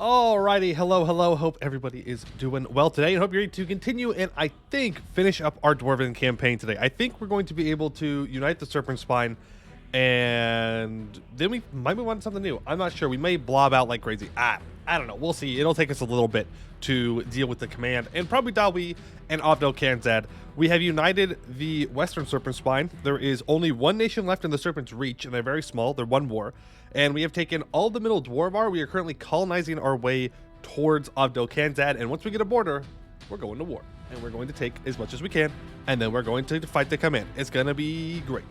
Alrighty, hello. Hope everybody is doing well today, and hope you're ready to continue and I think finish up our Dwarven campaign today. I think we're going to be able to unite the Serpent Spine, and then we might move on to something new. I'm not sure. We may blob out like crazy. I don't know. We'll see. It'll take us a little bit to deal with the command, and probably Dawi and Abdel Kanzad. We have united the Western Serpent Spine. There is only one nation left in the Serpent's Reach, and they're very small. They're one war. And we have taken all the Middle Dwarvar. We are currently colonizing our way towards Abdel Kanzad, and once we get a border, we're going to war. And we're going to take as much as we can, and then we're going to fight the command. It's going to be great.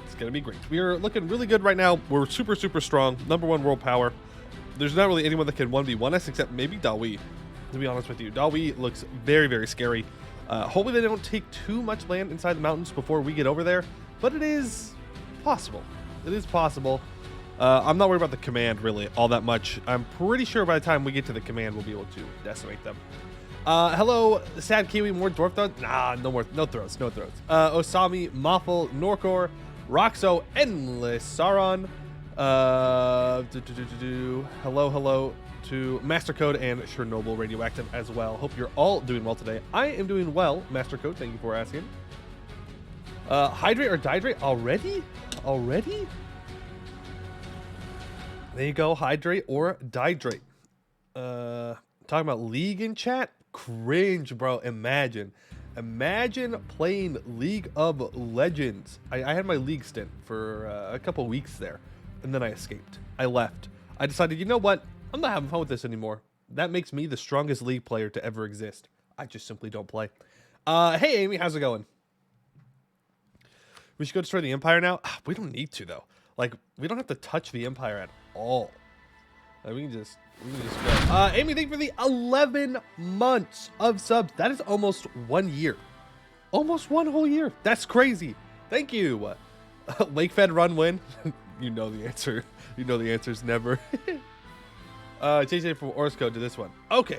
It's going to be great. We are looking really good right now. We're super strong. #1 world power. There's not really anyone that can 1v1 us except maybe Dawi, to be honest with you. Dawi looks very scary. Hopefully they don't take too much land inside the mountains before we get over there, but it is possible. It is possible. I'm not worried about the command really all that much. I'm pretty sure by the time we get to the command, we'll be able to decimate them. Hello, Sad Kiwi, more dwarf throws? Nah, no throws. Osami, Moffel, Norkor, Roxo, Endless, Sauron. Hello to Master Code and Chernobyl Radioactive as well. Hope you're all doing well today. I am doing well, Master Code. Thank you for asking. Hydrate or dihydrate already? There you go, hydrate or dihydrate. Talking about League in chat? Cringe, bro. Imagine playing League of Legends. I had my League stint for a couple weeks there, and then I escaped. I left. I decided, you know what? I'm not having fun with this anymore. That makes me the strongest League player to ever exist. I just simply don't play. Hey, Amy, how's it going? We should go destroy the Empire now? We don't need to, though. Like, we don't have to touch the Empire at all. Like, we can just go. Amy, thank you for the 11 months of subs. That is almost 1 year. Almost one whole year. That's crazy. Thank you. Lakefed run win. You know the answer. You know the answer is never. JJ from Orsco to this one. Okay.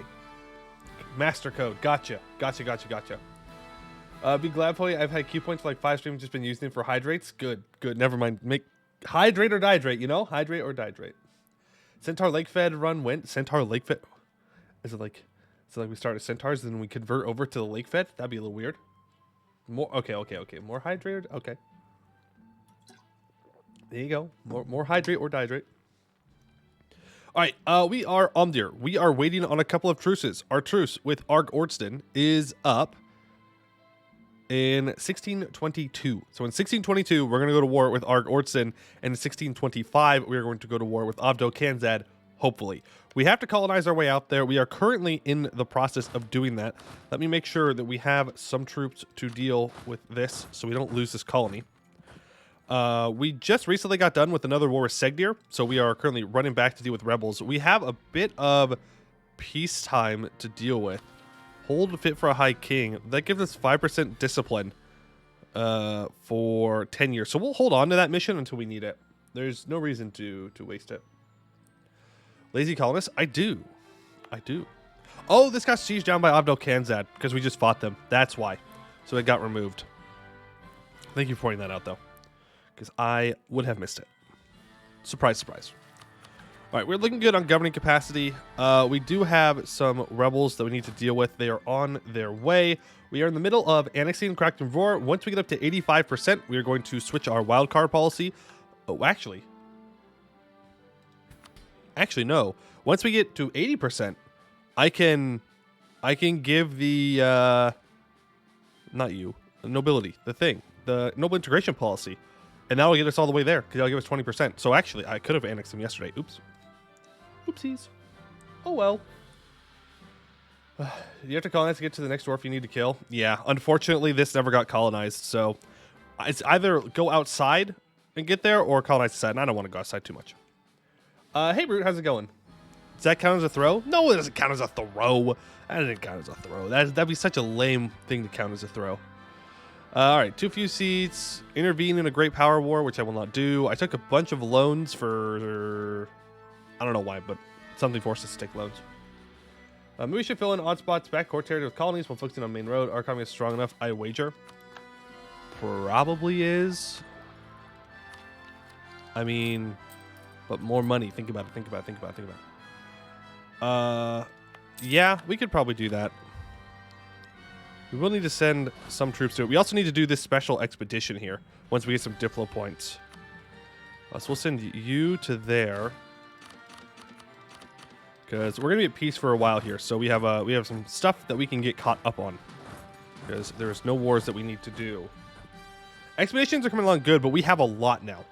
Master Code. Gotcha. Be glad for you. I've had Q points for like 5 streams, just been using them for hydrates. Good. Never mind. Make hydrate or dihydrate, you know? Hydrate or dihydrate. Centaur Lakefed run went. Centaur Lakefed. Is it like we start at Centaurs and then we convert over to the Lakefed? That'd be a little weird. More okay. More hydrate. Okay. There you go. More hydrate or dihydrate. All right, we are Amldhir. We are waiting on a couple of truces. Our truce with Arg Ordston is up in 1622. So in 1622, we're going to go to war with Arg Ordston, and in 1625, we are going to go to war with Abdel Kanzad, hopefully. We have to colonize our way out there. We are currently in the process of doing that. Let me make sure that we have some troops to deal with this so we don't lose this colony. We just recently got done with another war with Segdir, so we are currently running back to deal with rebels. We have a bit of peacetime to deal with. Hold fit for a high king. That gives us 5% discipline for 10 years. So we'll hold on to that mission until we need it. There's no reason to waste it. Lazy colonists? I do. Oh, this got sieged down by Abdel Kanzad because we just fought them. That's why. So it got removed. Thank you for pointing that out, though, because I would have missed it. Surprise. All right, we're looking good on governing capacity. We do have some rebels that we need to deal with. They are on their way. We are in the middle of annexing Crackton Roar. Once we get up to 85%, we are going to switch our wildcard policy. Oh, actually, no. Once we get to 80%, I can give the nobility, the noble integration policy. And that'll get us all the way there, because that'll give us 20%. So actually, I could have annexed them yesterday. Oops. Oopsies. Oh well. You have to colonize to get to the next dwarf you need to kill. Yeah, unfortunately, this never got colonized. So it's either go outside and get there, or colonize the side. And I don't want to go outside too much. Hey, Brute, how's it going? Does that count as a throw? No, it doesn't count as a throw. That doesn't count as a throw. That'd be such a lame thing to count as a throw. All right, too few seats. Intervene in a great power war, which I will not do. I took a bunch of loans for... I don't know why, but something forced us to take loans. Maybe we should fill in odd spots, backcourt territory with colonies while focusing on main road. Our economy is strong enough, I wager. Probably is. I mean, but more money. Think about it. Yeah, we could probably do that. We will need to send some troops to it. We also need to do this special expedition here once we get some Diplo points. So we'll send you to there. Because we're going to be at peace for a while here. So we have some stuff that we can get caught up on. Because there's no wars that we need to do. Expeditions are coming along good, but we have a lot now.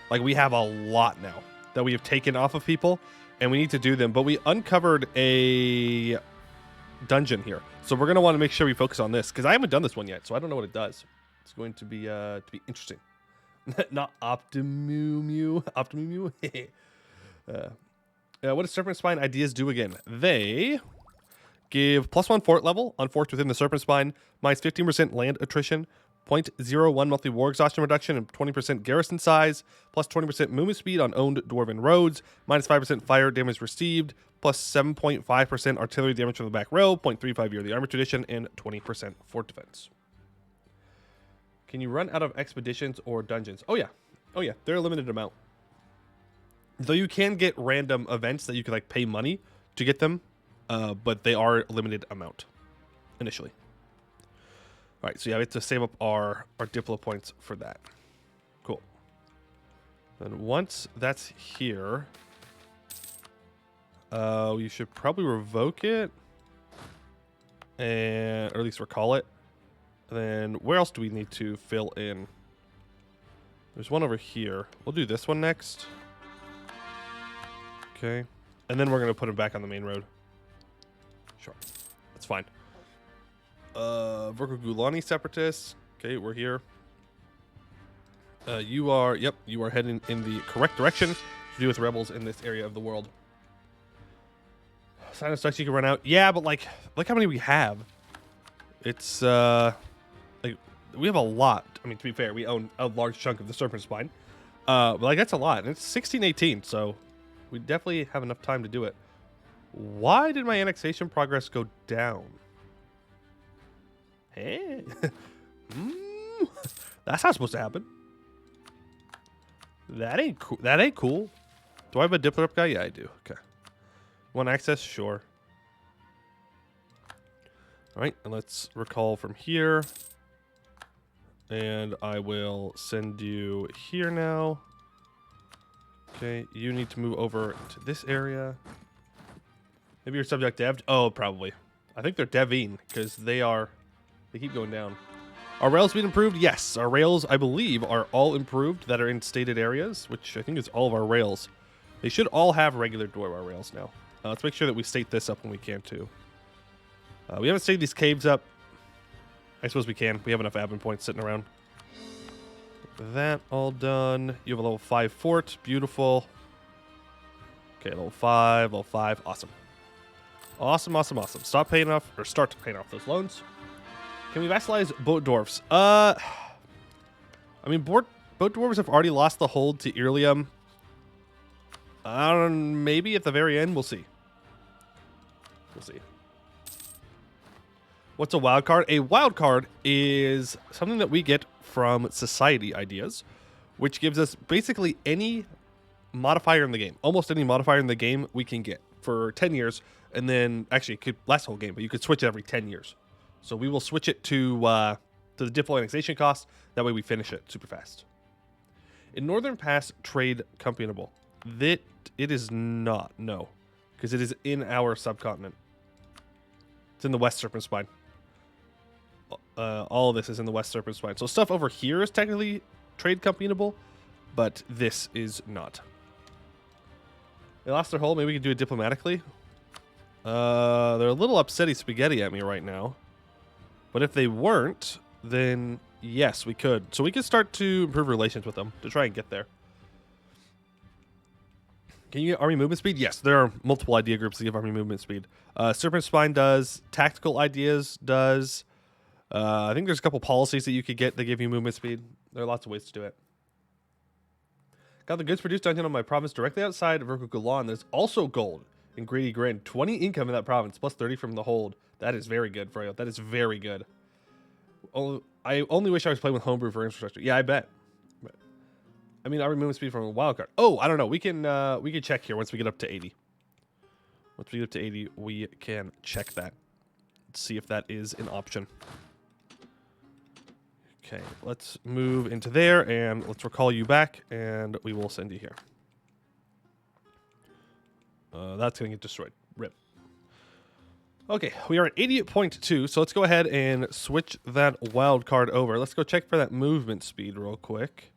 Like, we have a lot now that we have taken off of people. And we need to do them. But we uncovered a dungeon here. So we're going to want to make sure we focus on this. Because I haven't done this one yet, so I don't know what it does. It's going to be interesting. Not Optimumu. Optimumu. What does Serpent Spine ideas do again? They give +1 fort level on forts within the Serpent Spine, minus 15% land attrition, 0.01 monthly war exhaustion reduction, and 20% garrison size, plus 20% movement speed on owned dwarven roads, minus 5% fire damage received, plus 7.5% artillery damage from the back row, 0.35 yearly armor tradition, and 20% fort defense. Can you run out of expeditions or dungeons? Oh yeah. Oh yeah, they're a limited amount. Though you can get random events that you can like pay money to get them, but they are a limited amount initially. All right, so yeah, we have to save up our Diplo points for that. Cool. Then once that's here, you should probably revoke it, and or at least recall it. And then where else do we need to fill in? There's one over here. We'll do this one next. Okay. And then we're going to put him back on the main road. Sure. That's fine. Vorko Gulani Separatists. Okay, we're here. You are heading in the correct direction to deal with rebels in this area of the world. Sign of sucks you can run out. Yeah, but like how many we have. It's, like, we have a lot. I mean, to be fair, we own a large chunk of the Serpent Spine. But like, that's a lot. And it's 1618, so we definitely have enough time to do it. Why did my annexation progress go down? Hey. That's not supposed to happen. That ain't cool. That ain't cool. Do I have a Diplo rep guy? Yeah, I do. Okay. Want access? Sure. All right, and let's recall from here. And I will send you here now. Okay, you need to move over to this area. Maybe you're subject dev'd? Oh, probably. I think they're deving because they keep going down. Are rails being improved? Yes, our rails, I believe, are all improved that are in stated areas, which I think is all of our rails. They should all have regular Dwarvar rails now. Let's make sure that we state this up when we can too. We haven't stated these caves up. I suppose we can. We have enough admin points sitting around. That all done. You have a level 5 fort. Beautiful. Okay, level 5, level 5. Awesome. Awesome, awesome, awesome. Start paying off those loans. Can we vassalize boat dwarfs? I mean, boat dwarves have already lost the hold to Irlium. Maybe at the very end, we'll see. We'll see. What's a wild card? A wild card is something that we get from society ideas, which gives us basically any modifier in the game. Almost any modifier in the game we can get for 10 years. And then, actually, it could last the whole game, but you could switch it every 10 years. So we will switch it to the Diplo annexation cost. That way we finish it super fast. In Northern Pass, trade companyable. It is not, no. Because it is in our subcontinent. It's in the West Serpent Spine. All of this is in the West Serpent Spine. So stuff over here is technically trade companyable, but this is not. They lost their hold. Maybe we could do it diplomatically. They're a little upsetty spaghetti at me right now. But if they weren't, then yes, we could. So we could start to improve relations with them to try and get there. Can you get army movement speed? Yes, there are multiple idea groups that give army movement speed. Serpent Spine does. Tactical Ideas does. I think there's a couple policies that you could get that give you movement speed. There are lots of ways to do it. Got the goods produced dungeon on my province directly outside of Vorko Gulan. There's also gold in Greedy Grin. 20 income in that province, plus 30 from the hold. That is very good, Freyo. That is very good. I only wish I was playing with Homebrew for infrastructure. Yeah, I bet. I mean, army movement speed from a wild card. Oh, I don't know. We can check here once we get up to 80. Once we get up to 80, we can check that. See if that is an option. Okay, let's move into there, and let's recall you back, and we will send you here. That's going to get destroyed. Rip. Okay, we are at 88.2, so let's go ahead and switch that wild card over. Let's go check for that movement speed real quick.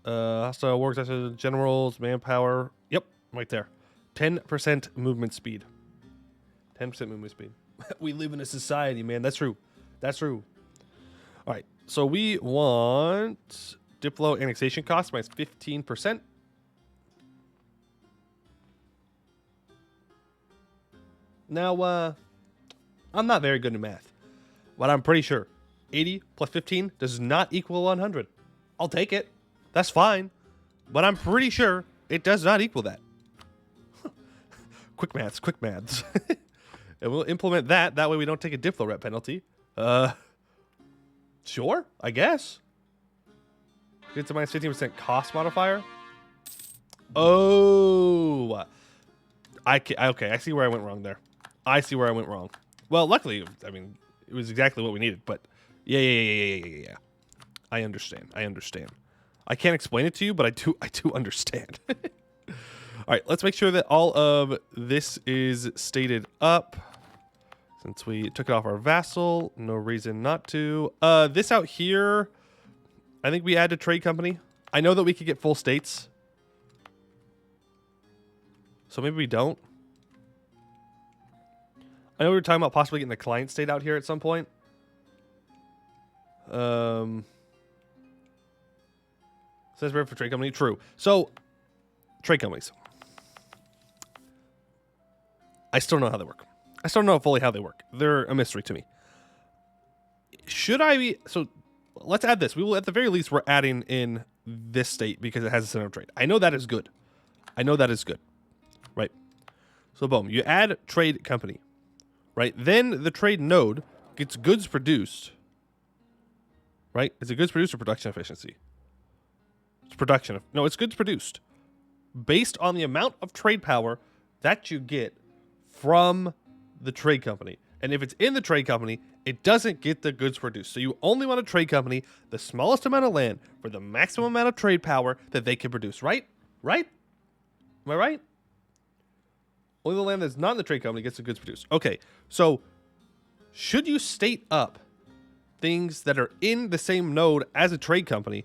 Hostile works as generals, manpower. Yep, right there. 10% movement speed. 10% movement speed. We live in a society, man. That's true. That's true. All right, so we want Diplo annexation cost minus 15%. Now, I'm not very good at math, but I'm pretty sure 80 plus 15 does not equal 100. I'll take it. That's fine. But I'm pretty sure it does not equal that. Quick maths, quick maths. And we'll implement that. That way we don't take a Diplo rep penalty. Sure, I guess. Get to minus 15% cost modifier. Oh. Okay, I see where I went wrong there. I see where I went wrong. Well, luckily, I mean, it was exactly what we needed, but yeah. I understand. I can't explain it to you, but I do understand. All right, let's make sure that all of this is stated up. Since we took it off our vassal, no reason not to. This out here, I think we add to trade company. I know that we could get full states. So maybe we don't. I know we were talking about possibly getting a client state out here at some point. Says rare for trade company. True. So, trade companies. I still don't know how they work. I still don't know fully how they work. They're a mystery to me. Should I be... So, let's add this. We will, at the very least, we're adding in this state because it has a center of trade. I know that is good. Right? So, boom. You add trade company. Right? Then the trade node gets goods produced. Right? Is it goods produced or production efficiency? It's production. No, it's goods produced. Based on the amount of trade power that you get from the trade company. And if it's in the trade company, it doesn't get the goods produced. So you only want a trade company, the smallest amount of land for the maximum amount of trade power that they can produce. Right? Right? Am I right? Only the land that's not in the trade company gets the goods produced. Okay, so should you state up things that are in the same node as a trade company,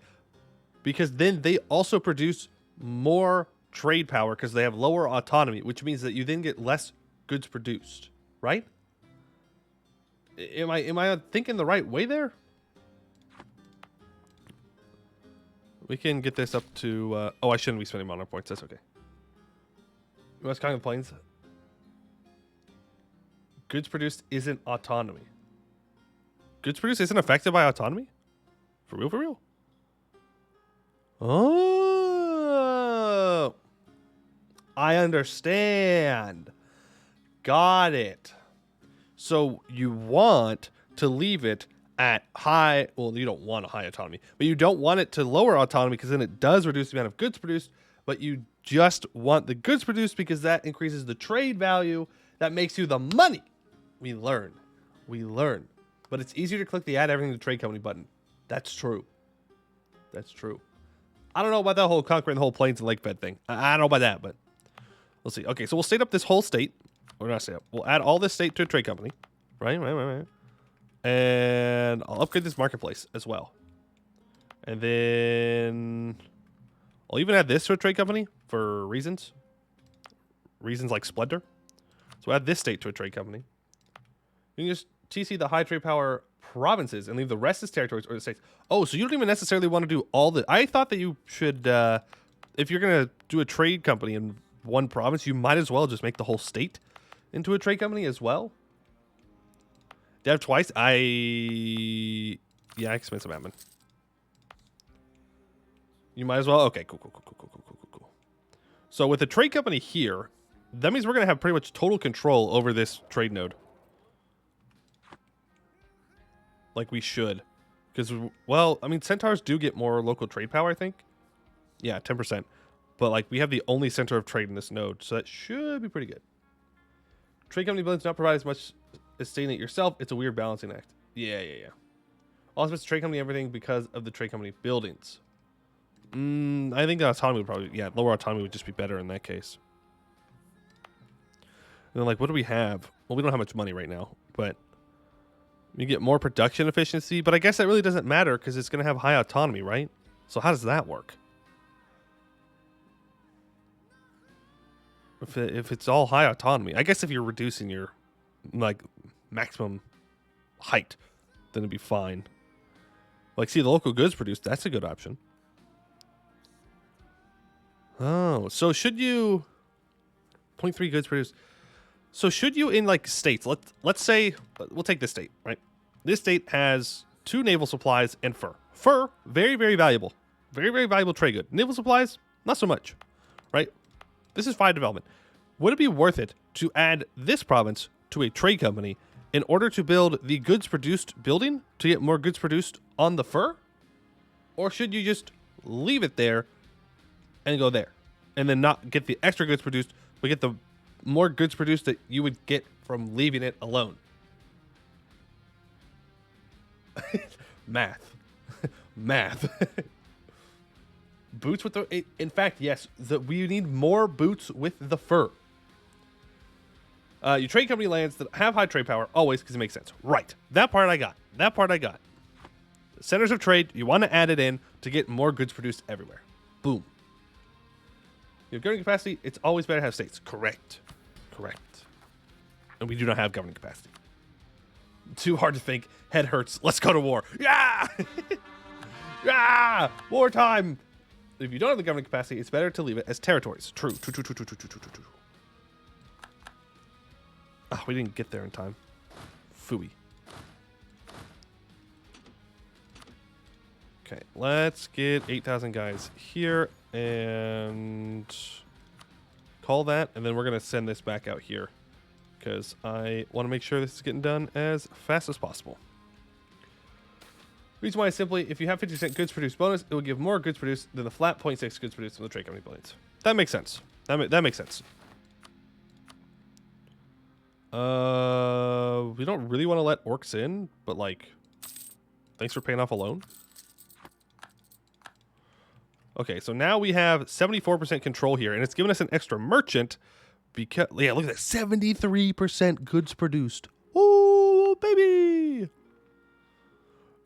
because then they also produce more trade power because they have lower autonomy, which means that you then get less goods produced, right? Am I thinking the right way there? We can get this up to... oh, I shouldn't be spending monarch points. That's okay. West Congo Plains. Goods produced isn't autonomy. Goods produced isn't affected by autonomy? For real, for real? Oh. I understand. Got it. So you want to leave it at high... Well, you don't want a high autonomy. But you don't want it to lower autonomy because then it does reduce the amount of goods produced. But you just want the goods produced because that increases the trade value. That makes you the money. We learn. But it's easier to click the add everything to trade company button. That's true. I don't know about that whole conquering the whole plains and lake bed thing. I don't know about that, but we'll see. Okay, so we'll state up this whole state. Or not state up. We'll add all this state to a trade company. Right. And I'll upgrade this marketplace as well. And then... I'll even add this to a trade company for reasons. Reasons like splendor. So add this state to a trade company. You can just TC the high trade power provinces and leave the rest as territories or the states. Oh, so you don't even necessarily want to do all the... I thought that you should... if you're going to do a trade company in one province, you might as well just make the whole state into a trade company as well. Dev twice? Yeah, I can spend some admin. You might as well. Okay, cool. So with the trade company here, that means we're going to have pretty much total control over this trade node. Like we should. Because, well, I mean, centaurs do get more local trade power, I think. Yeah, 10%. But, like, we have the only center of trade in this node, so that should be pretty good. Trade company buildings do not provide as much as staying it yourself. It's a weird balancing act. Yeah. Also, it's trade company everything because of the trade company buildings. I think the autonomy would probably, lower autonomy would just be better in that case. And then, like, what do we have? Well, we don't have much money right now, but you get more production efficiency. But I guess that really doesn't matter because it's going to have high autonomy, right? So how does that work? If it's all high autonomy, I guess if you're reducing your, like, maximum height, then it'd be fine. Like, see, the local goods produced, that's a good option. Oh, so should you... 0.3 goods produced. So should you in, like, states, let's say, we'll take this state, right? This state has 2 naval supplies and fur. Fur, very, very valuable. Very, very valuable trade good. Naval supplies, not so much, right? This is 5 development. Would it be worth it to add this province to a trade company in order to build the goods produced building to get more goods produced on the fur? Or should you just leave it there and go there and then not get the extra goods produced, but get the more goods produced that you would get from leaving it alone? Math. Boots with the... In fact, yes, we need more boots with the fur. You trade company lands that have high trade power, always, because it makes sense. Right. That part I got. Centers of trade, you want to add it in to get more goods produced everywhere. Boom. You have governing capacity, it's always better to have states. Correct. And we do not have governing capacity. Too hard to think. Head hurts. Let's go to war. Yeah! Yeah! Wartime! If you don't have the governing capacity, it's better to leave it as territories. True. Oh, we didn't get there in time. Phooey. Okay, let's get 8,000 guys here and call that, and then we're going to send this back out here because I want to make sure this is getting done as fast as possible. Reason why is simply, if you have 50% goods produced bonus, it will give more goods produced than the flat 0.6 goods produced from the trade company buildings. That makes sense. That makes sense. We don't really want to let orcs in, but like, thanks for paying off a loan. Okay, so now we have 74% control here, and it's giving us an extra merchant because, yeah, look at that, 73% goods produced. Oh, baby!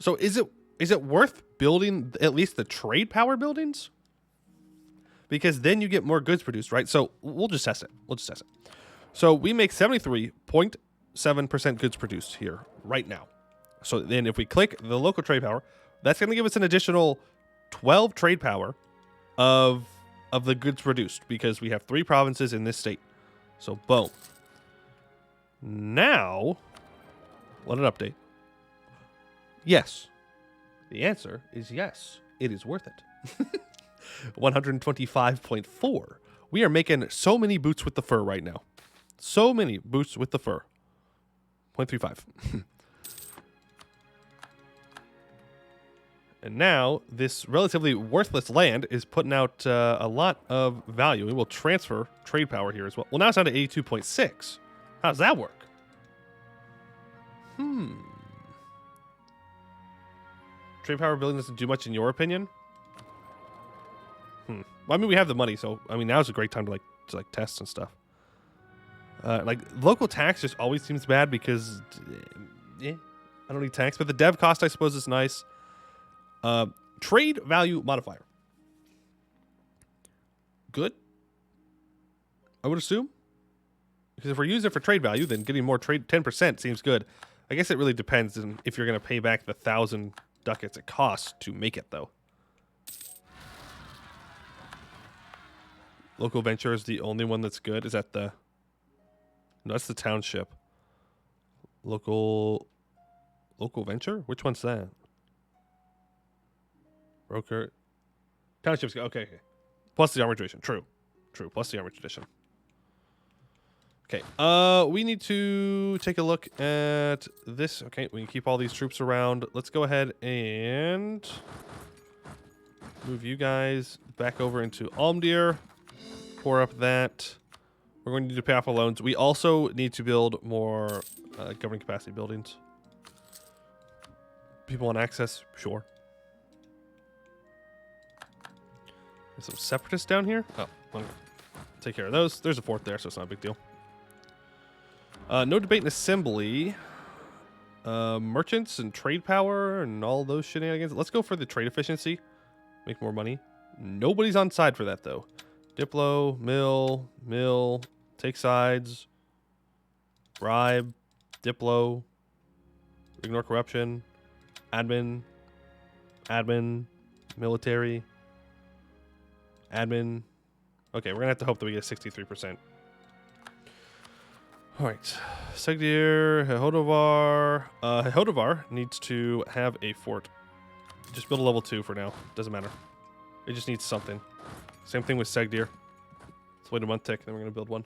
So is it worth building at least the trade power buildings? Because then you get more goods produced, right? So we'll just test it. So we make 73.7% goods produced here right now. So then if we click the local trade power, that's going to give us an additional 12 trade power of the goods produced because we have 3 provinces in this state. So boom. Now, let it update. Yes. The answer is yes. It is worth it. 125.4. We are making so many boots with the fur right now. So many boots with the fur. 0.35. And now, this relatively worthless land is putting out a lot of value. We will transfer trade power here as well. Well, now it's down to 82.6. How does that work? Trade power building doesn't do much in your opinion? Well, I mean, we have the money, so I mean, now's a great time to test and stuff. Like local tax just always seems bad because, I don't need tax, but the dev cost I suppose is nice. Trade value modifier. Good. I would assume, because if we're using it for trade value, then getting more trade 10% seems good. I guess it really depends on if you're going to pay back the 1,000 ducats it costs to make it, though. Local venture is the only one that's good. Is that the... No, that's the township. Local venture? Which one's that? Broker. Township's good. Okay. Plus the armor tradition. True. Plus the armor tradition. Okay. We need to take a look at this. Okay, we can keep all these troops around. Let's go ahead and move you guys back over into Amldhir. Pour up that. We're going to need to pay off our loans. We also need to build more governing capacity buildings. People want access? Sure. There's some separatists down here. Oh, well, take care of those. There's a fort there, so it's not a big deal. No debate in assembly. Merchants and trade power and all those shenanigans. Let's go for the trade efficiency. Make more money. Nobody's on side for that, though. Diplo, mill, take sides, bribe, Diplo, ignore corruption, admin, military, admin. Okay, we're gonna have to hope that we get 63%. All right, Segdir, Hodovar needs to have a fort. Just build a level 2 for now. Doesn't matter. It just needs something. Same thing with Segdir. Let's wait a month tick, then we're gonna build one.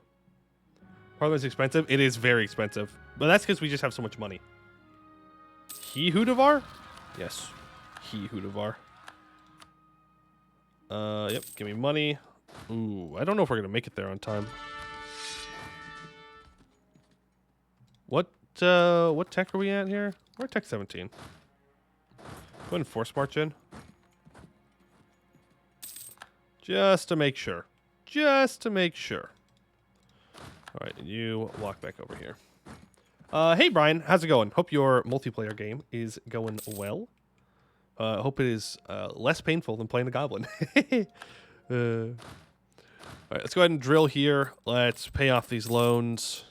Parliament's expensive. It is very expensive, but that's because we just have so much money. He Hudavar? Yes, he Hudavar. Yep. Give me money. Ooh, I don't know if we're gonna make it there on time. What tech are we at here? We're at tech 17. Go ahead and force march in. Just to make sure. Just to make sure. All right, and you walk back over here. Hey, Brian. How's it going? Hope your multiplayer game is going well. Hope it is less painful than playing a goblin. All right, let's go ahead and drill here. Let's pay off these loans.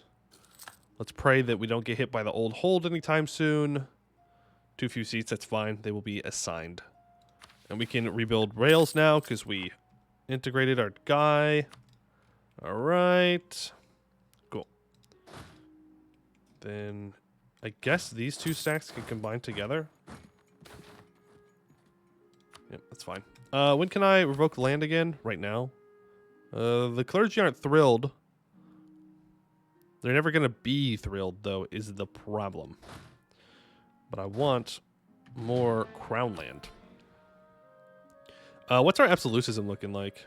Let's pray that we don't get hit by the old hold anytime soon. Too few seats, that's fine. They will be assigned. And we can rebuild rails now because we integrated our guy. All right. Cool. Then I guess these two stacks can combine together. Yep, that's fine. When can I revoke land again? Right now. The clergy aren't thrilled. They're never going to be thrilled, though, is the problem. But I want more crown land. What's our absolutism looking like?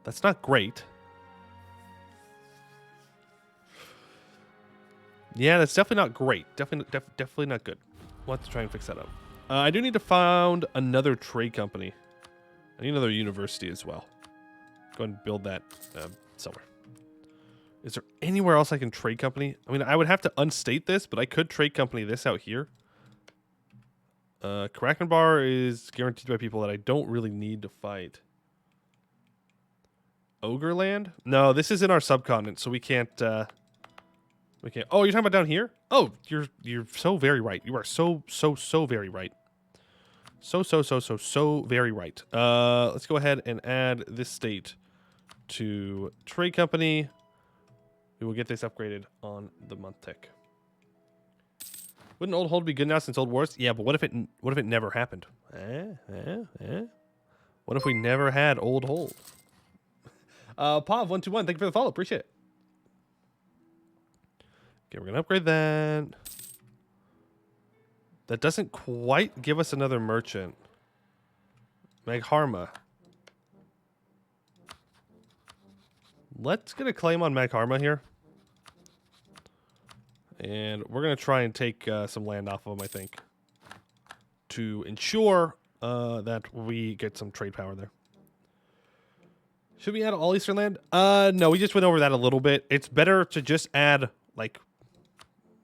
That's not great. Yeah, that's definitely not great. Definitely not good. We'll have to try and fix that up. I do need to found another trade company. I need another university as well. Go ahead and build that somewhere. Is there anywhere else I can trade company? I mean, I would have to unstate this, but I could trade company this out here. Krakenbar is guaranteed by people that I don't really need to fight. Ogre land? No, this is in our subcontinent, so we can't. We can't. Oh, you're talking about down here? Oh, you're so very right. You are so very right. So very right. Let's go ahead and add this state to trade company. We will get this upgraded on the month tick. Wouldn't old hold be good now since old wars? Yeah, but what if it never happened? What if we never had old hold? Pav121, thank you for the follow. Appreciate it. Okay, we're gonna upgrade that. That doesn't quite give us another merchant. Magharma. Let's get a claim on Magharma here. And we're going to try and take some land off of them, I think. To ensure that we get some trade power there. Should we add all Eastern land? No, we just went over that a little bit. It's better to just add, like,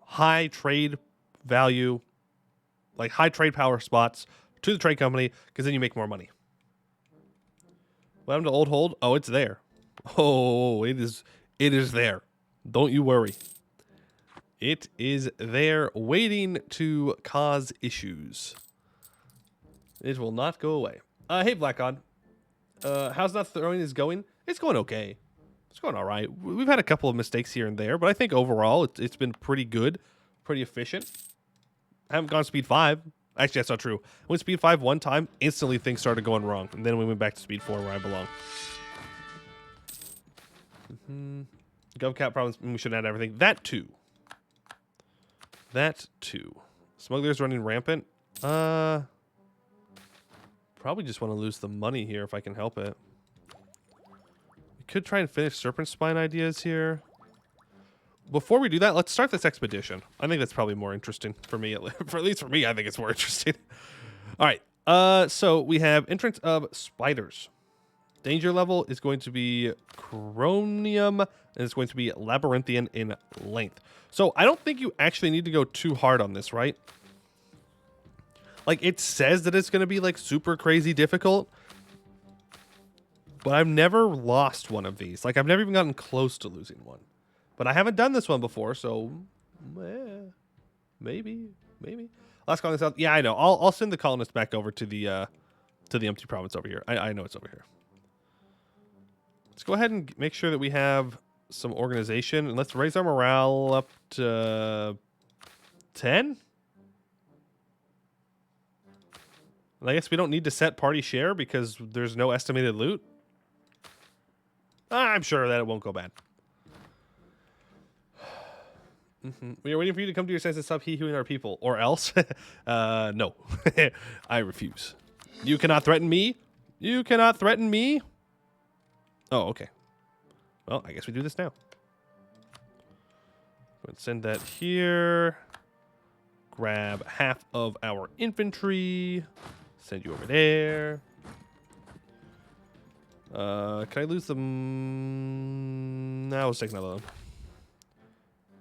high trade value, like high trade power spots to the trade company, because then you make more money. What happened to old hold? Oh, it's there. Oh, it is there. Don't you worry. It is there waiting to cause issues. It will not go away. Hey, Blackon. How's Not Throwing is going? It's going okay. It's going all right. We've had a couple of mistakes here and there, but I think overall it's been pretty good, pretty efficient. I haven't gone speed 5. Actually, that's not true. I went speed 5 one time, instantly things started going wrong, and then we went back to speed 4 where I belong. GovCap problems, we should add everything. That too. Smugglers running rampant. Probably just want to lose the money here if I can help it. We could try and finish Serpent Spine ideas here. Before we do that, let's start this expedition. I think that's probably more interesting for me. At least for me, I think it's more interesting. All right. So we have entrance of spiders. Danger level is going to be chromium, and it's going to be labyrinthian in length. So I don't think you actually need to go too hard on this, right? Like, it says that it's going to be, like, super crazy difficult. But I've never lost one of these. Like, I've never even gotten close to losing one. But I haven't done this one before, so... maybe. Last colonist out. Yeah, I know. I'll send the colonists back over to the empty province over here. I know it's over here. Let's go ahead and make sure that we have some organization. And let's raise our morale up to 10. And I guess we don't need to set party share because there's no estimated loot. I'm sure that it won't go bad. We are waiting for you to come to your senses, stop hee-hooing our people. Or else. No. I refuse. You cannot threaten me. You cannot threaten me. Oh, okay. Well, I guess we do this now. Let's send that here. Grab half of our infantry. Send you over there. Can I lose them? No, let's take another one.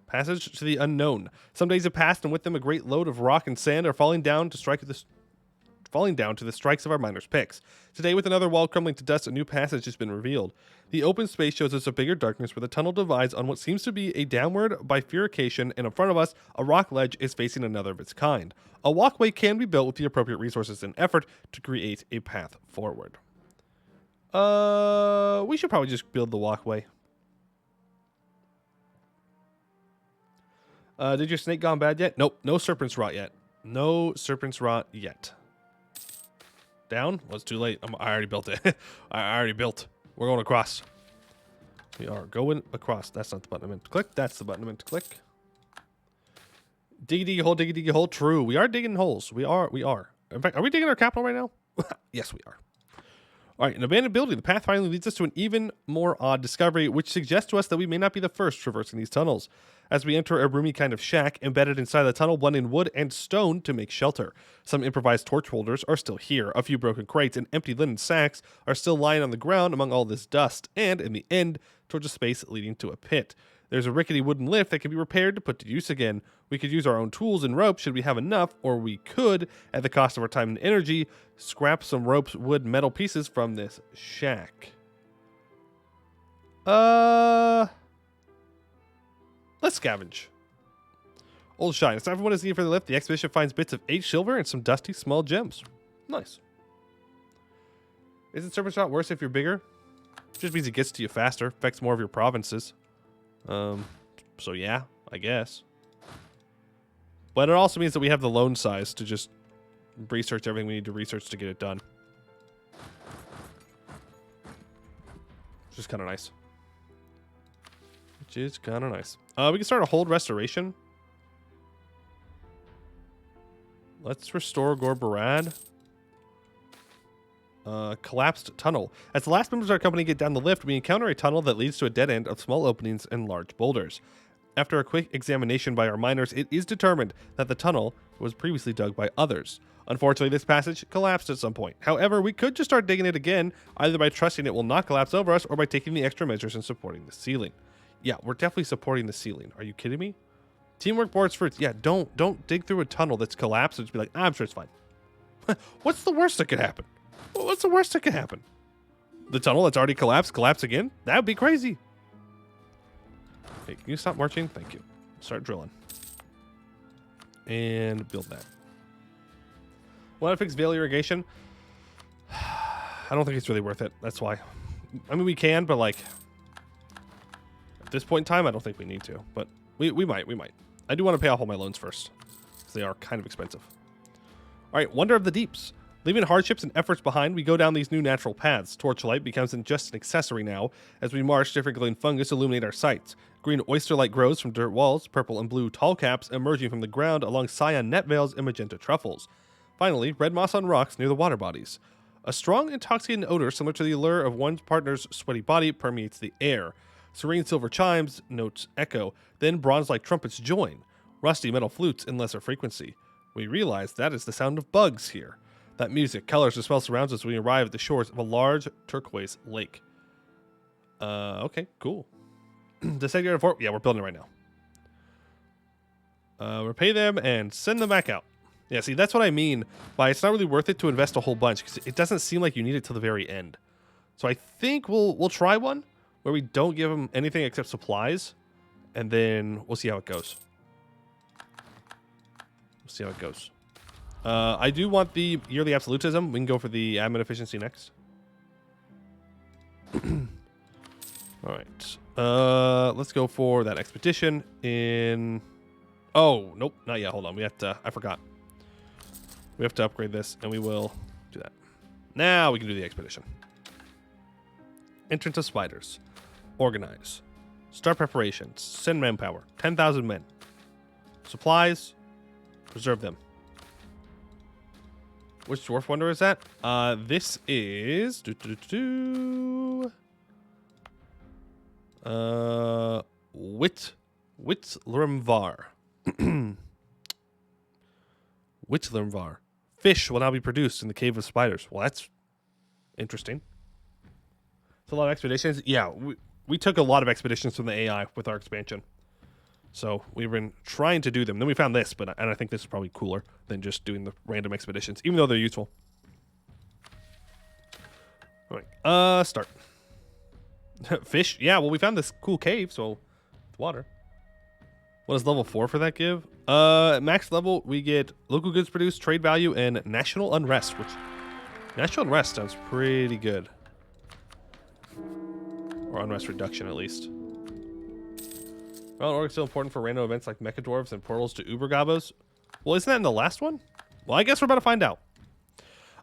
Passage to the unknown. Some days have passed, and with them a great load of rock and sand are falling down to the strikes of our miners' picks. Today, with another wall crumbling to dust, a new passage has been revealed. The open space shows us a bigger darkness where the tunnel divides on what seems to be a downward bifurcation, and in front of us, a rock ledge is facing another of its kind. A walkway can be built with the appropriate resources and effort to create a path forward. We should probably just build the walkway. Did your snake gone bad yet? Nope, no serpent's rot yet. No serpent's rot yet. Down? Well, it's too late. I already built it. I already built. We're going across. We are going across. That's not the button I meant to click. That's the button I meant to click. Diggy, diggy hole, diggy, diggy hole. True. We are digging holes. We are. In fact, are we digging our capital right now? Yes, we are. All right, an abandoned building. The path finally leads us to an even more odd discovery, which suggests to us that we may not be the first traversing these tunnels. As we enter a roomy kind of shack, embedded inside the tunnel, blending wood and stone to make shelter. Some improvised torch holders are still here. A few broken crates and empty linen sacks are still lying on the ground among all this dust, and in the end, towards a space leading to a pit. There's a rickety wooden lift that can be repaired to put to use again. We could use our own tools and rope should we have enough, or we could, at the cost of our time and energy, scrap some ropes, wood, metal pieces from this shack. Let's scavenge. Old shine. It's time for what is needed for the lift. The expedition finds bits of 8 silver and some dusty small gems. Nice. Isn't serpent shot worse if you're bigger? Just means it gets to you faster. Affects more of your provinces. So yeah, I guess. But it also means that we have the loan size to just research everything we need to research to get it done. Which is kind of nice. Which is kind of nice. We can start a hold restoration. Let's restore Gorbarad. Collapsed tunnel. As the last members of our company get down the lift, we encounter a tunnel that leads to a dead end of small openings and large boulders. After a quick examination by our miners, it is determined that the tunnel was previously dug by others. Unfortunately, this passage collapsed at some point. However, we could just start digging it again, either by trusting it will not collapse over us or by taking the extra measures and supporting the ceiling. Yeah, we're definitely supporting the ceiling. Are you kidding me? Teamwork boards fruits. Yeah, don't dig through a tunnel that's collapsed and just be like, I'm sure it's fine. What's the worst that could happen? What's the worst that could happen? The tunnel that's already collapsed collapse again? That would be crazy. Hey, can you stop marching? Thank you. Start drilling. And build that. Want to fix Vale irrigation? I don't think it's really worth it. That's why. I mean, we can, but like... At this point in time, I don't think we need to. But we might. I do want to pay off all my loans first. Because they are kind of expensive. Alright, Wonder of the Deeps. Leaving hardships and efforts behind, we go down these new natural paths. Torchlight becomes just an accessory now. As we march, different glowing fungus illuminate our sights. Green oyster-like grows from dirt walls, purple and blue tall caps emerging from the ground along cyan net veils and magenta truffles. Finally, red moss on rocks near the water bodies. A strong, intoxicating odor similar to the allure of one's partner's sweaty body permeates the air. Serene silver chimes, notes echo, then bronze-like trumpets join, rusty metal flutes in lesser frequency. We realize that is the sound of bugs here. That music, colors, and smell surrounds us when we arrive at the shores of a large turquoise lake. Okay, cool. Desegregated fort. Yeah, we're building it right now. Repay them and send them back out. Yeah, see, that's what I mean by it's not really worth it to invest a whole bunch because it doesn't seem like you need it till the very end. So I think we'll try one where we don't give them anything except supplies, and then we'll see how it goes. We'll see how it goes. I do want the yearly absolutism. We can go for the admin efficiency next. All right. Let's go for that expedition in... Oh, nope, not yet. Hold on. We have to... I forgot. We have to upgrade this, and we will do that. Now we can do the expedition. Entrance of spiders. Organize. Start preparations. Send manpower. 10,000 men. Supplies. Preserve them. Which dwarf wonder is that? This is... Whitlamvar. Whitlamvar. Fish will now be produced in the Cave of Spiders. Well, that's interesting. It's a lot of expeditions. Yeah, we took a lot of expeditions from the AI with our expansion. So we've been trying to do them. Then we found this, and I think this is probably cooler than just doing the random expeditions, even though they're useful. All right, start. Fish? Yeah, well, we found this cool cave, so it's water. What does level 4 for that give? Max level, we get local goods produced, trade value, and national unrest, which... National unrest sounds pretty good. Or unrest reduction, at least. Well, org still important for random events like Mecha Dwarves and portals to Uber Gabos. Well, isn't that in the last one? Well, I guess we're about to find out.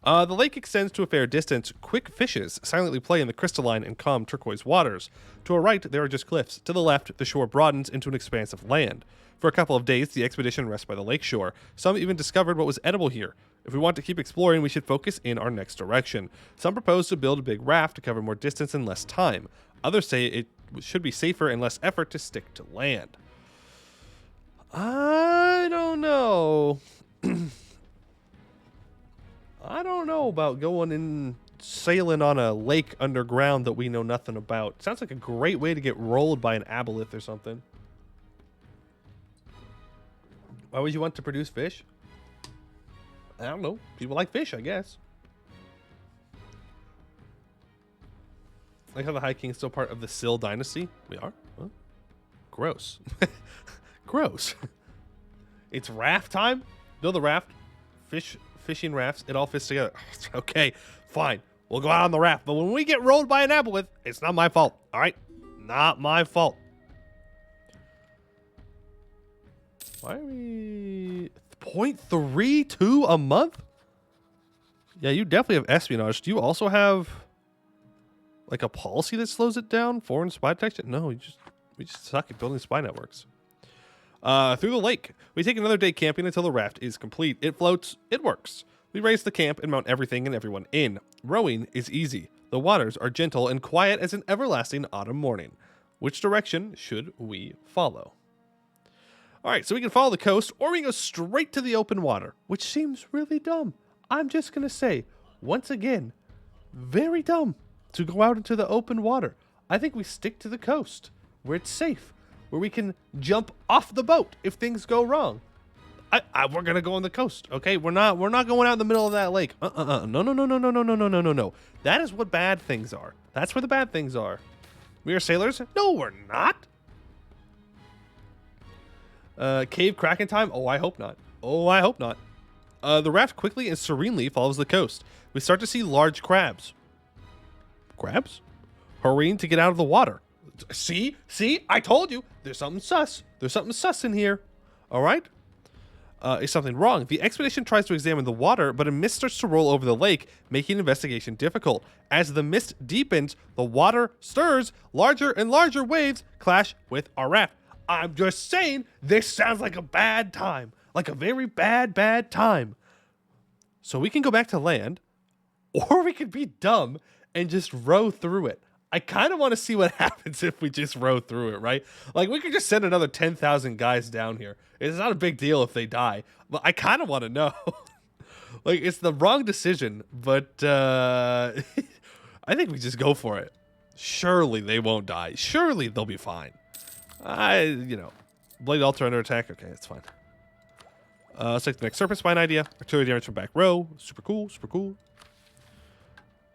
The lake extends to a fair distance. Quick fishes silently play in the crystalline and calm turquoise waters. To our right, there are just cliffs. To the left, the shore broadens into an expanse of land. For a couple of days, the expedition rests by the lake shore. Some even discovered what was edible here. If we want to keep exploring, we should focus in our next direction. Some propose to build a big raft to cover more distance in less time. Others say it should be safer and less effort to stick to land. I don't know. I don't know about going and sailing on a lake underground that we know nothing about. Sounds like a great way to get rolled by an aboleth or something. Why would you want to produce fish? I don't know. People like fish, I guess. Like how the High King's still part of the Sil dynasty. We are? Huh? Gross. Gross. It's raft time? Build a raft. Fishing rafts. It all fits together. Okay, fine. We'll go out on the raft. But when we get rolled by an aboleth, it's not my fault. All right? Not my fault. Why are we... 0.32 a month? Yeah, you definitely have espionage. Do you also have... like a policy that slows it down? Foreign spy detection? No, we just suck at building spy networks. Through the lake. We take another day camping until the raft is complete. It floats. It works. We raise the camp and mount everything and everyone in. Rowing is easy. The waters are gentle and quiet as an everlasting autumn morning. Which direction should we follow? All right, so we can follow the coast or we can go straight to the open water, which seems really dumb. I'm just going to say, once again, very dumb to go out into the open water. I think we stick to the coast where it's safe, where we can jump off the boat if things go wrong. We're gonna go on the coast, okay? We're not going out in the middle of that lake. No. That is what bad things are. That's where the bad things are. We are sailors? No, we're not. Cave Kraken time? Oh, I hope not. The raft quickly and serenely follows the coast. We start to see large crabs. Crabs? Hurrying to get out of the water. See? I told you. There's something sus. There's something sus in here. All right? Is something wrong? The expedition tries to examine the water, but a mist starts to roll over the lake, making investigation difficult. As the mist deepens, the water stirs. Larger and larger waves clash with our raft. I'm just saying, this sounds like a bad time. Like a very bad time. So we can go back to land. or we could be dumb and just row through it. I kind of want to see what happens if we just row through it, right? Like, we could just send another 10,000 guys down here. It's not a big deal if they die, but I kind of want to know. Like, it's the wrong decision, but I think we just go for it. Surely they won't die. Surely they'll be fine. Blade altar under attack. Okay, that's fine. Let's take the next Serpent Spine idea. Artillery damage from back row. Super cool, super cool.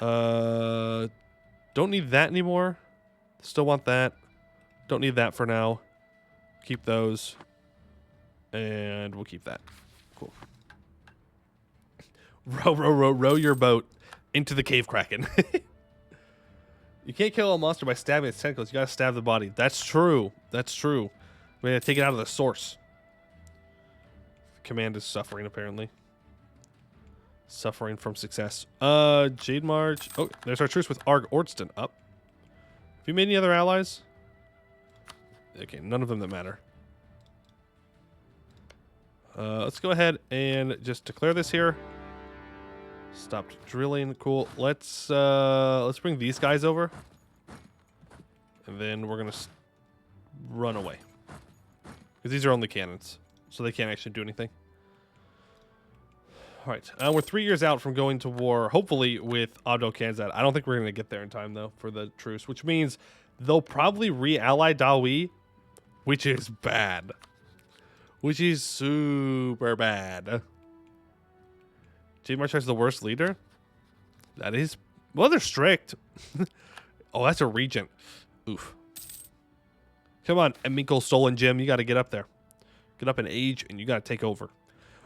Don't need that anymore. Still want that. Don't need that for now. Keep those. And we'll keep that. Cool. Row your boat into the cave kraken. You can't kill a monster by stabbing its tentacles. You gotta stab the body. That's true. That's true. We gotta take it out of the source. Command is suffering, apparently. Suffering from success. Jade March. Oh, there's our truce with Arg Ordston up. Have you made any other allies? Okay, none of them that matter. Let's go ahead and just declare this here. Stopped drilling. Cool. Let's bring these guys over. And then we're gonna run away. Because these are only cannons. So they can't actually do anything. Alright, we're 3 years out from going to war, hopefully, with Abdo-Kanzad. I don't think we're going to get there in time, though, for the truce, which means they'll probably re-ally Dawi, which is bad. Which is super bad. Jade March is the worst leader? That is... Well, they're strict. Oh, that's a regent. Oof. Come on, Eminkle, Stolen Gem, you got to get up there. Get up in age, and you got to take over.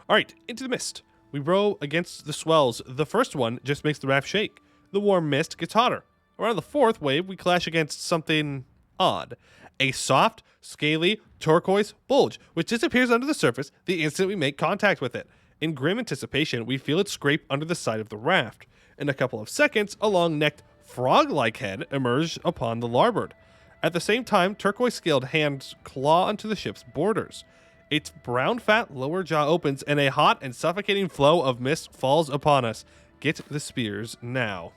Alright, into the mist. We row against the swells. The first one just makes the raft shake. The warm mist gets hotter. Around the fourth wave, we clash against something odd. A soft, scaly, turquoise bulge, which disappears under the surface the instant we make contact with it. In grim anticipation, we feel it scrape under the side of the raft. In a couple of seconds, a long-necked, frog-like head emerged upon the larboard. At the same time, turquoise-scaled hands claw onto the ship's borders. Its brown fat lower jaw opens, and a hot and suffocating flow of mist falls upon us. Get the spears now.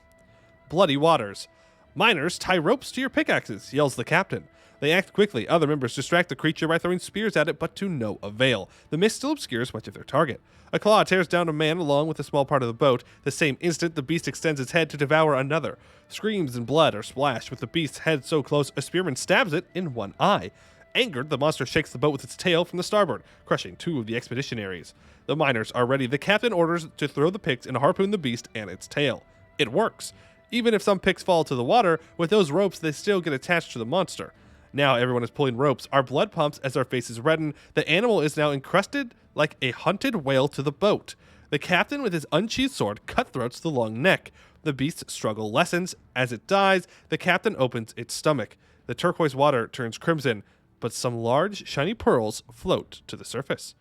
Bloody waters. Miners, tie ropes to your pickaxes, yells the captain. They act quickly. Other members distract the creature by throwing spears at it, but to no avail. The mist still obscures much of their target. A claw tears down a man along with a small part of the boat. The same instant, the beast extends its head to devour another. Screams and blood are splashed. With the beast's head so close, a spearman stabs it in one eye. Angered, the monster shakes the boat with its tail from the starboard, crushing two of the expeditionaries. The miners are ready. The captain orders to throw the picks and harpoon the beast and its tail. It works. Even if some picks fall to the water, with those ropes they still get attached to the monster. Now everyone is pulling ropes. Our blood pumps as our faces redden. The animal is now encrusted like a hunted whale to the boat. The captain with his unsheathed sword cutthroats the long neck. The beast's struggle lessens. As it dies, the captain opens its stomach. The turquoise water turns crimson, but some large, shiny pearls float to the surface.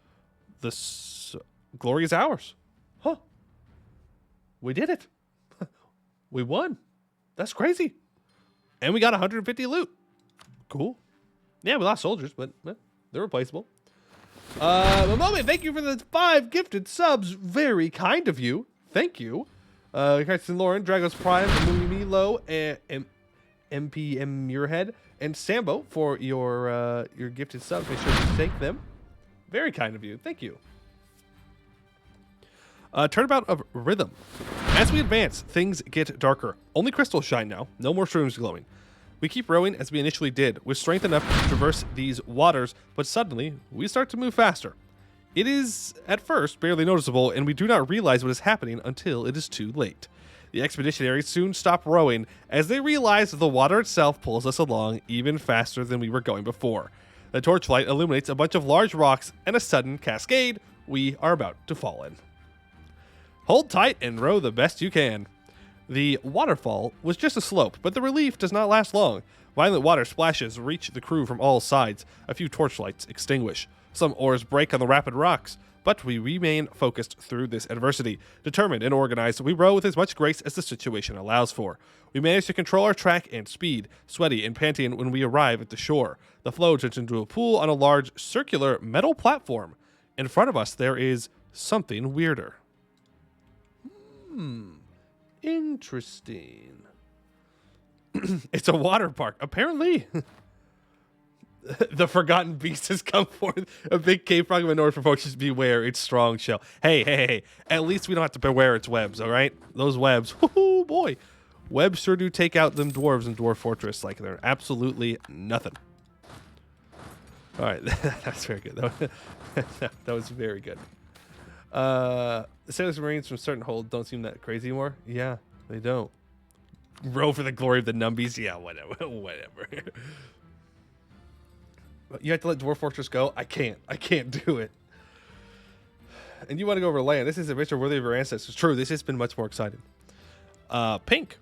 The glory is ours. Huh. We did it. We won. That's crazy. And we got 150 loot. Cool. Yeah, we lost soldiers, but they're replaceable. Moment, thank you for the 5 gifted subs. Very kind of you. Thank you. Carson Lauren, Dragos Prime, Milo, and MPM Muirhead, and Sambo for your gifted subs. Make sure you take them. Very kind of you. Thank you. Turnabout of Rhythm. As we advance, things get darker. Only crystals shine now. No more shrooms glowing. We keep rowing as we initially did, with strength enough to traverse these waters, but suddenly, we start to move faster. It is, at first, barely noticeable, and we do not realize what is happening until it is too late. The expeditionaries soon stop rowing, as they realize the water itself pulls us along even faster than we were going before. The torchlight illuminates a bunch of large rocks and a sudden cascade we are about to fall in. Hold tight and row the best you can. The waterfall was just a slope, but the relief does not last long. Violent water splashes reach the crew from all sides. A few torchlights extinguish. Some oars break on the rapid rocks, but we remain focused through this adversity. Determined and organized, we row with as much grace as the situation allows for. We manage to control our track and speed, sweaty and panting when we arrive at the shore. The flow turns into a pool on a large, circular metal platform. In front of us, there is something weirder. Interesting. It's a water park. Apparently. The forgotten beast has come forth. A big cave frog of a north approaches. Beware its strong shell. Hey. At least we don't have to beware its webs, all right? Those webs. Woohoo, boy. Webs sure do take out them dwarves in Dwarf Fortress like they're absolutely nothing. All right. That's very good. That was very good. The Sailors and Marines from certain hold don't seem that crazy anymore. Yeah, they don't. Row for the glory of the numbies. Yeah, whatever. Whatever. You have to let Dwarf Fortress go? I can't do it. And you want to go over land. This is a adventure worthy of your ancestors. True, this has been much more exciting. Pink.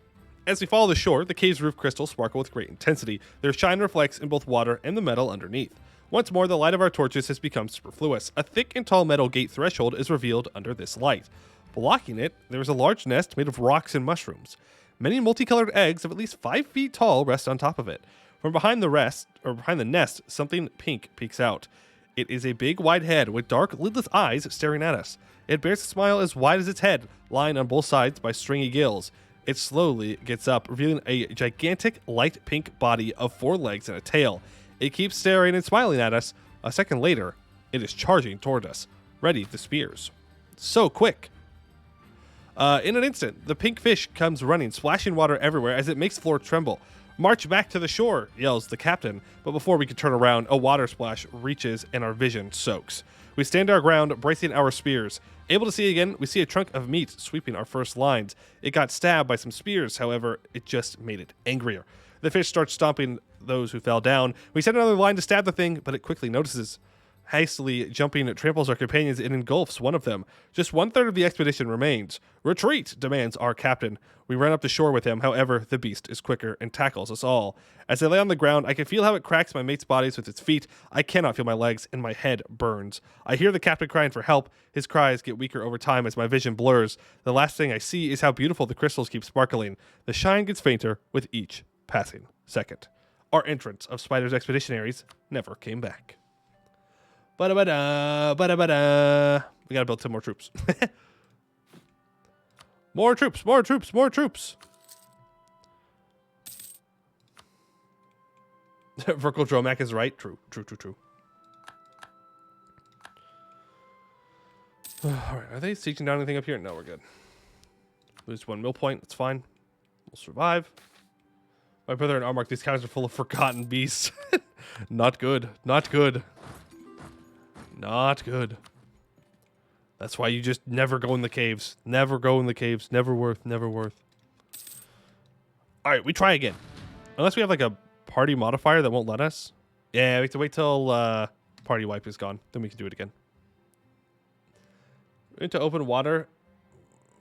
As we follow the shore, the cave's roof crystals sparkle with great intensity. Their shine reflects in both water and the metal underneath. Once more, the light of our torches has become superfluous. A thick and tall metal gate threshold is revealed under this light. Blocking it, there is a large nest made of rocks and mushrooms. Many multicolored eggs of at least 5 feet tall rest on top of it. From behind the nest, something pink peeks out. It is a big, wide head with dark, lidless eyes staring at us. It bears a smile as wide as its head, lined on both sides by stringy gills. It slowly gets up, revealing a gigantic, light pink body of 4 legs and a tail. It keeps staring and smiling at us. A second later, it is charging toward us, ready to spears. So quick. In an instant, the pink fish comes running, splashing water everywhere as it makes the floor tremble. March back to the shore, yells the captain, but before we can turn around, a water splash reaches and our vision soaks. We stand our ground, bracing our spears. Able to see again, we see a trunk of meat sweeping our first lines. It got stabbed by some spears, however, it just made it angrier. The fish starts stomping those who fell down. We send another line to stab the thing, but it quickly notices. Hastily jumping, it tramples our companions and engulfs one of them. Just 1/3 of the expedition remains. Retreat, demands our captain. We run up to shore with him, however, the beast is quicker and tackles us all. As I lay on the ground, I can feel how it cracks my mate's bodies with its feet. I cannot feel my legs, and my head burns. I hear the captain crying for help. His cries get weaker over time as my vision blurs. The last thing I see is how beautiful the crystals keep sparkling. The shine gets fainter with each passing second. Our entrance of Spider's expeditionaries never came back. Ba-da-ba-da, ba-da-ba-da. We gotta build some more troops. More troops, more troops, more troops. Verkle Dromac is right. True. Alright, are they sieging down anything up here? No, we're good. Lose 1 mill point, it's fine. We'll survive. My brother and Armark, these cows are full of forgotten beasts. Not good. Not good. Not good. That's why you just never go in the caves. Never go in the caves. Never worth. Never worth. Alright, we try again. Unless we have like a party modifier that won't let us. Yeah, we have to wait till party wipe is gone. Then we can do it again. Into open water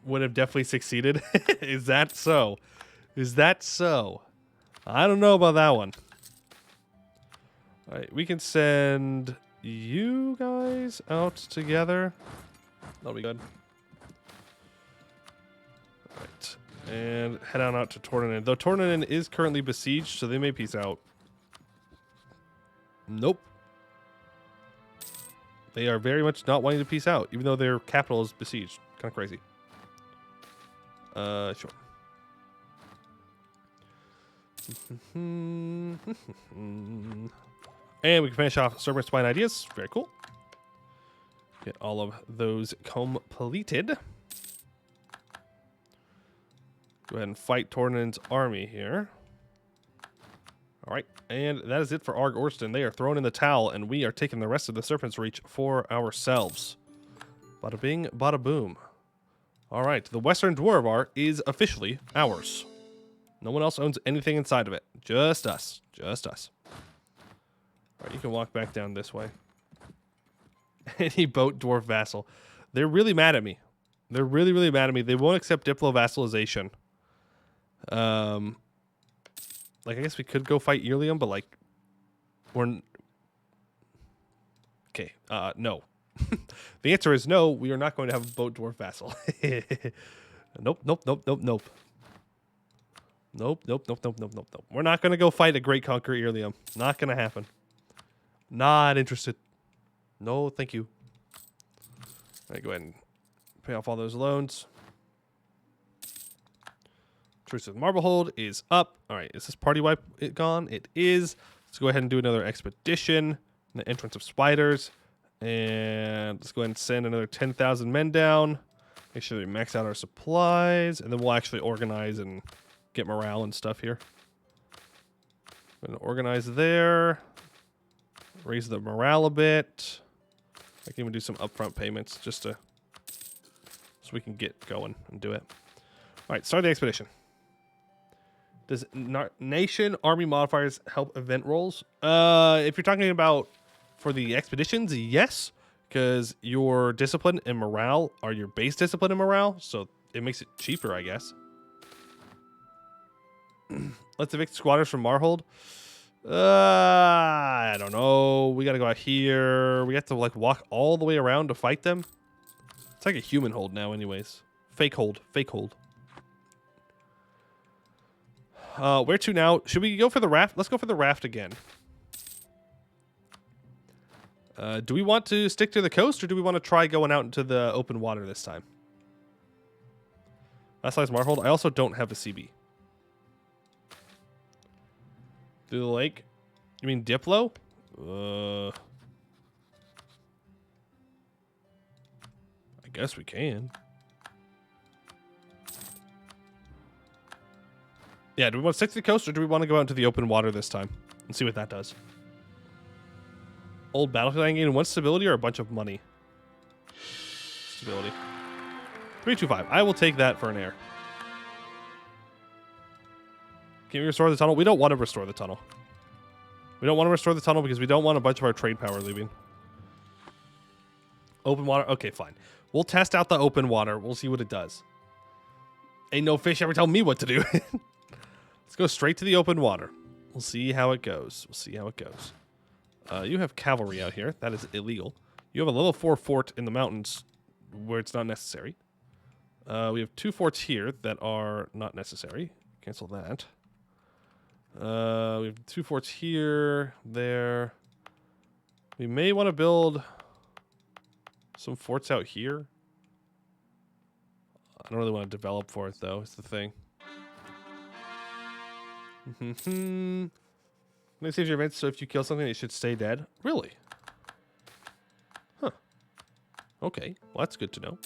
would have definitely succeeded. Is that so? Is that so? I don't know about that one. Alright, we can send you guys out together. That'll be good. Alright. And head on out to Tornanen. Though Tornanen is currently besieged, so they may peace out. Nope. They are very much not wanting to peace out, even though their capital is besieged. Kind of crazy. Sure. And we can finish off Serpent Spine ideas. Very cool. Get all of those completed. Go ahead and fight Tornan's army here. All right, and that is it for Arg Orston. They are thrown in the towel, and we are taking the rest of the Serpent's Reach for ourselves. Bada bing, bada boom. All right, the Western Dwarvar is officially ours. No one else owns anything inside of it. Just us. Just us. All right, you can walk back down this way. Any boat dwarf vassal. They're really mad at me. They're really, really mad at me. They won't accept Diplo vassalization. Like, I guess we could go fight Earlium, but, like, we're... Okay, no. The answer is no, we are not going to have a boat dwarf vassal. Nope. Nope. We're not going to go fight a Great Conqueror Earlium. Not going to happen. Not interested. No, thank you. All right, go ahead and pay off all those loans. Truce with Marblehold is up. All right, is this party wipe gone? It is. Let's go ahead and do another expedition. The entrance of spiders. And let's go ahead and send another 10,000 men down. Make sure we max out our supplies. And then we'll actually organize and get morale and stuff here. I'm going to organize there. Raise the morale a bit. I can even do some upfront payments just to... so we can get going and do it. All right, start the expedition. Does nation army modifiers help event rolls? If you're talking about for the expeditions, yes, because your discipline and morale are your base discipline and morale, so it makes it cheaper, I guess. Let's evict squatters from Marhold. I don't know. We gotta go out here. We have to like walk all the way around to fight them. It's like a human hold now, anyways. Fake hold. Fake hold. Where to now? Should we go for the raft? Let's go for the raft again. Do we want to stick to the coast, or do we want to try going out into the open water this time? Last size Marhold. I also don't have a CB. Through the lake? You mean Diplo? I guess we can. Yeah, do we want to stick to the coast, or do we want to go out into the open water this time and see what that does? Old battlefield gain one stability or a bunch of money? Stability. 325. I will take that for an air. Can we restore the tunnel? We don't want to restore the tunnel. We don't want to restore the tunnel because we don't want a bunch of our trade power leaving. Open water. Okay, fine. We'll test out the open water. We'll see what it does. Ain't no fish ever tell me what to do. Let's go straight to the open water. We'll see how it goes. We'll see how it goes. You have cavalry out here. That is illegal. You have a level 4 fort in the mountains where it's not necessary. We have 2 forts here that are not necessary. Cancel that. We have 2 forts here, there. We may want to build some forts out here. I don't really want to develop for it, though. It's the thing. It saves your events, so if you kill something, it should stay dead. Really? Huh. Okay. Well, that's good to know.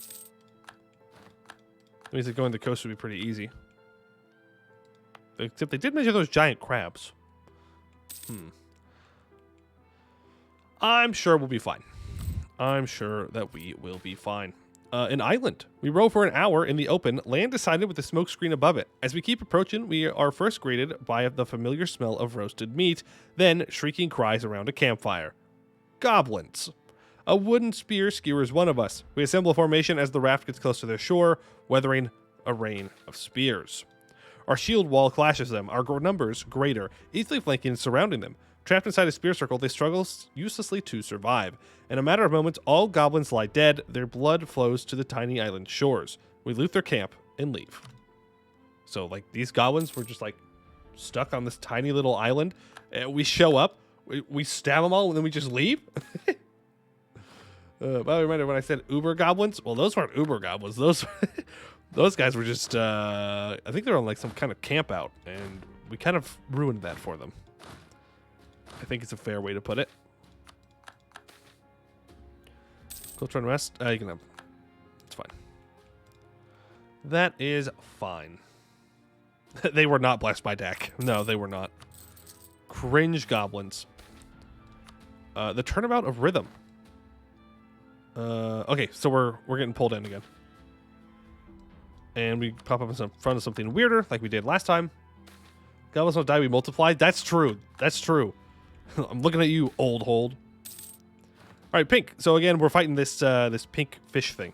That means that going to the coast would be pretty easy. Except they did measure those giant crabs. I'm sure we'll be fine. I'm sure that we will be fine. An island. We row for an hour in the open, land decided with a smoke screen above it. As we keep approaching, we are first greeted by the familiar smell of roasted meat, then shrieking cries around a campfire. Goblins. A wooden spear skewers one of us. We assemble a formation as the raft gets close to their shore, weathering a rain of spears. Our shield wall clashes them, our numbers greater, easily flanking and surrounding them. Trapped inside a spear circle, they struggle uselessly to survive. In a matter of moments, all goblins lie dead. Their blood flows to the tiny island shores. We loot their camp and leave. So, like, these goblins were just, like, stuck on this tiny little island. We show up, we stab them all, and then we just leave? By the way, reminder, when I said uber goblins, well, those weren't uber goblins. Those guys were just, I think they were on, like, some kind of camp out, and we kind of ruined that for them. I think it's a fair way to put it. Culture unrest. You can have. It's fine. That is fine. They were not blessed by Dak. No, they were not. Cringe goblins. The turnabout of rhythm. Okay, so we're getting pulled in again, and we pop up in front of something weirder, like we did last time. Goblins don't die. We multiply. That's true. That's true. I'm looking at you, old hold. All right, pink. So again, we're fighting this this pink fish thing.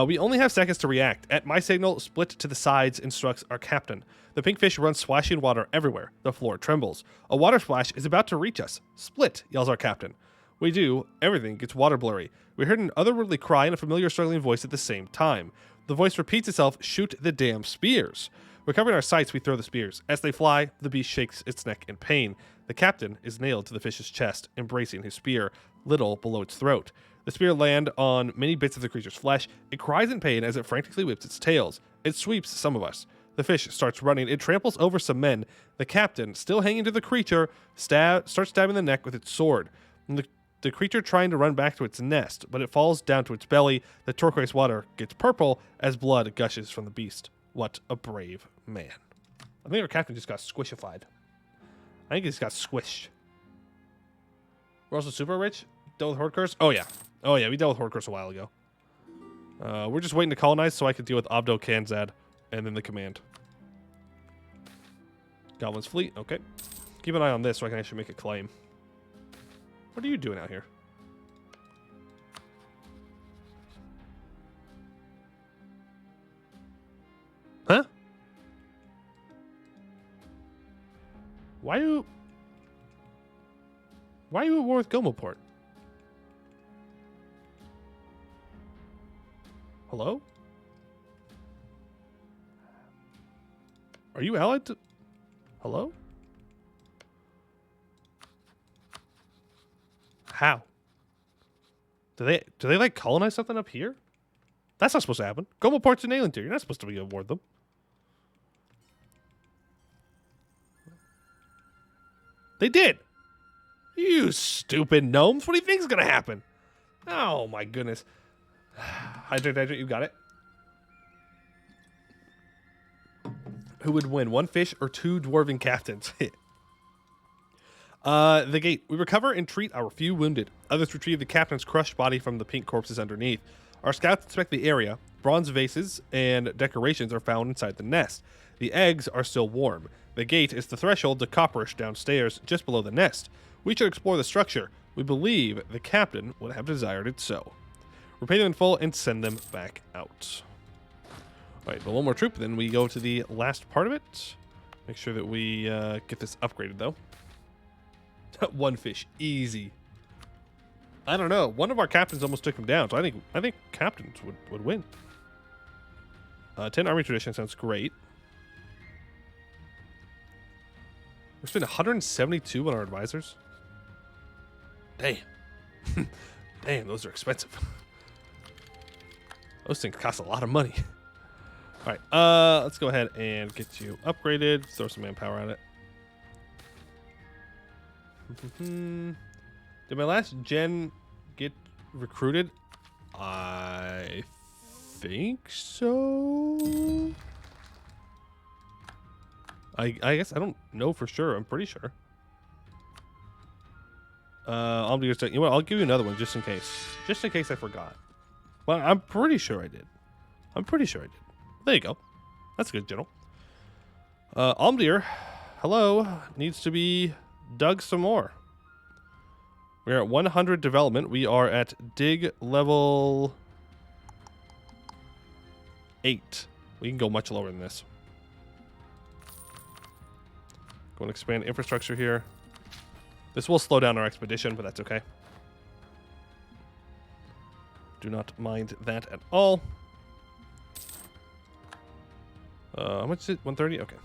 We only have seconds to react. At my signal, split to the sides, instructs our captain. The pink fish runs splashing water everywhere. The floor trembles. A water splash is about to reach us. Split, yells our captain. We do. Everything gets water blurry. We heard an otherworldly cry and a familiar struggling voice at the same time. The voice repeats itself, shoot the damn spears. Recovering our sights, we throw the spears. As they fly, the beast shakes its neck in pain. The captain is nailed to the fish's chest, embracing his spear, little below its throat. The spear lands on many bits of the creature's flesh. It cries in pain as it frantically whips its tails. It sweeps some of us. The fish starts running. It tramples over some men. The captain, still hanging to the creature, starts stabbing the neck with its sword. The creature trying to run back to its nest, but it falls down to its belly. The turquoise water gets purple as blood gushes from the beast. What a brave man. I think our captain just got squishified. I think he just got squished. We're also super rich. Dealt with Horde Curse? Oh, yeah. Oh, yeah, we dealt with Horde Curse a while ago. We're just waiting to colonize so I can deal with Abdo Kanzad and then the command. Goblin's Fleet. Okay. Keep an eye on this so I can actually make a claim. What are you doing out here? Huh? Why are you at war with Gomoport? Hello? Are you allied to... Hello? How? Do they like colonize something up here? That's not supposed to happen. Gomoport's an alien tier. You're not supposed to be aboard them. They did. You stupid gnomes. What do you think is going to happen? Oh, my goodness. Hydrate, you got it. Who would win, one fish or two dwarven captains? The gate. We recover and treat our few wounded. Others retrieve the captain's crushed body from the pink corpses underneath. Our scouts inspect the area. Bronze vases and decorations are found inside the nest. The eggs are still warm. The gate is the threshold to copperish downstairs, just below the nest. We should explore the structure. We believe the captain would have desired it so. Repay them in full and send them back out. All right, but one more troop, then we go to the last part of it. Make sure that we get this upgraded, though. One fish, easy. I don't know. One of our captains almost took him down, so I think captains would win. 10 army tradition sounds great. We're spending 172 on our advisors. Damn. Damn, those are expensive. Those things cost a lot of money. All right, let's go ahead and get you upgraded. Throw some manpower on it. Did my last gen get recruited? I think so. I guess I don't know for sure. I'm pretty sure. Amldhir, you know what? I'll give you another one just in case. Just in case I forgot. Well, I'm pretty sure I did. I'm pretty sure I did. There you go. That's good, General. Amldhir, hello. Needs to be dug some more. We're at 100 development. We are at dig level 8. We can go much lower than this. Going to expand infrastructure here. This will slow down our expedition, but that's okay. Do not mind that at all. How much is it? 130? Okay.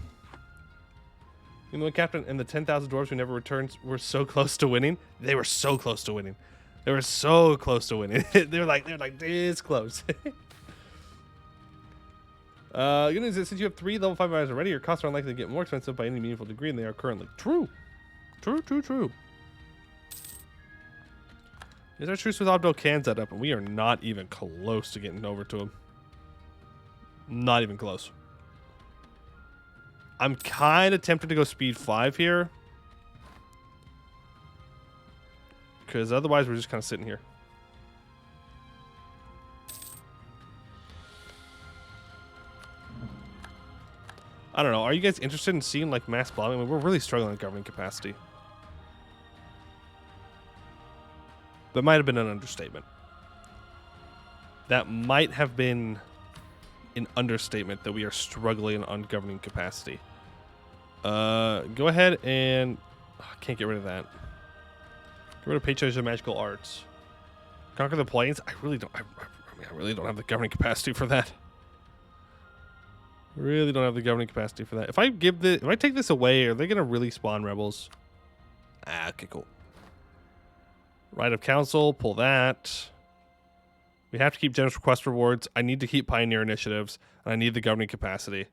You know, the captain and the 10,000 dwarves who never returned were so close to winning. They were so close to winning. They were so close to winning. they're like this close. Good news is since you have 3 level 5 items already, your costs are unlikely to get more expensive by any meaningful degree than they are currently. True. True. Is our truce with Abdo Kanzad up, and we are not even close to getting over to him. Not even close. I'm kind of tempted to go speed 5 here. Because otherwise we're just kind of sitting here. I don't know. Are you guys interested in seeing like mass bombing? I mean, we're really struggling with governing capacity. That might have been an understatement. That might have been an understatement that we are struggling on governing capacity. Go ahead and... Oh, I can't get rid of that. Get rid of patronage of magical arts. Conquer the plains? I really don't... I really don't have the governing capacity for that. Really don't have the governing capacity for that. If I take this away, are they going to really spawn rebels? Ah, okay, cool. Right of council, pull that. We have to keep generous request rewards. I need to keep pioneer initiatives, and I need the governing capacity.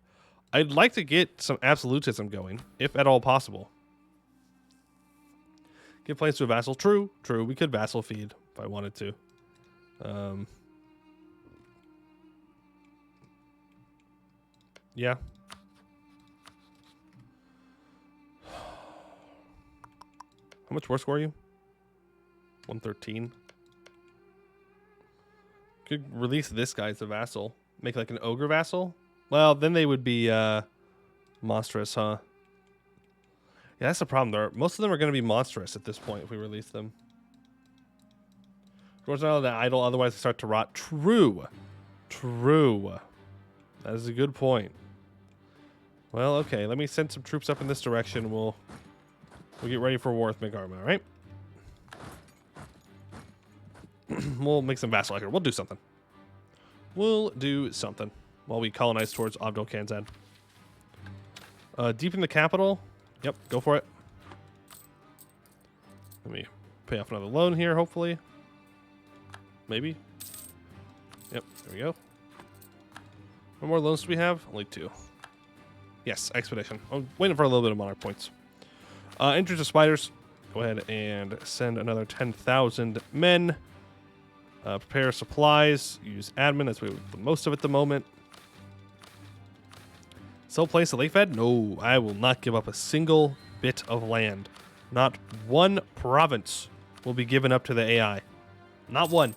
I'd like to get some absolutism going, if at all possible. Give place to a vassal. True. We could vassal feed if I wanted to. Yeah. How much war score are you? 113. Could release this guy as a vassal. Make like an ogre vassal. Well, then they would be monstrous, huh? Yeah, that's the problem. Most of them are going to be monstrous at this point if we release them. Dwarves are not allowed to idle, otherwise they start to rot. True. That is a good point. Well, okay. Let me send some troops up in this direction. We'll get ready for war with Megarma, all right? We'll make some vassal here. We'll do something. While we colonize towards Abdul Kanzad. Deep in the capital. Yep, go for it. Let me pay off another loan here, hopefully. Maybe. Yep, there we go. How many more loans do we have? Only 2. Yes, expedition. I'm waiting for a little bit of monarch points. Entrance of spiders. Go ahead and send another 10,000 men. Prepare supplies. Use admin. That's where we do most of it at the moment. Sell place to lake fed? No, I will not give up a single bit of land. Not one province will be given up to the AI. Not one.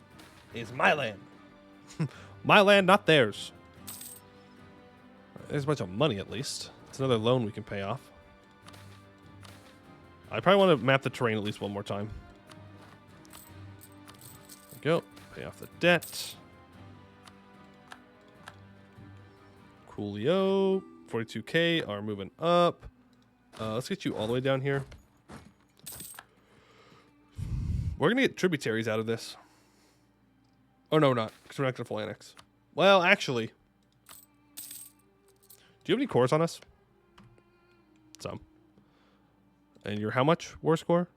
It's my land. My land, not theirs. There's a bunch of money at least. It's another loan we can pay off. I probably want to map the terrain at least one more time. There we go. Pay off the debt. Coolio. 42k are moving up. Let's get you all the way down here. We're going to get tributaries out of this. Oh, no, we're not. Because we're not going to full annex. Well, actually. Do you have any cores on us? Some. And you're how much war score?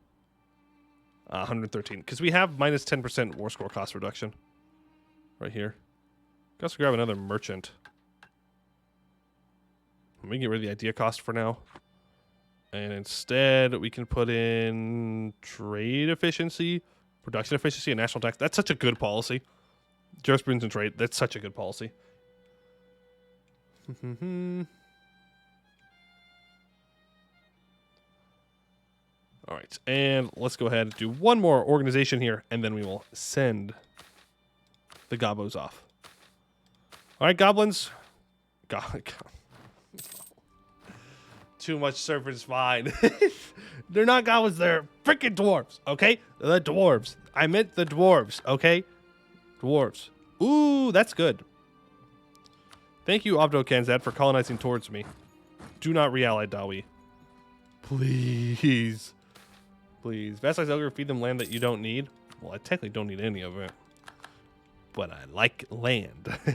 113. Because we have minus 10% war score cost reduction. Right here. Let's grab another merchant. We can get rid of the idea cost for now. And instead, we can put in trade efficiency, production efficiency, and national tax. That's such a good policy. Jurisprudence and trade. That's such a good policy. All right. And let's go ahead and do one more organization here, and then we will send the gobos off. All right, goblins. Too much serpent's fine. They're not goblins, they're freaking dwarves, okay? The dwarves. I meant the dwarves, okay? Dwarves. Ooh, that's good. Thank you, Abdul Kanzad, for colonizing towards me. Do not re-ally Dawi. Please. Please. Vassalize Ogre, feed them land that you don't need. Well, I technically don't need any of it. But I like land. All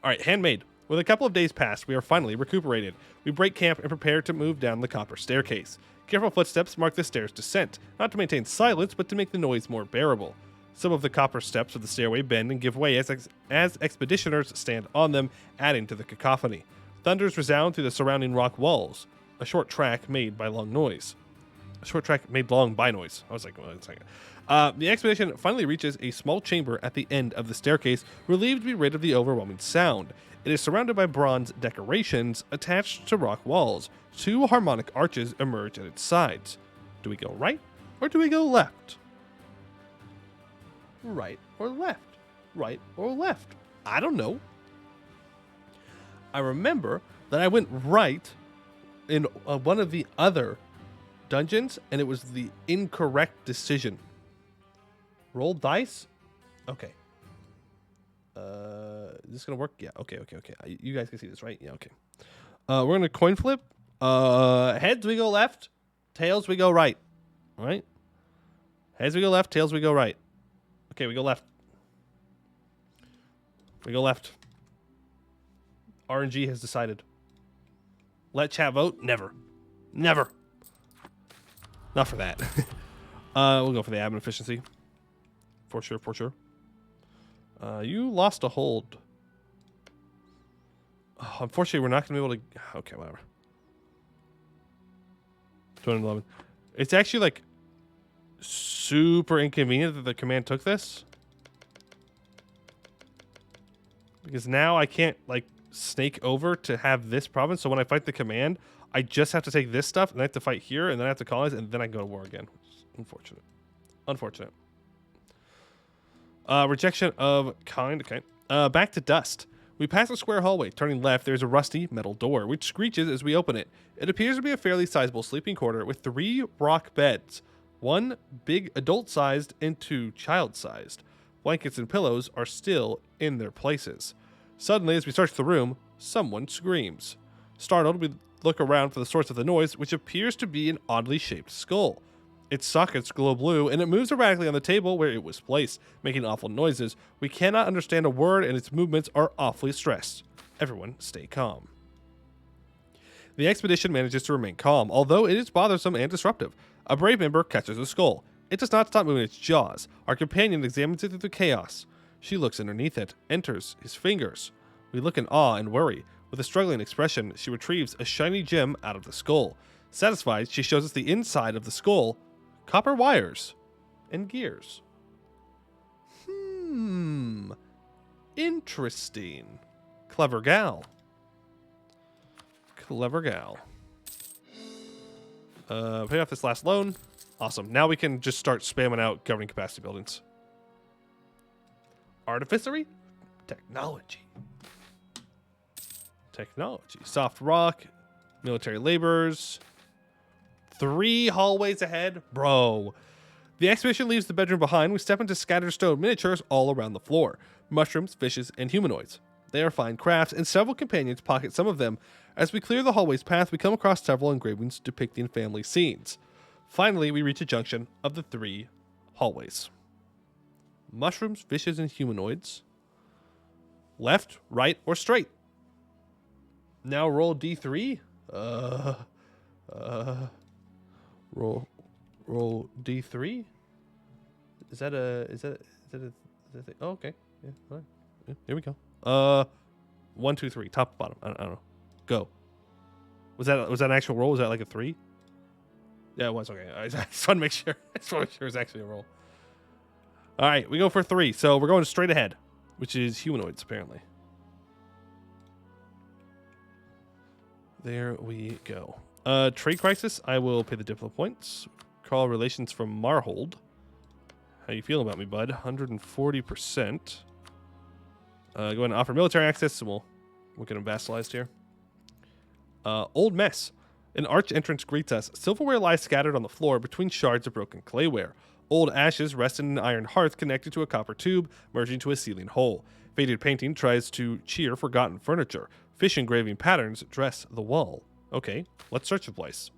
right, handmade. With a couple of days past, we are finally recuperated. We break camp and prepare to move down the copper staircase. Careful footsteps mark the stairs' descent, not to maintain silence, but to make the noise more bearable. Some of the copper steps of the stairway bend and give way as expeditioners stand on them, adding to the cacophony. Thunders resound through the surrounding rock walls. A short track made by long noise. A short track made long by noise. I was like, wait a second. The expedition finally reaches a small chamber at the end of the staircase, relieved to be rid of the overwhelming sound. It is surrounded by bronze decorations attached to rock walls. 2 harmonic arches emerge at its sides. Do we go right or do we go left? Right or left? Right or left? I don't know. I remember that I went right in one of the other dungeons, and it was the incorrect decision. Roll dice? Okay. Is this gonna work? Yeah, okay. You guys can see this, right? Yeah, okay. We're gonna coin flip. Heads we go left, tails we go right. All right? Heads we go left, tails we go right. Okay, we go left. We go left. RNG has decided. Let chat vote? Never. Never. Not for that. We'll go for the admin efficiency. For sure. You lost a hold. Oh, unfortunately, we're not going to be able to... Okay, whatever. 211. It's actually, like, super inconvenient that the command took this. Because now I can't, like, snake over to have this province. So when I fight the command, I just have to take this stuff, and I have to fight here, and then I have to colonize, and then I can go to war again. Which is unfortunate. Unfortunate. Rejection of kind. Okay. Back to dust. We pass a square hallway. Turning left, there's a rusty metal door, which screeches as we open it. It appears to be a fairly sizable sleeping quarter with 3 rock beds. 1 big adult-sized and 2 child-sized. Blankets and pillows are still in their places. Suddenly, as we search the room, someone screams. Startled, we look around for the source of the noise, which appears to be an oddly shaped skull. Its sockets glow blue, and it moves erratically on the table where it was placed, making awful noises. We cannot understand a word, and its movements are awfully stressed. Everyone stay calm. The expedition manages to remain calm, although it is bothersome and disruptive. A brave member catches the skull. It does not stop moving its jaws. Our companion examines it through the chaos. She looks underneath it, enters his fingers. We look in awe and worry. With a struggling expression, she retrieves a shiny gem out of the skull. Satisfied, she shows us the inside of the skull. Copper wires and gears. Interesting. Clever gal. Clever gal. Pay off this last loan. Awesome. Now we can just start spamming out governing capacity buildings. Artificery? Technology. Technology. Soft rock. Military laborers. 3 hallways ahead? Bro. The expedition leaves the bedroom behind. We step into scattered stone miniatures all around the floor. Mushrooms, fishes, and humanoids. They are fine crafts, and several companions pocket some of them. As we clear the hallway's path, we come across several engravings depicting family scenes. Finally, we reach a junction of the 3 hallways. Mushrooms, fishes, and humanoids. Left, right, or straight? Now roll D3. Roll D3. Is that a thing? Oh, okay. Yeah, all right. Yeah, here we go. 1, 2, 3. Top, bottom. I don't know. Go. Was that an actual roll? Was that like a 3? Yeah, it was. Okay. I just want to make sure. I just want to make sure it was actually a roll. All right, we go for 3. So we're going straight ahead, which is humanoids apparently. There we go. Trade crisis. I will pay the diplo points. Call relations from Marhold. How you feeling about me, bud? 140%. Go ahead and offer military access, and we'll get them vassalized here. Old mess. An arch entrance greets us. Silverware lies scattered on the floor between shards of broken clayware. Old ashes rest in an iron hearth connected to a copper tube, merging to a ceiling hole. Faded painting tries to cheer forgotten furniture. Fish engraving patterns dress the wall. Okay, let's search the place.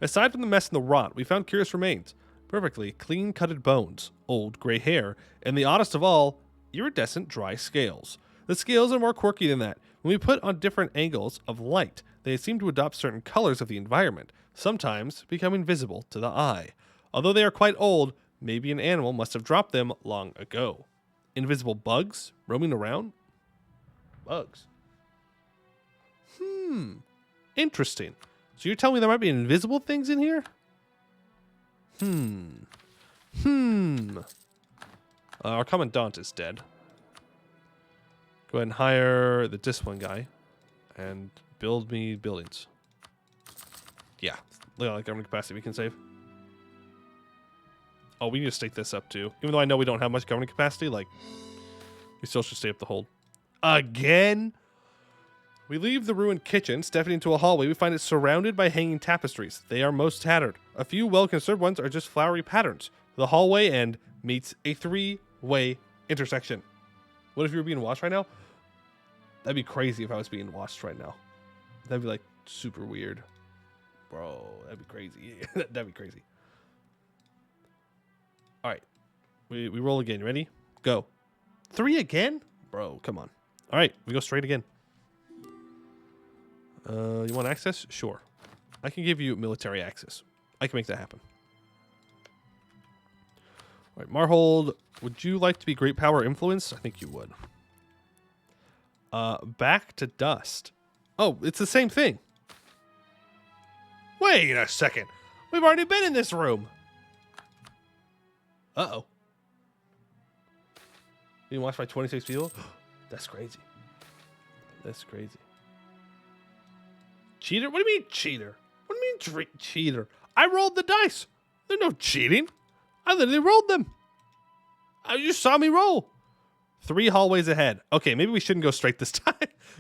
Aside from the mess and the rot, we found curious remains. Perfectly clean-cutted bones, old gray hair, and the oddest of all, iridescent dry scales. The scales are more quirky than that. When we put on different angles of light, they seem to adopt certain colors of the environment, sometimes becoming visible to the eye. Although they are quite old, maybe an animal must have dropped them long ago. Invisible bugs roaming around? Bugs. Interesting. So you're telling me there might be invisible things in here? Our commandant is dead. Go ahead and hire the discipline guy and build me buildings. Yeah. Look at that government capacity we can save. Oh, we need to stake this up too. Even though I know we don't have much government capacity, like, we still should stay up the hold. Again? We leave the ruined kitchen, stepping into a hallway. We find it surrounded by hanging tapestries. They are most tattered. A few well-conserved ones are just flowery patterns. The hallway end meets a 3-way intersection. What if you were being watched right now? That'd be crazy if I was being watched right now. That'd be like super weird. Bro, that'd be crazy. That'd be crazy. All right. We roll again. You ready? Go. 3 again? Bro, come on. All right. We go straight again. You want access? Sure. I can give you military access. I can make that happen. Right, Marhold, would you like to be great power influence? I think you would. Back to dust. Oh, it's the same thing. Wait a second. We've already been in this room. Uh-oh. Being watched by 26 people? That's crazy. That's crazy. Cheater? What do you mean cheater? What do you mean cheater? I rolled the dice. There's no cheating. I literally rolled them. You saw me roll. 3 hallways ahead. Okay, maybe we shouldn't go straight this time.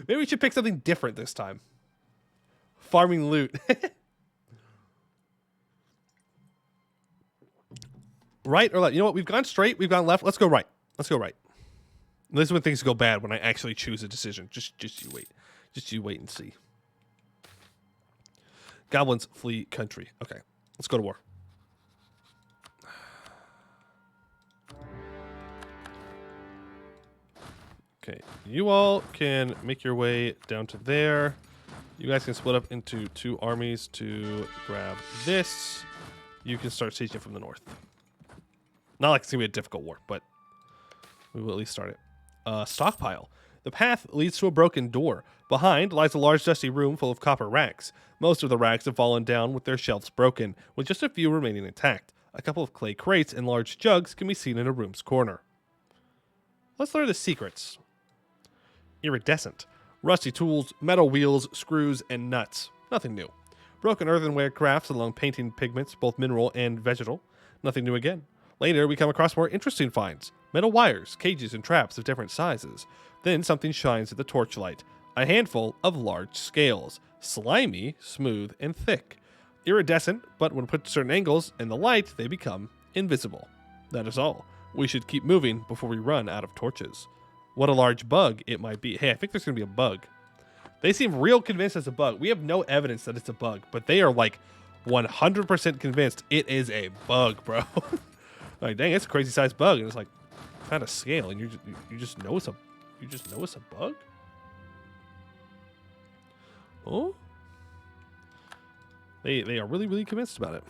Maybe we should pick something different this time. Farming loot. Right or left? You know what? We've gone straight. We've gone left. Let's go right. Let's go right. This is when things go bad, when I actually choose a decision. Just you wait. Just you wait and see. Goblins flee country. Okay, let's go to war. Okay, you all can make your way down to there. You guys can split up into 2 armies to grab this. You can start sieging from the north. Not like it's going to be a difficult war, but we will at least start it. Stockpile. The path leads to a broken door. Behind lies a large dusty room full of copper racks. Most of the racks have fallen down with their shelves broken, with just a few remaining intact. A couple of clay crates and large jugs can be seen in a room's corner. Let's learn the secrets. Iridescent. Rusty tools, metal wheels, screws, and nuts. Nothing new. Broken earthenware crafts along painting pigments, both mineral and vegetal. Nothing new again. Later, we come across more interesting finds. Metal wires, cages, and traps of different sizes. Then something shines at the torchlight. A handful of large scales. Slimy, smooth, and thick. Iridescent, but when put to certain angles in the light, they become invisible. That is all. We should keep moving before we run out of torches. What a large bug it might be. Hey, I think there's going to be a bug. They seem real convinced it's a bug. We have no evidence that it's a bug, but they are like 100% convinced it is a bug, bro. Like, dang, it's a crazy sized bug, and it's like kind of scale, and you just know it's a bug. Oh, they are really convinced about it.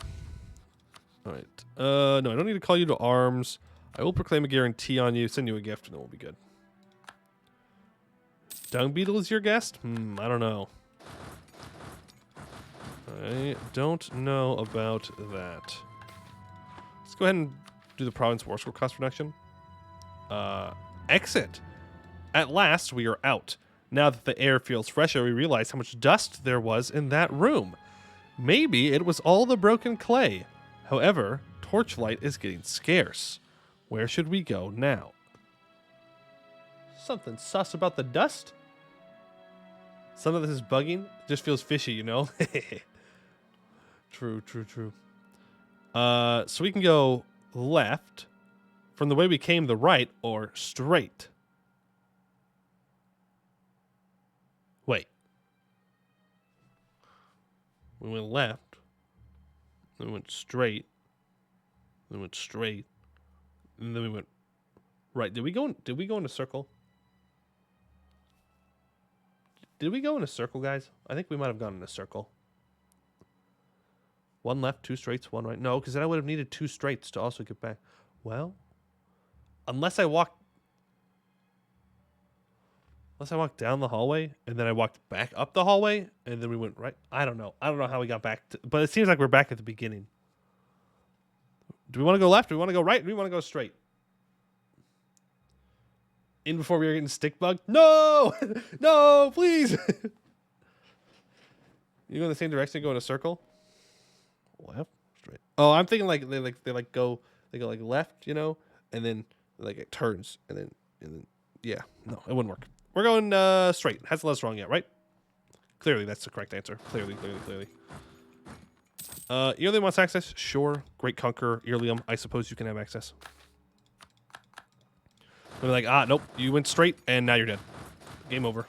All right, no, I don't need to call you to arms. I will proclaim a guarantee on you, send you a gift, and it will be good. Dung beetle is your guest? I don't know. I don't know about that. Let's go ahead and do the province war score cost reduction. Exit. At last, we are out. Now that the air feels fresher, we realize how much dust there was in that room. Maybe it was all the broken clay. However, torchlight is getting scarce. Where should we go now? Something sus about the dust? Some of this is bugging. Just feels fishy, you know? True. So we can go left from the way we came, the right, or straight. Wait. We went left. Then we went straight. Then we went straight. And then we went right. Did we go in a circle? Did we go in a circle, guys? I think we might have gone in a circle. 1 left, 2 straights, 1 right. No, because then I would have needed 2 straights to also get back. Well, unless I walked down the hallway and then I walked back up the hallway and then we went right. I don't know. I don't know how we got back to, but it seems like we're back at the beginning. Do we want to go left? Do we want to go right? Or do we want to go straight? In before we were getting stick bugged? No! No, please! You go in the same direction, go in a circle? Left, straight. Oh, I'm thinking like they go like left, you know, and then like it turns and then yeah. No, it wouldn't work. We're going straight. Hasn't let us wrong yet, right? Clearly that's the correct answer. Clearly. Earlium wants access? Sure. Great Conqueror, Earlium, I suppose you can have access. They're like, nope, you went straight, and now you're dead. Game over.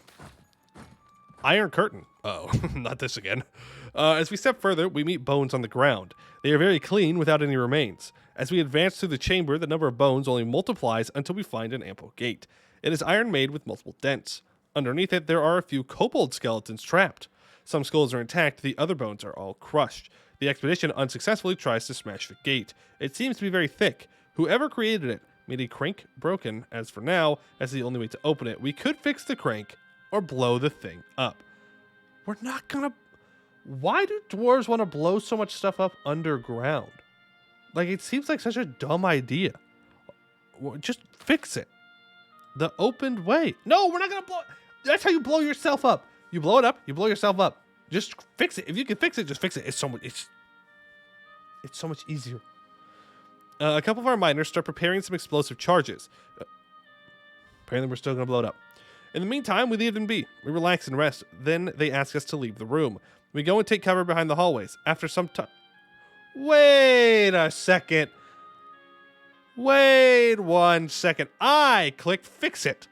Iron Curtain. Uh-oh, not this again. As we step further, we meet bones on the ground. They are very clean without any remains. As we advance through the chamber, the number of bones only multiplies until we find an ample gate. It is iron made with multiple dents. Underneath it, there are a few kobold skeletons trapped. Some skulls are intact, the other bones are all crushed. The expedition unsuccessfully tries to smash the gate. It seems to be very thick. Whoever created it made a crank broken, as for now, that's the only way to open it. We could fix the crank or blow the thing up. We're not gonna... Why do dwarves want to blow so much stuff up underground? Like, it seems like such a dumb idea. Just fix it. The opened way. No, we're not gonna blow it. That's how you blow yourself up. You blow it up, you blow yourself up. Just fix it. If you can fix it, just fix it. It's so much easier. A couple of our miners start preparing some explosive charges. Apparently we're still going to blow it up. In the meantime, we leave them be. We relax and rest. Then they ask us to leave the room. We go and take cover behind the hallways. After some time... Wait a second. Wait 1 second. I clicked fix it.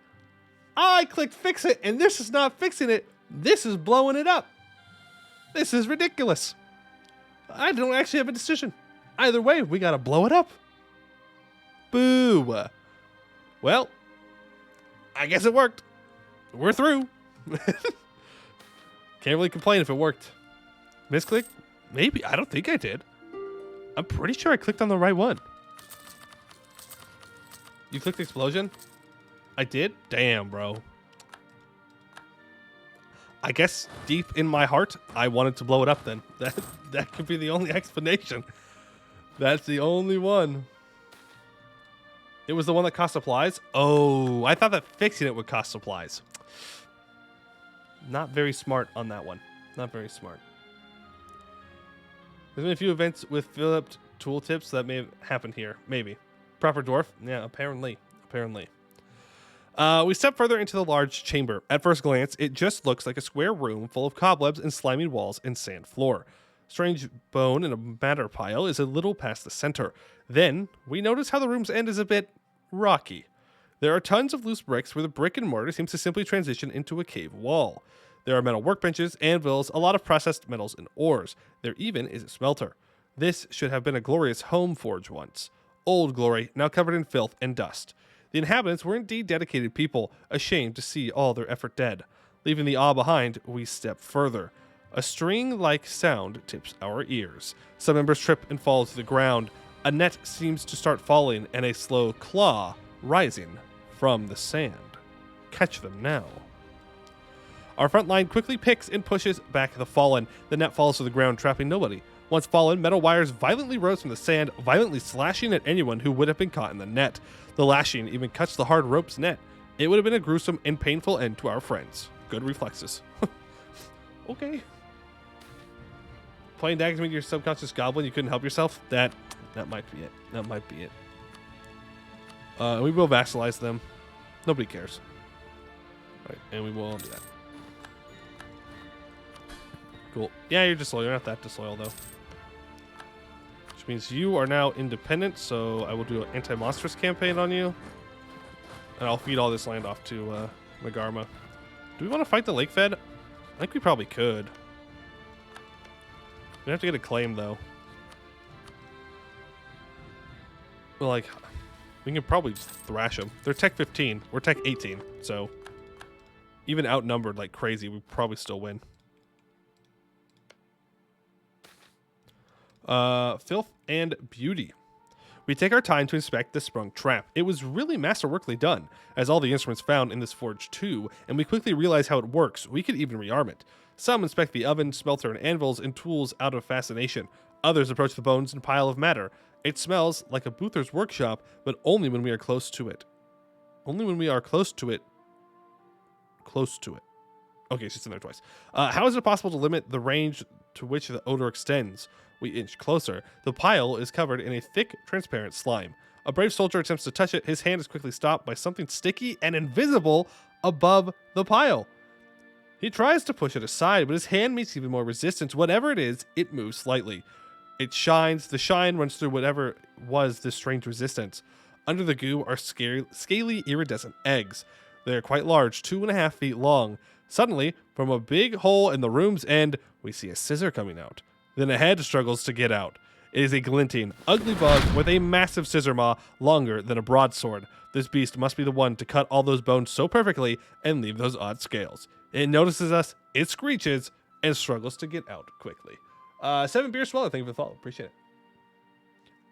And this is not fixing it. This is blowing it up. This is ridiculous. I don't actually have a decision. Either way, we gotta blow it up. Boo. Well, I guess it worked. We're through. Can't really complain if it worked. Misclick? Maybe. I don't think I did. I'm pretty sure I clicked on the right one. You clicked explosion? I did? Damn, bro. I guess deep in my heart, I wanted to blow it up then. That could be the only explanation. That's the only one. It was the one that cost supplies? Oh, I thought that fixing it would cost supplies. Not very smart on that one. Not very smart. There's been a few events with Philip tooltips that may have happened here. Maybe. Proper dwarf? Yeah, apparently. We step further into the large chamber. At first glance, it just looks like a square room full of cobwebs and slimy walls and sand floor. Strange bone in a matter pile is a little past the center. Then, we notice how the room's end is a bit rocky. There are tons of loose bricks where the brick and mortar seems to simply transition into a cave wall. There are metal workbenches, anvils, a lot of processed metals and ores. There even is a smelter. This should have been a glorious home forge once. Old glory, now covered in filth and dust. The inhabitants were indeed dedicated people, ashamed to see all their effort dead. Leaving the awe behind, we step further. A string-like sound tips our ears. Some members trip and fall to the ground. A net seems to start falling, and a slow claw rising from the sand. Catch them now. Our front line quickly picks and pushes back the fallen. The net falls to the ground, trapping nobody. Once fallen, metal wires violently rose from the sand, violently slashing at anyone who would have been caught in the net. The lashing even cuts the hard rope's net. It would have been a gruesome and painful end to our friends. Good reflexes. Okay. Playing daggers made your subconscious goblin, you couldn't help yourself? That might be it. That might be it. We will vassalize them. Nobody cares. Alright, and we will do that. Cool. Yeah, you're disloyal. You're not that disloyal, though. Which means you are now independent, so I will do an anti-monstrous campaign on you. And I'll feed all this land off to Magarma. Do we want to fight the Lake Fed? I think we probably could. We have to get a claim, though. Well, like, we can probably thrash them. They're tech 15. We're tech 18, so even outnumbered like crazy, we probably still win. Filth and beauty. We take our time to inspect the sprung trap. It was really masterworkly done, as all the instruments found in this forge too, and we quickly realize how it works. We could even rearm it. Some inspect the oven, smelter, and anvils and tools out of fascination. Others approach the bones and pile of matter. It smells like a boother's workshop, but only when we are close to it. Only when we are close to it. Close to it. Okay, she's in there twice. How is it possible to limit the range to which the odor extends? We inch closer. The pile is covered in a thick, transparent slime. A brave soldier attempts to touch it. His hand is quickly stopped by something sticky and invisible above the pile. He tries to push it aside, but his hand meets even more resistance. Whatever it is, it moves slightly. It shines. The shine runs through whatever was this strange resistance. Under the goo are scaly, iridescent eggs. They are quite large, 2.5 feet long. Suddenly, from a big hole in the room's end, we see a scissor coming out. Then a head struggles to get out. It is a glinting, ugly bug with a massive scissor maw longer than a broadsword. This beast must be the one to cut all those bones so perfectly and leave those odd scales. It notices us, it screeches, and struggles to get out quickly. 7 beer swallow, thank you for the follow. Appreciate it.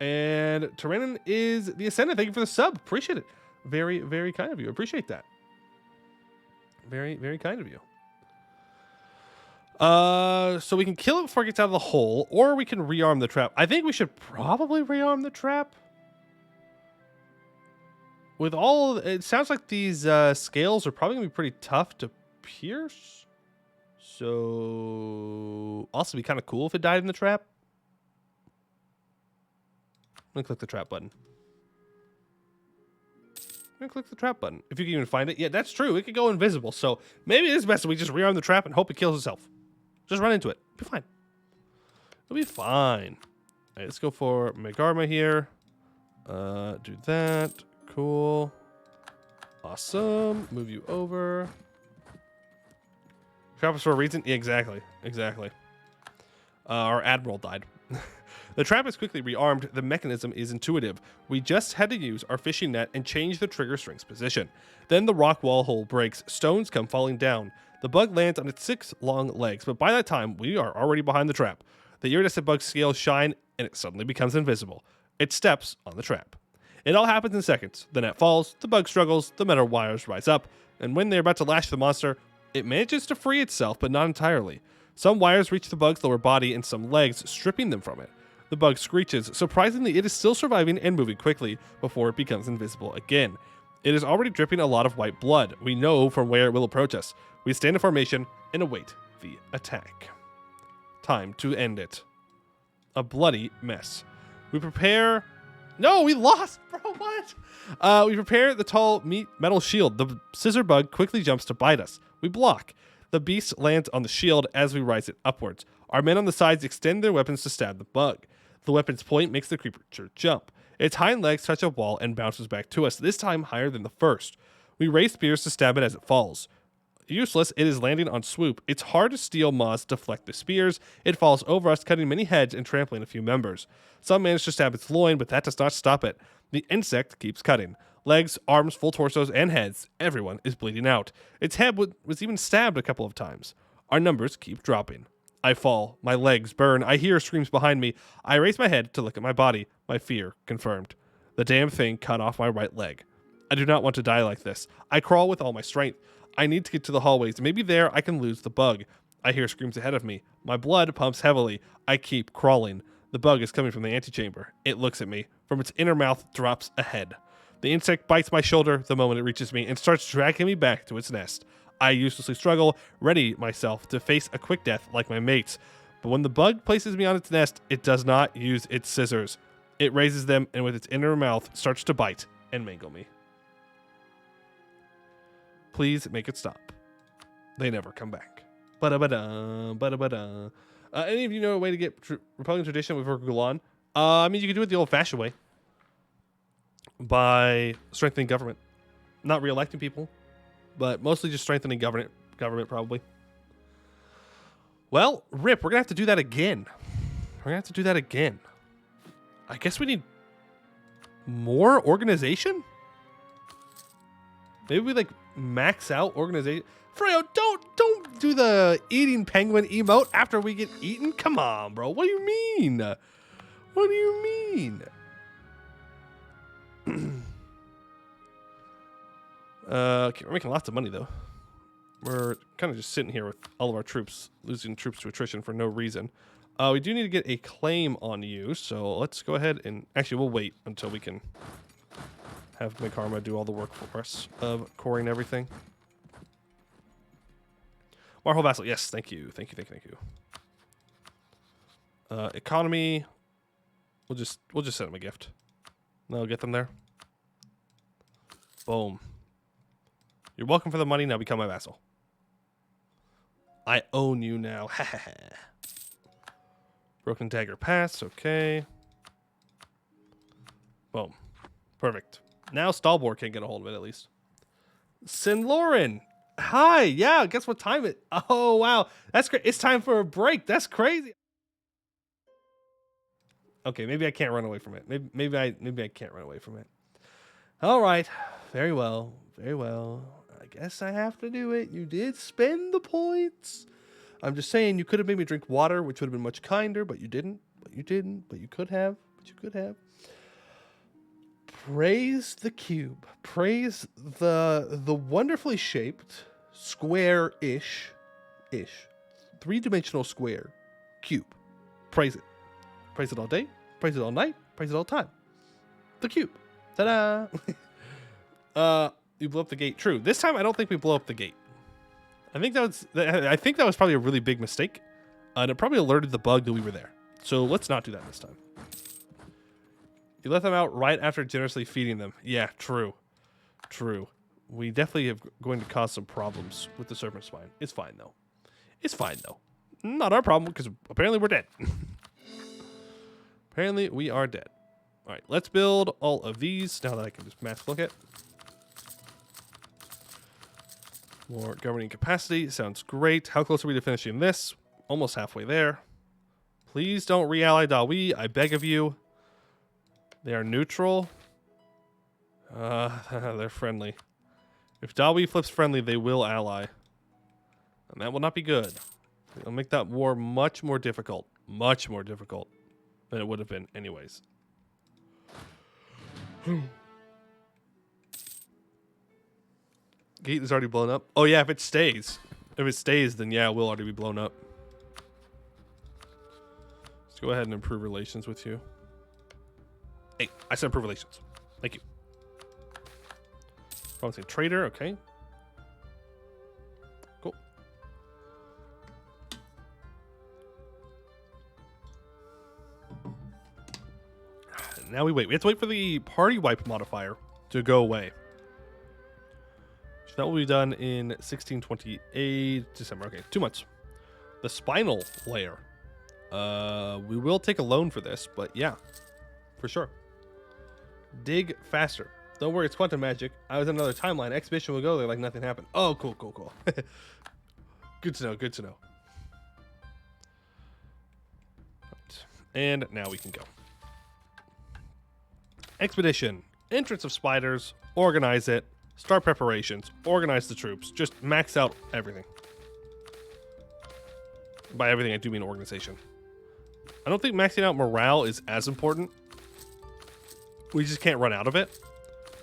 And Tyrannon is the Ascendant. Thank you for the sub. Appreciate it. Very, very kind of you. Appreciate that. Very, very kind of you. So we can kill it before it gets out of the hole, or we can rearm the trap. I think we should probably rearm the trap. With all, it sounds like these scales are probably gonna be pretty tough to pierce. So also be kind of cool if it died in the trap. I'm gonna click the trap button. I'm gonna click the trap button. If you can even find it. Yeah, that's true. It could go invisible. So maybe it is best if we just rearm the trap and hope it kills itself. Just run into it. It'll be fine. It'll be fine. All right, let's go for Megarma here. Do that. Cool. Awesome. Move you over. Trap us for a reason? Yeah, exactly. Exactly. Our Admiral died. The trap is quickly rearmed. The mechanism is intuitive. We just had to use our fishing net and change the trigger string's position. Then the rock wall hole breaks. Stones come falling down. The bug lands on its 6 long legs, but by that time, we are already behind the trap. The iridescent bug's scales shine, and it suddenly becomes invisible. It steps on the trap. It all happens in seconds. The net falls, the bug struggles, the metal wires rise up, and when they're about to lash the monster, it manages to free itself, but not entirely. Some wires reach the bug's lower body and some legs, stripping them from it. The bug screeches. Surprisingly, it is still surviving and moving quickly before it becomes invisible again. It is already dripping a lot of white blood. We know from where it will approach us. We stand in formation and await the attack. Time to end it. A bloody mess. We prepare... No, we lost, bro, what? We prepare the tall metal shield. The scissor bug quickly jumps to bite us. We block. The beast lands on the shield as we rise it upwards. Our men on the sides extend their weapons to stab the bug. The weapon's point makes the creature jump. Its hind legs touch a wall and bounces back to us, this time higher than the first. We raise spears to stab it as it falls. Useless, it is landing on swoop. Its hard steel maws deflect the spears. It falls over us, cutting many heads and trampling a few members. Some manage to stab its loin, but that does not stop it. The insect keeps cutting. Legs, arms, full torsos, and heads. Everyone is bleeding out. Its head was even stabbed a couple of times. Our numbers keep dropping. I fall. My legs burn. I hear screams behind me. I raise my head to look at my body. My fear confirmed. The damn thing cut off my right leg. I do not want to die like this. I crawl with all my strength. I need to get to the hallways. Maybe there I can lose the bug. I hear screams ahead of me. My blood pumps heavily. I keep crawling. The bug is coming from the antechamber. It looks at me. From its inner mouth drops a head. The insect bites my shoulder the moment it reaches me and starts dragging me back to its nest. I uselessly struggle, ready myself to face a quick death like my mates. But when the bug places me on its nest, it does not use its scissors. It raises them and with its inner mouth starts to bite and mangle me. Please make it stop. They never come back. Ba-da-ba-da, ba-da-ba-da. Any of you know a way to get Republican tradition with Gulan? I mean, you can do it the old-fashioned way. By strengthening government. Not re-electing people, but mostly just strengthening government probably. Well, rip, we're going to have to do that again. We're going to have to do that again. I guess we need more organization? Maybe we like max out organization. Freyo, don't do the eating penguin emote after we get eaten. Come on, bro. What do you mean? What do you mean? Okay, we're making lots of money though. We're kind of just sitting here with all of our troops, losing troops to attrition for no reason. We do need to get a claim on you, so let's go ahead and actually we'll wait until we can have Megarma do all the work for us of coring everything. Marhole Vassal, yes, thank you. Economy, we'll just send him a gift. That'll get them there. Boom. You're welcome for the money, now become my vassal. I own you now. Broken Dagger Pass, okay. Boom. Perfect. Now Stalbor can't get a hold of it, at least. Sin Lauren. Hi. Yeah, guess what time it... Oh, wow. That's great. It's time for a break. That's crazy. Okay, maybe I can't run away from it. Maybe I can't run away from it. All right. Very well. Very well. I guess I have to do it. You did spend the points. I'm just saying you could have made me drink water, which would have been much kinder, but you didn't. But you could have. You could have. Praise the cube. Praise the wonderfully shaped, square-ish, three-dimensional square cube. Praise it. Praise it all day. Praise it all night. Praise it all the time. The cube. Ta-da! You blew up the gate. True. This time, I don't think we blow up the gate. I think that was probably a really big mistake, and it probably alerted the bug that we were there. So let's not do that this time. You let them out right after generously feeding them. Yeah, true. True. We definitely are going to cause some problems with the serpent spine. It's fine, though. It's fine, though. Not our problem, because apparently we're dead. Apparently we are dead. All right, let's build all of these now that I can just mass look at. More governing capacity. Sounds great. How close are we to finishing this? Almost halfway there. Please don't re-ally DWARVES. I beg of you. They are neutral. They're friendly. If DWARVES flips friendly, they will ally. And that will not be good. It'll make that war much more difficult. Much more difficult than it would have been anyways. Gate is already blown up. Oh yeah, if it stays. If it stays, then yeah, it will already be blown up. Let's go ahead and improve relations with you. Hey, I said improve relations. Thank you. Promising trader, okay. Cool. Now we wait. We have to wait for the party wipe modifier to go away. So that will be done in 1628 December. Okay, 2 months. The spinal layer. We will take a loan for this, but yeah, for sure. Dig faster. Don't worry, it's quantum magic. I was in another timeline. Exhibition will go there like nothing happened. Oh, cool, cool, cool. Good to know, good to know. Right. And now we can go. Expedition. Entrance of spiders. Organize it. Start preparations. Organize the troops. Just max out everything. By everything, I do mean organization. I don't think maxing out morale is as important. We just can't run out of it.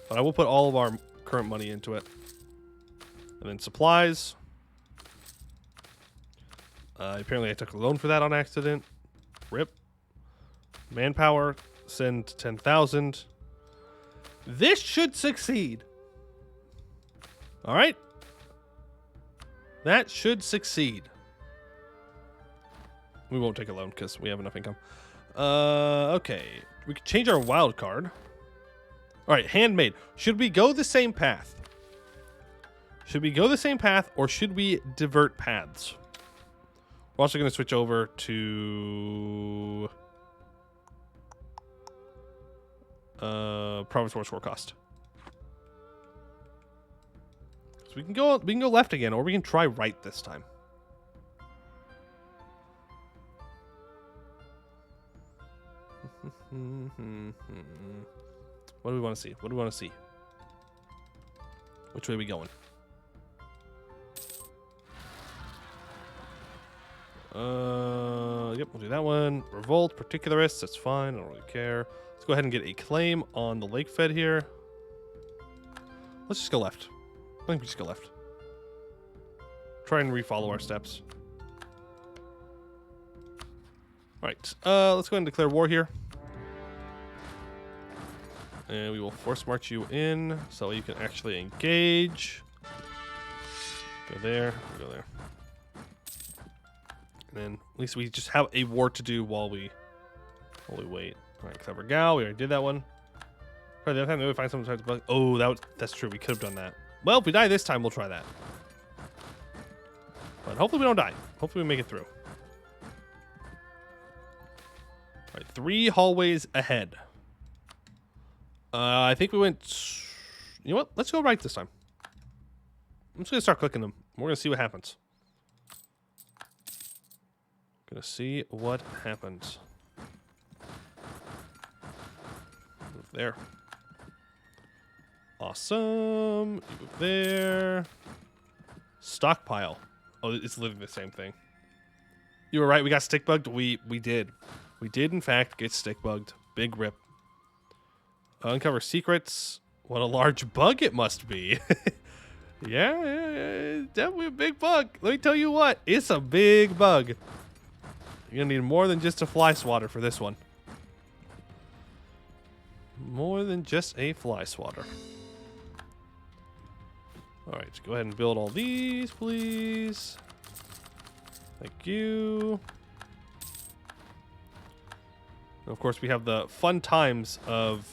But I will put all of our current money into it. And then supplies. Apparently I took a loan for that on accident. Rip. Manpower. Send 10,000. This should succeed. All right. That should succeed. We won't take a loan because we have enough income. Okay. We can change our wild card. All right, handmade. Should we go the same path? Should we go the same path or should we divert paths? We're also going to switch over to province war score cost. So we can go left again, or we can try right this time. What do we want to see? What do we want to see? Which way are we going? Yep, we'll do that one. Revolt, particularists, that's fine. I don't really care. Let's go ahead and get a claim on the lake fed here. Let's just go left. I think we just go left. Try and refollow our steps. All right, let's go ahead and declare war here. And we will force march you in so you can actually engage. Go there, go there. And then at least we just have a war to do while we wait. All right, clever gal. We already did that one. Probably the other time we find someone trying to bug. Oh, that's true. We could have done that. Well, if we die this time, we'll try that. But hopefully we don't die. Hopefully we make it through. All right, 3 hallways ahead. I think we went... You know what? Let's go right this time. I'm just going to start clicking them. We're going to see what happens. Going to see what happens. Move there. Awesome. You move there. Stockpile. Oh, it's literally the same thing. You were right. We got stick bugged. We did. We did, in fact, get stick bugged. Big rip. Uncover secrets. What a large bug it must be. Yeah, definitely a big bug. Let me tell you what, it's a big bug. You're gonna need more than just a fly swatter for this one. More than just a fly swatter. All right, go ahead and build all these, please. Thank you. And of course, we have the fun times of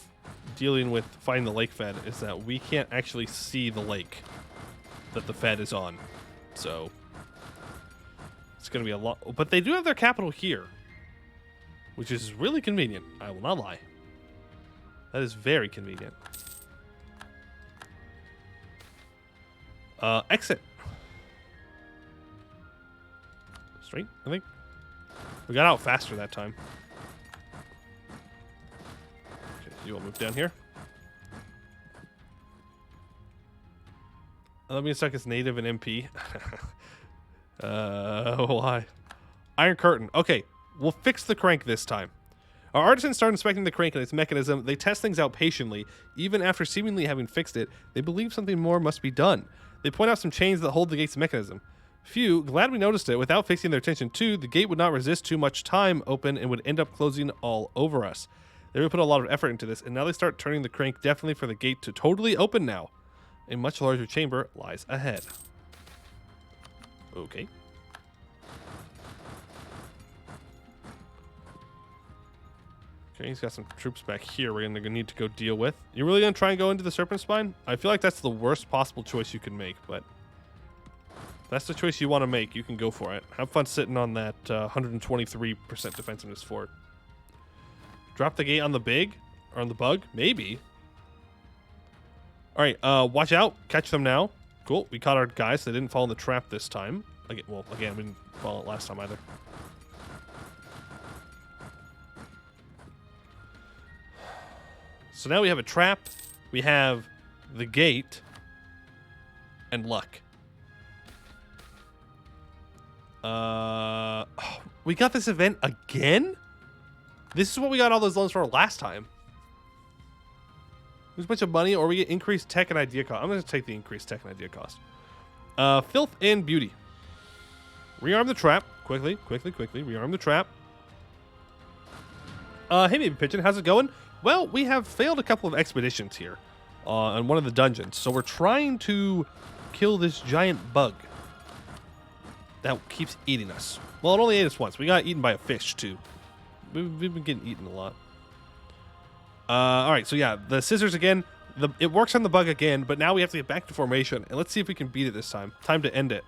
dealing with finding the lake fed is that we can't actually see the lake that the fed is on. So it's going to be a lot. But they do have their capital here, which is really convenient. I will not lie. That is very convenient. Exit. Straight, I think. We got out faster that time. Okay, you will move down here. Let me check as native and MP. Why? Iron curtain. Okay, we'll fix the crank this time. Our artisans start inspecting the crank and its mechanism. They test things out patiently. Even after seemingly having fixed it, they believe something more must be done. They point out some chains that hold the gate's mechanism. Few, glad we noticed it, without fixing their attention too, the gate would not resist too much time open and would end up closing all over us. They really put a lot of effort into this, and now they start turning the crank definitely for the gate to totally open now. A much larger chamber lies ahead. Okay. Okay, he's got some troops back here we're gonna need to go deal with. You really gonna try and go into the Serpent Spine? I feel like that's the worst possible choice you can make, but if that's the choice you want to make, you can go for it. Have fun sitting on that 123% defensiveness fort. Drop the gate on the big? Or on the bug? Maybe. Alright, watch out. Catch them now. Cool. We caught our guys. They didn't fall in the trap this time. Again, well, again, we didn't fall in it last time either. So now we have a trap. We have the gate. And luck. We got this event again? This is what we got all those loans for last time. There's a bunch of money, or we get increased tech and idea cost. I'm going to take the increased tech and idea cost. Filth and beauty. Rearm the trap. Quickly. Rearm the trap. Hey, Baby Pigeon. How's it going? Well, we have failed a couple of expeditions here on one of the dungeons. So we're trying to kill this giant bug that keeps eating us. Well, it only ate us once. We got eaten by a fish, too. We've been getting eaten a lot. All right, so yeah, the scissors again. It works on the bug again, but now we have to get back to formation, and let's see if we can beat it this time. Time to end it.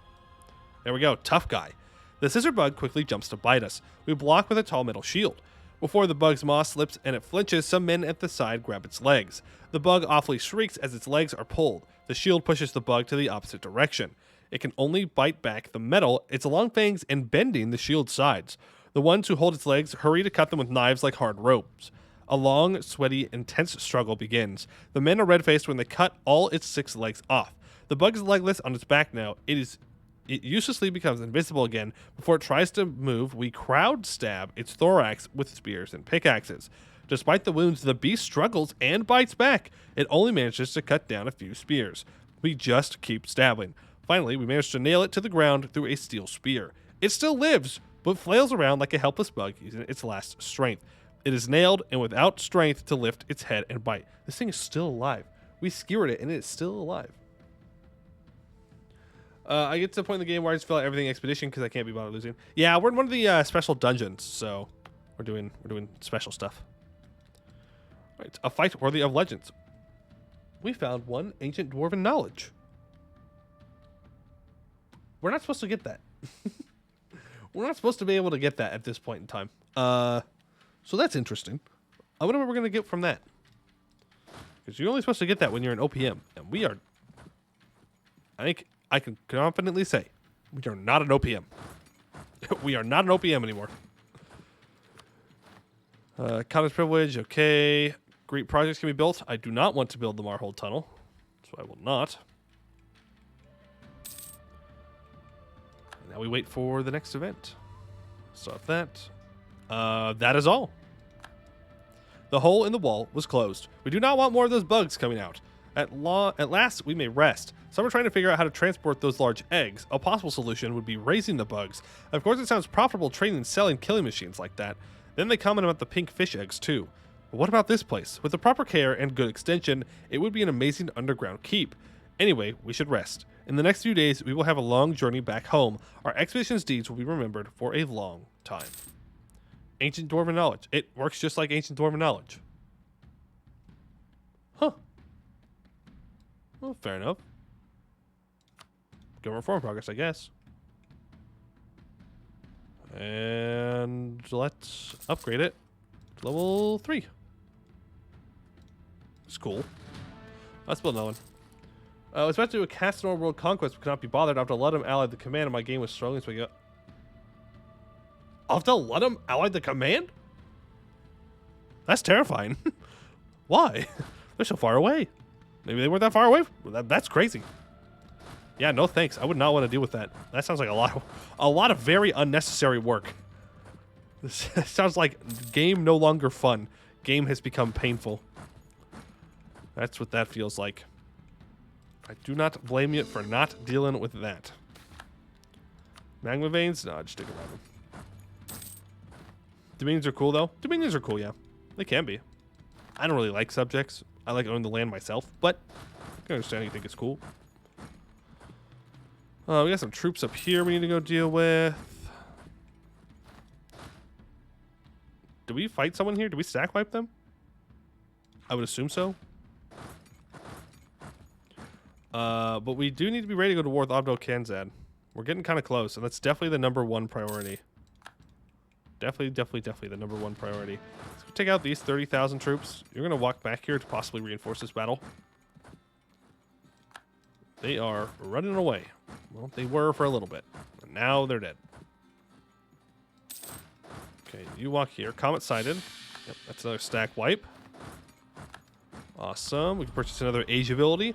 There we go, tough guy. The scissor bug quickly jumps to bite us. We block with a tall metal shield. Before the bug's maw slips and it flinches, some men at the side grab its legs. The bug awfully shrieks as its legs are pulled. The shield pushes the bug to the opposite direction. It can only bite back the metal, its long fangs, and bending the shield's sides. The ones who hold its legs hurry to cut them with knives like hard ropes. A long, sweaty, intense struggle begins. The men are red-faced when they cut all its 6 legs off. The bug is legless on its back now. It uselessly becomes invisible again. Before it tries to move, we crowd stab its thorax with spears and pickaxes. Despite the wounds, the beast struggles and bites back. It only manages to cut down a few spears. We just keep stabbing. Finally, we manage to nail it to the ground through a steel spear. It still lives, but flails around like a helpless bug using its last strength. It is nailed and without strength to lift its head and bite. This thing is still alive. We skewered it and it is still alive. I get to the point in the game where I just fill out everything expedition because I can't be bothered losing. Yeah, we're in one of the special dungeons, so we're doing special stuff. All right, a fight worthy of legends. We found one ancient dwarven knowledge. We're not supposed to get that. We're not supposed to be able to get that at this point in time. So that's interesting. I wonder what we're going to get from that. Because you're only supposed to get that when you're an OPM. And we are... I think I can confidently say we are not an OPM. We are not an OPM anymore. Cottage privilege, okay. Great projects can be built. I do not want to build the Marhold Tunnel. So I will not. Now we wait for the next event. Start that. That is all. The hole in the wall was closed. We do not want more of those bugs coming out. At last, we may rest. Some are trying to figure out how to transport those large eggs. A possible solution would be raising the bugs. Of course, it sounds profitable trading and selling killing machines like that. Then they comment about the pink fish eggs, too. But what about this place? With the proper care and good extension, it would be an amazing underground keep. Anyway, we should rest. In the next few days, we will have a long journey back home. Our expedition's deeds will be remembered for a long time. Ancient Dwarven knowledge. It works just like ancient Dwarven knowledge. Huh. Well, fair enough. Government reform progress, I guess. And let's upgrade it to level 3. It's cool. Let's build another one. I was about to do a Castanor World Conquest, but could not be bothered. After Ludum allied the command, and my game was struggling, so I got... After Ludum allied the command? That's terrifying. Why? They're so far away. Maybe they weren't that far away. That's crazy. Yeah, no thanks. I would not want to deal with that. That sounds like a lot of very unnecessary work. This sounds like game no longer fun. Game has become painful. That's what that feels like. I do not blame you for not dealing with that. Magma veins? No, just stick around them. Dominions are cool, though. Dominions are cool, yeah. They can be. I don't really like subjects. I like owning the land myself, but I can understand you think it's cool. We got some troops up here we need to go deal with. Do we fight someone here? Do we stack wipe them? I would assume so. But we do need to be ready to go to war with Abdel Kanzad. We're getting kind of close, and that's definitely the #1 priority. Definitely the #1 priority. Let's go take out these 30,000 troops. You're going to walk back here to possibly reinforce this battle. They are running away. Well, they were for a little bit. And now they're dead. Okay, you walk here. Comet sighted. Yep, that's another stack wipe. Awesome. We can purchase another age ability.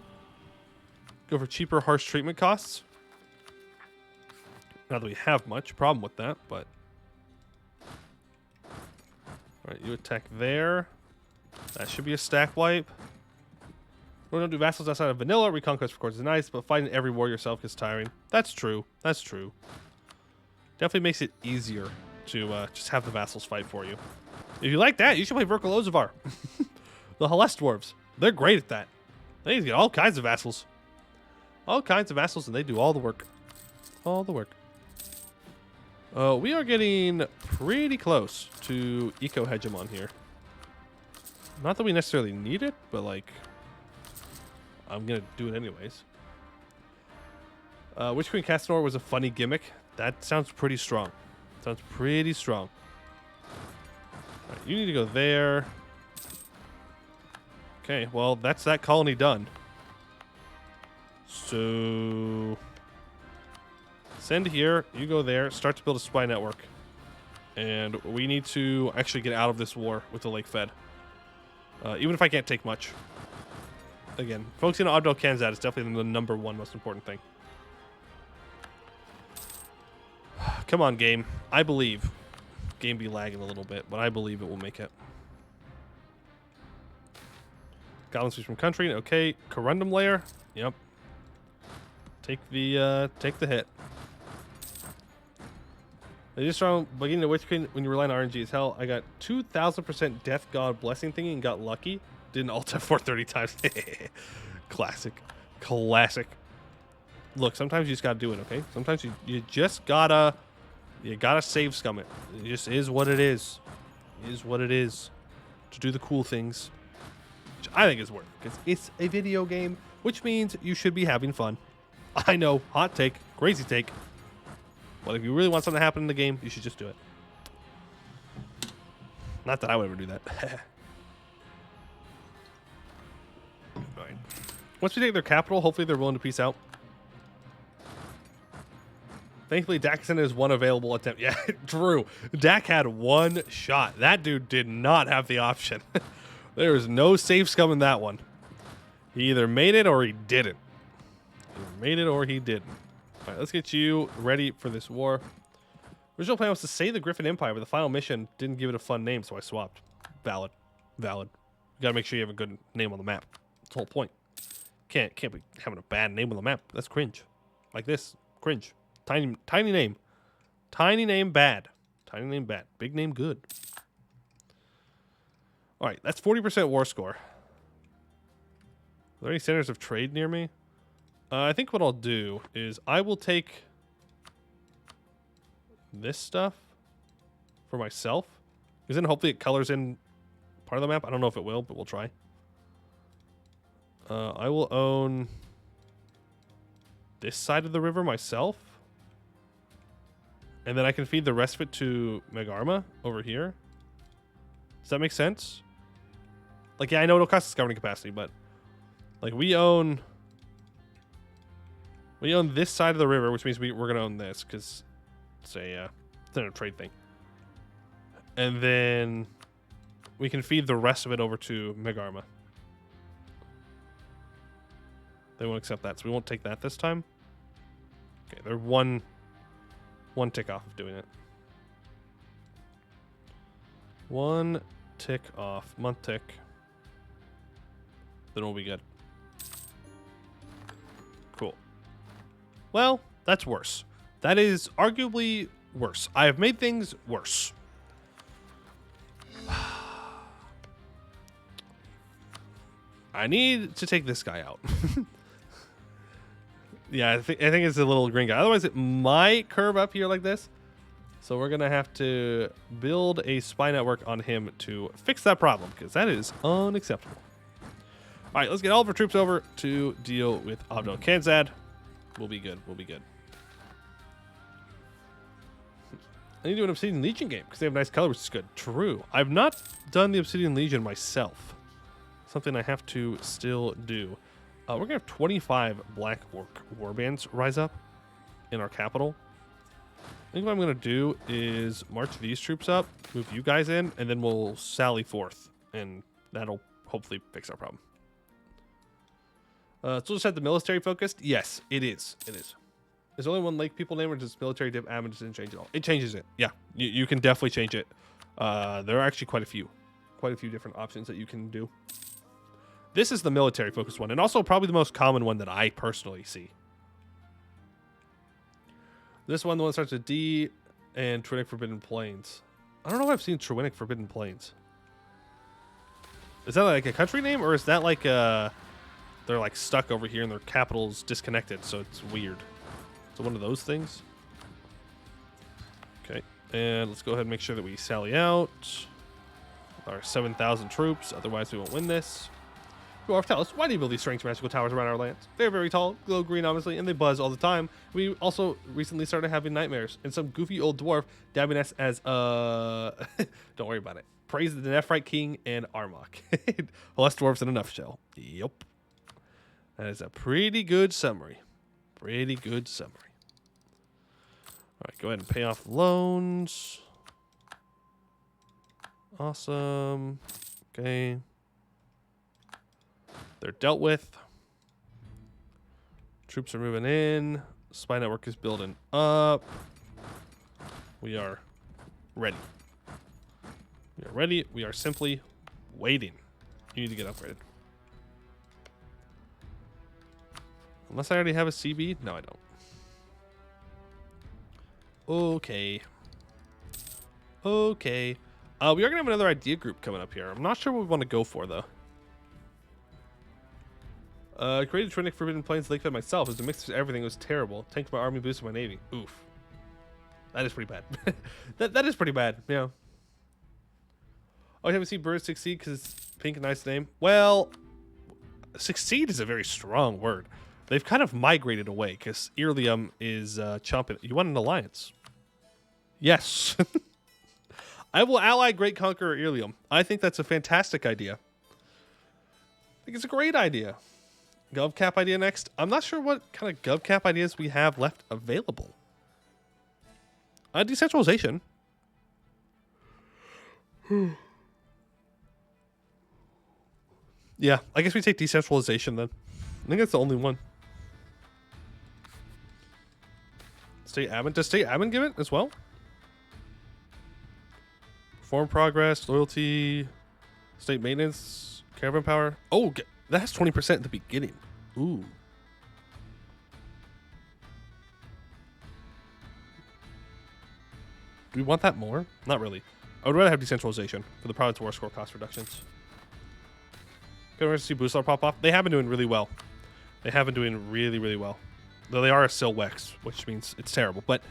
Go for cheaper harsh treatment costs. Not that we have much problem with that, but... Alright, you attack there. That should be a stack wipe. We don't do vassals outside of vanilla. Reconquest, of course, is nice, but fighting every war yourself gets tiring. That's true. That's true. Definitely makes it easier to just have the vassals fight for you. If you like that, you should play Verkal Ozavar. The Helest dwarves. They're great at that. They can get all kinds of vassals. All kinds of vassals, and they do all the work. All the work. We are getting pretty close to Eco-Hegemon here. Not that we necessarily need it, but, like, I'm going to do it anyways. Witch Queen Castanor was a funny gimmick. That sounds pretty strong. Sounds pretty strong. All right, you need to go there. Okay, well, that's that colony done. So... Send here, you go there, start to build a spy network. And we need to actually get out of this war with the Lake Fed. Even if I can't take much. Again, focusing on Abdel Kanzad is definitely the #1 most important thing. Come on, game. I believe. Game be lagging a little bit, but I believe it will make it. Goblin speaks from country. Okay. Corundum layer. Yep. Take the hit. They just found beginning the Witch Queen when you rely on RNG as hell. I got 2,000% Death God blessing thingy and got lucky. Didn't alt F4 30 times. Classic. Classic. Look, sometimes you just gotta do it, okay? Sometimes you just gotta save scum it. It just is what it is. It is what it is. To do the cool things. Which I think is worth. Because it's a video game, which means you should be having fun. I know, hot take, crazy take. But if you really want something to happen in the game, you should just do it. Not that I would ever do that. Fine. Once we take their capital, hopefully they're willing to peace out. Thankfully, Daxon is one available attempt. Yeah, true. Dak had one shot. That dude did not have the option. There is no safe scum in that one. He either made it or he didn't. Either made it or he didn't. All right, let's get you ready for this war. Original plan was to save the Griffin Empire, but the final mission didn't give it a fun name, so I swapped. Valid. valid. You gotta make sure you have a good name on the map. That's the whole point. Can't be having a bad name on the map. That's cringe. Like this. Cringe. Tiny name. Tiny name bad. Tiny name bad. Big name good. Alright, that's 40% war score. Are there any centers of trade near me? I think what I'll do is I will take this stuff for myself. Because then hopefully it colors in part of the map. I don't know if it will, but we'll try. I will own this side of the river myself. And then I can feed the rest of it to Megarma over here. Does that make sense? Like, yeah, I know it'll cost us governing capacity, but like we own this side of the river, which means we're gonna own this because it's a trade thing. And then we can feed the rest of it over to Megarma. They won't accept that, so we won't take that this time. Okay, they're one tick off of doing it. One tick off. Month tick. Then we'll be good. Cool. Well, that's worse. That is arguably worse. I have made things worse. I need to take this guy out. Yeah, I think it's a little green guy. Otherwise, it might curve up here like this. So we're going to have to build a spy network on him to fix that problem, because that is unacceptable. All right, let's get all of our troops over to deal with Amldhir. Kanzad. We'll be good. We'll be good. I need to do an Obsidian Legion game, because they have nice color, which is good. True. I've not done the Obsidian Legion myself. Something I have to still do. We're going to have 25 Black Orc warbands rise up in our capital. I think what I'm going to do is march these troops up, move you guys in, and then we'll sally forth. And that'll hopefully fix our problem. So just had the military focused? Yes, it is. It is. There's only one lake people name, or does military div admin doesn't change it all? It changes it. Yeah, you can definitely change it. There are actually quite a few different options that you can do. This is the military focused one, and also probably the most common one that I personally see. This one, the one that starts with D and Trinic Forbidden Plains. I don't know if I've seen Trinic Forbidden Plains. Is that like a country name, or is that like they're like stuck over here and their capital's disconnected, so it's weird? So one of those things. Okay, and let's go ahead and make sure that we sally out our 7,000 troops. Otherwise, we won't win this. Dwarf, tell us, why do you build these strange magical towers around our lands? They're very tall, glow green obviously, and they buzz all the time. We also recently started having nightmares, and some goofy old dwarf dabbing us as don't worry about it. Praise the Nephrite King and Armok. Well, that's dwarves in a nutshell. Yep. That is a pretty good summary. Pretty good summary. Alright, go ahead and pay off loans. Awesome. Okay. They're dealt with. Troops are moving in. Spy network is building up. We are ready. We are ready. We are simply waiting. You need to get upgraded. Unless I already have a CB? No, I don't. Okay. Okay. We are going to have another idea group coming up here. I'm not sure what we want to go for, though. Created Trinic Forbidden Plains Lakefed myself. It was a mix of everything. It was terrible. Tanked my army, boosted my navy. Oof. That is pretty bad. that is pretty bad, yeah. Oh, you haven't seen Birds succeed because it's pink and nice name? Well, succeed is a very strong word. They've kind of migrated away because Irlium is chomping. You want an alliance? Yes. I will ally Great Conqueror Irlium. I think that's a fantastic idea. I think it's a great idea. GovCap idea next. I'm not sure what kind of GovCap ideas we have left available. Decentralization. Yeah, I guess we take decentralization then. I think that's the only one. State admin. Does state admin give it as well? Reform progress, loyalty. State maintenance, caravan power. Oh, that has 20% at the beginning. Ooh. Do we want that more? Not really. I would rather have decentralization for the province war score cost reductions. Good to see Boostar pop off. They have been doing really well. They have been doing really, really well. Though they are a Silwex, which means it's terrible. But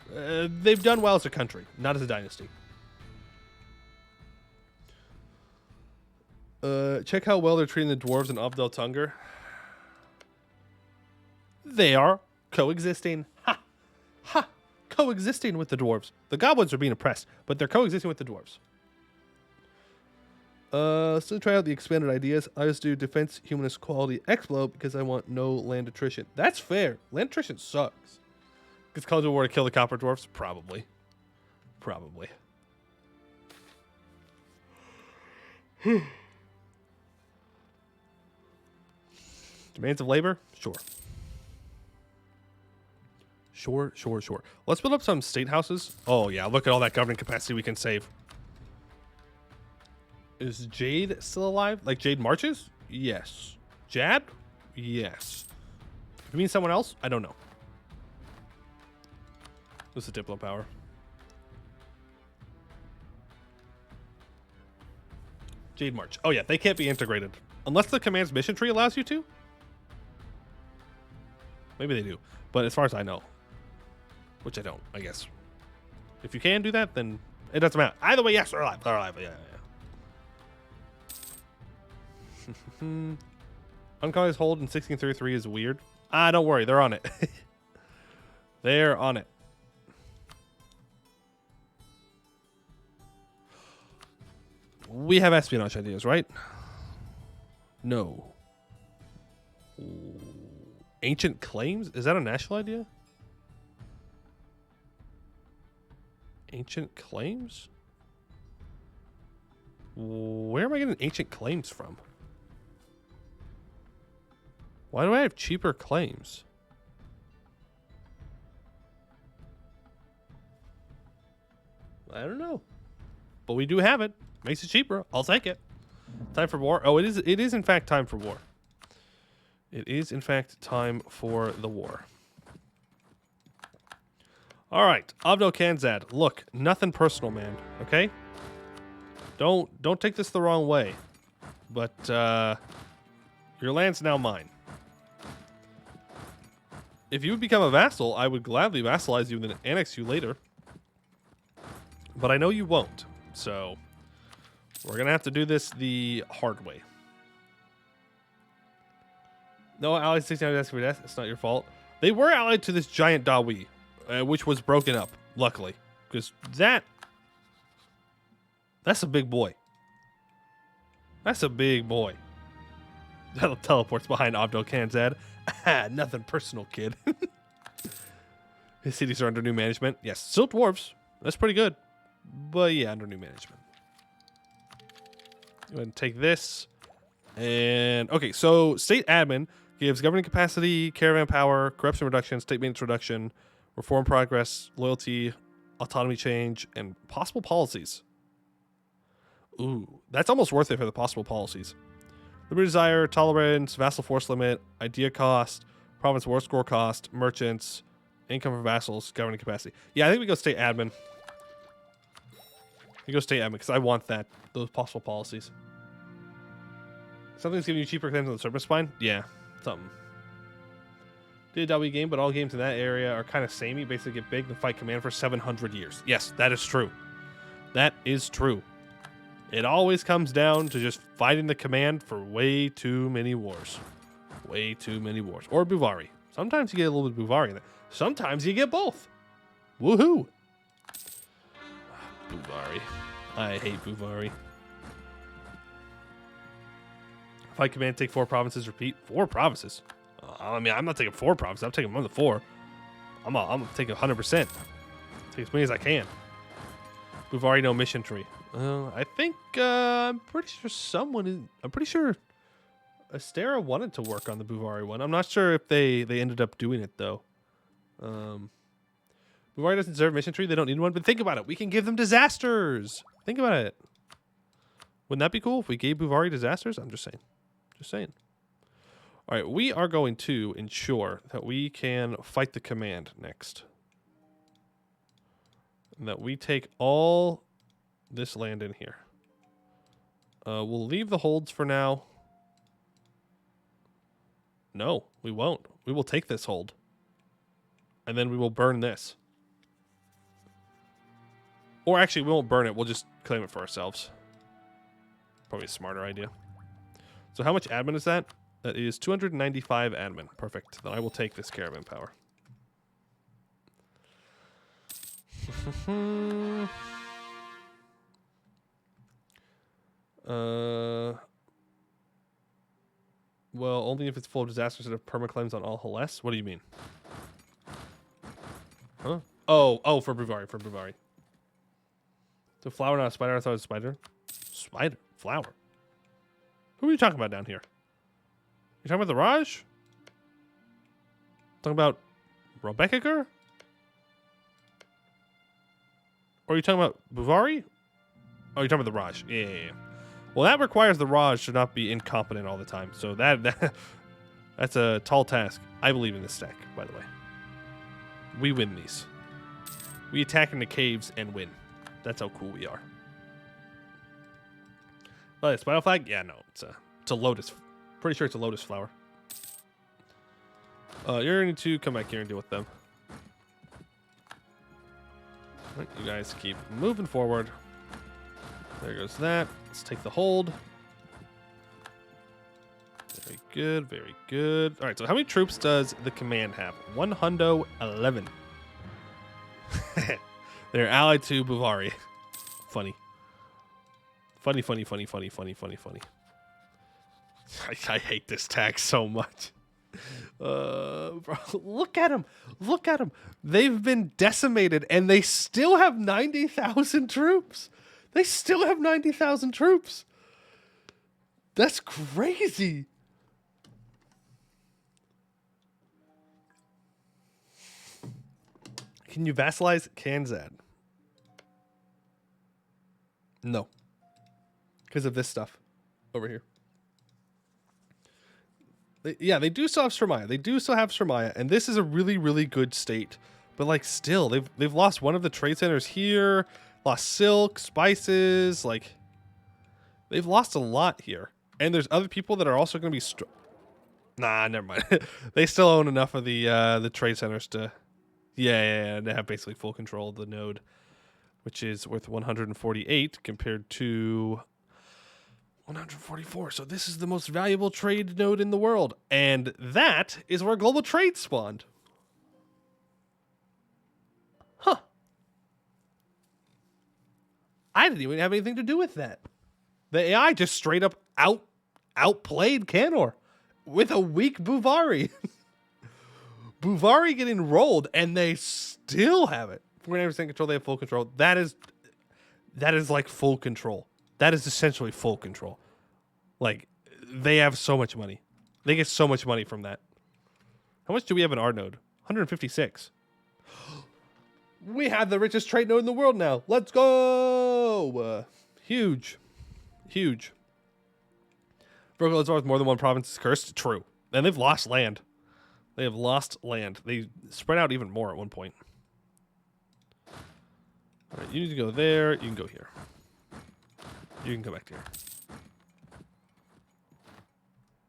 they've done well as a country, not as a dynasty. Check how well they're treating the dwarves in Amldhir. They are coexisting. Ha! Ha! Coexisting with the dwarves. The goblins are being oppressed, but they're coexisting with the dwarves. Still try out the expanded ideas. I just do defense humanist quality Explo because I want no land attrition. That's fair. Land attrition sucks. Because Call of War to kill the copper dwarfs? Probably. Probably. Demands of labor? Sure. Sure. Let's build up some state houses. Oh, yeah. Look at all that governing capacity we can save. Is Jade still alive? Like Jade marches? Yes. Jad? Yes. You mean someone else? I don't know. This is Diplo power. Jade march. Oh, yeah. They can't be integrated. Unless the command's mission tree allows you to? Maybe they do. But as far as I know. Which I don't, I guess. If you can do that, then it doesn't matter. Either way, yes, they're alive. They're alive. Yeah. Uncolonized hold in 1633 is weird. Don't worry. They're on it. They're on it. We have espionage ideas, right? No. Ancient claims? Is that a national idea? Ancient claims? Where am I getting ancient claims from? Why do I have cheaper claims? I don't know. But we do have it. Makes it cheaper. I'll take it. Time for war. Oh, it is in fact time for war. It is in fact time for the war. All right, Abdo Kanzad. Look, nothing personal, man. Okay? Don't take this the wrong way. But your land's now mine. If you would become a vassal, I would gladly vassalize you and then annex you later. But I know you won't. So we're going to have to do this the hard way. No, allied 69 asking for death. It's not your fault. They were allied to this giant Dawi, which was broken up, luckily. Because that's a big boy. That's a big boy. That teleports behind Abdo Kanzad. Nothing personal, kid. His cities are under new management. Yes, still dwarves. That's pretty good. But yeah, under new management. Go ahead and take this. And okay, so state admin gives governing capacity, caravan power, corruption reduction, state maintenance reduction, reform progress, loyalty, autonomy change, and possible policies. Ooh, that's almost worth it for the possible policies. Liberty desire, tolerance, vassal force limit, idea cost, province war score cost, merchants, income for vassals, governing capacity. Yeah, I think we go state admin. We go state admin because I want those possible policies. Something's giving you cheaper claims on the surface spine? Yeah, something. Did a W game, but all games in that area are kind of samey. Basically get big and fight command for 700 years. Yes, that is true. That is true. It always comes down to just fighting the command for way too many wars. Way too many wars. Or Buvari. Sometimes you get a little bit of Buvari in there. Sometimes you get both. Woohoo! Buvari. I hate Buvari. Fight command, take 4 provinces, repeat. 4 provinces? I mean, I'm not taking 4 provinces. I'm taking more than 4. I'm going to take 100%. Take as many as I can. Buvari, no mission tree. I think I'm pretty sure I'm pretty sure Astera wanted to work on the Buvari one. I'm not sure if they ended up doing it though. Buvari doesn't deserve mission tree. They don't need one. But think about it. We can give them disasters. Think about it. Wouldn't that be cool if we gave Buvari disasters? I'm just saying. Just saying. All right, we are going to ensure that we can fight the command next. And that we take all this land in here. We'll leave the holds for now. No, we won't. We will take this hold. And then we will burn this. Or actually, we won't burn it. We'll just claim it for ourselves. Probably a smarter idea. So how much admin is that? That is 295 admin. Perfect. Then I will take this caravan power. Well, only if it's full of disasters that have permaclaims on all Helles. What do you mean? Huh? Oh, for Buvari. So flower, not a spider. I thought it was spider. Spider. Flower. Who are you talking about down here? You talking about the Raj? Talking about Robekiker? Or are you talking about Buvari? Oh, you're talking about the Raj. Yeah. Well, that requires the Raj to not be incompetent all the time. So that's a tall task. I believe in this stack, by the way. We win these. We attack in the caves and win. That's how cool we are. Oh, yeah, spider flag? Yeah, no. It's a lotus. Pretty sure it's a lotus flower. You're going to come back here and deal with them. Right, you guys keep moving forward. There goes that. Let's take the hold. Very good, very good. All right, so how many troops does the command have? 111. They're allied to Buvari. Funny. Funny. I hate this tag so much. Bro, look at them. Look at them. They've been decimated and they still have 90,000 troops. They still have 90,000 troops. That's crazy. Can you vassalize Kanzad? No. Because of this stuff over here. They do still have Shermaya. They do still have Shermaya, and this is a really, really good state. But like, still, they've lost one of the trade centers here. Lost silk, spices. Like, they've lost a lot here, and there's other people that are also going to be. Nah, never mind. They still own enough of the trade centers to. Yeah, they have basically full control of the node, which is worth 148 compared to 144. So this is the most valuable trade node in the world. And that is where global trade spawned. Huh. I didn't even have anything to do with that. The AI just straight up outplayed Canor with a weak Buvari. Buvari getting rolled, and they still have it. 49% control, they have full control. That is like full control. That is essentially full control. Like, they have so much money. They get so much money from that. How much do we have in our node? 156. We have the richest trade node in the world now. Let's go! Huge. Huge. Broken with more than one province is cursed. True. And they've lost land. They have lost land. They spread out even more at one point. All right, you need to go there. You can go here. You can come back here.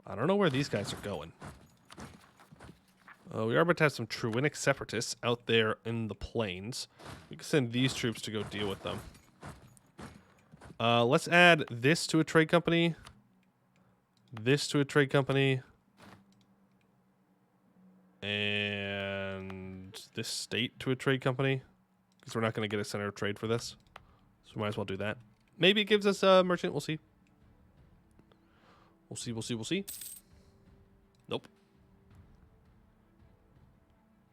I don't know where these guys are going. We are about to have some Truinic separatists out there in the plains. We can send these troops to go deal with them. Let's add this to a trade company. This to a trade company. And this state to a trade company. Because we're not going to get a center of trade for this. So we might as well do that. Maybe it gives us a merchant. We'll see. We'll see. Nope.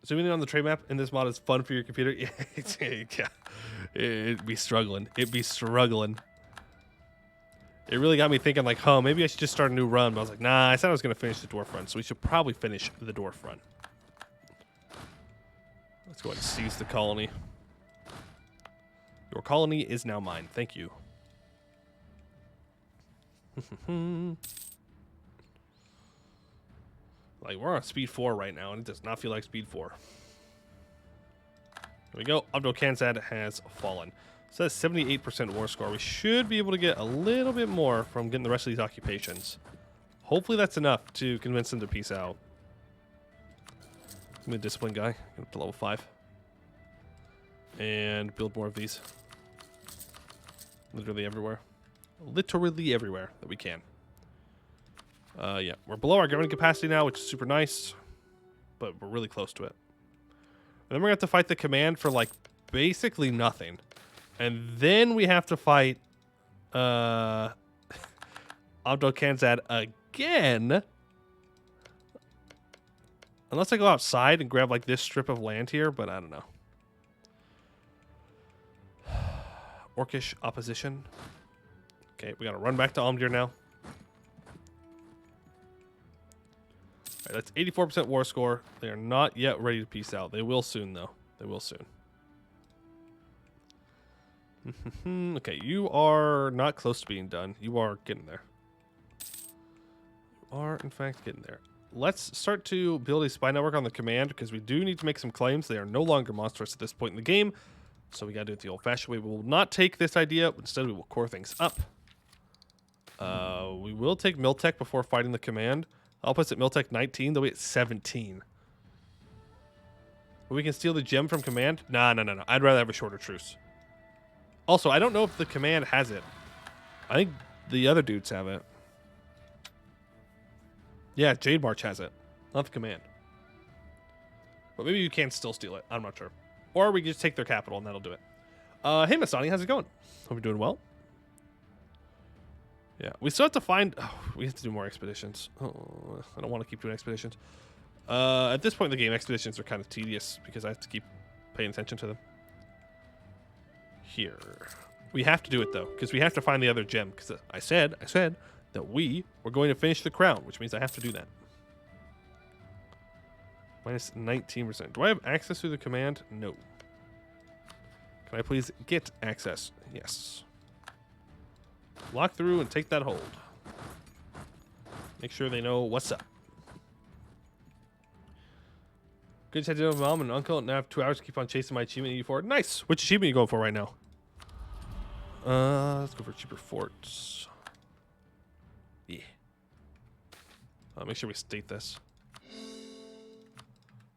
Zooming in on the trade map in this mod is fun for your computer. Yeah, it'd be struggling. It really got me thinking, like, oh, maybe I should just start a new run. But I was like, nah, I said I was going to finish the dwarf run. So we should probably finish the dwarf run. Let's go ahead and seize the colony. Your colony is now mine. Thank you. Like, we're on speed 4 right now, and it does not feel like speed 4. There we go. Abdul-Khanzad has fallen. So that's 78% war score. We should be able to get a little bit more from getting the rest of these occupations. Hopefully that's enough to convince them to peace out. I'm a discipline guy. Get up to level 5. And build more of these. Literally everywhere. Literally everywhere that we can. Yeah, we're below our governing capacity now, which is super nice. But we're really close to it. And then we're going to have to fight the command for, like, basically nothing. And then we have to fight Abdul-Khanzad again. Unless I go outside and grab, like, this strip of land here, but I don't know. Orcish opposition. Okay, we got to run back to Amldhir now. All right, that's 84% war score. They are not yet ready to peace out. They will soon, though. They will soon. Okay, you are not close to being done. You are getting there. You are, in fact, getting there. Let's start to build a spy network on the command, because we do need to make some claims. They are no longer monstrous at this point in the game, so we got to do it the old-fashioned way. We will not take this idea. Instead, we will core things up. We will take Miltech before fighting the command. Outputs at Miltech 19, they'll be at 17. But we can steal the gem from command? Nah, no. I'd rather have a shorter truce. Also, I don't know if the command has it. I think the other dudes have it. Yeah, Jade March has it. Not the command. But maybe you can still steal it. I'm not sure. Or we can just take their capital and that'll do it. Hey, Masani, how's it going? Hope you're doing well. Yeah, we still have to find... Oh, we have to do more expeditions. Oh, I don't want to keep doing expeditions. At this point in the game, expeditions are kind of tedious because I have to keep paying attention to them. Here. We have to do it, though, because we have to find the other gem. Because I said that we were going to finish the crown, which means I have to do that. Minus 19%. Do I have access through the command? No. Can I please get access? Yes. Lock through and take that hold. Make sure they know what's up. Good to have mom and uncle. Now I have 2 hours to keep on chasing my achievement 84. Nice. Which achievement are you going for right now? Let's go for cheaper forts. Yeah. Make sure we state this.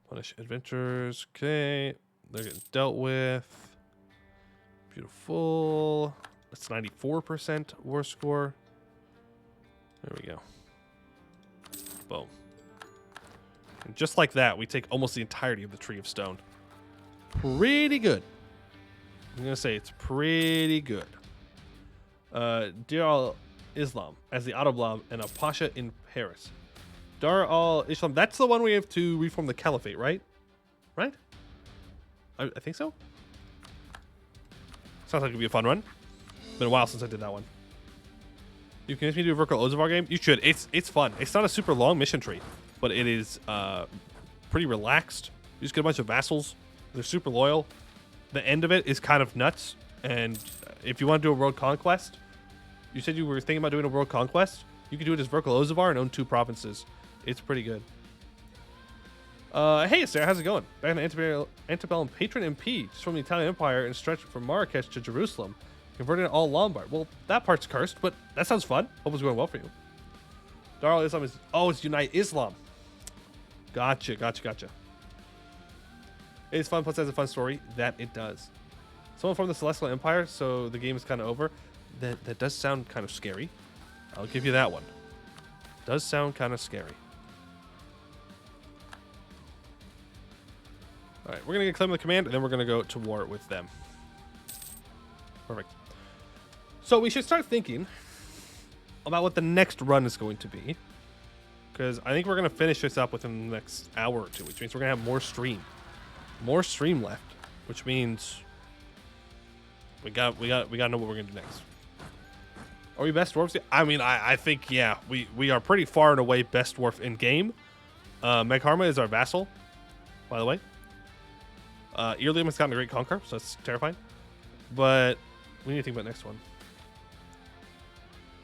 Punish adventurers. Okay. They're getting dealt with. Beautiful. That's 94% war score. There we go. Boom. And just like that, we take almost the entirety of the Tree of Stone. Pretty good. I'm going to say it's pretty good. Dar al-Islam as the Autoblob and a Pasha in Paris. Dar al-Islam, that's the one we have to reform the Caliphate, right? Right? I think so. Sounds like it'd be a fun run. Been a while since I did that one. You convinced me to do a Virgil Ozavar game? You should. It's fun. It's not a super long mission tree, but it is pretty relaxed. You just get a bunch of vassals. They're super loyal. The end of it is kind of nuts. And if you want to do a world conquest, you said you were thinking about doing a world conquest. You can do it as Virgil Ozavar and own 2 provinces. It's pretty good. Hey, Sarah, how's it going? Back in the Antebellum Patron MP, just from the Italian Empire and stretched from Marrakesh to Jerusalem. Converting it all Lombard. Well, that part's cursed, but that sounds fun. Hope it's going well for you. Dar al-Islam is... Oh, it's Unite Islam. Gotcha. It's fun, plus it has a fun story. That it does. Someone from the Celestial Empire, so the game is kind of over. That does sound kind of scary. I'll give you that one. Does sound kind of scary. Alright, we're going to claim the command, and then we're going to go to war with them. Perfect. So we should start thinking about what the next run is going to be. Because I think we're going to finish this up within the next hour or 2, which means we're going to have more stream. More stream left, which means we got to know what we're going to do next. Are we best dwarves? I mean, I think, yeah, we are pretty far and away best dwarf in game. Megharma is our vassal, by the way. Earlium has gotten a great conquer, so that's terrifying. But we need to think about the next one.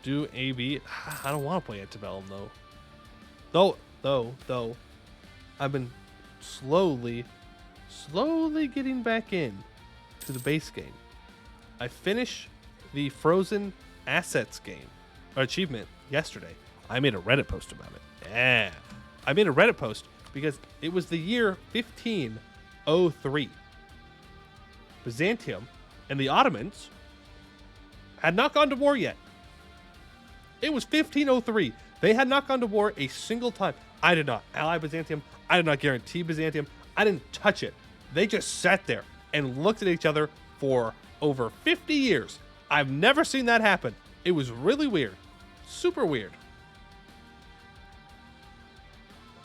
do AB. I don't want to play Antebellum though. Though, I've been slowly getting back in to the base game. I finished the Frozen Assets game, or achievement, yesterday. I made a Reddit post about it. Yeah. I made a Reddit post because it was the year 1503. Byzantium and the Ottomans had not gone to war yet. It was 1503. They had not gone to war a single time. I did not ally Byzantium. I did not guarantee Byzantium. I didn't touch it. They just sat there and looked at each other for over 50 years. I've never seen that happen. It was really weird. Super weird.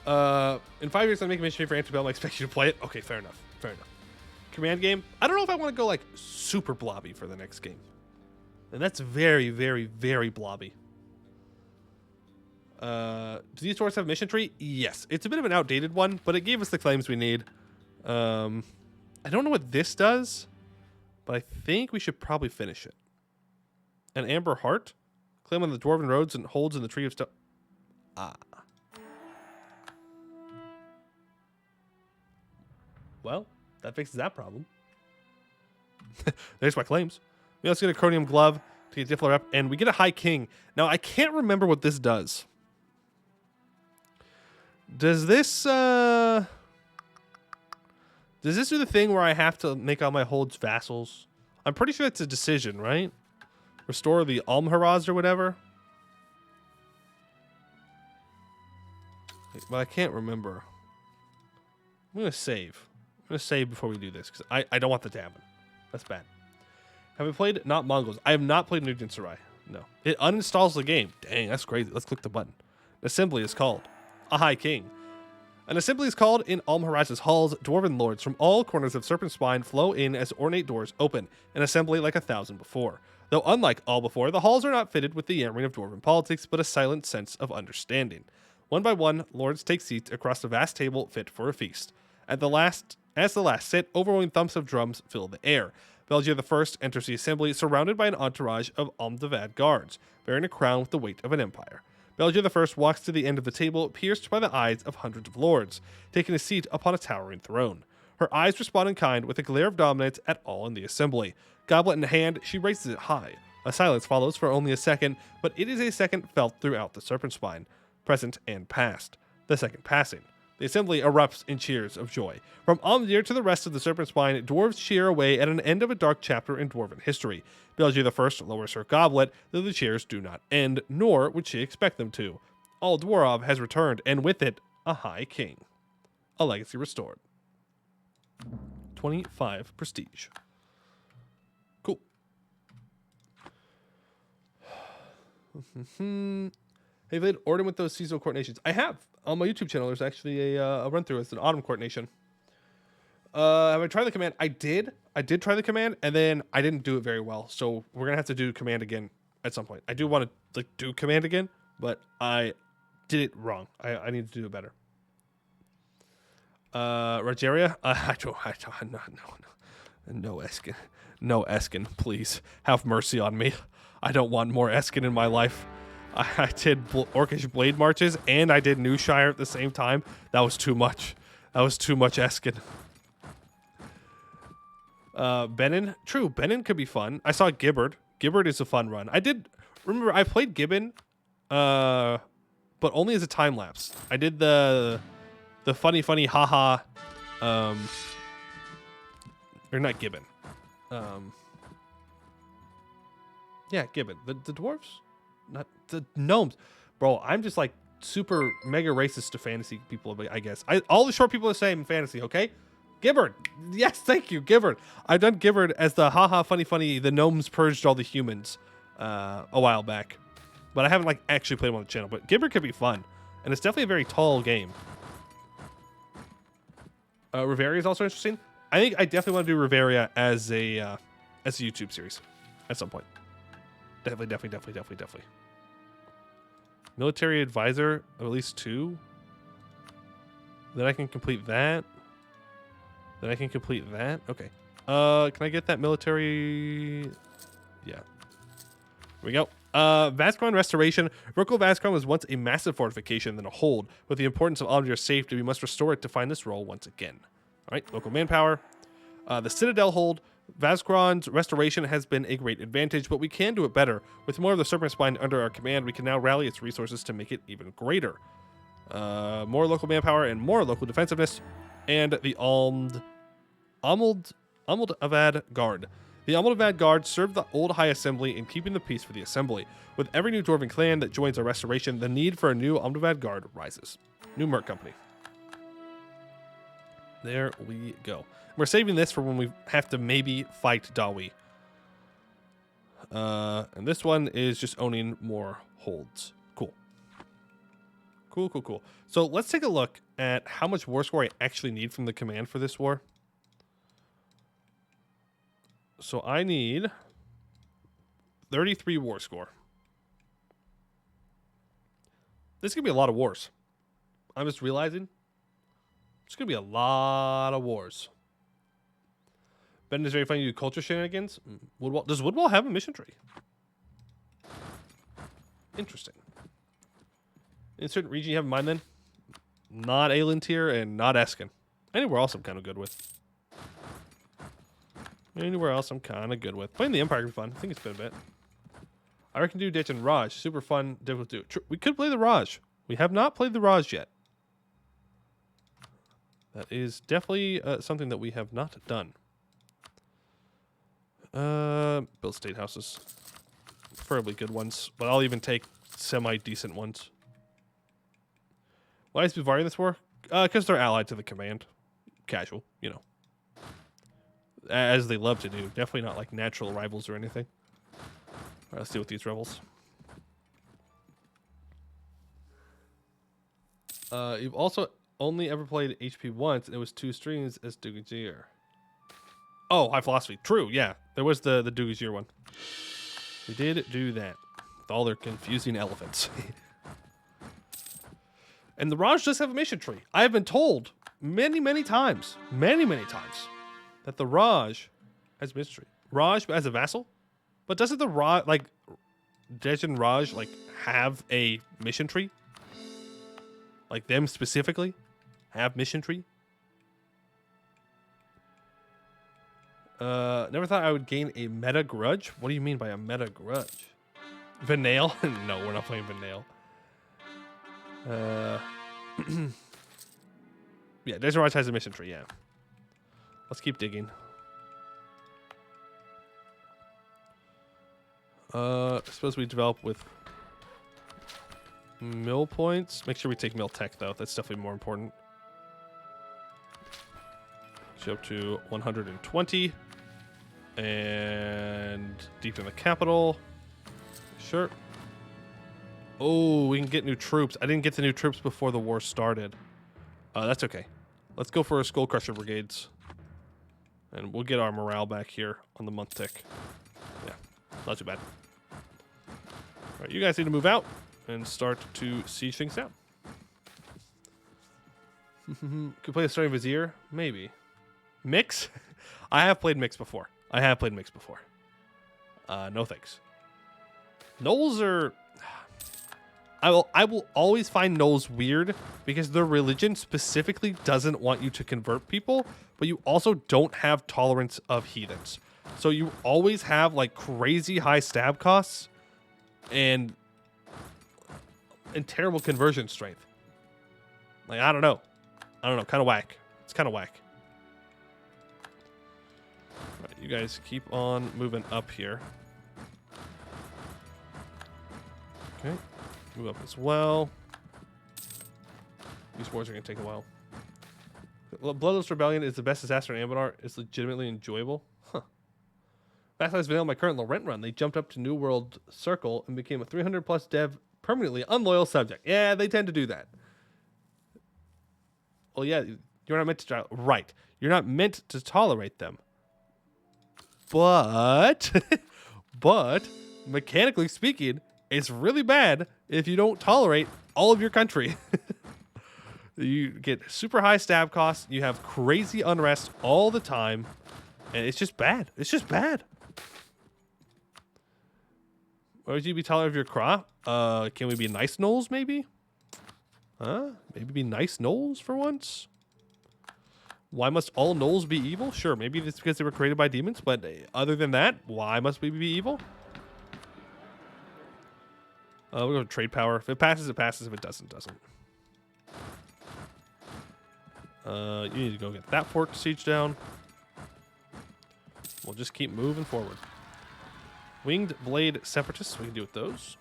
In 5 years, I'm making a mission for Antebellum. I expect you to play it. Okay, fair enough. Fair enough. Command game. I don't know if I want to go like super blobby for the next game. And that's very, very, very blobby. Do these dwarves have a mission tree? Yes. It's a bit of an outdated one, but it gave us the claims we need. I don't know what this does, but I think we should probably finish it. An amber heart? Claim on the dwarven roads and holds in the tree of stone. Ah. Well, that fixes that problem. There's my claims. We also get a chromium glove to get Diffler up, and we get a high king. Now, I can't remember what this does. Does this do the thing where I have to make all my holds vassals? I'm pretty sure it's a decision, right? Restore the Amldhir or whatever. But I can't remember. I'm going to save. I'm going to save before we do this, because I don't want that to happen. That's bad. Have we played Not Mongols? I have not played Nugent Sarai. No. It uninstalls the game. Dang, that's crazy. Let's click the button. An assembly is called a High King. An assembly is called in Amldhir's halls. Dwarven lords from all corners of Serpent Spine flow in as ornate doors open. An assembly like 1,000 before. Though unlike all before, the halls are not fitted with the yammering of dwarven politics, but a silent sense of understanding. One by one, lords take seats across a vast table fit for a feast. As the last sit, overwhelming thumps of drums fill the air. Belgier I enters the assembly, surrounded by an entourage of Amldhir guards, bearing a crown with the weight of an empire. Belgier I walks to the end of the table, pierced by the eyes of hundreds of lords, taking a seat upon a towering throne. Her eyes respond in kind with a glare of dominance at all in the assembly. Goblet in hand, she raises it high. A silence follows for only a second, but it is a second felt throughout the Serpent Spine, present and past. The second passing. The assembly erupts in cheers of joy. From Amldhir to the rest of the Serpent Spine, dwarves cheer away at an end of a dark chapter in dwarven history. Belgier I lowers her goblet, though the cheers do not end, nor would she expect them to. All Dwarov has returned, and with it, a High King. A legacy restored. 25 prestige. Cool. Have you played Orden with those seasonal court nations? I have. On my YouTube channel, there's actually a run-through. It's an autumn court nation. Have I tried the command? I did. I did try the command, and then I didn't do it very well. So we're going to have to do command again at some point. I do want to do command again, but I did it wrong. I need to do it better. Rogeria? No, Eskin. No, Eskin, please. Have mercy on me. I don't want more Eskin in my life. I did Orcish Blade Marches, and I did New Shire at the same time. That was too much. That was too much Eskin. Benin? True, Benin could be fun. I saw Gibbard. Gibbard is a fun run. I played Gibbon, but only as a time lapse. I did the funny haha, or not Gibbon. Yeah, Gibbon. The dwarves? Not the gnomes. Bro, I'm just like super mega racist to fantasy people, I guess. All the short people are the same in fantasy, okay? Gibbard. Yes, thank you, Gibbard. I've done Gibbard as the haha funny, the gnomes purged all the humans a while back. But I haven't actually played them on the channel. But Gibbard could be fun. And it's definitely a very tall game. Riveria is also interesting. I think I definitely want to do Riveria as a YouTube series at some point. Definitely. Military advisor of at least 2. Then I can complete that. Okay. Can I get that military? Yeah. Here we go. Vascon Restoration. Vertical Vascon was once a massive fortification, then a hold. With the importance of Amldhir's safety, we must restore it to find this role once again. All right, local manpower. The Citadel hold. Vascron's restoration has been a great advantage, but we can do it better. With more of the Serpent Spine under our command, we can now rally its resources to make it even greater. More local manpower and more local defensiveness. And the Amldhir Guard. The Amldhir Guard served the old High Assembly in keeping the peace for the Assembly. With every new Dwarven clan that joins our restoration, the need for a new Amldhir Guard rises. New Merc Company. There we go. We're saving this for when we have to maybe fight Dawi. And this one is just owning more holds. Cool. Cool. So let's take a look at how much war score I actually need from the command for this war. So I need 33 war score. This is going to be a lot of wars. I'm just realizing it's going to be a lot of wars. Ben is very funny to do culture shenanigans. Woodwall, does Woodwall have a mission tree? Interesting. In certain region you have in mind then? Not Amldhir and not Eskin. Anywhere else I'm kind of good with. Playing the Empire can be fun. I think it's been a bit. I reckon do Ditch and Raj. Super fun, difficult to do. We could play the Raj. We have not played the Raj yet. That is definitely something that we have not done. Build state houses. Preferably good ones, but I'll even take semi-decent ones. Why is Bavaria in this war? Because they're allied to the command. Casual, you know. As they love to do. Definitely not like natural rivals or anything. Alright, let's deal with these rebels. You've also only ever played HP once, and it was 2 streams as Dugajir. Oh, High Philosophy. True, yeah. There was the Dugajir one. We did do that. With all their confusing elephants. And the Raj does have a mission tree. I have been told many times, that the Raj has a mission tree. Raj as a vassal? But doesn't the Raj, like, Dejan Raj, like, have a mission tree? Like, them specifically have mission tree? Never thought I would gain a meta grudge. What do you mean by a meta grudge? Vanale? No, we're not playing Vanale. Yeah, Dejan Raj has a mission tree, yeah. Let's keep digging. I suppose we develop with mill points. Make sure we take mill tech, though. That's definitely more important. Show up to 120. And deep in the capital. Sure. Oh, we can get new troops. I didn't get the new troops before the war started. That's okay. Let's go for our Skull Crusher brigades. And we'll get our morale back here on the month tick. Yeah, not too bad. All right, you guys need to move out and start to siege things down. Could play a starting Vizier? Maybe. Mix? I have played Mix before. No thanks. Gnolls are... I will always find Gnolls weird because their religion specifically doesn't want you to convert people, but you also don't have tolerance of heathens. So you always have like crazy high stab costs and terrible conversion strength. Like, I don't know. Kind of whack. It's kind of whack. All right, you guys keep on moving up here. Okay. Move up as well. These wars are going to take a while. Bloodless Rebellion is the best disaster in Ambennar. It's legitimately enjoyable. Huh. Vassalized Vanille, my current Laurent run. They jumped up to New World Circle and became a 300 plus dev permanently unloyal subject. Yeah, they tend to do that. Well, yeah, you're not meant to... Right. You're not meant to tolerate them. But... but, mechanically speaking... It's really bad if you don't tolerate all of your country. You get super high stab costs. You have crazy unrest all the time. And it's just bad. It's just bad. Why would you be taller of your crop? Can we be nice gnolls, maybe? Huh? Maybe be nice gnolls for once? Why must all gnolls be evil? Sure, maybe it's because they were created by demons, but other than that, why must we be evil? We'll go with trade power. If it passes, it passes. If it doesn't, it doesn't. You need to go get that fort siege down. We'll just keep moving forward. Winged Blade Separatists, we can do with those.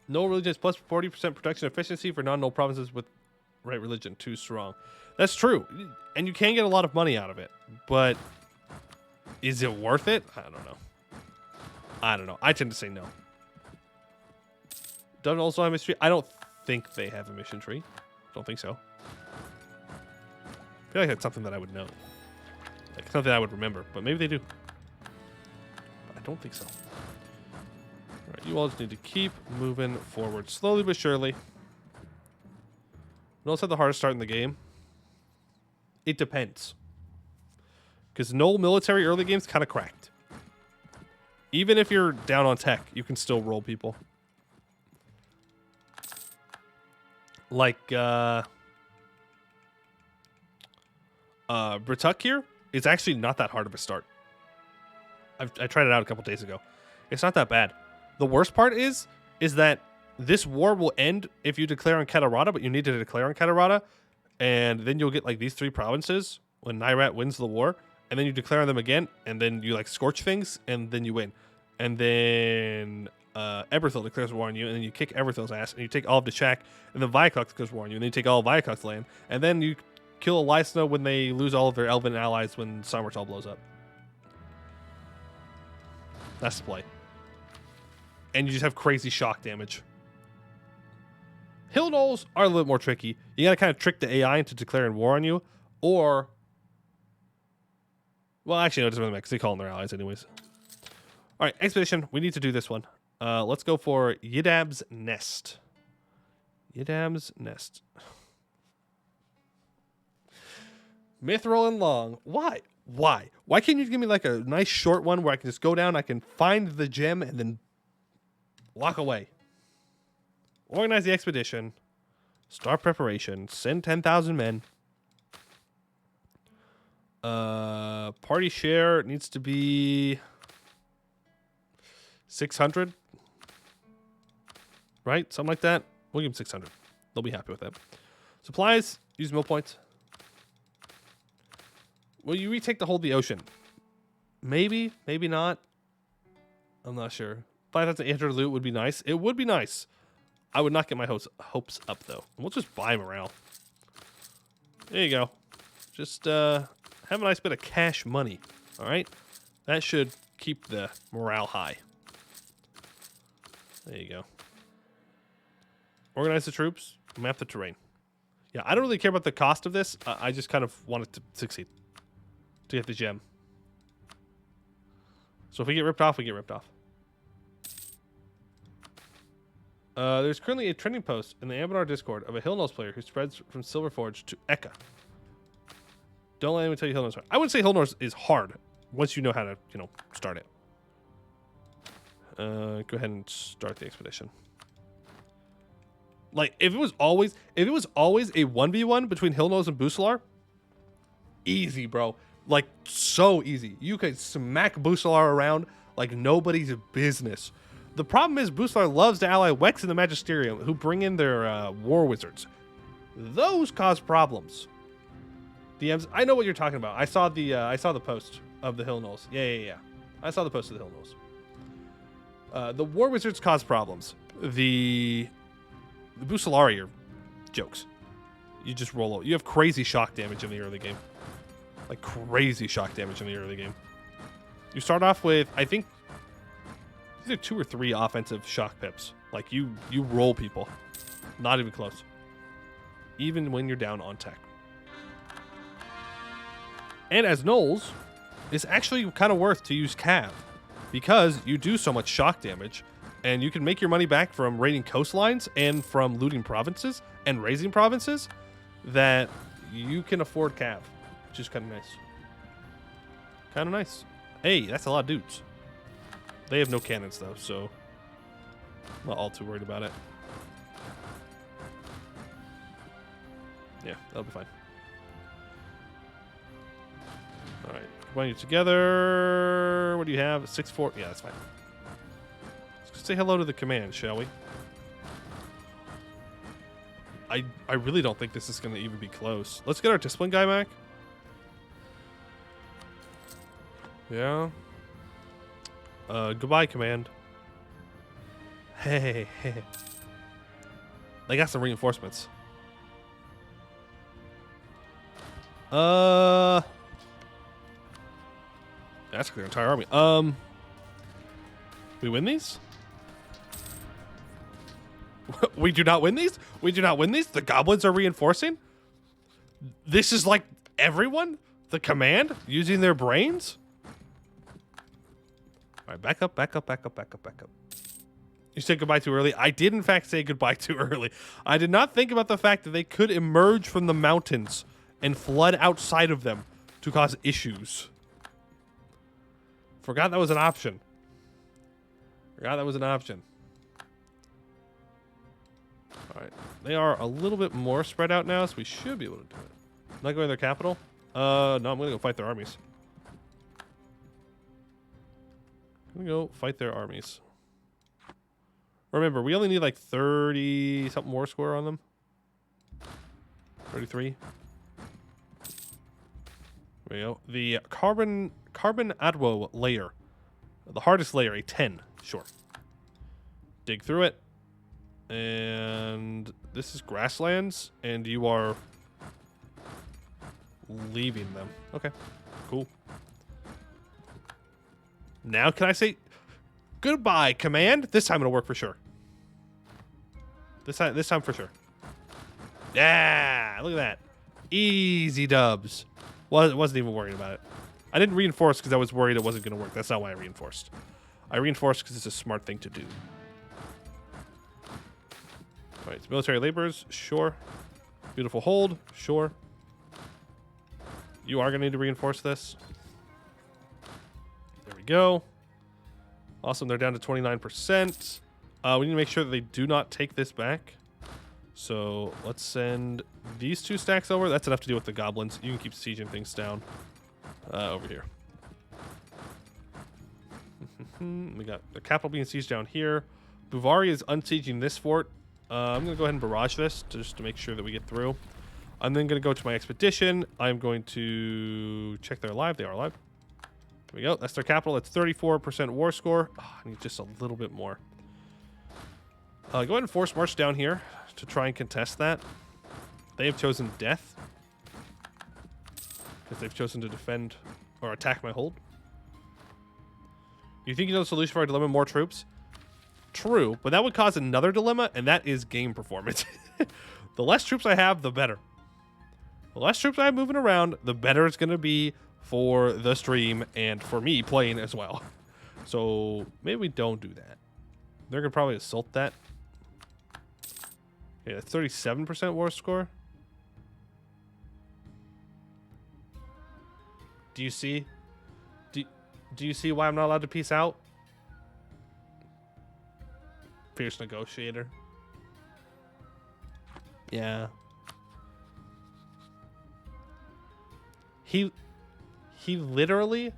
No religion is plus 40% production efficiency for non-null provinces with right religion. Too strong. That's true. And you can get a lot of money out of it. But is it worth it? I don't know. I don't know. I tend to say no. Doesn't also have a mission tree? I don't think they have a mission tree. Don't think so. I feel like that's something that I would know. Like something I would remember. But maybe they do. But I don't think so. Alright, you all just need to keep moving forward slowly but surely. We also have the hardest start in the game. It depends. Because no military early game's kind of cracked. Even if you're down on tech, you can still roll people. Like, Brituk here is actually not that hard of a start. I tried it out a couple days ago. It's not that bad. The worst part is that this war will end if you declare on Katarata, but you need to declare on Katarata, and then you'll get like these 3 provinces when Nairat wins the war, and then you declare on them again, and then you like scorch things, and then you win. And then Eberthil declares war on you, and then you kick Eberthil's ass, and you take all of the Shak, and then Viacux declares war on you, and then you take all of Viacux land, and then you kill Lysna when they lose all of their elven allies when Samartal blows up. That's the play. And you just have crazy shock damage. Hill Gnolls are a little more tricky. You gotta kind of trick the AI into declaring war on you, or... Well, actually, no, it doesn't really matter, because they call them their allies anyways. Alright, Expedition. We need to do this one. Let's go for Yidab's Nest. Yidab's Nest. Mithril and Long. Why? Why? Why can't you give me like a nice short one where I can just go down, I can find the gem, and then walk away? Organize the expedition. Start preparation. Send 10,000 men. Party share needs to be 600. Right? Something like that. We'll give them 600. They'll be happy with that. Supplies. Use mill points. Will you retake the whole of the ocean? Maybe. Maybe not. I'm not sure. 5,800 loot would be nice. It would be nice. I would not get my hopes up, though. We'll just buy morale. There you go. Just have a nice bit of cash money. All right? That should keep the morale high. There you go. Organize the troops. Map the terrain. Yeah, I don't really care about the cost of this. I just kind of want it to succeed. To get the gem. So if we get ripped off, we get ripped off. There's currently a trending post in the Ambennar Discord of a Hill Gnolls player who spreads from Silverforge to Eka. Don't let anyone tell you Hill Gnolls is hard. I wouldn't say Hill Gnolls is hard once you know how to, start it. Go ahead and start the expedition. Like, if it was always a 1v1 between Hill Gnolls and Busalar, easy, bro. Like, so easy. You could smack Busalar around like nobody's business. The problem is Busalar loves to ally Wex and the Magisterium, who bring in their war wizards. Those cause problems. DMs, I know what you're talking about. I saw the post of the Hill Gnolls. Yeah. I saw the post of the Hill Gnolls. The war wizards cause problems. The Busalari are jokes. You just roll out. You have crazy shock damage in the early game. Like crazy shock damage in the early game. You start off with, I think, either 2 or 3 offensive shock pips. Like you roll people. Not even close. Even when you're down on tech. And as Gnolls, it's actually kind of worth to use Cav. Because you do so much shock damage. And you can make your money back from raiding coastlines and from looting provinces and raising provinces. That you can afford Cav. Which is kind of nice. Kind of nice. Hey, that's a lot of dudes. They have no cannons, though, so Not all too worried about it. Yeah, that'll be fine. All right, combine you together. What do you have? 6-4. Yeah, that's fine. Let's say hello to the command, shall we? I really don't think this is going to even be close. Let's get our discipline guy back. Yeah. Goodbye, command. Hey. They got some reinforcements. That's their entire army. We win these? We do not win these? We do not win these? The goblins are reinforcing? This is like everyone? The command? Using their brains? Alright, back up. You said goodbye too early. I did in fact say goodbye too early. I did not think about the fact that they could emerge from the mountains and flood outside of them to cause issues. Forgot that was an option. Alright. They are a little bit more spread out now, so we should be able to do it. Not going to their capital? No, I'm going to go fight their armies. Remember, we only need like 30-something war score on them. 33. There we go. The carbon adwo layer. The hardest layer, a 10. Sure. Dig through it. And this is grasslands, and you are leaving them. Okay, cool. Now can I say goodbye, command? This time it'll work for sure. This time for sure. Yeah, look at that. Easy dubs. Wasn't even worried about it. I didn't reinforce because I was worried it wasn't going to work. That's not why I reinforced. I reinforced because it's a smart thing to do. All right, so military laborers, sure. Beautiful hold, sure. You are going to need to reinforce this. There we go. Awesome, they're down to 29%. We need to make sure that they do not take this back. So let's send these 2 stacks over. That's enough to deal with the goblins. You can keep sieging things down over here. We got the capital being sieged down here. Buvari is unsieging this fort. I'm going to go ahead and barrage this just to make sure that we get through. I'm then going to go to my expedition. I'm going to check they're alive. They are alive. There we go. That's their capital. That's 34% war score. Oh, I need just a little bit more. Go ahead and force march down here to try and contest that. They have chosen death because they've chosen to defend or attack my hold. You think you know the solution for our dilemma? More troops? True, but that would cause another dilemma, and that is game performance. The less troops I have, the better. The less troops I have moving around, the better it's going to be for the stream and for me playing as well. So maybe we don't do that. They're going to probably assault that. Okay, that's 37% war score. Do you see? Do you see why I'm not allowed to peace out? Fierce negotiator. Yeah. He literally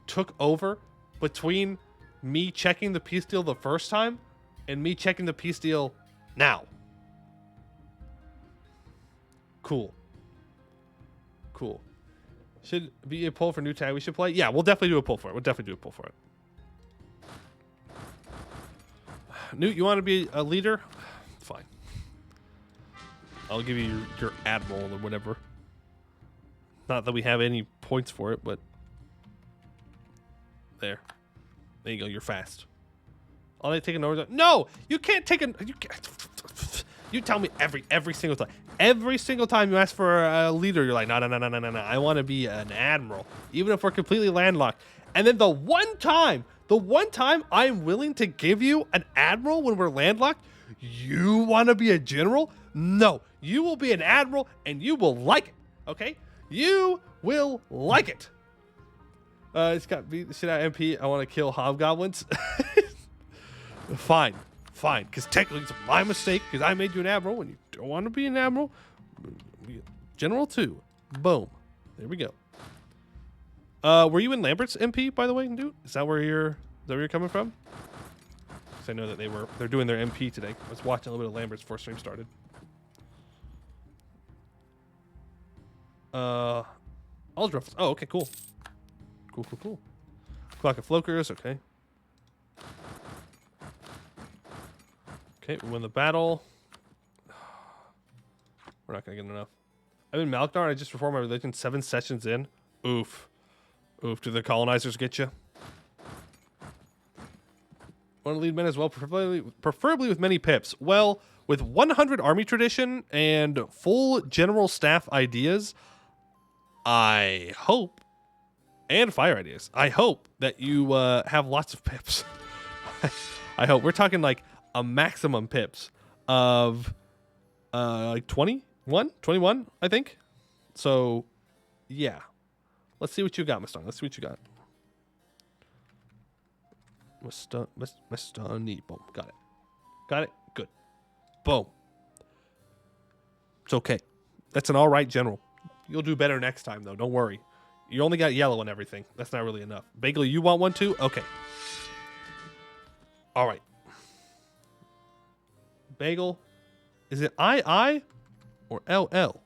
took over between me checking the peace deal the first time and me checking the peace deal now. Cool. Should be a poll for new tag we should play? Yeah, we'll definitely do a poll for it. Newt, you want to be a leader? Fine. I'll give you your admiral or whatever. Not that we have any points for it, but there you go. You're fast. I'll take an order. No, you can't take an. You tell me every single time. Every single time you ask for a leader, you're like, no. I want to be an admiral, even if we're completely landlocked. And then the one time I'm willing to give you an admiral when we're landlocked, you want to be a general? No, you will be an admiral and you will like it. Okay, you will like it. It's got beat the shit out of MP. I want to kill hobgoblins. Fine. Fine. Because technically it's my mistake because I made you an admiral when you don't want to be an admiral. General 2. Boom. There we go. Were you in Lambert's MP, by the way, dude? Is that where you're coming from? Because I know that they're doing their MP today. I was watching a little bit of Lambert's before stream started. Aldruff. Oh, okay, cool. Cool. Clock of Flokers, okay. Okay, we win the battle. We're not gonna get enough. I'm in Malknar and I just reformed my religion 7 sessions in. Oof. Oof, do the colonizers get you? Want to lead men as well, preferably with many pips. Well, with 100 army tradition and full general staff ideas, I hope, and fire ideas, I hope that you have lots of pips. I hope. We're talking like a maximum pips of like 21, I think. So, yeah. Let's see what you got, Mustang. Let's see what you got. Mustang. Boom. Got it. Got it. Good. Boom. It's okay. That's an all right general. You'll do better next time, though. Don't worry. You only got yellow and everything. That's not really enough. Bagel, you want one too? Okay. All right. Bagel. Is it II or LL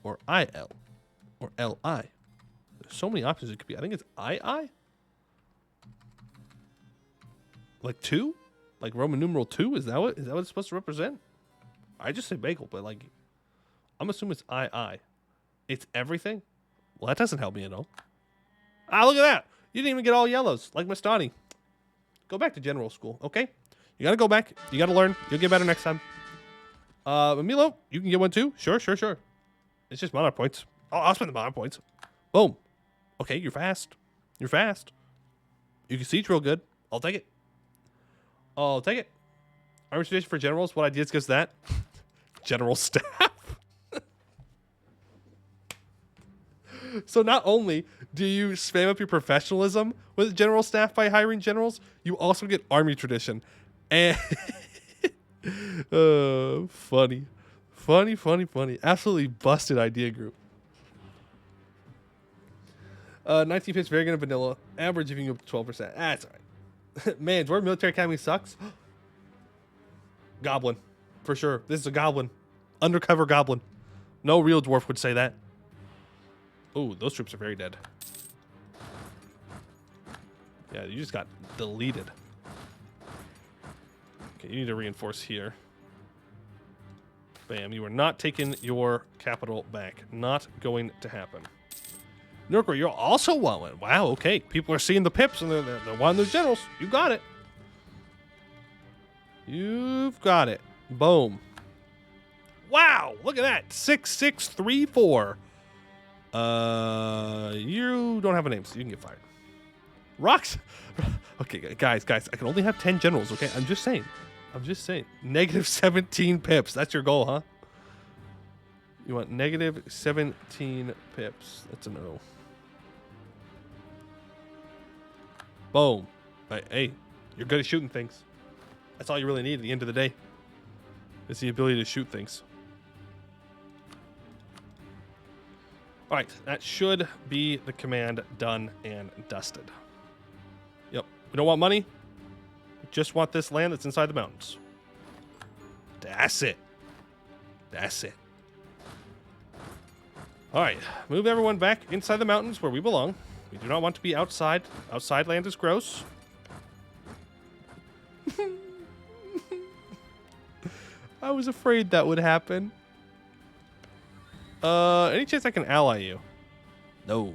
or IL or LI? There's so many options it could be. I think it's II. Like 2? Like Roman numeral 2? Is that what it's supposed to represent? I just say bagel, but like I'm assuming it's II. It's everything? Well, that doesn't help me at all. Ah, look at that. You didn't even get all yellows, like Mastani. Go back to general school, okay? You gotta go back. You gotta learn. You'll get better next time. Milo, you can get one too. Sure. It's just monarch points. Oh, I'll spend the monarch points. Boom. Okay, you're fast. You can siege real good. I'll take it. Army tradition for generals. What ideas gives that? General staff. So not only do you spam up your professionalism with general staff by hiring generals, you also get army tradition. And funny. Absolutely busted idea group. 19 pips, very good at vanilla. Average if you can go up to 12%. That's all right. Man, Dwarven Military Academy sucks. Goblin. For sure. This is a goblin. Undercover goblin. No real dwarf would say that. Oh, those troops are very dead. Yeah, you just got deleted. Okay, you need to reinforce here. Bam, you are not taking your capital back. Not going to happen. Nurkor, you also want one. Wow, okay. People are seeing the pips and they're wanting those generals. You got it. You've got it. Boom. Wow, look at that. 6634. You don't have a name, so you can get fired. Rocks. Okay, guys, I can only have 10 generals, okay? I'm just saying. Negative 17 pips. That's your goal, huh? You want negative 17 pips. That's a no. Boom. Hey, you're good at shooting things. That's all you really need at the end of the day. Is the ability to shoot things. All right, that should be the command done and dusted. Yep. We don't want money. We just want this land that's inside the mountains. That's it. All right, move everyone back inside the mountains where we belong. We do not want to be outside. Outside land is gross. I was afraid that would happen. Any chance I can ally you? No.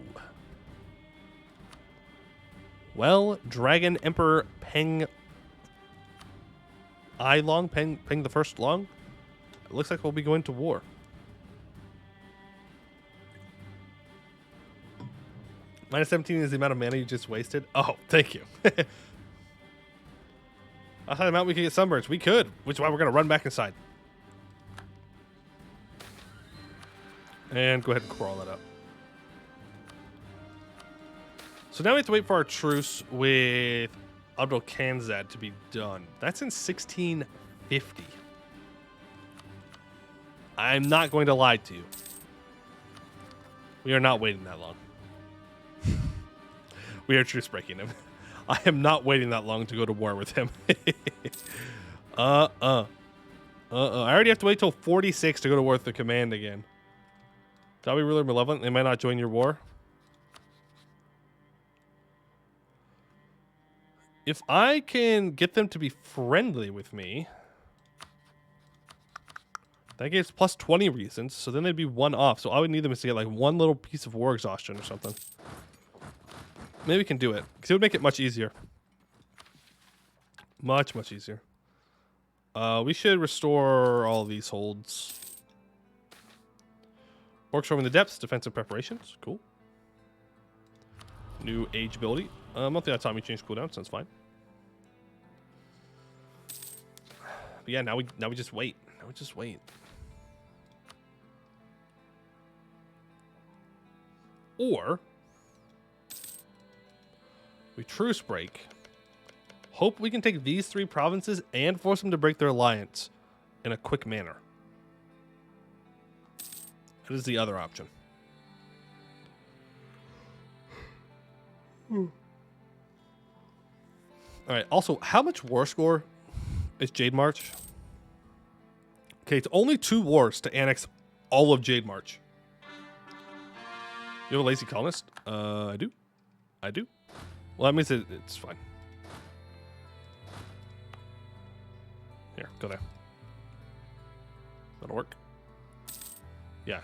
Well, Dragon Emperor Peng Peng the First Long. It looks like we'll be going to war. Minus 17 is the amount of mana you just wasted. Oh, thank you. Outside the mountain we can get sunburns. We could, which is why we're going to run back inside. And go ahead and crawl that up. So now we have to wait for our truce with Abdel Kanzad to be done. That's in 1650. I'm not going to lie to you. We are not waiting that long. We are truce breaking him. I am not waiting that long to go to war with him. I already have to wait till 46 to go to war with the command again. Dawi ruler malevolent. They might not join your war. If I can get them to be friendly with me, that gives plus 20 reasons. So then they'd be one off. So all I would need them is to get like one little piece of war exhaustion or something. Maybe we can do it because it would make it much easier. Much easier. We should restore all these holds. Orcs roaming the depths, defensive preparations. Cool. New age ability. Monthly autonomy change cooldown, sounds fine. But yeah, now we just wait. Now we just wait. Or we truce break. Hope we can take these 3 provinces and force them to break their alliance in a quick manner. That is the other option. Alright, also, how much war score is Jade March? Okay, it's only 2 wars to annex all of Jade March. You have a lazy colonist? I do. I do. Well, that means it's fine. Here, go there. That'll work. Yeah.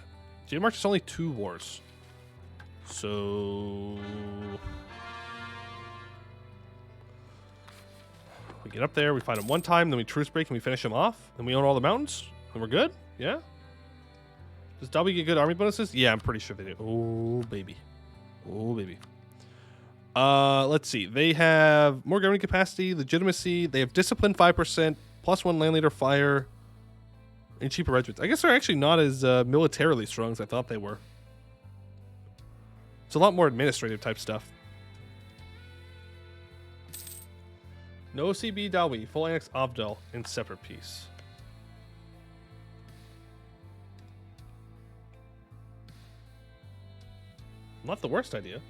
Jade March is only 2 wars. So we get up there, we fight him one time, then we truce break and we finish him off, and we own all the mountains, and we're good? Yeah? Does W get good army bonuses? Yeah, I'm pretty sure they do. Oh, baby. Oh, baby. Let's see. They have more governing capacity, legitimacy. They have discipline 5%, +1 land leader fire, and cheaper regiments. I guess they're actually not as militarily strong as I thought they were. It's a lot more administrative type stuff. No CB Dawi, full annex Avdel in separate piece. Not the worst idea.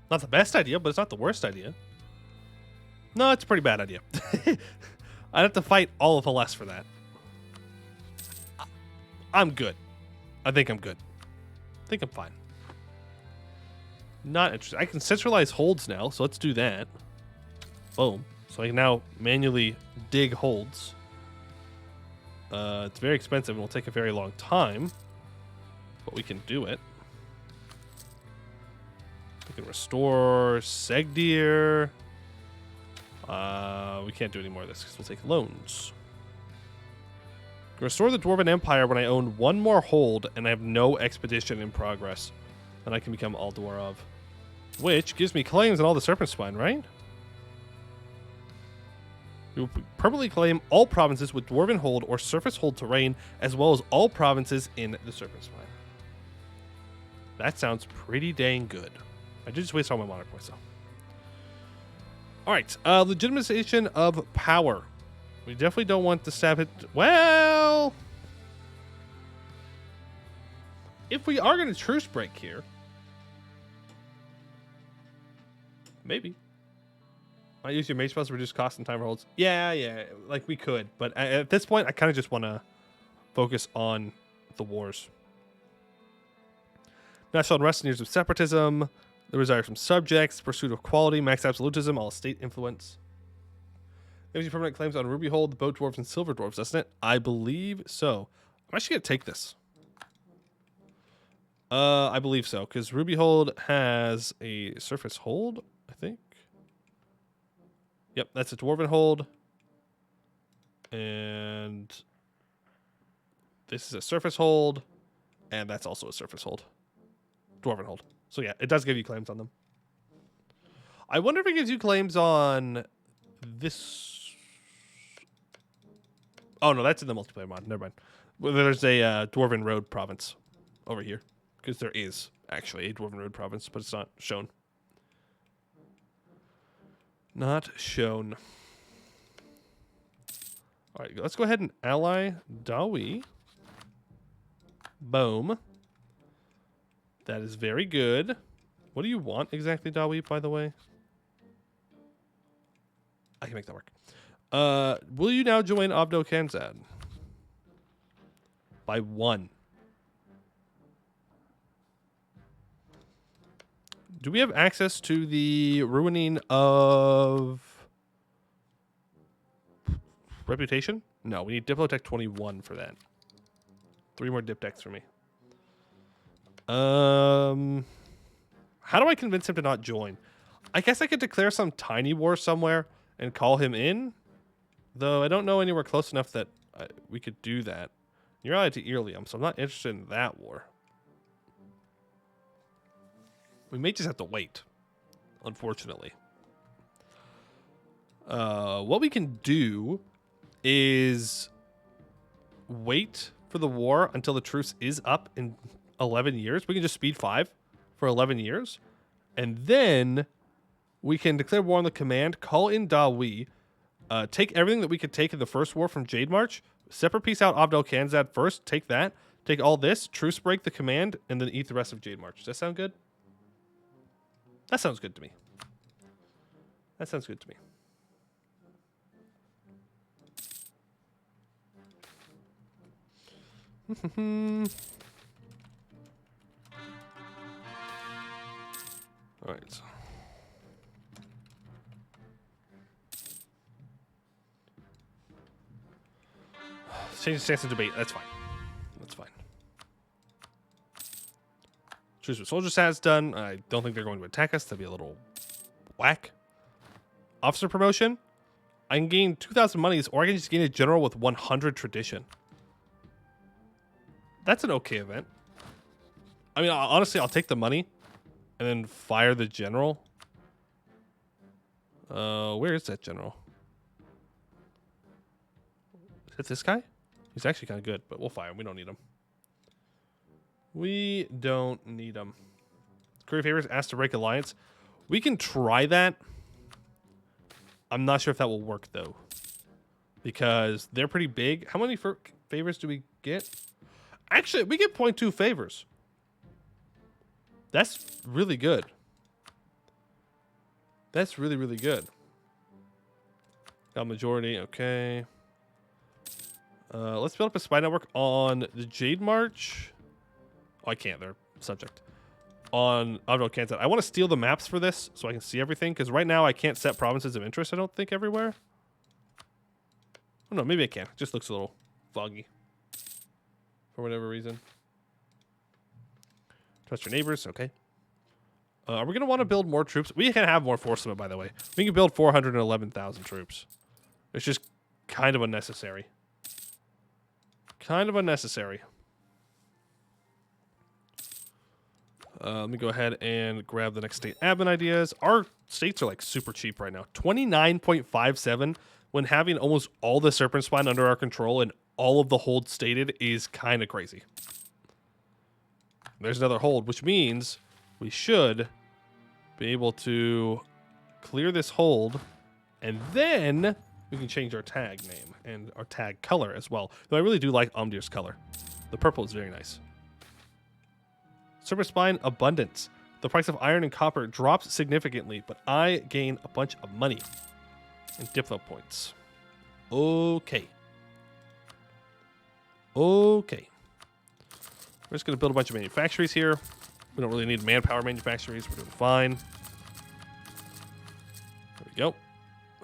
Not the best idea, but it's not the worst idea. No, it's a pretty bad idea. I'd have to fight all of Hellas for that. I'm good. I think I'm good. I think I'm fine. Not interested. I can centralize holds now, so let's do that. Boom. So I can now manually dig holds. It's very expensive and will take a very long time, but we can do it. We can restore Segdir. We can't do any more of this because we'll take loans. Restore the Dwarven Empire when I own 1 more hold and I have no expedition in progress. Then I can become Alldwar, which gives me claims on all the Serpent Spine, right? We will permanently claim all provinces with Dwarven hold or surface hold terrain, as well as all provinces in the Serpent Spine. That sounds pretty dang good. I did just waste all my monarch points, though. All right, legitimization of power. We definitely don't want to stab it. Well, if we are going to truce break here, maybe. I use your mage spells to reduce cost and time for holds. Yeah, like we could, but at this point, I kind of just want to focus on the wars. National unrest and years of separatism, the desire from subjects, pursuit of quality, max absolutism, all state influence. Gives you permanent claims on Ruby Hold, the Boat Dwarves, and Silver Dwarves, doesn't it? I believe so. I'm actually going to take this. I believe so, because Ruby Hold has a surface hold, I think. Yep, that's a Dwarven hold. And this is a surface hold. And that's also a surface hold. Dwarven hold. So yeah, it does give you claims on them. I wonder if it gives you claims on this. Oh no, that's in the multiplayer mod. Never mind. Well, there's a Dwarven Road province over here. Because there is actually a Dwarven Road province, but it's not shown. Not shown. All right, let's go ahead and ally Dawi. Boom. That is very good. What do you want exactly, Dawi, by the way? I can make that work. Will you now join Abdo Kanzad? By 1. Do we have access to the ruining of reputation? No, we need Diplotech 21 for that. 3 more dip decks for me. How do I convince him to not join? I guess I could declare some tiny war somewhere and call him in. Though I don't know anywhere close enough that we could do that. You're allied to Earlium, so I'm not interested in that war. We may just have to wait, unfortunately. What we can do is wait for the war until the truce is up in 11 years. We can just speed 5 for 11 years. And then we can declare war on the command, call in Dawi, take everything that we could take in the first war from Jade March, separate piece out Abdel Kanzad first, take that, take all this, truce break the command, and then eat the rest of Jade March. Does that sound good? That sounds good to me. That sounds good to me. All right. Change the stance of debate. That's fine. That's fine. Truce with soldier stats done. I don't think they're going to attack us. That'd be a little whack. Officer promotion. I can gain 2,000 monies, or I can just gain a general with 100 tradition. That's an okay event. I mean, honestly, I'll take the money and then fire the general. Where is that general? Is it this guy? He's actually kind of good, but we'll fire him. We don't need him. We don't need him. Career favors asked to break alliance. We can try that. I'm not sure if that will work, though, because they're pretty big. How many favors do we get? Actually, we get 0.2 favors. That's really good. That's really, really good. Got majority. Okay. Let's build up a spy network on the Jade March. Oh, I can't. They're subject. On Abdel Kanzad. I want to steal the maps for this so I can see everything, because right now I can't set provinces of interest, I don't think, everywhere. Oh, no, maybe I can. It just looks a little foggy for whatever reason. Trust your neighbors. Okay. We're going to want to build more troops. We can have more force limit, by the way. We can build 411,000 troops. It's just kind of unnecessary. Kind of unnecessary. Let me go ahead and grab the next state admin ideas. Our states are like super cheap right now. 29.57 when having almost all the Serpent Spine under our control and all of the hold stated is kind of crazy. There's another hold, which means we should be able to clear this hold, and then we can change our tag name and our tag color as well. Though I really do like Amldhir's color. The purple is very nice. Serpent Spine Abundance. The price of iron and copper drops significantly, but I gain a bunch of money and Diplo points. Okay. Okay. We're just going to build a bunch of manufactories here. We don't really need manpower manufactories. We're doing fine. There we go.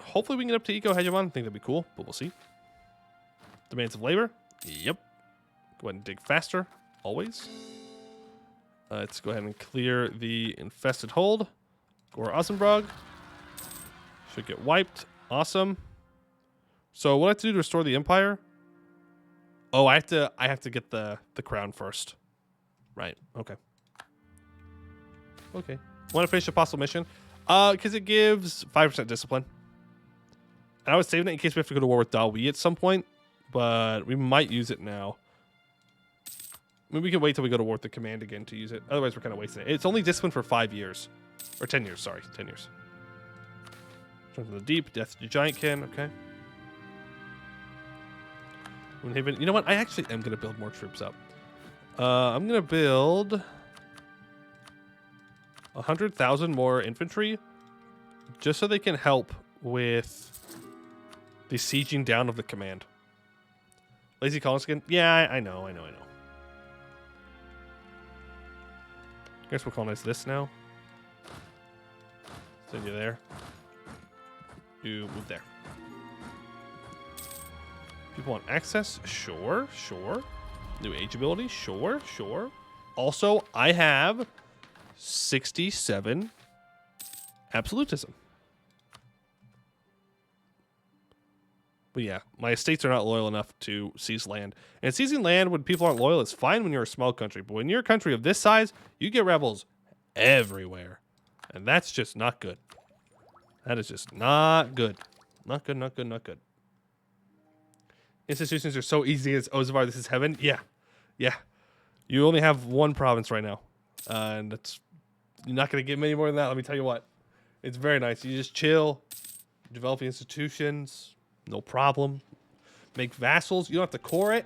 Hopefully we can get up to Eco Hegemon. I think that'd be cool, but we'll see. Demands of labor. Yep. Go ahead and dig faster. Always. Let's go ahead and clear the infested hold. Gore Ossenbrog. Should get wiped. Awesome. So what I have to do to restore the Empire? Oh, I have to get the crown first. Right. Okay. Okay. Want to finish Apostle mission? Because it gives 5% discipline. And I was saving it in case we have to go to war with Dawi at some point, but we might use it now. I mean, we can wait till we go to war with the command again to use it. Otherwise, we're kind of wasting it. It's only discipline for 5 years. Or 10 years, sorry. 10 years. Jump in the deep. Death to Giantkin. Okay. Moonhaven. You know what? I actually am going to build more troops up. I'm going to build 100,000 more infantry just so they can help with the sieging down of the command. Lazy colony skin? Yeah, I know. I guess we'll colonize this now. Send you there. You move there. People want access? Sure. New age ability? Sure. Also, I have 67 absolutism. But yeah, my estates are not loyal enough to seize land. And seizing land when people aren't loyal is fine when you're a small country. But when you're a country of this size, you get rebels everywhere. And that's just not good. That is just not good. Not good. Institutions are so easy as Ozavar, this is heaven. Yeah. You only have one province right now. And that's, you're not going to get many more than that, let me tell you what. It's very nice. You just chill, develop the institutions. No problem. Make vassals. You don't have to core it.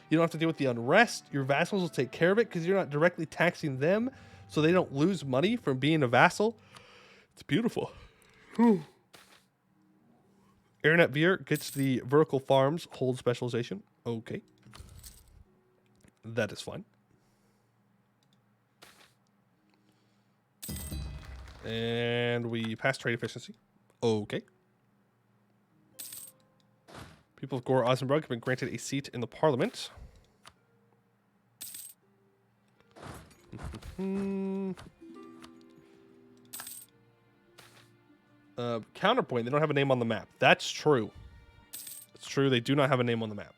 You don't have to deal with the unrest. Your vassals will take care of it because you're not directly taxing them, so they don't lose money from being a vassal. It's beautiful. Amldhir gets the vertical farms hold specialization. Okay. That is fine. And we pass trade efficiency. Okay. People of Gore Osnabrück have been granted a seat in the parliament. Counterpoint, they don't have a name on the map. That's true. It's true, they do not have a name on the map.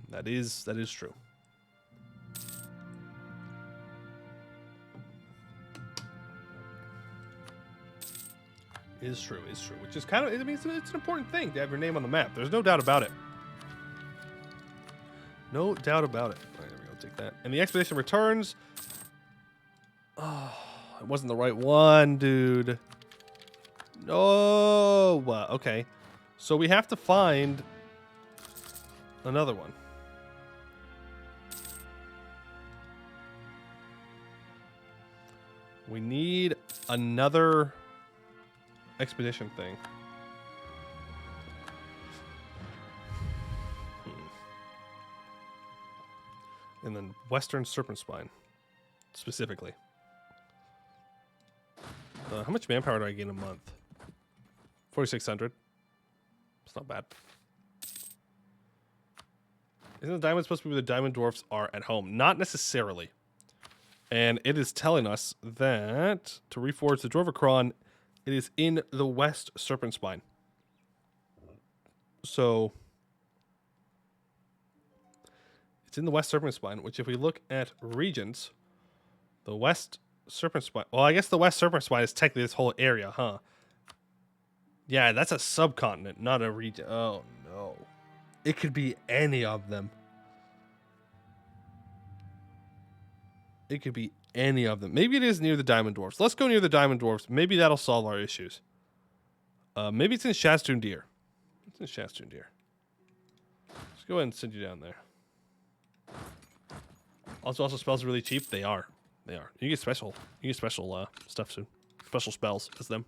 That is true. Is true, which is kind of, I mean, it's an important thing to have your name on the map. There's no doubt about it. No doubt about it. All right, there we go, take that. And the expedition returns. Oh, it wasn't the right one, dude. No. Okay. So we have to find another one. We need another expedition thing. And then Western Serpent Spine, specifically. How much manpower do I gain a month? 4,600. It's not bad. Isn't the diamond supposed to be where the diamond dwarfs are at home? Not necessarily. And it is telling us that to reforge the Dwarvicron, it is in the West Serpent Spine. So it's in the West Serpent Spine, which if we look at regions, the West Serpent Spine. Well, I guess the West Serpent Spine is technically this whole area, huh? Yeah, that's a subcontinent, not a region. Oh, no. It could be any of them. It could be any of them. Maybe it is near the Diamond Dwarfs. Let's go near the Diamond Dwarfs. Maybe that'll solve our issues. Maybe it's in Shastundir. It's in Shastundir. Let's go ahead and send you down there. Also spells are really cheap. They are. They are. You get special. You get special stuff soon. Special spells as them.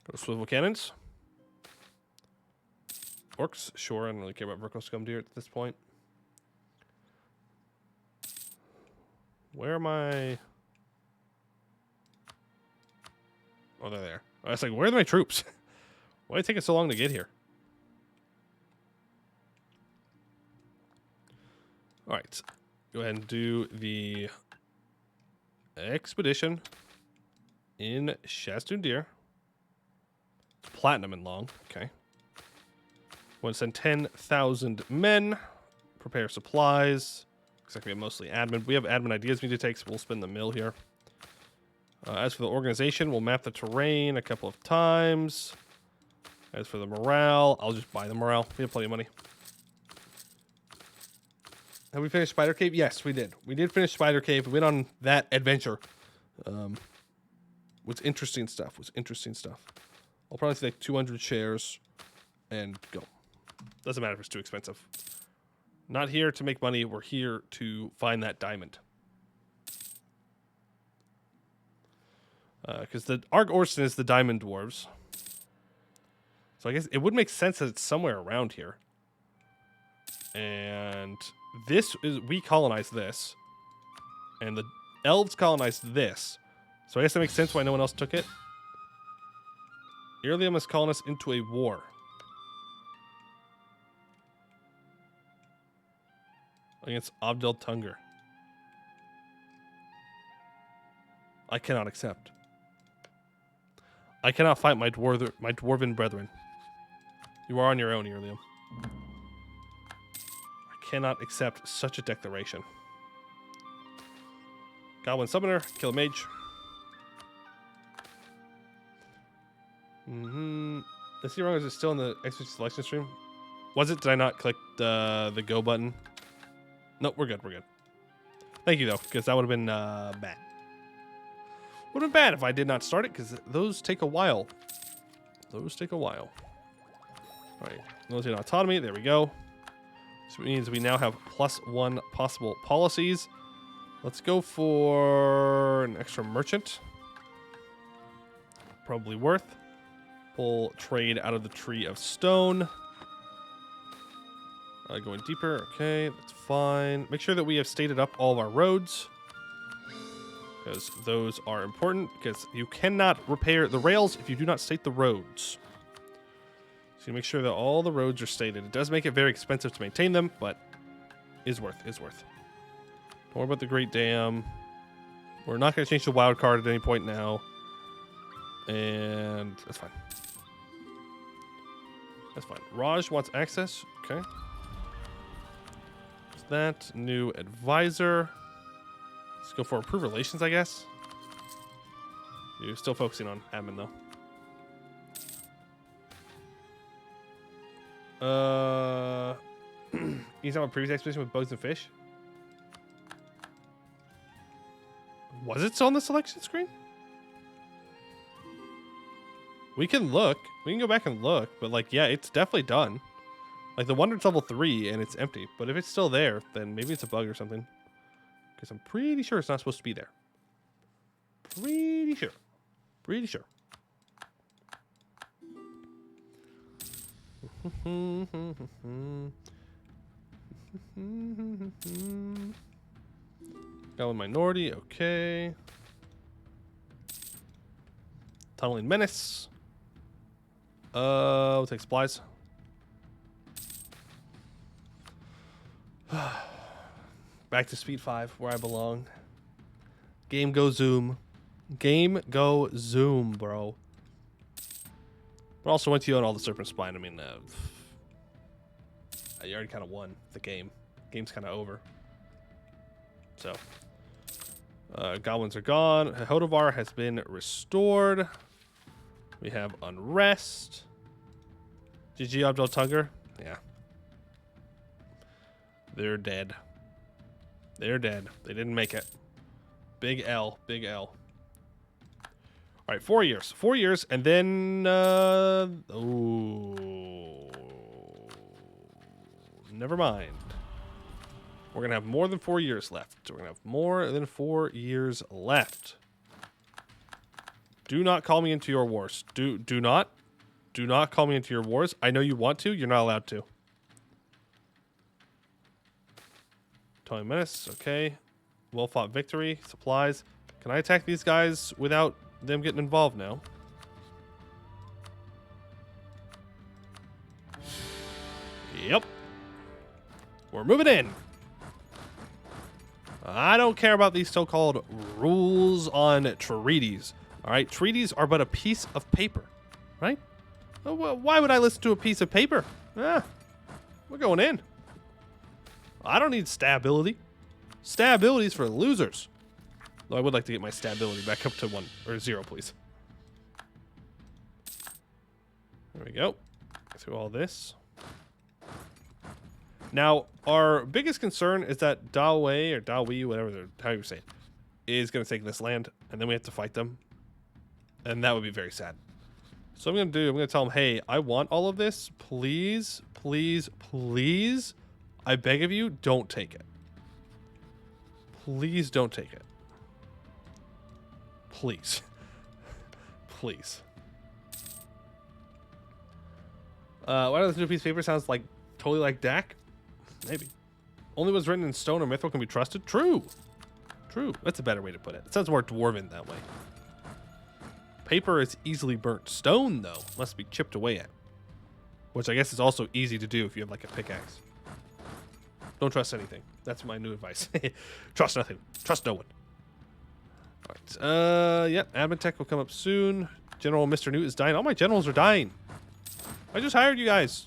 Go to swivel cannons. Orcs, sure. I don't really care about Vertical Scum Deer at this point. Where am I? Oh, they're there. I was like, where are my troops? Why did it take us so long to get here? All right. Go ahead and do the expedition in Shastundir. Platinum and long. Okay. Want to send 10,000 men. Prepare supplies. Looks like we have mostly admin. We have admin ideas we need to take, so we'll spin the mill here. As for the organization, we'll map the terrain a couple of times. As for the morale, I'll just buy the morale. We have plenty of money. Have we finished Spider Cave? Yes, we did. We did finish Spider Cave. We went on that adventure. Was interesting stuff. I'll probably say like 200 shares and go. Doesn't matter if it's too expensive. Not here to make money. We're here to find that diamond. Because the Arg Orson is the diamond dwarves. So I guess it would make sense that it's somewhere around here. And this is, we colonized this. And the elves colonized this. So I guess that makes sense why no one else took it. Ilium is calling us into a war. Against Amldhir. I cannot accept. I cannot fight my dwarven brethren. You are on your own, Ilium. I cannot accept such a declaration. Goblin Summoner, kill a mage. Let's see, wrong. Is it still in the extra selection stream? Was it? Did I not click the go button? Nope, we're good. We're good. Thank you, though, because that would have been bad. Would have been bad if I did not start it, because those take a while. Those take a while. All right, military autonomy. There we go. So it means we now have +1 possible policies. Let's go for an extra merchant. Probably worth. Pull trade out of the tree of stone. Going deeper. Okay, that's fine. Make sure that we have stated up all of our roads, because those are important, because you cannot repair the rails if you do not state the roads. So you make sure that all the roads are stated. It does make it very expensive to maintain them, but is worth. Don't worry about the Great Dam. We're not going to change the wild card at any point now. And that's fine. That's fine. Raj wants access. Okay. What's that? New advisor. Let's go for improved relations, I guess. You're still focusing on admin, though. You talking about previous expedition with bugs and fish? Was it still on the selection screen? We can look. We can go back and look. But, like, yeah, it's definitely done. Like, the Wonder's level 3 and it's empty. But if it's still there, then maybe it's a bug or something. Because I'm pretty sure it's not supposed to be there. Pretty sure. Goblin minority, okay. Tunneling menace. We'll take supplies. Back to speed 5, where I belong. Game go zoom. Game go zoom, bro. But also went to you on all the serpent spine. I mean, you already kind of won the game. Game's kind of over. So, goblins are gone. Hodovar has been restored. We have unrest. GG Amldhir. Yeah. They're dead. They're dead. They didn't make it. Big L. Big L. All right, 4 years. 4 years, and then... never mind. We're going to have more than 4 years left. We're going to have more than 4 years left. Do not call me into your wars. Do not. Do not call me into your wars. I know you want to. You're not allowed to. Tony Menace. Okay. Well-fought victory. Supplies. Can I attack these guys without them getting involved now? Yep. We're moving in. I don't care about these so-called rules on treaties. All right, treaties are but a piece of paper, right? Why would I listen to a piece of paper? We're going in. I don't need stability. Stability is for losers. Though I would like to get my stability back up to 1 or 0, please. There we go. Through all this. Now, our biggest concern is that Dawei or Dawi, whatever, how you say it, is going to take this land, and then we have to fight them. And that would be very sad. So I'm gonna tell him, hey, I want all of this. Please, please, please. I beg of you, don't take it. Please don't take it. Please. Please. Why does this new piece of paper sounds like totally like Dak? Maybe. Only was written in stone or mithril can be trusted? True. True. That's a better way to put it. It sounds more dwarven that way. Paper is easily burnt. Stone, though, must be chipped away at. Which I guess is also easy to do if you have like a pickaxe. Don't trust anything. That's my new advice. Trust nothing. Trust no one. Alright. Yep. Admin tech will come up soon. General Mr. Newt is dying. All my generals are dying. I just hired you guys.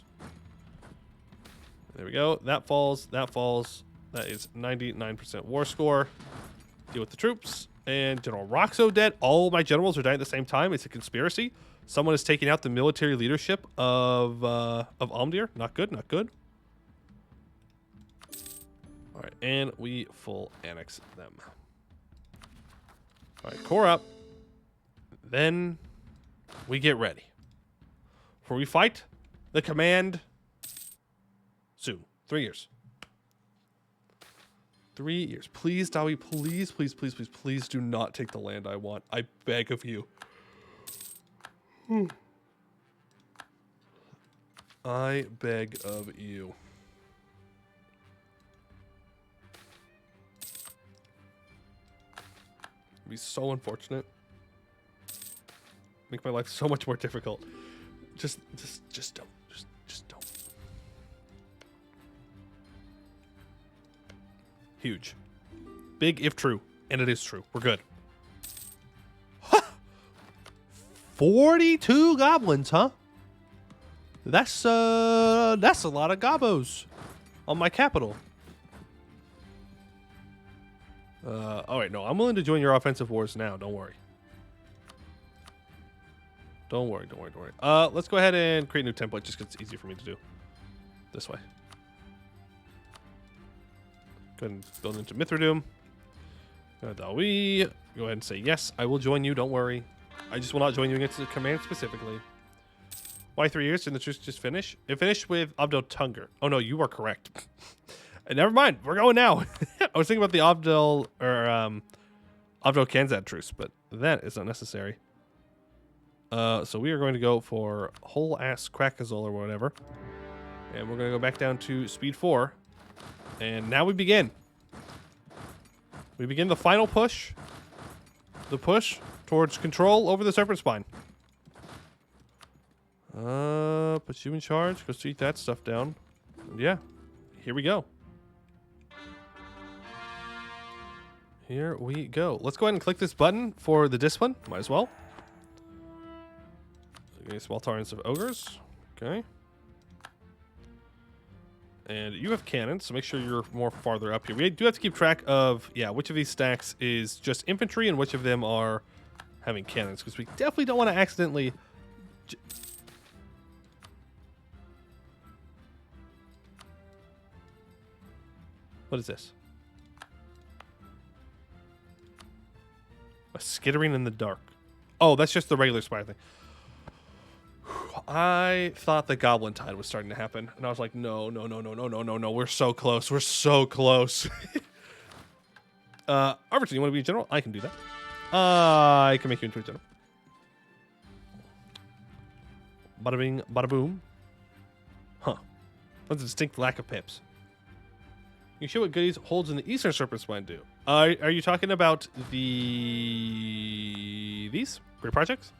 There we go. That falls. That falls. That is 99% war score. Deal with the troops. And General Roxo dead. All my generals are dying at the same time. It's a conspiracy. Someone is taking out the military leadership of Amldhir. Not good. Not good. All right, and we full annex them. All right, core up. Then we get ready. Before we fight the command soon. 3 years. 3 years. Please, Dawi, please, please, please, please, please do not take the land I want. I beg of you. I beg of you. It'd be so unfortunate. Make my life so much more difficult. Just don't. Just don't. Huge. Big if true. And it is true. We're good. 42 goblins, huh? That's a lot of gobos on my capital. All right, no, I'm willing to join your offensive wars now. Don't worry. Don't worry. Let's go ahead and create a new template just because it's easier for me to do. This way. Go ahead and build into Mithradoom. Go ahead and say, yes, I will join you. Don't worry. I just will not join you against the command specifically. Why 3 years? Didn't the truce just finish? It finished with Abdel Tunger. Oh, no, you are correct. Never mind. We're going now. I was thinking about the Abdel Kanzad truce, but that is unnecessary. So we are going to go for whole ass Krakazol or whatever. And we're going to go back down to speed 4. And now we begin. We begin the final push. The push towards control over the Serpent Spine. Put you in charge. Go street that stuff down. And yeah. Here we go. Here we go. Let's go ahead and click this button for the discipline. Might as well. Okay, small tolerance of ogres. Okay. And you have cannons, so make sure you're more farther up here. We do have to keep track of, yeah, which of these stacks is just infantry and which of them are having cannons, because we definitely don't want to accidentally... What is this? A skittering in the dark. Oh, that's just the regular spire thing. I thought the Goblin Tide was starting to happen, and I was like, no. We're so close. We're so close. Arberton, you want to be a general? I can do that. I can make you into a general. Bada bing, bada boom. Huh. That's a distinct lack of pips. You show what goodies holds in the Eastern Serpent Spine do. Are you talking about these great projects?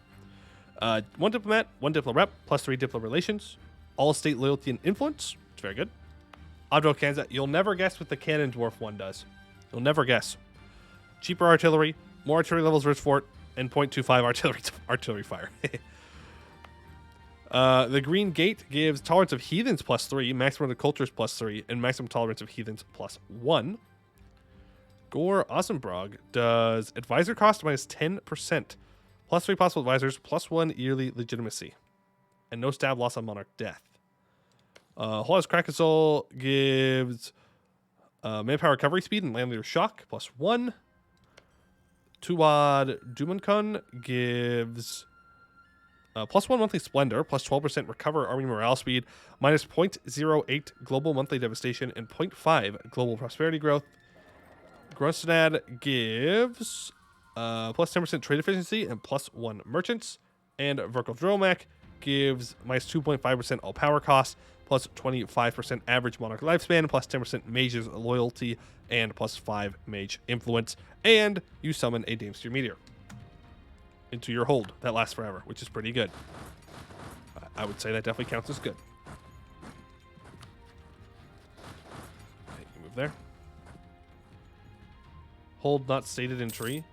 1 diplomat, 1 diplo rep, +3 diplo relations, all state loyalty and influence. It's very good. Abdel Kanzat, you'll never guess what the cannon dwarf one does. You'll never guess. Cheaper artillery, more artillery levels rich fort, and 0.25 artillery fire. The Green Gate gives tolerance of heathens +3, maximum to cultures +3, and maximum tolerance of heathens +1. Gore Awesomebrog does advisor cost -10%, +3 possible advisors, +1 yearly legitimacy, and no stab loss on monarch death. Holas Krakazol gives manpower recovery speed and land leader shock +1. Tuwad Dumankun gives +1 monthly splendor, +12% recover army morale speed, minus 0.08 global monthly devastation, and 0.5 global prosperity growth. Grunstad gives plus 10% trade efficiency and +1 merchants. And Verkal Dromak gives minus 2.5% all power costs, plus 25% average monarch lifespan, plus 10% mage's loyalty, and plus 5 mage influence. And you summon a Damesteer Meteor into your hold. That lasts forever, which is pretty good. I would say that definitely counts as good. Okay, you move there. Hold not stated in tree.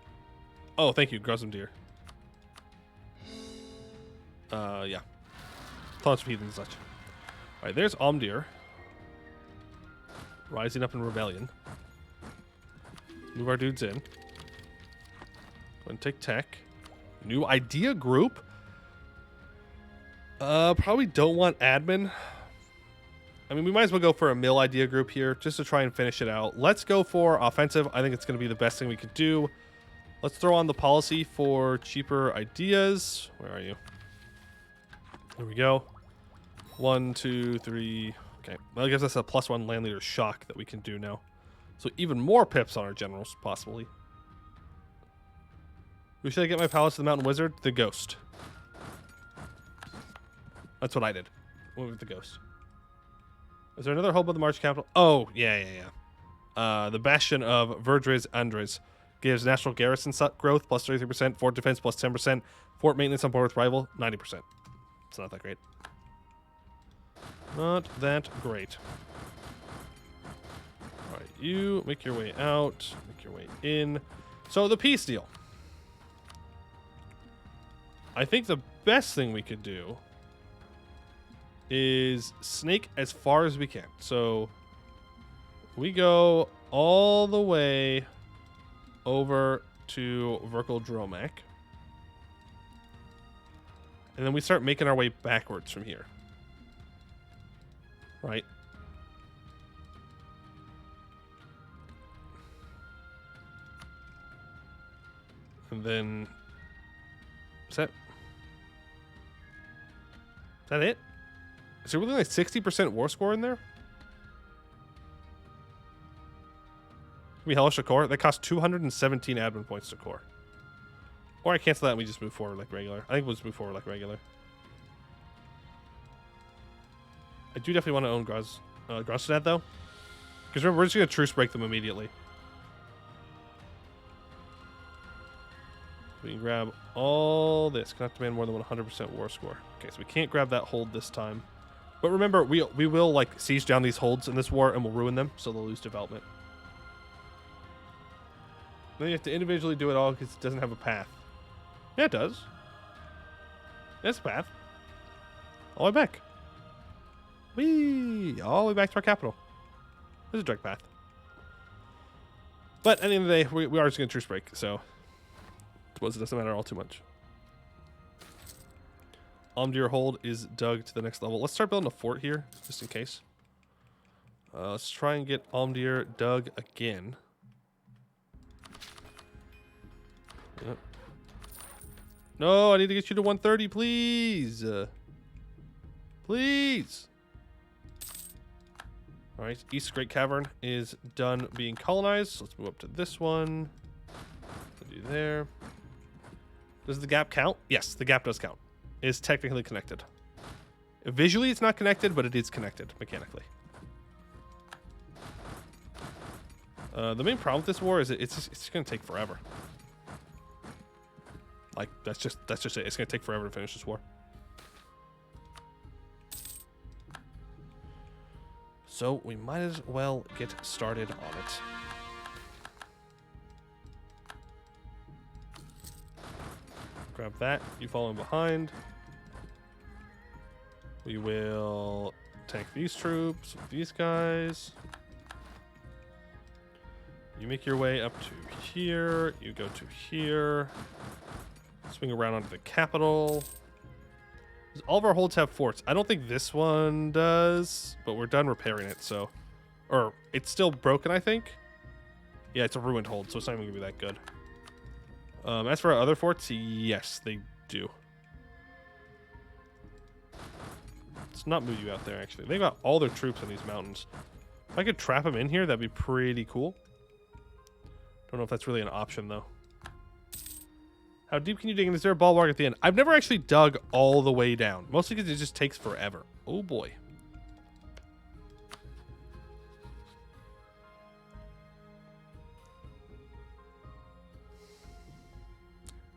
Oh, thank you, Amldhir. Yeah. Thoughts of heathen and such. Alright, there's Amldhir. Rising up in rebellion. Move our dudes in. Go and take tech. New idea group. Probably don't want admin. I mean, we might as well go for a mill idea group here just to try and finish it out. Let's go for offensive. I think it's going to be the best thing we could do. Let's throw on the policy for cheaper ideas. Where are you? There we go. 1, 2, 3. Okay. Well, it gives us a +1 land leader shock that we can do now. So even more pips on our generals, possibly. Who should I get my palace to the mountain wizard? The ghost. That's what I did. Went with the ghost. Is there another hope of the March capital? Oh, yeah. The Bastion of Verdres Andres gives national garrison growth plus 33%, fort defense plus 10%, fort maintenance on board with rival 90%. It's not that great. Not that great. Alright, you make your way out, make your way in. So the peace deal. I think the best thing we could do is snake as far as we can. So we go all the way over to Verkal Dromak. And then we start making our way backwards from here. Right? And then... Is that it? Is there really like 60% war score in there? We hellish a core? That costs 217 admin points to core. Or I cancel that and we just move forward like regular. I think we'll just move forward like regular. I do definitely want to own Grunstad though. Because remember, we're just going to truce break them immediately. We can grab all this. Cannot demand more than 100% war score. Okay, so we can't grab that hold this time. But remember, we will like siege down these holds in this war and we'll ruin them, so they'll lose development. Then you have to individually do it all because it doesn't have a path. Yeah, it does. It's a path. All the way back. Whee! All the way back to our capital. There's a direct path. But at the end of the day, we are just going to truce break, so I suppose it doesn't matter all too much. Amldhir hold is dug to the next level. Let's start building a fort here, just in case. Let's try and get Amldhir dug again. Yep. No, I need to get you to 130, please. Please. All right, East Great Cavern is done being colonized. So let's move up to this one. Do there. Does the gap count? Yes, the gap does count. It is technically connected. Visually, it's not connected, but it is connected mechanically. The main problem with this war is it's going to take forever. Like that's just it. It's going to take forever to finish this war. So we might as well get started on it. Grab that. You follow in behind. We will tank these troops with these guys. You make your way up to here. You go to here. Swing around onto the capital. All of our holds have forts. I don't think this one does, but we're done repairing it, so... Or, it's still broken, I think. Yeah, it's a ruined hold, so it's not even going to be that good. As for our other forts, yes, they do. Let's not move you out there, actually. They got all their troops in these mountains. If I could trap them in here, that'd be pretty cool. Don't know if that's really an option, though. How deep can you dig? And is there a bulwark at the end? I've never actually dug all the way down. Mostly because it just takes forever. Oh, boy.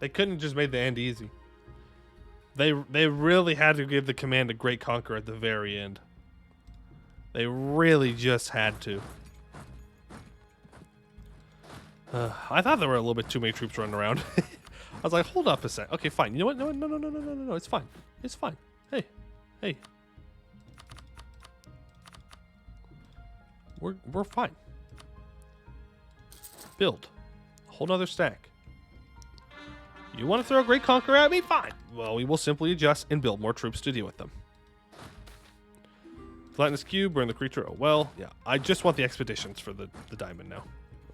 They couldn't have just made the end easy. They really had to give the command to Great Conquer at the very end. They really just had to. I thought there were a little bit too many troops running around. I was like, hold up a sec. Okay, fine. You know what? No. It's fine. It's fine. Hey. We're fine. Build. A whole nother stack. You want to throw a Great Conqueror at me? Fine. Well, we will simply adjust and build more troops to deal with them. Flatten this cube, burn the creature. Oh, well, yeah. I just want the expeditions for the diamond now.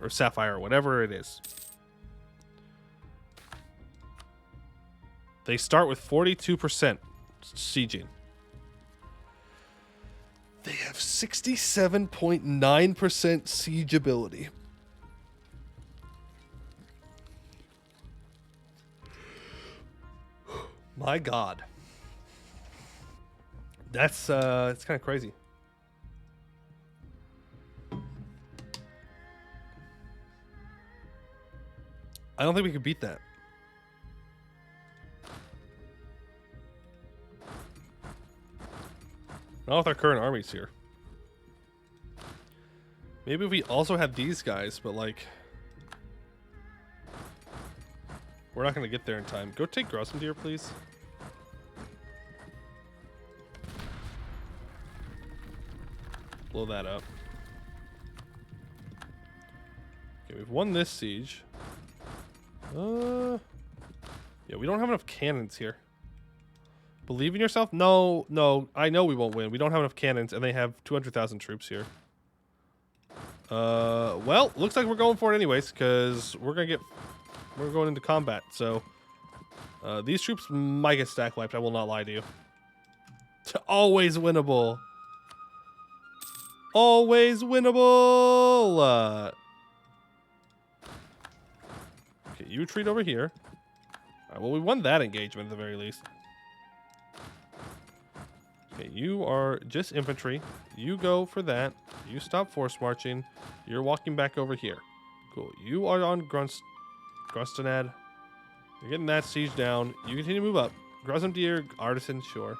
Or sapphire, or whatever it is. They start with 42% sieging. They have 67.9% siegeability. My God. That's it's kind of crazy. I don't think we could beat that. Not with our current armies here. Maybe if we also have these guys, but like... We're not going to get there in time. Go take Amldhir, please. Blow that up. Okay, we've won this siege. Yeah, we don't have enough cannons here. Believe in yourself? No. I know we won't win. We don't have enough cannons, and they have 200,000 troops here. Well, looks like we're going for it anyways, because we're going into combat. So, these troops might get stack wiped. I will not lie to you. Always winnable. Always winnable. Okay, you retreat over here. All right, well, we won that engagement at the very least. Okay, you are just infantry. You go for that. You stop force marching. You're walking back over here. Cool. You are on Grunstanad. You're getting that siege down. You continue to move up. Amldhir, Artisan, sure.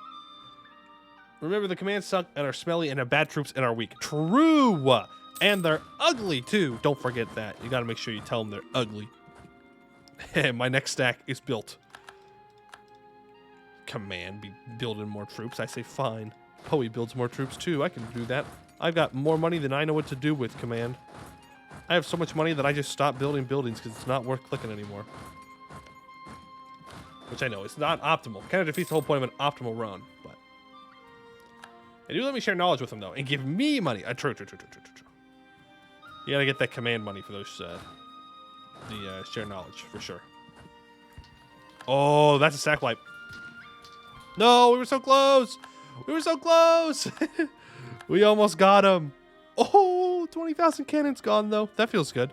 Remember, the commands suck and are smelly and have bad troops and are weak. True! And they're ugly, too. Don't forget that. You gotta make sure you tell them they're ugly. My next stack is built. Command be building more troops. I say fine. Poe builds more troops too. I can do that. I've got more money than I know what to do with, command. I have so much money that I just stopped building buildings because it's not worth clicking anymore. Which I know it's not optimal. Kind of defeats the whole point of an optimal run, but they do let me share knowledge with them though and give me money. True. You gotta get that command money for those the share knowledge for sure. Oh, that's a sack wipe. No, we were so close. We were so close. We almost got him. Oh, 20,000 cannons gone though. That feels good.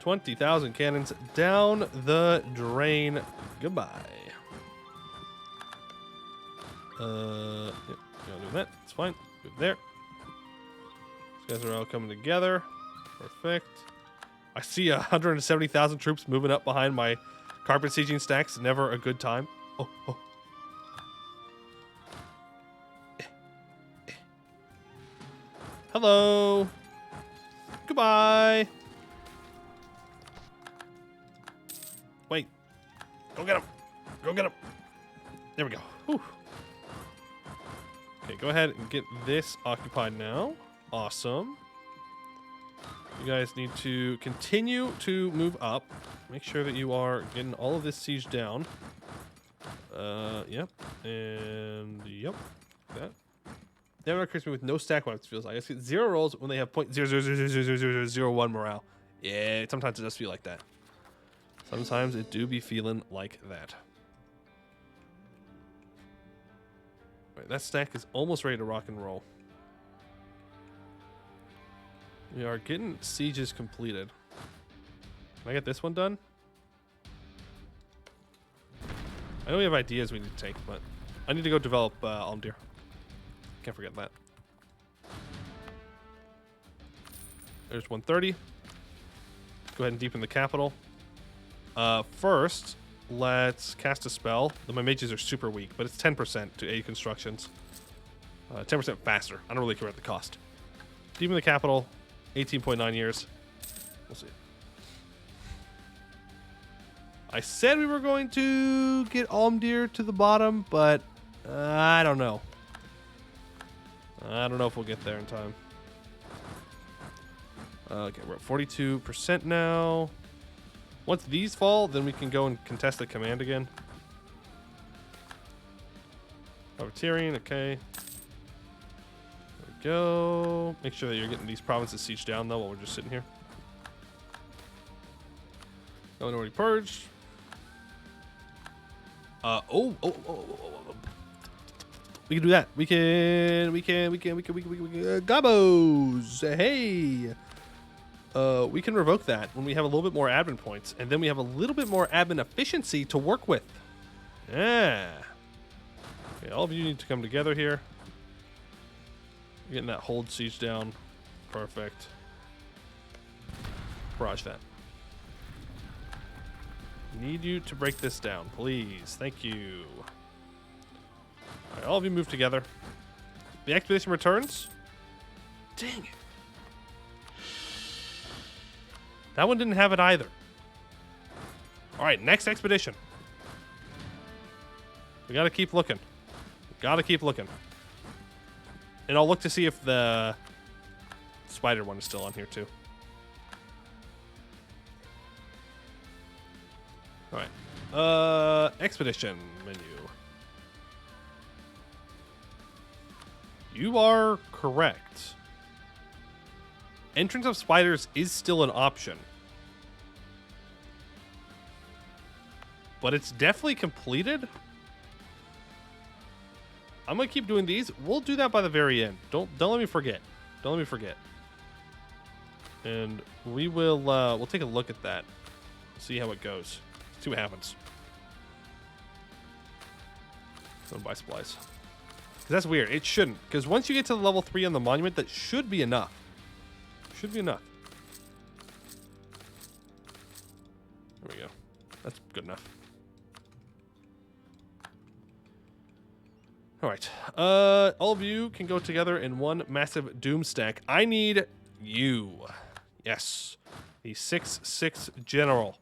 20,000 cannons down the drain. Goodbye. Yep, you gotta do that. It's fine. Good there. These guys are all coming together. Perfect. I see 170,000 troops moving up behind my carpet sieging stacks. Never a good time. Oh. Hello. Goodbye. Wait. Go get him. Go get him. There we go. Whew. Okay, go ahead and get this occupied now. Awesome. You guys need to continue to move up. Make sure that you are getting all of this siege down. Yep. And yep. That. Never occurs me with no stack wipes, feels like. I see 0 rolls when they have 0.0000001 morale. Yeah, sometimes it does feel like that. Sometimes it do be feeling like that. Right, that stack is almost ready to rock and roll. We are getting sieges completed. Can I get this one done? I know we have ideas we need to take, but I need to go develop Amldhir. Can't forget that. There's 130. Go ahead and deepen the capital. First, let's cast a spell. My mages are super weak, but it's 10% to aid constructions. 10% faster. I don't really care about the cost. Deepen the capital. 18.9 years. We'll see. I said we were going to get Amldhir to the bottom, but I don't know. I don't know if we'll get there in time. Okay, we're at 42% now. Once these fall, then we can go and contest the command again. Privateering, okay. There we go. Make sure that you're getting these provinces sieged down, though, while we're just sitting here. No one already purged. We can do that. We can gobos. Hey. We can revoke that when we have a little bit more admin points, and then we have a little bit more admin efficiency to work with. Yeah. Okay, all of you need to come together here. Getting that hold siege down. Perfect. Barrage that. Need you to break this down, please. Thank you. All right, all of you move together. The expedition returns. Dang it. That one didn't have it either. All right, next expedition. We got to keep looking. Got to keep looking. And I'll look to see if the spider one is still on here too. All right. Expedition menu. You are correct. Entrance of spiders is still an option. But it's definitely completed. I'm going to keep doing these. We'll do that by the very end. Don't let me forget. Don't let me forget. And we will we'll take a look at that. See how it goes. See what happens. Don't buy supplies. Because that's weird. It shouldn't. Because once you get to the level 3 on the monument, that should be enough. Should be enough. There we go. That's good enough. All right. All of you can go together in one massive doom stack. I need you. Yes. The 6/6 general.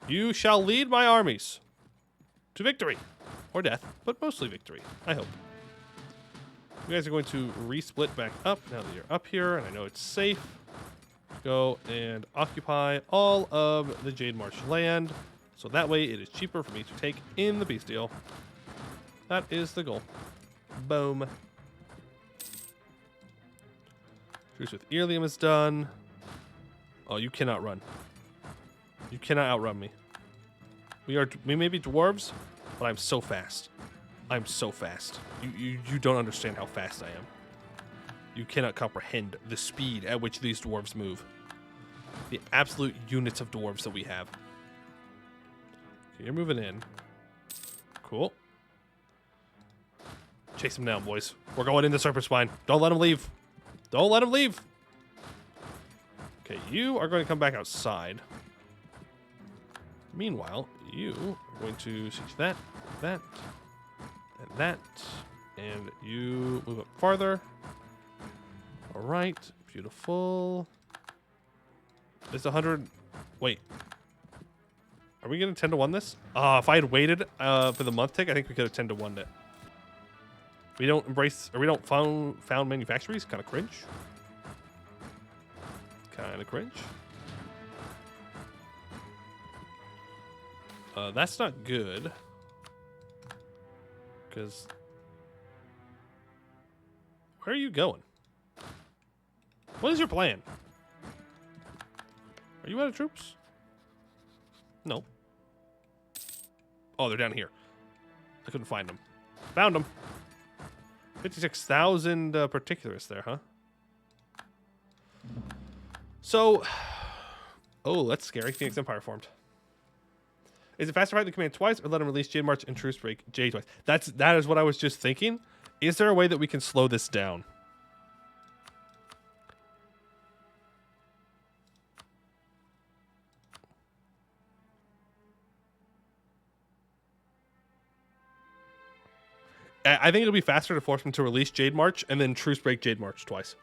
You shall lead my armies to victory or death, but mostly victory, I hope. You guys are going to resplit back up now that you're up here, and I know it's safe. Go and occupy all of the Jade Marsh land, so that way it is cheaper for me to take in the peace deal. That is the goal. Boom. Truce with Earlium is done. Oh, you cannot run. You cannot outrun me. We may be dwarves, but I'm so fast. I'm so fast. You don't understand how fast I am. You cannot comprehend the speed at which these dwarves move. The absolute units of dwarves that we have. Okay, you're moving in. Cool. Chase him down, boys. We're going into Serpent Spine. Don't let him leave. Don't let him leave. Okay, you are going to come back outside. Meanwhile, you are going to siege that, and that. And you move up farther. All right, beautiful. It's 100. Wait. Are we going to 10-1 this? If I had waited for the month tick, I think we could have 10-1'd it. We don't embrace, or we don't found manufactories. Kind of cringe. Kind of cringe. That's not good. Because where are you going? What is your plan? Are you out of troops? No. Oh, they're down here. I couldn't find them. Found them. 56,000 particulars there, huh? So, oh, that's scary. Phoenix Empire formed. Is it faster to fight the command twice, or let him release Jade March and Truce Break J twice? That is what I was just thinking. Is there a way that we can slow this down? I think it'll be faster to force him to release Jade March and then Truce Break Jade March twice.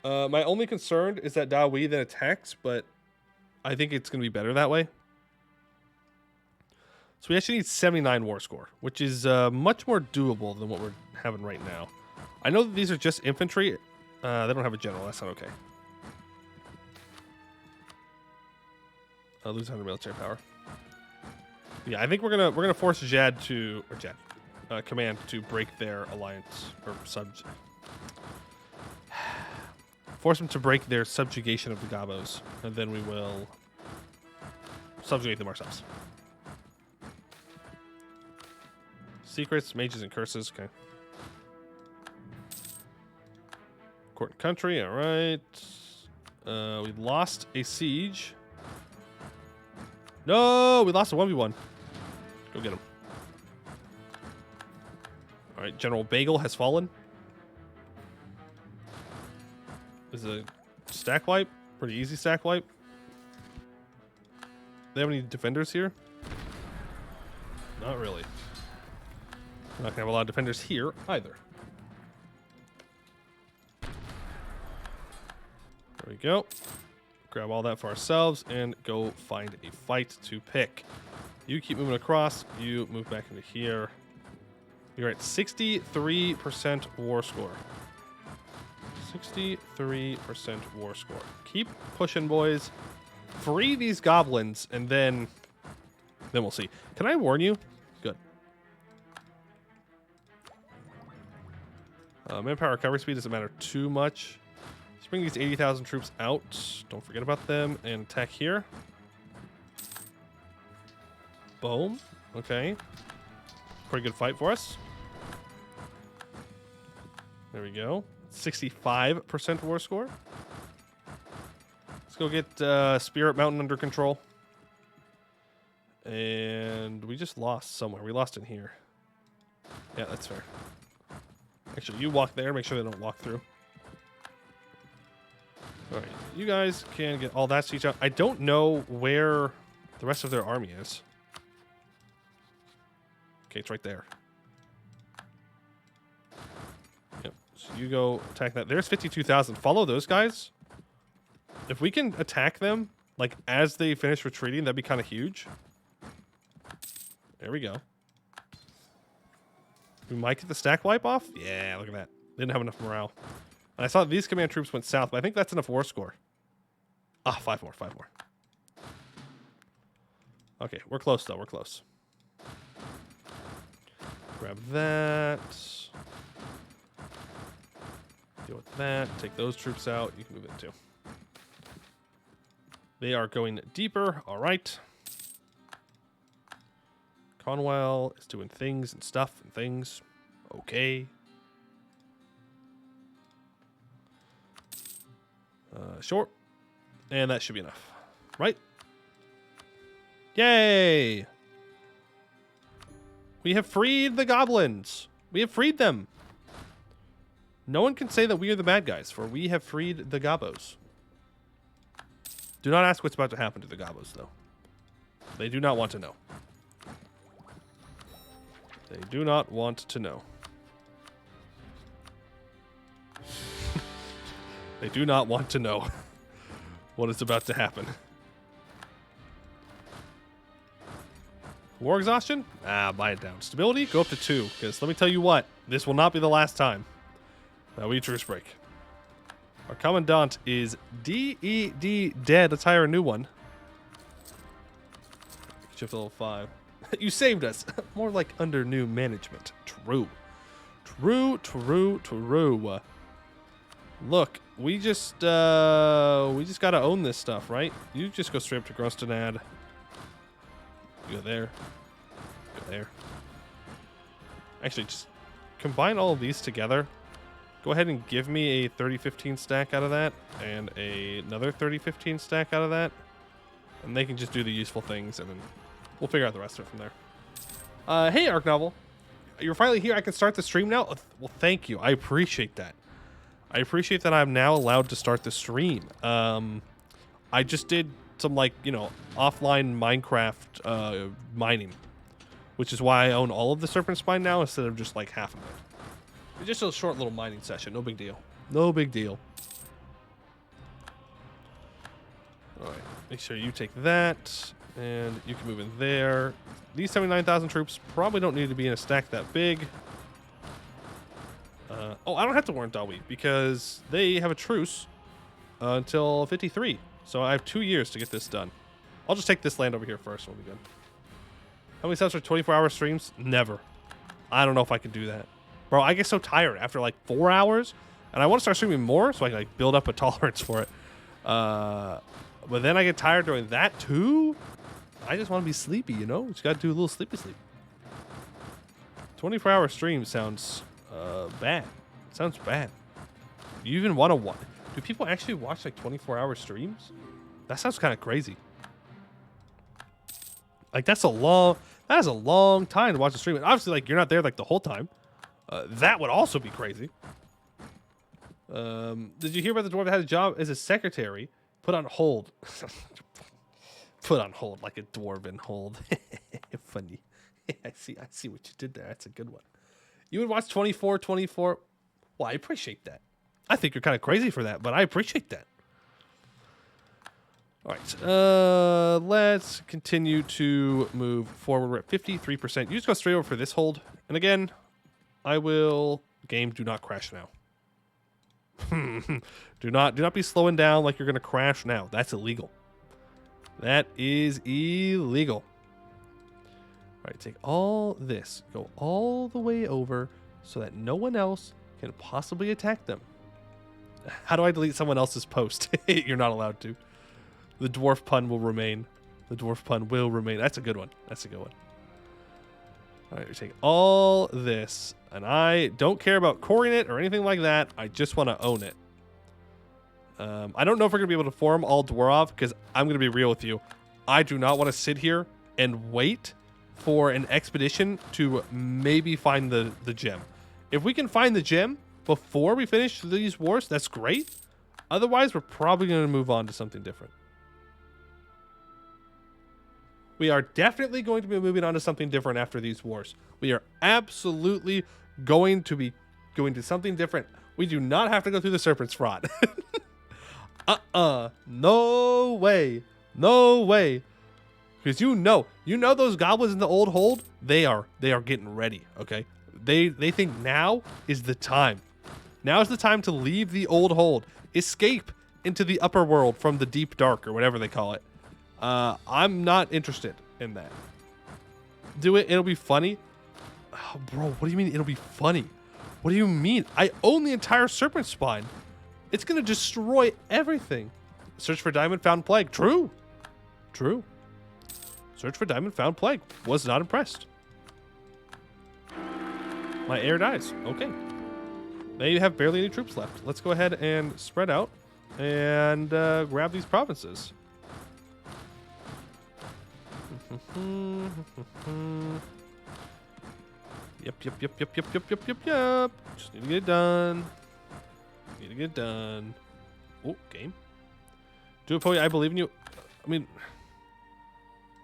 My only concern is that DWARVES then attacks, but I think it's going to be better that way. So we actually need 79 war score, which is much more doable than what we're having right now. I know that these are just infantry. They don't have a general. That's not okay. I'll lose 100 military power. Yeah, I think we're gonna force Jad to command to break their alliance or force them to break their subjugation of the Gabos, and then we will subjugate them ourselves. Secrets, mages, and curses. Okay. Court and country. All right. We lost a siege. No, we lost a 1v1. Go get him. All right, General Bagel has fallen. This is a stack wipe. Pretty easy stack wipe. They have any defenders here? Not really. We're not gonna have a lot of defenders here either. There we go. Grab all that for ourselves and go find a fight to pick. You keep moving across. You move back into here. You're at 63% war score. 63% war score. Keep pushing, boys. Free these goblins, and then we'll see. Can I warn you? Good. Manpower recovery speed doesn't matter too much. Let's bring these 80,000 troops out. Don't forget about them. And attack here. Boom. Okay. Pretty good fight for us. There we go. 65% war score. Let's go get Spirit Mountain under control. And we just lost somewhere. We lost in here. Yeah, that's fair. Actually, you walk there. Make sure they don't walk through. All right. You guys can get all that siege out. I don't know where the rest of their army is. Okay, it's right there. Yep. So you go attack that. There's 52,000. Follow those guys. If we can attack them, like, as they finish retreating, that'd be kind of huge. There we go. We might get the stack wipe off. Yeah, look at that. They didn't have enough morale. And I saw these command troops went south, but I think that's enough war score. Ah, 5 more, 5 more. Okay, we're close, though. We're close. Grab that. Deal with that. Take those troops out. You can move in, too. They are going deeper. All right. Conwell is doing things and stuff and things. Okay. Short. And that should be enough. Right? Yay! We have freed the goblins. We have freed them. No one can say that we are the bad guys, for we have freed the Gabos. Do not ask what's about to happen to the Gabos, though. They do not want to know. They do not want to know. They do not want to know what is about to happen. War exhaustion? Ah, buy it down. Stability? Go up to 2, because let me tell you what, this will not be the last time that we truce break. Our commandant is DED dead. Let's hire a new one. Shift level 5. You saved us. More like under new management. True. True, true, true. Look, we just gotta own this stuff, right? You just go straight up to Grostonad. You go there. Go there. Actually, just combine all of these together. Go ahead and give me a 30-15 stack out of that and another 30-15 stack out of that. And they can just do the useful things, and then we'll figure out the rest of it from there. Hey, Arc Novel. You're finally here. I can start the stream now? Well, thank you. I appreciate that. I appreciate that I'm now allowed to start the stream. I just did some, like, you know, offline Minecraft mining, which is why I own all of the Serpent Spine now instead of just, like, half of it. It's just a short little mining session. No big deal. No big deal. All right. Make sure you take that, and you can move in there. These 79,000 troops probably don't need to be in a stack that big. Oh, I don't have to warn Dawi because they have a truce until 53. So I have 2 years to get this done. I'll just take this land over here first. We'll be good. How many subs for 24-hour streams? Never. I don't know if I can do that. Bro, I get so tired after like 4 hours, and I want to start streaming more so I can like build up a tolerance for it. But then I get tired doing that too. I just want to be sleepy, you know? Just got to do a little sleepy sleep. 24-hour stream sounds bad. It sounds bad. Do you even want to watch? Do people actually watch like 24-hour streams? That sounds kind of crazy. Like that is a long time to watch a stream. And obviously, like you're not there like the whole time. That would also be crazy. Did you hear about the dwarf that had a job as a secretary? Put on hold. Put on hold like a dwarven hold. Funny. I see what you did there. That's a good one. You would watch 24. Well, I appreciate that. I think you're kind of crazy for that, but I appreciate that. All right. Let's continue to move forward. We're at 53%. You just go straight over for this hold. And again, I will... Game, do not crash now. Do not be slowing down like you're going to crash now. That's illegal. That is illegal. All right, take all this. Go all the way over so that no one else can possibly attack them. How do I delete someone else's post? You're not allowed to. The dwarf pun will remain. The dwarf pun will remain. That's a good one. That's a good one. All right, we take all this. And I don't care about coring it or anything like that. I just want to own it. I don't know if we're going to be able to form all Dwarov because I'm going to be real with you. I do not want to sit here and wait for an expedition to maybe find the gem. If we can find the gem before we finish these wars, that's great. Otherwise, we're probably going to move on to something different. We are definitely going to be moving on to something different after these wars. We are absolutely going to be going to something different. We do not have to go through the Serpent's Fraud. No way. No way. Because you know those goblins in the old hold, they are getting ready, okay? They think now is the time. Now is the time to leave the old hold. Escape into the upper world from the deep dark or whatever they call it. I'm not interested in that. Do it, it'll be funny. Oh, bro, what do you mean it'll be funny? What do you mean? I own the entire Serpent Spine. It's going to destroy everything. Search for diamond, found plague. True. True. Search for diamond, found plague. Was not impressed. My heir dies. Okay. They have barely any troops left. Let's go ahead and spread out and grab these provinces. Yep. Just need to get it done. Oh, game. Do it, Poey. I believe in you. I mean,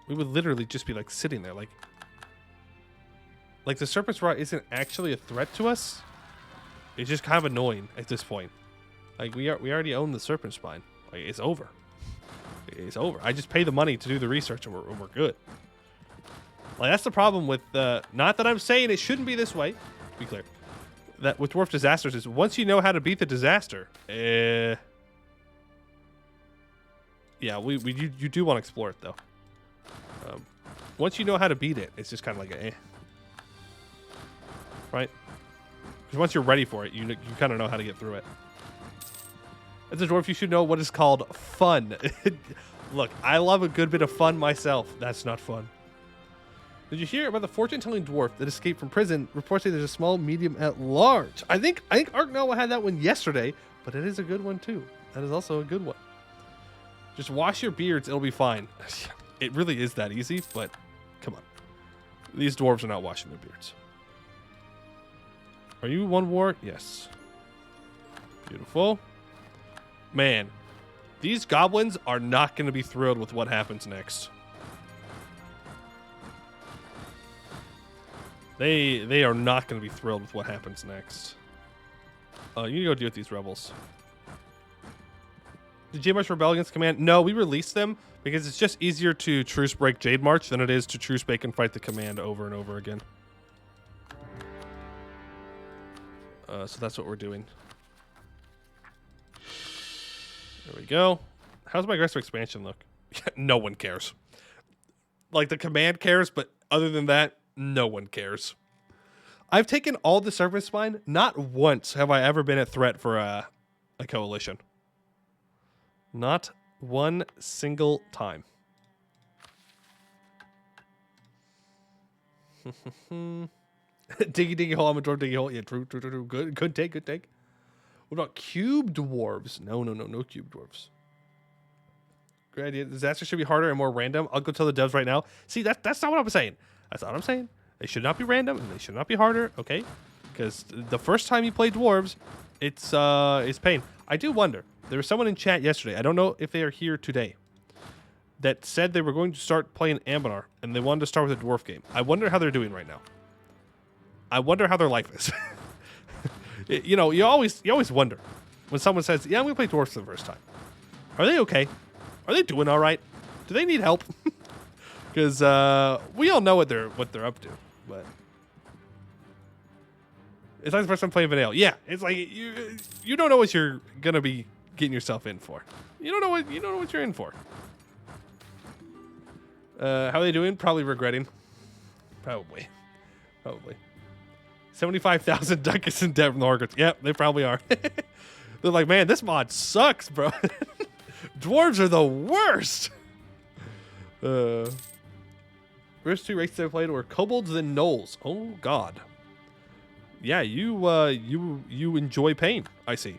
we would literally just be like sitting there, like the Serpent's Rot isn't actually a threat to us. It's just kind of annoying at this point. Like we already own the Serpent Spine. Like it's over. It's over. I just pay the money to do the research and we're good. Like that's the problem with not that I'm saying it shouldn't be this way. To be clear, that with dwarf disasters is once you know how to beat the disaster, yeah, you do want to explore it though. Once you know how to beat it, it's just kind of like a right? Because once you're ready for it, you kind of know how to get through it. As a dwarf, you should know what is called fun. Look, I love a good bit of fun myself. That's not fun. Did you hear about the fortune-telling dwarf that escaped from prison? Reports say there's a small medium at large. I think Ark Noah had that one yesterday, but it is a good one too. That is also a good one. Just wash your beards, it'll be fine. It really is that easy, but come on. These dwarves are not washing their beards. Are you one war? Yes. Beautiful. Man, these goblins are not going to be thrilled with what happens next. They are not going to be thrilled with what happens next. You need to go deal with these rebels. Did Jade March rebel against command? No, we released them because it's just easier to truce break Jade March than it is to truce break and fight the command over and over again. So that's what we're doing. There we go. How's my aggressive expansion look? No one cares. Like, the command cares, but other than that, no one cares. I've taken all the Serpent Spine. Not once have I ever been a threat for a coalition. Not one single time. Diggy hole, I'm a dwarf diggy hole. Yeah, true. Good take. What about cube dwarves? No cube dwarves. Great idea. Disaster should be harder and more random. I'll go tell the devs right now. See, that's not what I'm saying. That's not what I'm saying. They should not be random and they should not be harder, okay? Because the first time you play dwarves, it's pain. I do wonder. There was someone in chat yesterday, I don't know if they are here today, that said they were going to start playing Ambennar and they wanted to start with a dwarf game. I wonder how they're doing right now. I wonder how their life is. You know, you always wonder when someone says, "Yeah, I'm going to play dwarves for the first time." Are they okay? Are they doing all right? Do they need help? Because we all know what they're up to, but it's like the first time playing vanilla. Yeah, it's like you don't know what you're gonna be getting yourself in for. You don't know what you're in for. How are they doing? Probably regretting. Probably. 75,000 ducats in debt from the Horkers. Yep, they probably are. They're like, man, this mod sucks, bro. Dwarves are the worst. First two races I played were kobolds and gnolls. Oh God. Yeah, you enjoy pain. I see.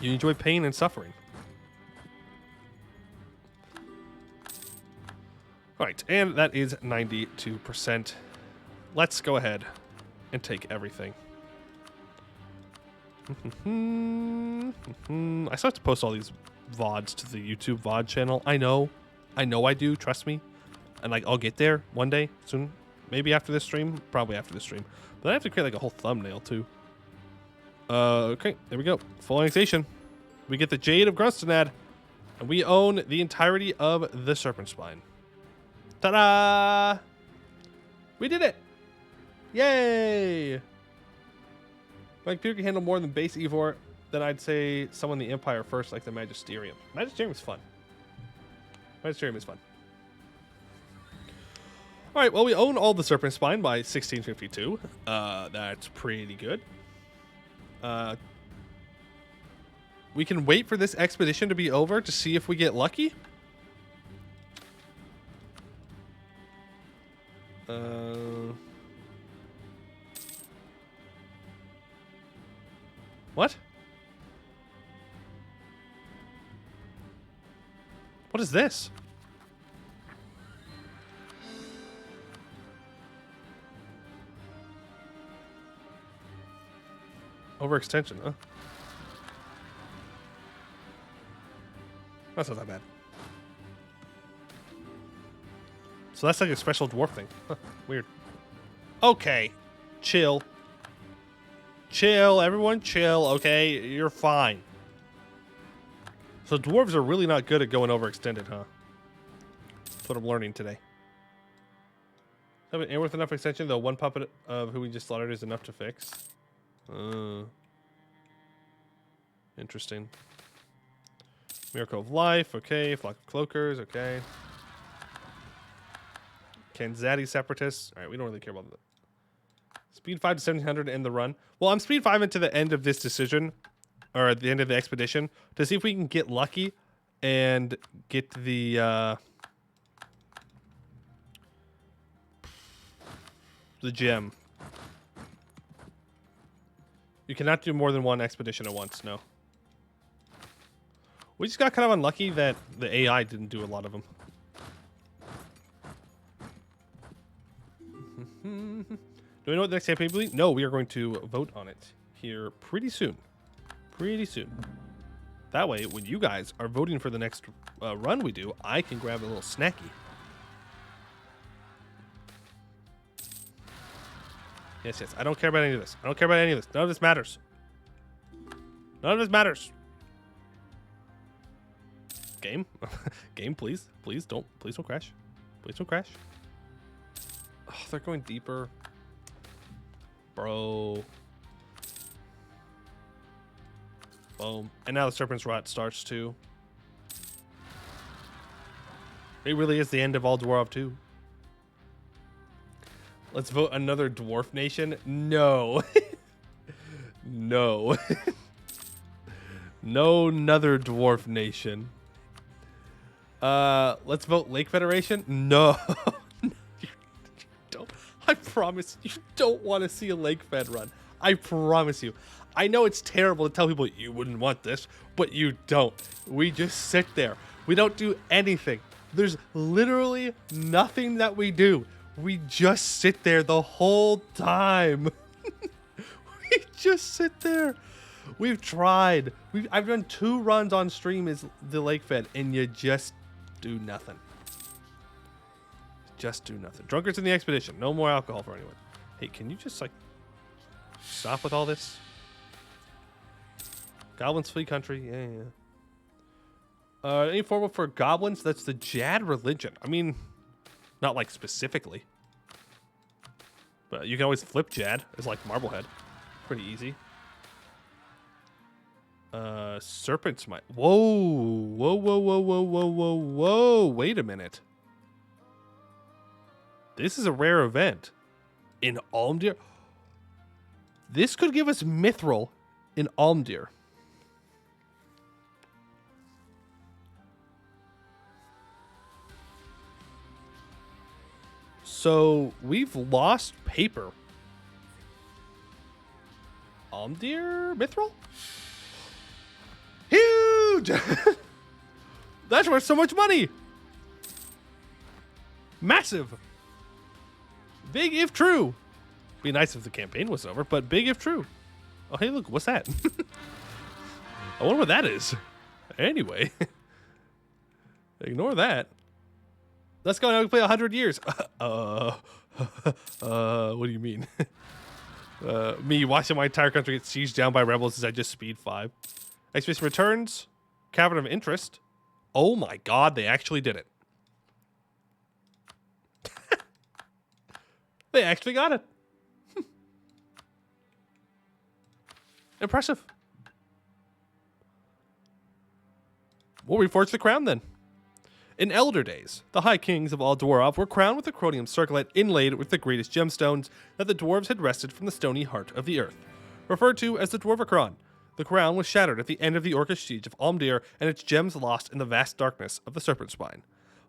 You enjoy pain and suffering. All right, and that is 92%. Let's go ahead and take everything. I still have to post all these VODs to the YouTube VOD channel. I know I do, trust me. And like, I'll get there one day soon. Maybe after this stream, probably after this stream. But I have to create like a whole thumbnail too. Okay, there we go. Full annexation. We get the Jade of Grunstad, and we own the entirety of the Serpent Spine. Ta-da! We did it! Yay! Like, people can handle more than base Evor, then I'd say someone in the Empire first, like the Magisterium. Magisterium is fun. Magisterium is fun. All right, well, we own all the Serpent Spine by 1652. That's pretty good. We can wait for this expedition to be over to see if we get lucky. What? What is this? Overextension, huh? That's not that bad. So that's like a special dwarf thing. Huh, weird. Okay. Chill. Chill, everyone chill, okay? You're fine. So dwarves are really not good at going overextended, huh? That's what I'm learning today. And with enough extension, though, one puppet of who we just slaughtered is enough to fix. Interesting. Miracle of Life, okay. Flock of Cloakers, okay. Kanzati Separatists. All right, we don't really care about that. Speed 5 to 1700 to end the run. Well, I'm speed 5 into the end of this decision, or at the end of the expedition, to see if we can get lucky and get the the gem. You cannot do more than one expedition at once, no. We just got kind of unlucky that the AI didn't do a lot of them. Do we know what the next campaign will be? No, we are going to vote on it here pretty soon. Pretty soon. That way, when you guys are voting for the next run we do, I can grab a little snacky. Yes, yes. I don't care about any of this. I don't care about any of this. None of this matters. None of this matters. Game? Game, please. Please don't crash. Please don't crash. Oh, they're going deeper. Bro. Boom. And now the Serpent's Rot starts too. It really is the end of all Dwarf 2. Let's vote another dwarf nation. No. No. No, another dwarf nation. Let's vote Lake Federation. No. You don't. I promise you don't want to see a Lake Fed run. I promise you. I know it's terrible to tell people you wouldn't want this, but you don't. We just sit there. We don't do anything. There's literally nothing that we do. We just sit there the whole time. We just sit there. We've tried. I've done 2 runs on stream as the Lake Fed, and you just do nothing. Just do nothing. Drunkards in the expedition. No more alcohol for anyone. Hey, can you just, like, stop with all this? Goblins flee country. Yeah, yeah. Any formal for goblins? That's the Jad religion. I mean, not like specifically. But you can always flip Jad as like Marblehead. Pretty easy. Serpent's Might. Whoa. Whoa, whoa, whoa, whoa, whoa, whoa, whoa. Wait a minute. This is a rare event. In Amldhir. This could give us Mithril in Amldhir. So we've lost paper. Amldhir Mithril? Huge! That's worth so much money. Massive. Big if true. Be nice if the campaign was over, but big if true. Oh, hey, look, what's that? I wonder what that is. Anyway. Ignore that. Let's go now. We play 100 years. What do you mean? Me watching my entire country get sieged down by rebels as I just speed 5. Expedition returns. Cavern of Interest. Oh my god, they actually did it. They actually got it. Impressive. We'll reforge the crown then. In elder days, the High Kings of all Dwarv were crowned with a chromium circlet inlaid with the greatest gemstones that the dwarves had wrested from the stony heart of the earth. Referred to as the Dwarvacron, the crown was shattered at the end of the Orcish siege of Amldhir and its gems lost in the vast darkness of the Serpent Spine.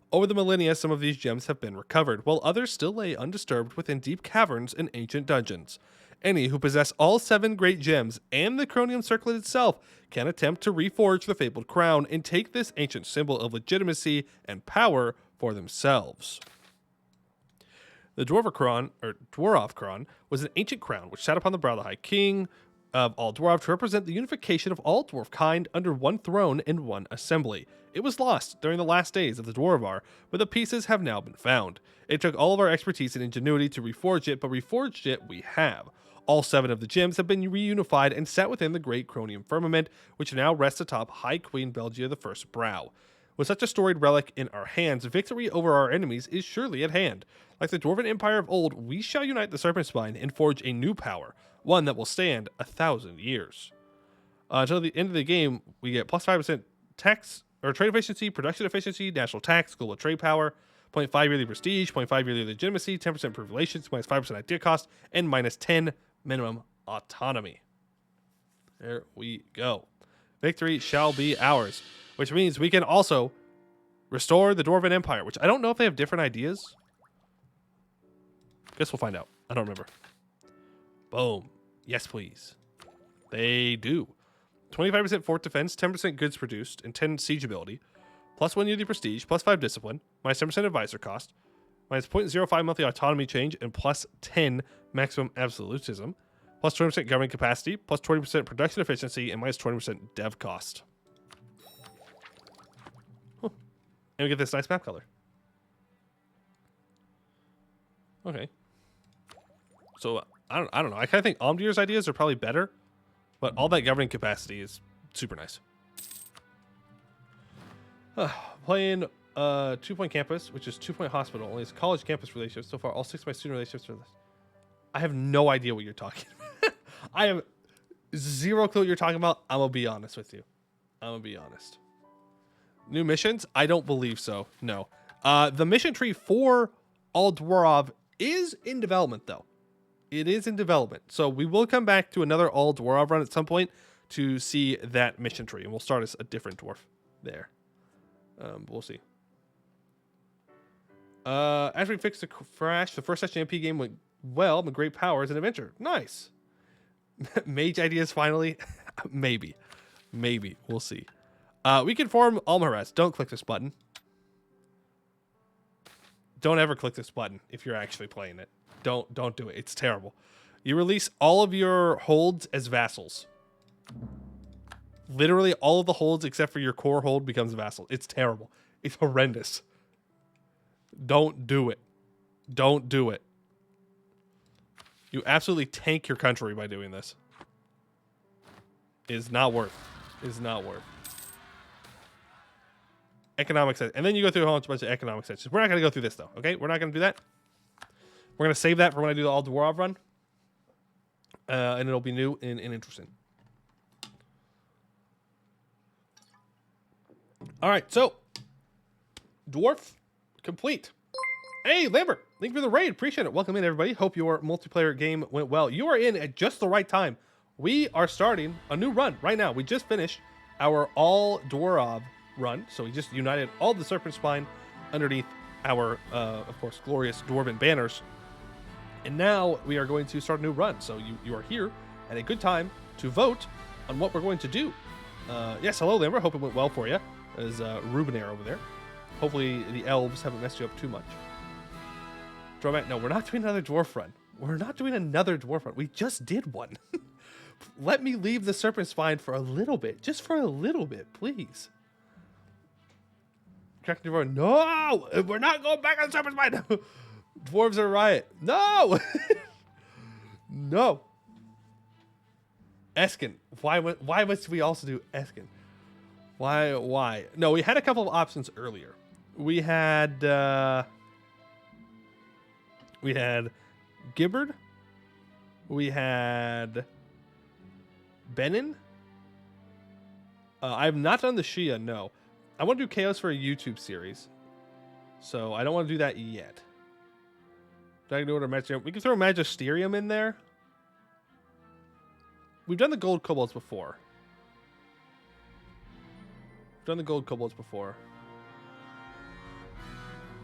Over the millennia, some of these gems have been recovered, while others still lay undisturbed within deep caverns and ancient dungeons. Any who possess all 7 great gems and the chromium circlet itself can attempt to reforge the fabled crown and take this ancient symbol of legitimacy and power for themselves. The Dwarvacron was an ancient crown which sat upon the brow of the High King of all Dwarv to represent the unification of all dwarf kind under one throne and one assembly. It was lost during the last days of the Dwarvar, but the pieces have now been found. It took all of our expertise and ingenuity to reforge it, but reforged it we have. All 7 of the gems have been reunified and set within the great chromium firmament, which now rests atop High Queen Belgia I's brow. With such a storied relic in our hands, victory over our enemies is surely at hand. Like the Dwarven Empire of old, we shall unite the Serpent Spine and forge a new power, one that will stand 1,000 years. Until the end of the game, we get plus 5% tax or trade efficiency, production efficiency, national tax, global trade power, 0.5 yearly prestige, 0.5 yearly legitimacy, 10% improved relations, minus 5% idea cost, and minus 10 minimum autonomy. There we go. Victory shall be ours, which means we can also restore the Dwarven Empire, which I don't know if they have different ideas. Guess we'll find out. I don't remember. Boom. Yes, please. They do. 25% fort defense, 10% goods produced, and 10 siege ability. Plus 1 unity prestige, plus 5 discipline, minus 10% advisor cost, minus 0.05 monthly autonomy change, and plus 10 maximum absolutism, plus 20% government capacity, plus 20% production efficiency, and minus 20% dev cost. Huh. And we get this nice map color. Okay. So I don't know. I kind of think Amldhir's ideas are probably better, but all that governing capacity is super nice. Playing 2-point campus, which is 2-point hospital. Only it's college campus relationships. So far, all 6 of my student relationships are this. I have no idea what you're talking about. I have zero clue what you're talking about. I'm going to be honest with you. I'm going to be honest. New missions? I don't believe so. No. The mission tree for All-Dwarv is in development, though. It is in development. So we will come back to another All-Dwarv run at some point to see that mission tree. And we'll start as a different dwarf there. We'll see. After we fixed the crash, the first session MP game went well. My great power is an adventure. Nice. Mage ideas finally. Maybe. We'll see. We can form Amldhir. Don't click this button. Don't ever click this button if you're actually playing it. Don't do it. It's terrible. You release all of your holds as vassals. Literally all of the holds except for your core hold becomes vassal. It's terrible. It's horrendous. Don't do it. Don't do it. You absolutely tank your country by doing this. It's not worth. It's not worth. Economic sense. And then you go through a whole bunch of economic sections. We're not going to go through this, though. Okay? We're not going to do that. We're going to save that for when I do the All-Dwarv run. And it'll be new and interesting. All right. So, Dwarf complete. Hey, Lambert. Thank you for the raid. Appreciate it. Welcome in, everybody. Hope your multiplayer game went well. You are in at just the right time. We are starting a new run right now. We just finished our All-Dwarv run. So we just united all the Serpent Spine underneath our, of course, glorious Dwarven banners. And now we are going to start a new run. So you are here at a good time to vote on what we're going to do. Yes, hello, Lambert. Hope it went well for you. There's Rubenair over there. Hopefully the elves haven't messed you up too much. Dromat, no, we're not doing another dwarf run. We're not doing another dwarf run. We just did one. Let me leave the Serpent Spine for a little bit. Just for a little bit, please. No! We're not going back on Serpent Spine! Dwarves are a riot. No! No. Eskin. Why must we also do Eskin? Why? No, we had a couple of options earlier. We had Gibbard. We had Benin. I have not done the Shia, no. I want to do Chaos for a YouTube series. So I don't want to do that yet. We can throw Magisterium in there. We've done the gold kobolds before.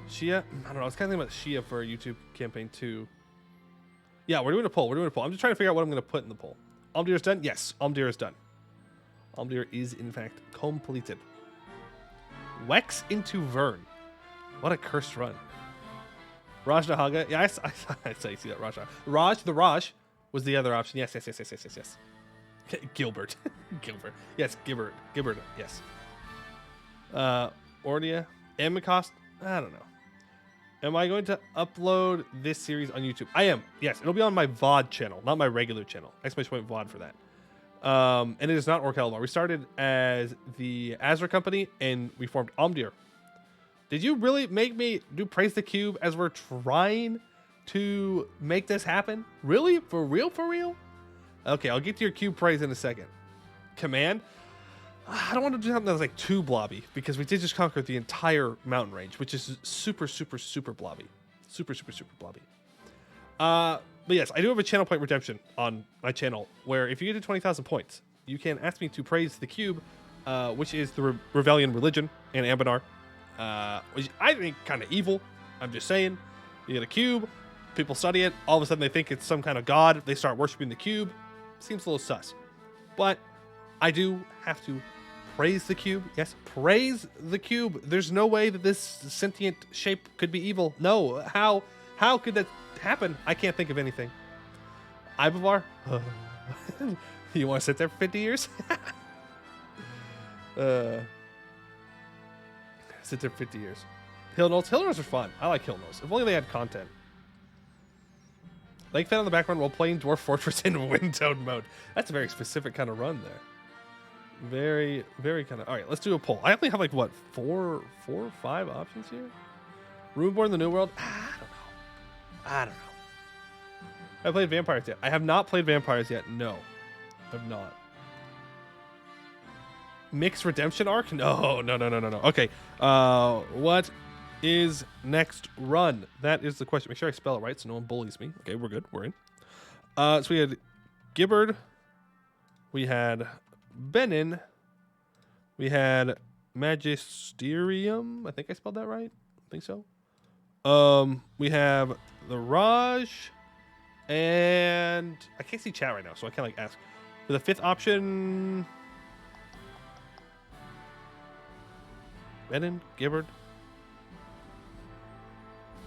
Shia? I don't know. I was kind of thinking about Shia for a YouTube campaign too. Yeah, we're doing a poll. I'm just trying to figure out what I'm going to put in the poll. Amldhir is done? Yes, Amldhir is done. Amldhir is, in fact, completed. Wex into Vern. What a cursed run. Raj Nahaga. Yeah, I saw you see that, Raj. The Raj was the other option. Yes. Gilbert. Gilbert. Yes, Gibbard. Yes. Ordia. Amikost. I don't know. Am I going to upload this series on YouTube? I am. Yes, it'll be on my VOD channel, not my regular channel. Exclamation point VOD for that. And it is not Orc Hellbar. We started as the Azra Company, and we formed Amldhir. Did you really make me do Praise the Cube as we're trying to make this happen? Really? For real? Okay, I'll get to your cube praise in a second. Command? I don't want to do something that was like too blobby, because we did just conquer the entire mountain range, which is super blobby. Super blobby. But yes, I do have a channel point redemption on my channel, where if you get to 20,000 points, you can ask me to praise the cube, which is the Rebellion religion in Ambennar, which I think kind of evil. I'm just saying. You get a cube, People study it. All of a sudden, they think it's some kind of god. They start worshiping the cube. Seems a little sus. But I do have to praise the cube. Yes, praise the cube. There's no way that this sentient shape could be evil. No. How could that happen? I can't think of anything. Ibavar? You want to sit there for 50 years? Sit there for 50 years. Hill notes. Hill notes are fun. I like hill notes. If only they had content. Lake Fed on the background while playing Dwarf Fortress in windowed mode. That's a very specific kind of run there. Very, very kind of... All right, let's do a poll. I only have like, what, four or five options here? Runeborn, the New World? I don't know. Have I played Vampires yet? I have not played Vampires yet. No, I have not. Mixed Redemption Arc? No. Okay. What is next run? That is the question. Make sure I spell it right so no one bullies me. Okay, we're good. We're in. So we had Gibbard. We had Benin. We had Magisterium. I think I spelled that right. I think so. We have the Raj. And I can't see chat right now, so I can't like ask. For the fifth option, Benin, Gibbard.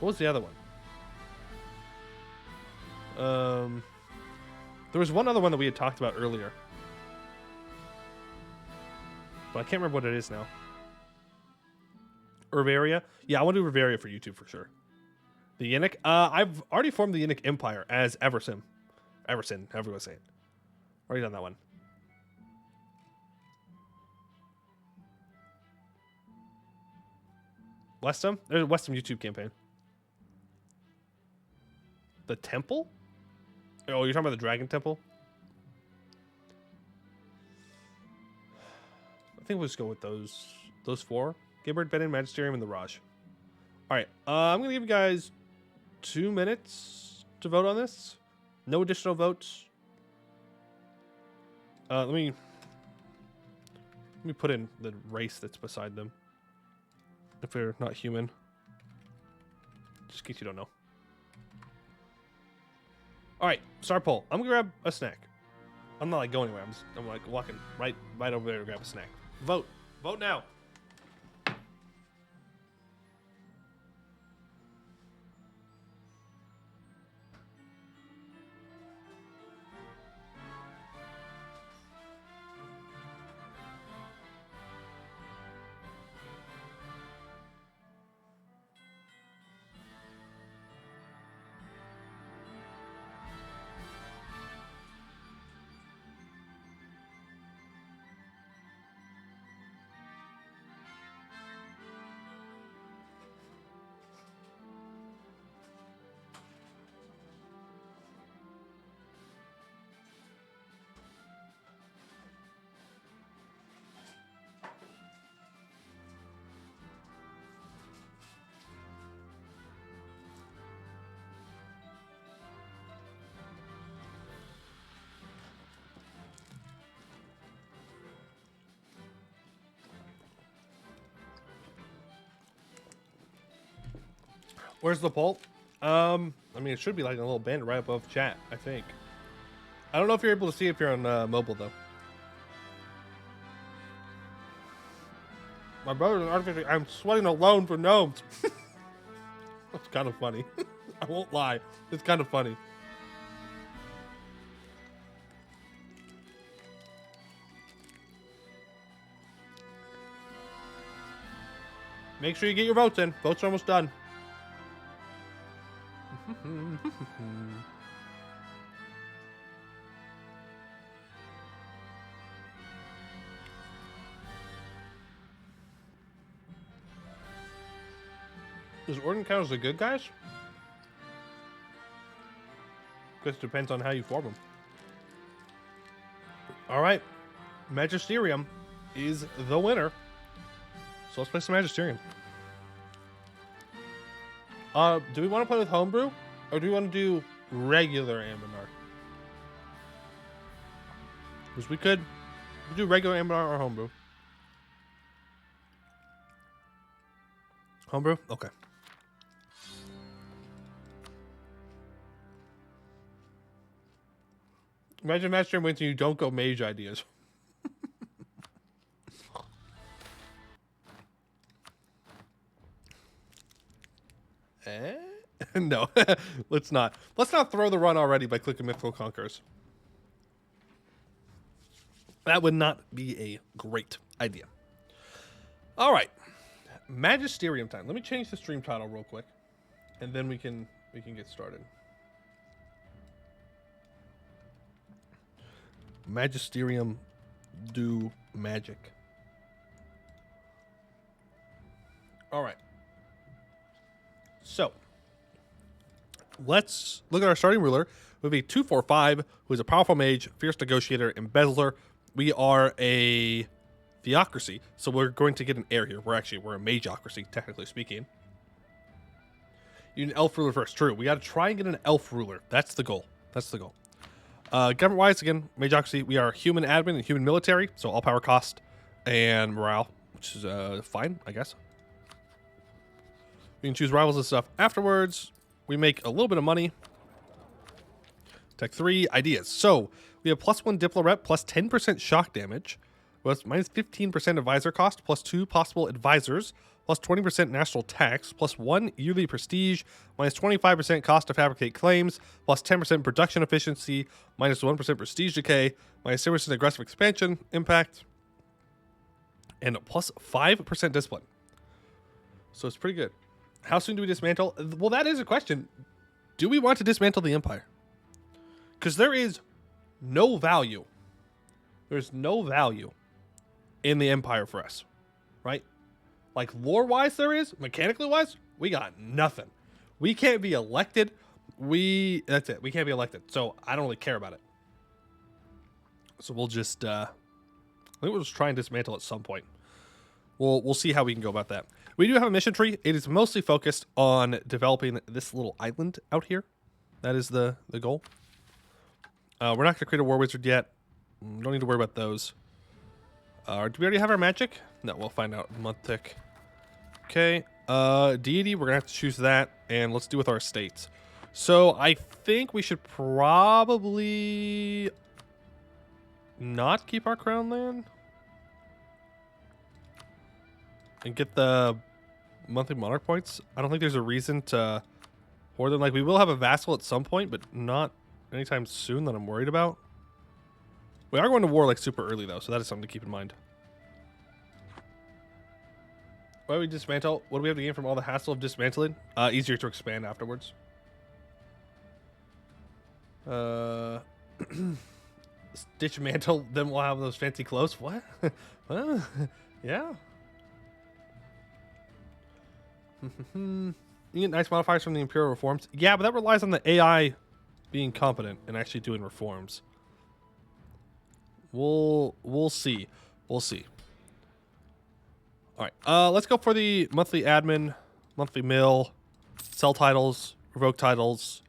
What was the other one? There was one other one that we had talked about earlier, but I can't remember what it is now. Riveria? Yeah, I want to do Riveria for YouTube for sure. The Yannick? I've already formed the Yannick Empire as Eversin, however you want to say it. Already done that one. Westham? There's a Westham YouTube campaign. The Temple? Oh, you're talking about the Dragon Temple? I think we'll just go with those four. Gibbard, Benin, Magisterium, and the Raj. Alright, I'm going to give you guys 2 minutes to vote on this. No additional votes. Let me put in the race that's beside them. If they're not human. Just in case you don't know. Alright, start poll. I'm gonna grab a snack. I'm not like going anywhere. I'm like walking right over there to grab a snack. Vote. Vote now. Where's the poll? I mean, it should be like a little band right above chat, I think. I don't know if you're able to see if you're on mobile, though. My brother's an artificial. I'm sweating alone for gnomes. That's kind of funny. I won't lie. It's kind of funny. Make sure you get your votes in. Votes are almost done. Does Orden count as the good guys? Guess it depends on how you form them. All right, Magisterium is the winner. So let's play some Magisterium. Do we want to play with Homebrew? Or do we want to do regular Anbennar? Because we could do regular Anbennar or Homebrew. Homebrew? Okay. Imagine Master wins and you don't go mage ideas. No, let's not. Let's not throw the run already by clicking Mythical Conquerors. That would not be a great idea. All right, Magisterium time. Let me change the stream title real quick, and then we can get started. Magisterium do magic. All right. So, let's look at our starting ruler. We have a 2/4/5 who is a powerful mage, fierce negotiator, embezzler. We are a theocracy, so we're going to get an heir here. We're a mageocracy, technically speaking. You need an elf ruler first. True. We got to try and get an elf ruler. That's the goal. That's the goal. Government-wise, again, mageocracy. We are human admin and human military, so all power, cost, and morale, which is fine, I guess. We can choose rivals and stuff afterwards. We make a little bit of money. Tech 3, ideas. So, we have +1 Diplo rep, plus 10% shock damage, plus minus 15% advisor cost, plus 2 possible advisors, plus 20% national tax, plus 1 yearly prestige, minus 25% cost to fabricate claims, plus 10% production efficiency, minus 1% prestige decay, minus 0% aggressive expansion impact, and plus 5% discipline. So it's pretty good. How soon do we dismantle? Well, that is a question. Do we want to dismantle the Empire? Because there is no value. There's no value in the Empire for us, right? Like lore-wise there is, mechanically-wise, we got nothing. We can't be elected. That's it. We can't be elected. So I don't really care about it. So we'll just, I think we'll just try and dismantle at some point. We'll see how we can go about that. We do have a mission tree. It is mostly focused on developing this little island out here. That is the goal. We're not going to create a war wizard yet. Don't need to worry about those. Do we already have our magic? No, we'll find out in a month tick. Okay. Deity, we're going to have to choose that. And let's do with our estates. So I think we should probably not keep our crown land. And get the monthly monarch points. I don't think there's a reason to hoard them. Like, we will have a vassal at some point, but not anytime soon that I'm worried about. We are going to war like super early though, so that is something to keep in mind. Why do we dismantle? What do we have to gain from all the hassle of dismantling? Easier to expand afterwards. Stitch mantle, then we'll have those fancy clothes. What? Well, yeah. You get nice modifiers from the Imperial reforms. Yeah, but that relies on the AI being competent and actually doing reforms. We'll see. We'll see. All right. Let's go for the monthly admin, monthly mill, sell titles, revoke titles,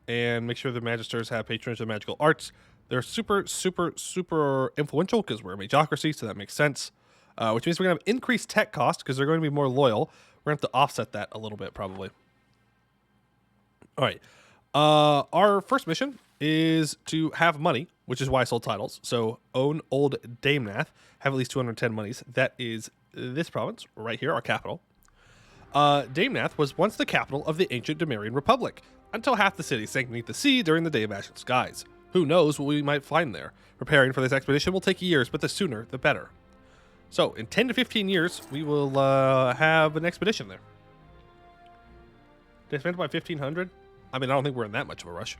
and make sure the magisters have patronage of magical arts. They're super, super, super influential because we're a mageocracy, so that makes sense. Which means we're going to have increased tech cost because they're going to be more loyal. We're going to have to offset that a little bit, probably. All right. Our first mission is to have money, which is why I sold titles. So, own Old Damnath, have at least 210 monies. That is this province right here, our capital. Damnath was once the capital of the ancient Demarian Republic, until half the city sank beneath the sea during the Day of Ashen Skies. Who knows what we might find there? Preparing for this expedition will take years, but the sooner, the better. So, in 10 to 15 years, we will have an expedition there. Dismantled by 1,500? I mean, I don't think we're in that much of a rush.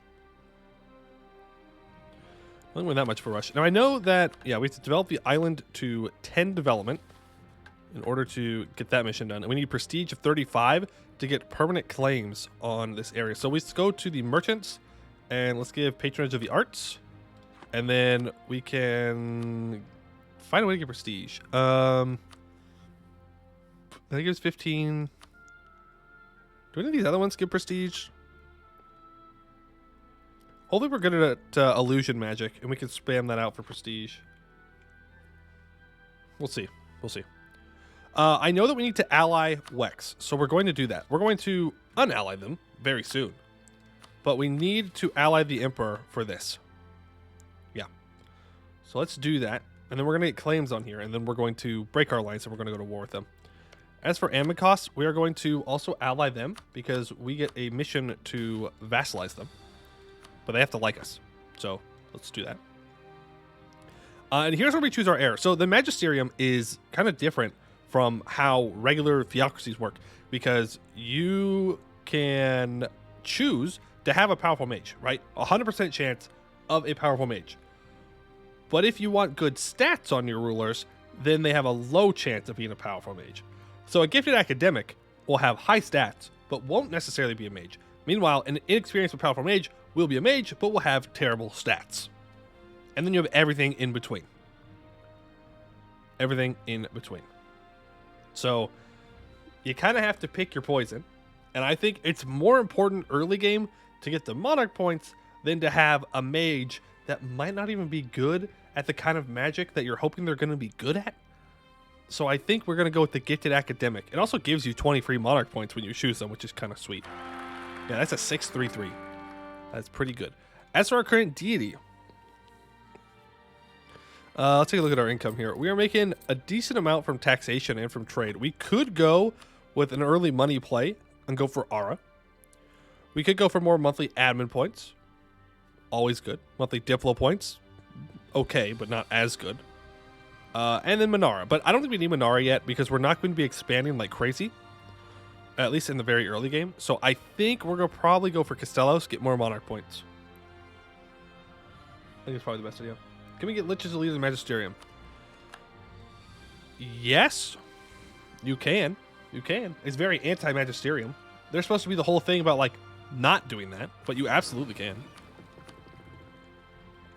I don't think we're in that much of a rush. Now, I know that, yeah, we have to develop the island to 10 development in order to get that mission done. And we need prestige of 35 to get permanent claims on this area. So let's go to the merchants and let's give patronage of the arts. And then we can find a way to get prestige. I think it was 15. Do any of these other ones give prestige? Hopefully we're good at illusion magic and we can spam that out for prestige. We'll see. We'll see. I know that we need to ally Wex, so we're going to do that. We're going to unally them very soon. But we need to ally the Emperor for this. So let's do that. And then we're going to get claims on here. And then we're going to break our alliance and we're going to go to war with them. As for admin costs, we are going to also ally them because we get a mission to vassalize them. But they have to like us. So let's do that. And here's where we choose our heir. So the magisterium is kind of different from how regular theocracies work because you can choose to have a powerful mage, right? 100% chance of a powerful mage. But if you want good stats on your rulers, then they have a low chance of being a powerful mage. So a gifted academic will have high stats, but won't necessarily be a mage. Meanwhile, an inexperienced but powerful mage will be a mage, but will have terrible stats. And then you have everything in between. Everything in between. So you kind of have to pick your poison. And I think it's more important early game to get the monarch points than to have a mage that might not even be good at the kind of magic that you're hoping they're going to be good at. So I think we're going to go with the gifted academic. It also gives you 20 free monarch points when you choose them, which is kind of sweet. Yeah, that's a 633. That's pretty good. As for our current deity, let's take a look at our income here. We are making a decent amount from taxation and from trade. We could go with an early money play and go for Aura. We could go for more monthly admin points. Always good. Monthly Diplo points. Okay, but not as good. And then Manara. But I don't think we need Manara yet because we're not going to be expanding like crazy. At least in the very early game. So I think we're going to probably go for Castellos, get more monarch points. I think it's probably the best idea. Can we get Liches to lead the Magisterium? Yes. You can. You can. It's very anti-Magisterium. They're supposed to be the whole thing about, like, not doing that. But you absolutely can.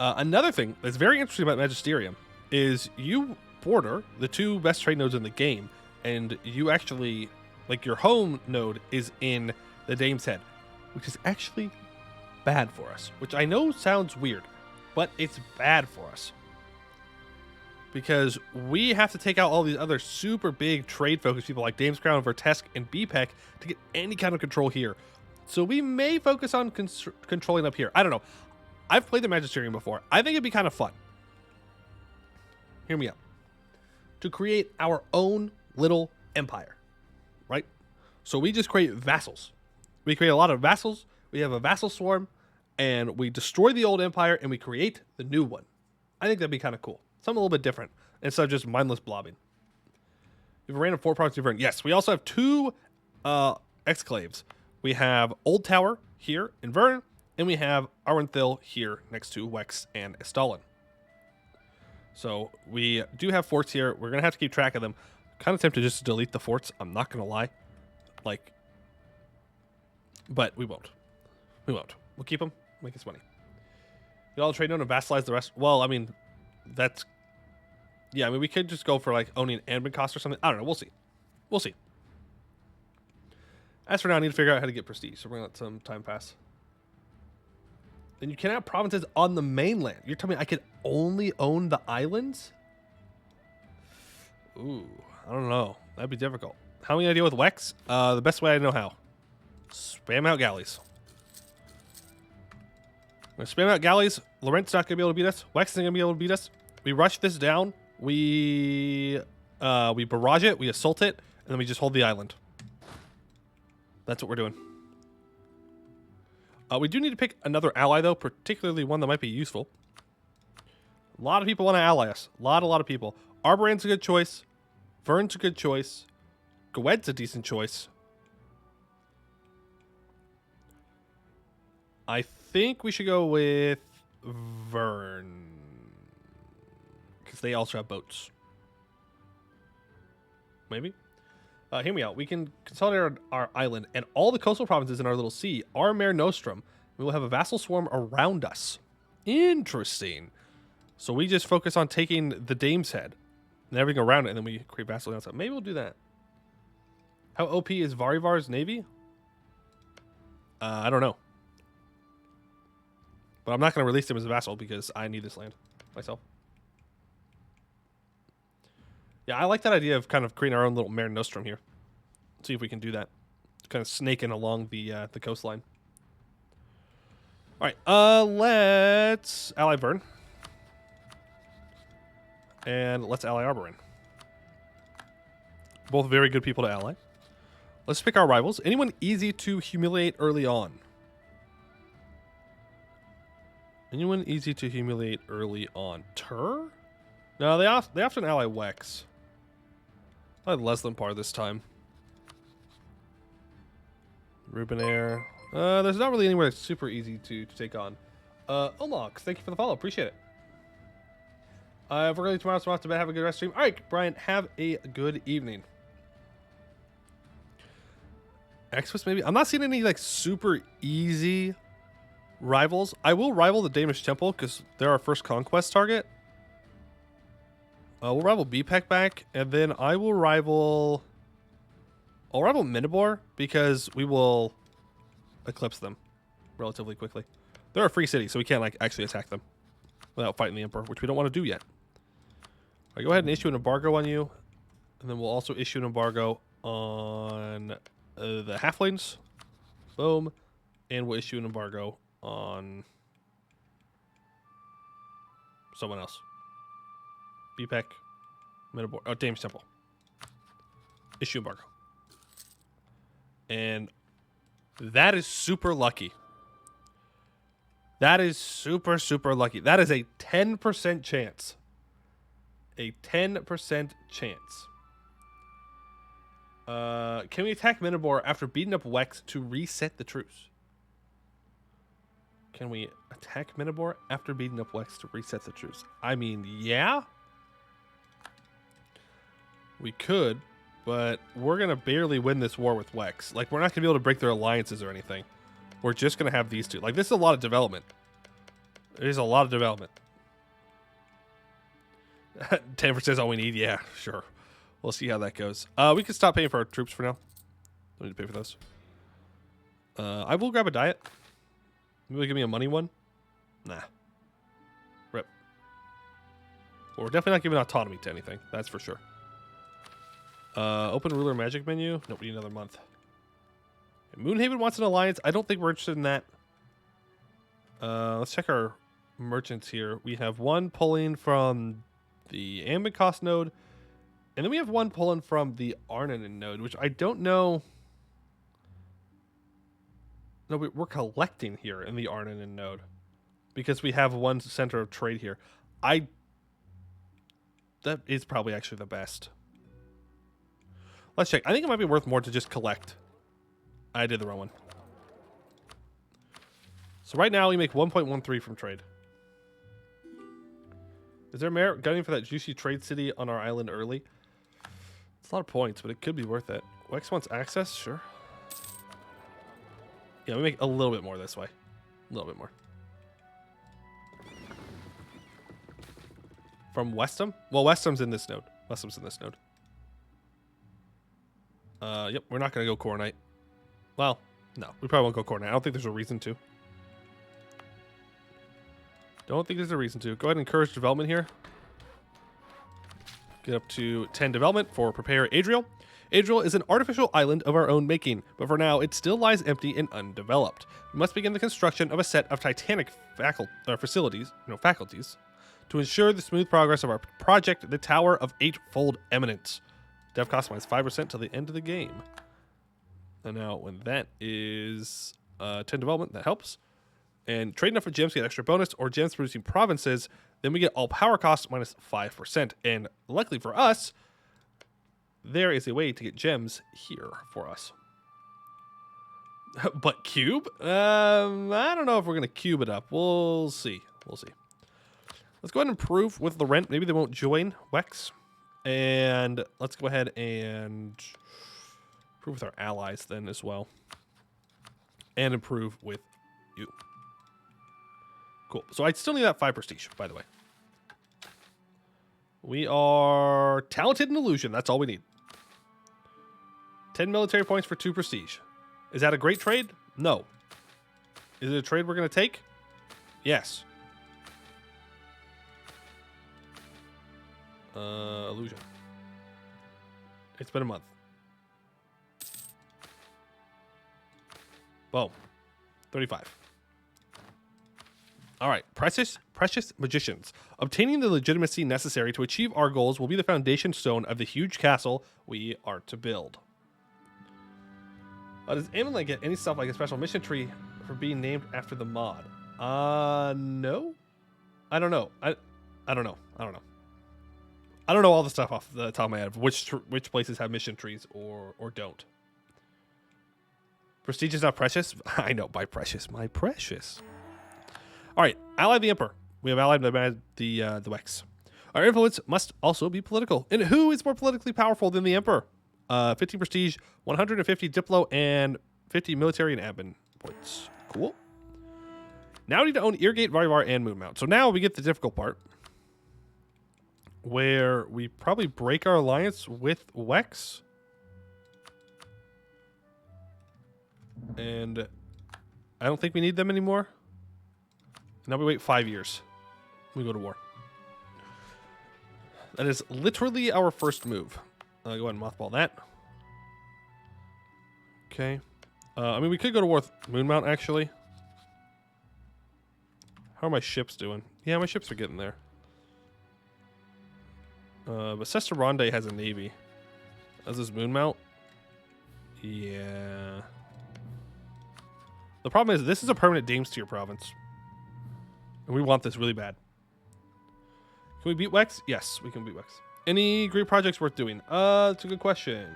Another thing that's very interesting about Magisterium is you border the two best trade nodes in the game. And you actually, like, your home node is in the Dame's Head. Which is actually bad for us. Which I know sounds weird. But it's bad for us. Because we have to take out all these other super big trade-focused people like Dame's Crown, Vertesk, and BPEC to get any kind of control here. So we may focus on controlling up here. I don't know. I've played the Magisterium before. I think it'd be kind of fun. Hear me out. To create our own little empire. Right? So we just create vassals. We create a lot of vassals. We have a vassal swarm. And we destroy the old empire and we create the new one. I think that'd be kind of cool. Something a little bit different instead of just mindless blobbing. We have a random 4 provinces in Vern. Yes, we also have 2 exclaves. We have Old Tower here in Vern, and we have Arwenthil here next to Wex and Estalin. So we do have forts here. We're going to have to keep track of them. Kind of tempted just to delete the forts. I'm not going to lie. But we won't. We won't. We'll keep them. Make us money. Get all the trade node and vassalize the rest. Well, I mean, that's... Yeah, I mean, we could just go for, like, owning admin cost or something. I don't know. We'll see. We'll see. As for now, I need to figure out how to get prestige. So we're going to let some time pass. Then you can have provinces on the mainland. You're telling me I could only own the islands? Ooh, I don't know. That'd be difficult. How are we going to deal with Wex? The best way I know how. Spam out galleys. We're going to spam out galleys. Laurent's not going to be able to beat us. Wex isn't going to be able to beat us. We rush this down. We barrage it. We assault it. And then we just hold the island. That's what we're doing. We do need to pick another ally, though. Particularly one that might be useful. A lot of people want to ally us. A lot of people. Arborand's a good choice. Vern's a good choice. Gwed's a decent choice. I think we should go with Vern. Because they also have boats. Maybe? Hear me out. We can consolidate our island, and all the coastal provinces in our little sea are Mare Nostrum. We will have a vassal swarm around us. Interesting. So we just focus on taking the Dame's Head and everything around it, and then we create vassal outside. Maybe we'll do that. How OP is Varivar's navy? I don't know. But I'm not going to release him as a vassal because I need this land myself. Yeah, I like that idea of kind of creating our own little Mare Nostrum here. Let's see if we can do that. Kind of snaking along the coastline. All right, let's ally Vern. And let's ally Arborin. Both very good people to ally. Let's pick our rivals. Anyone easy to humiliate early on? Anyone easy to humiliate early on? Tur? No, they often ally Wex. I had Leslinpar this time. Rubenair. There's not really anywhere that's super easy to take on. Omox, thank you for the follow. Appreciate it. If we're going tomorrow, so to bed. Have a good rest stream. All right, Brian, have a good evening. Exodus, maybe? I'm not seeing any like super easy rivals. I will rival the Danish Temple because they're our first conquest target. We'll rival BPEC back, and then I will rival... I'll rival Minibor because we will eclipse them relatively quickly. They're a free city, so we can't like actually attack them without fighting the Emperor, which we don't want to do yet. All right, go ahead and issue an embargo on you, and then we'll also issue an embargo on the halflings. Boom. And we'll issue an embargo on someone else. BPEC, Minibor, oh, Dame's Temple. Issue embargo. And that is super lucky. That is super, super lucky. That is a 10% chance. A 10% chance. Can we attack Minibor after beating up Wex to reset the truce? Can we attack Minibor after beating up Wex to reset the truce? I mean, yeah. We could, but we're going to barely win this war with Wex. Like, we're not going to be able to break their alliances or anything. We're just going to have these two. Like, this is a lot of development. There's a lot of development. 10% is all we need? Yeah, sure. We'll see how that goes. We can stop paying for our troops for now. Don't need to pay for those. I will grab a diet. Maybe give me a money one? Nah. Rip. Well, we're definitely not giving autonomy to anything. That's for sure. Open ruler magic menu. Nope, we need another month. Moonhaven wants an alliance. I don't think we're interested in that. Let's check our merchants here. We have one pulling from the Ambit cost node. And then we have one pulling from the Arnanen node, which I don't know. No, we're collecting here in the Arnanen node because we have one center of trade here. That is probably actually the best. Let's check. I think it might be worth more to just collect. I did the wrong one. So right now we make 1.13 from trade. Is there merit gunning for that juicy trade city on our island early? It's a lot of points, but it could be worth it. Wex wants access? Sure. Yeah, we make a little bit more this way. A little bit more. From Westham? Well, Westham's in this node. Westham's in this node. Yep, we're not going to go Coronite. Well, no, we probably won't go Coronite. I don't think there's a reason to. Don't think there's a reason to. Go ahead and encourage development here. Get up to 10 development for Prepare Adriel. Adriel is an artificial island of our own making, but for now it still lies empty and undeveloped. We must begin the construction of a set of titanic faculties to ensure the smooth progress of our project, the Tower of Eightfold Eminence. Dev cost minus 5% till the end of the game. And now when that is 10 development, that helps. And trade enough for gems to get extra bonus or gems producing provinces, then we get all power costs minus 5%. And luckily for us, there is a way to get gems here for us. But cube? I don't know if we're going to cube it up. We'll see. We'll see. Let's go ahead and improve with the rent. Maybe they won't join Wex. And let's go ahead and improve with our allies then as well. And improve with you. Cool. So I still need that 5 prestige, by the way. We are talented in illusion. That's all we need. 10 military points for 2 prestige. Is that a great trade? No. Is it a trade we're going to take? Yes. Illusion. It's been a month. Boom. 35. All right, precious magicians. Obtaining the legitimacy necessary to achieve our goals will be the foundation stone of the huge castle we are to build. Does Amldhir get any stuff like a special mission tree for being named after the mod? No. I don't know. I don't know. I don't know. I don't know all the stuff off the top of my head of which places have mission trees or don't. Prestige is not precious. I know, my precious. All right, ally the emperor. We have allied the Wex. Our influence must also be political. And who is more politically powerful than the emperor? 15 prestige, 150 diplo, and 50 military and admin points. Cool. Now we need to own Irrigate, Varvar, and Moonmount. So now we get the difficult part, where we probably break our alliance with Wex. And I don't think we need them anymore. Now we wait 5 years. We go to war. That is literally our first move. Go ahead and mothball that. Okay. I mean, we could go to war with Moonmount, actually. How are my ships doing? Yeah, my ships are getting there. But Sesteronde has a navy. As does Moonmount. Yeah. The problem is this is a permanent Dames tier province. And we want this really bad. Can we beat Wex? Yes, we can beat Wex. Any great projects worth doing? It's a good question.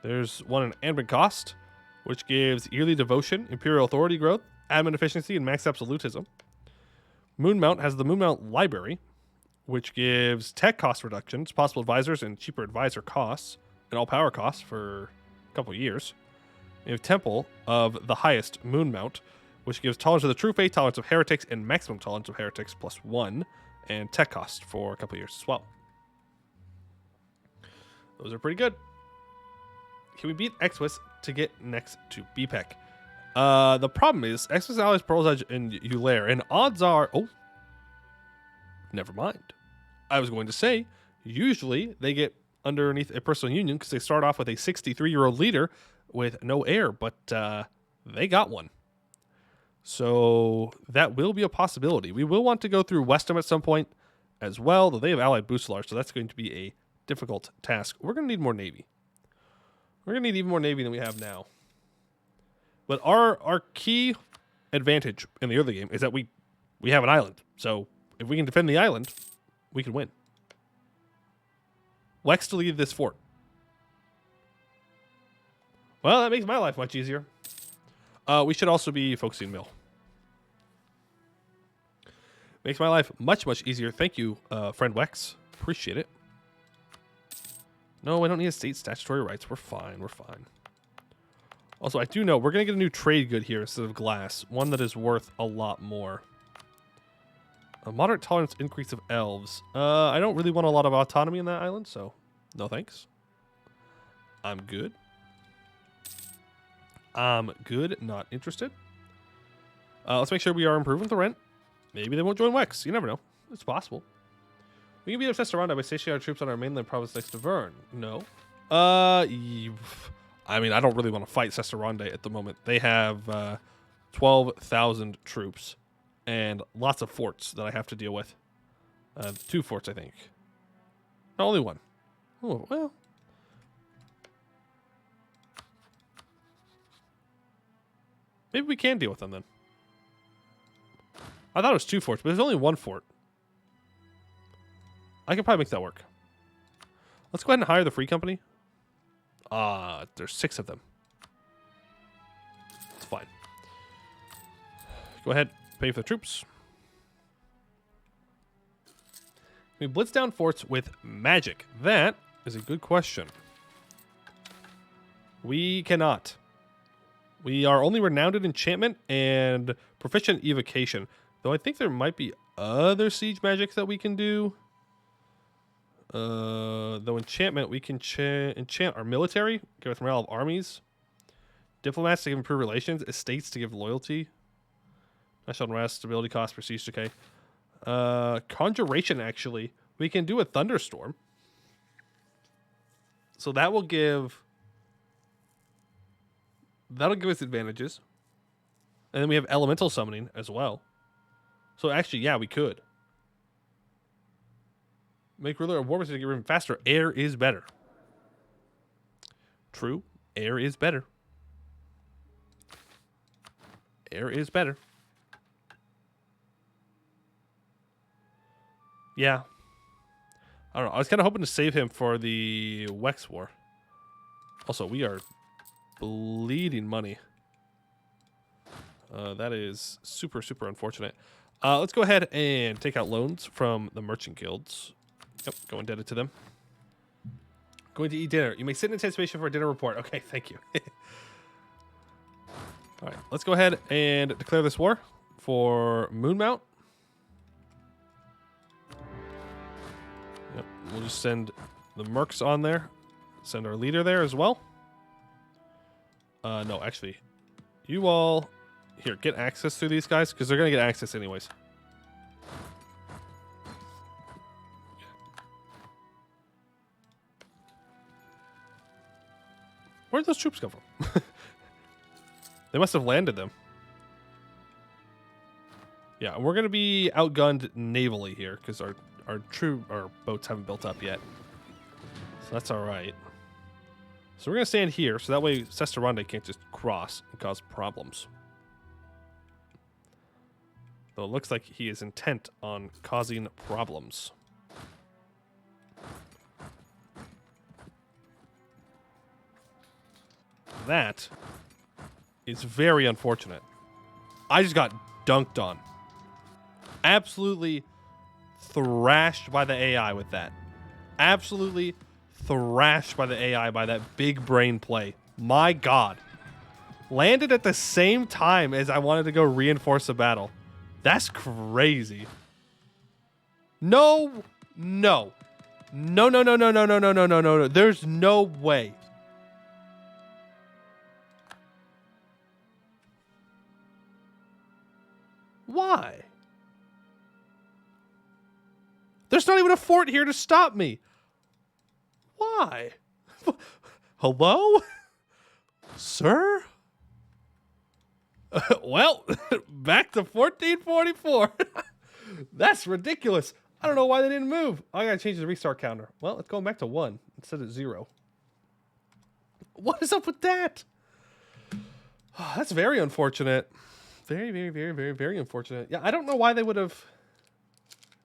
There's one in Anbennar cost, which gives yearly devotion, imperial authority growth, admin efficiency, and max absolutism. Moonmount has the Moonmount library, which gives tech cost reductions, possible advisors, and cheaper advisor costs, and all power costs for a couple of years. We have Temple of the highest Moonmount, which gives tolerance of the true faith, tolerance of heretics, and maximum tolerance of heretics +1, and tech cost for a couple of years as well. Those are pretty good. Can we beat Exwis to get next to BPEC? The problem is Exwis allies Pearl's Edge and Ulair, and odds are... Oh, never mind. I was going to say, usually they get underneath a personal union because they start off with a 63-year-old leader with no heir, but they got one. So that will be a possibility. We will want to go through Westham at some point as well, though they have allied Bucelar, so that's going to be a difficult task. We're going to need more navy. We're going to need even more navy than we have now. But our key advantage in the early game is that we have an island. So if we can defend the island, we can win. Wex to lead this fort. Well, that makes my life much easier. We should also be focusing mill. Makes my life much, much easier. Thank you, friend Wex. Appreciate it. No, I don't need a state statutory rights. We're fine. We're fine. Also, I do know we're going to get a new trade good here instead of glass. One that is worth a lot more. A moderate tolerance increase of elves. I don't really want a lot of autonomy in that island, so no thanks. I'm good. Not interested. Let's make sure we are improving the rent. Maybe they won't join Wex. You never know. It's possible. We can beat up Sesteronde by stationing our troops on our mainland province next to Vern. No. I mean, I don't really want to fight Sesteronde at the moment. They have 12,000 troops and lots of forts that I have to deal with. 2 forts, I think. No, only 1. Oh, well. Maybe we can deal with them then. I thought it was 2 forts, but there's only 1 fort. I can probably make that work. Let's go ahead and hire the free company. There's 6 of them. It's fine. Go ahead, pay for the troops. We blitz down forts with magic. That is a good question. We cannot. We are only renowned in enchantment and proficient evocation. Though I think there might be other siege magics that we can do. Though enchantment, we can enchant our military, give us morale of armies. Diplomats to give improved relations. Estates to give loyalty. National unrest, stability cost, prestige decay. Conjuration, actually. We can do a thunderstorm. So that will give... That'll give us advantages. And then we have elemental summoning as well. So actually, yeah, we could. Make ruler of warriors to get rid faster. Air is better. True. Air is better. Air is better. Yeah. I don't know. I was kind of hoping to save him for the Wex War. Also, we are bleeding money. That is super, super unfortunate. Let's go ahead and take out loans from the merchant guilds. Yep, go indebted to them. Going to eat dinner. You may sit in anticipation for a dinner report. Okay, thank you. All right, let's go ahead and declare this war for Moonmount. Yep, we'll just send the mercs on there. Send our leader there as well. No, actually, you all here get access through these guys because they're gonna get access anyways. Where'd those troops come from? They must have landed them. Yeah, we're gonna be outgunned navally here because our boats haven't built up yet. So that's all right. So we're gonna stand here so that way Sesterande can't just cross and cause problems. Though it looks like he is intent on causing problems. That is very unfortunate. I just got dunked on. Absolutely thrashed by the AI with that. Absolutely thrashed by the AI by that big brain play. My God. Landed at the same time as I wanted to go reinforce the battle. That's crazy. No. No. No, no, no, no, no, no, no, no, no, no, no. There's no way. Why? There's not even a fort here to stop me. Why? Hello? Sir? Well, back to 1444. That's ridiculous. I don't know why they didn't move. I gotta change the restart counter. Well, it's going back to 1 instead of 0. What is up with that? That's very unfortunate. Very, very, very, very, very unfortunate. Yeah, I don't know why they would have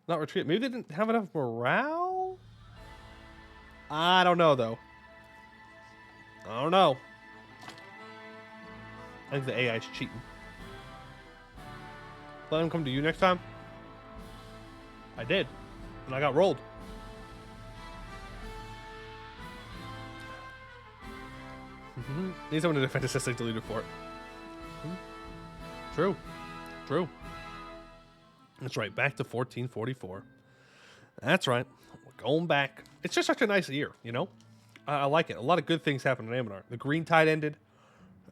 not retreated. Maybe they didn't have enough morale? I don't know, though. I don't know. I think the AI is cheating. Let him come to you next time? I did. And I got rolled. Need someone to defend a system deleted for it. True. True. That's right. Back to 1444. That's right. We're going back. It's just such a nice year, you know? I like it. A lot of good things happened in Ambennar. The Green Tide ended.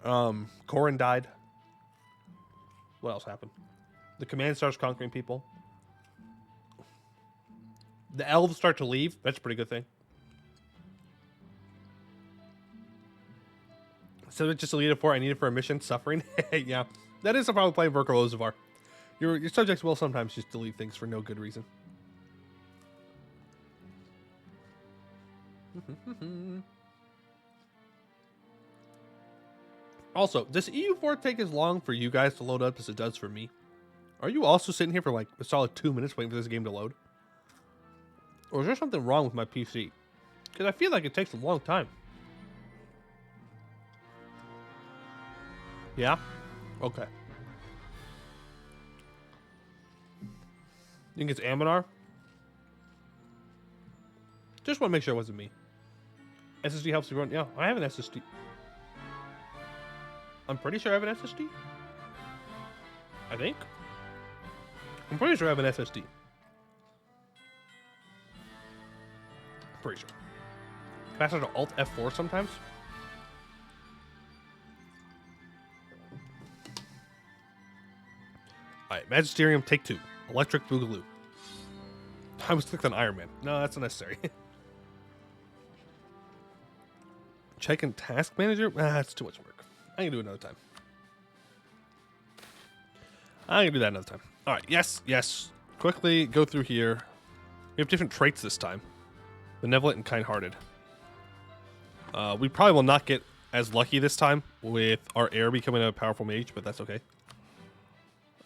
Corrin died. What else happened? The command starts conquering people. The elves start to leave. That's a pretty good thing. So it's just a leader for I need it for a mission. Suffering. Yeah. That is the problem playing Verkar Ozavar. Your subjects will sometimes just delete things for no good reason. Also, does EU4 take as long for you guys to load up as it does for me? Are you also sitting here for like a solid 2 minutes waiting for this game to load? Or is there something wrong with my PC? Because I feel like it takes a long time. Yeah? Okay. You think it's Ambennar? Just want to make sure it wasn't me. SSD helps you run. Yeah, I have an SSD. I'm pretty sure I have an SSD. I think. I'm pretty sure I have an SSD. Pretty sure. Pass out to Alt F4 sometimes. Alright, Magisterium, take 2. Electric Boogaloo. I was clicked on Iron Man. No, that's unnecessary. Check in Task Manager? Ah, that's too much work. I can do it another time. I'm gonna do that another time. All right, yes, yes. Quickly go through here. We have different traits this time. Benevolent and kind-hearted. We probably will not get as lucky this time with our heir becoming a powerful mage, but that's okay.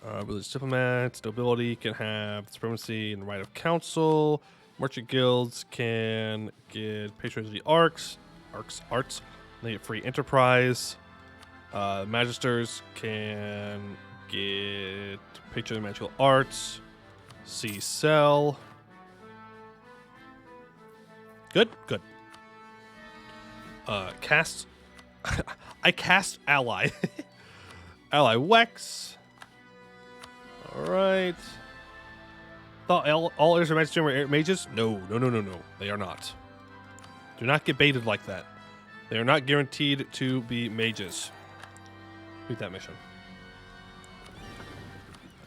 Religious diplomats, nobility can have supremacy and right of council. Merchant guilds can get patronage of the arts. They get free enterprise. Magisters can get patron of magical arts. See sell. Good, good. Cast. I cast ally. Ally Wex. All right. Thought all heirs of Magisters were mages? No. They are not. Do not get baited like that. They are not guaranteed to be mages. Read that mission.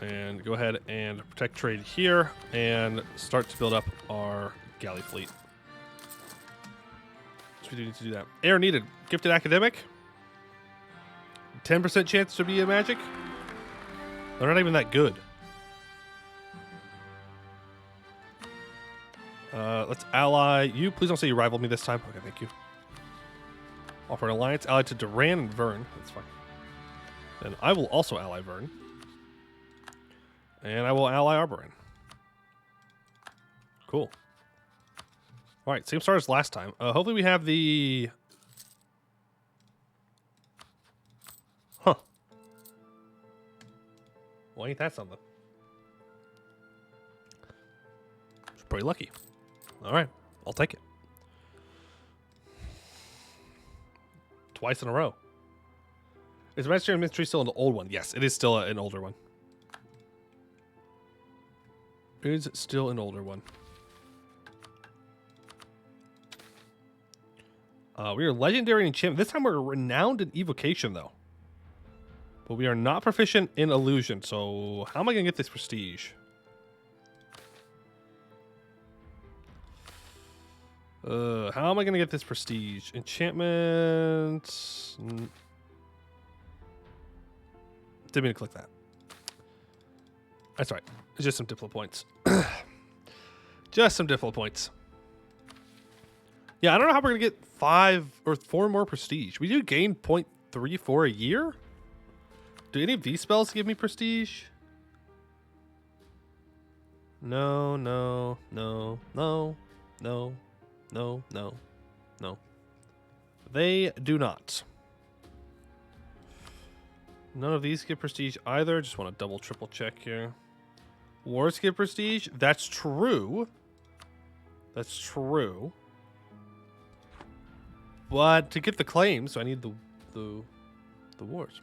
And go ahead and protect trade here and start to build up our galley fleet. So we do need to do that. Heir needed. Gifted academic. 10% chance to be a magic. They're not even that good. Let's ally you. Please don't say you rivaled me this time. Okay, thank you. Offer an alliance. Allied to Duran and Vern. That's fine. Then I will also ally Vern. And I will ally Arborin. Cool. All right, same start as last time. Hopefully we have the... Huh. Well, ain't that something? It's pretty lucky. All right, I'll take it. Twice in a row. Is Magister and Ministry still an old one? Yes, it is still an older one. It is still an older one. We are legendary in enchantment. This time we're renowned in evocation, though. But we are not proficient in illusion. So how am I going to get this prestige? How am I going to get this prestige? Enchantment. Didn't mean to click that. That's right. It's just some diplo points. Just some diplo points. Yeah, I don't know how we're going to get 5 or 4 more prestige. We do gain 0.34 a year? Do any of these spells give me prestige? No. They do not. None of these get prestige either. Just want to double, triple check here. Wars get prestige? That's true. That's true. But to get the claims, so I need the wars.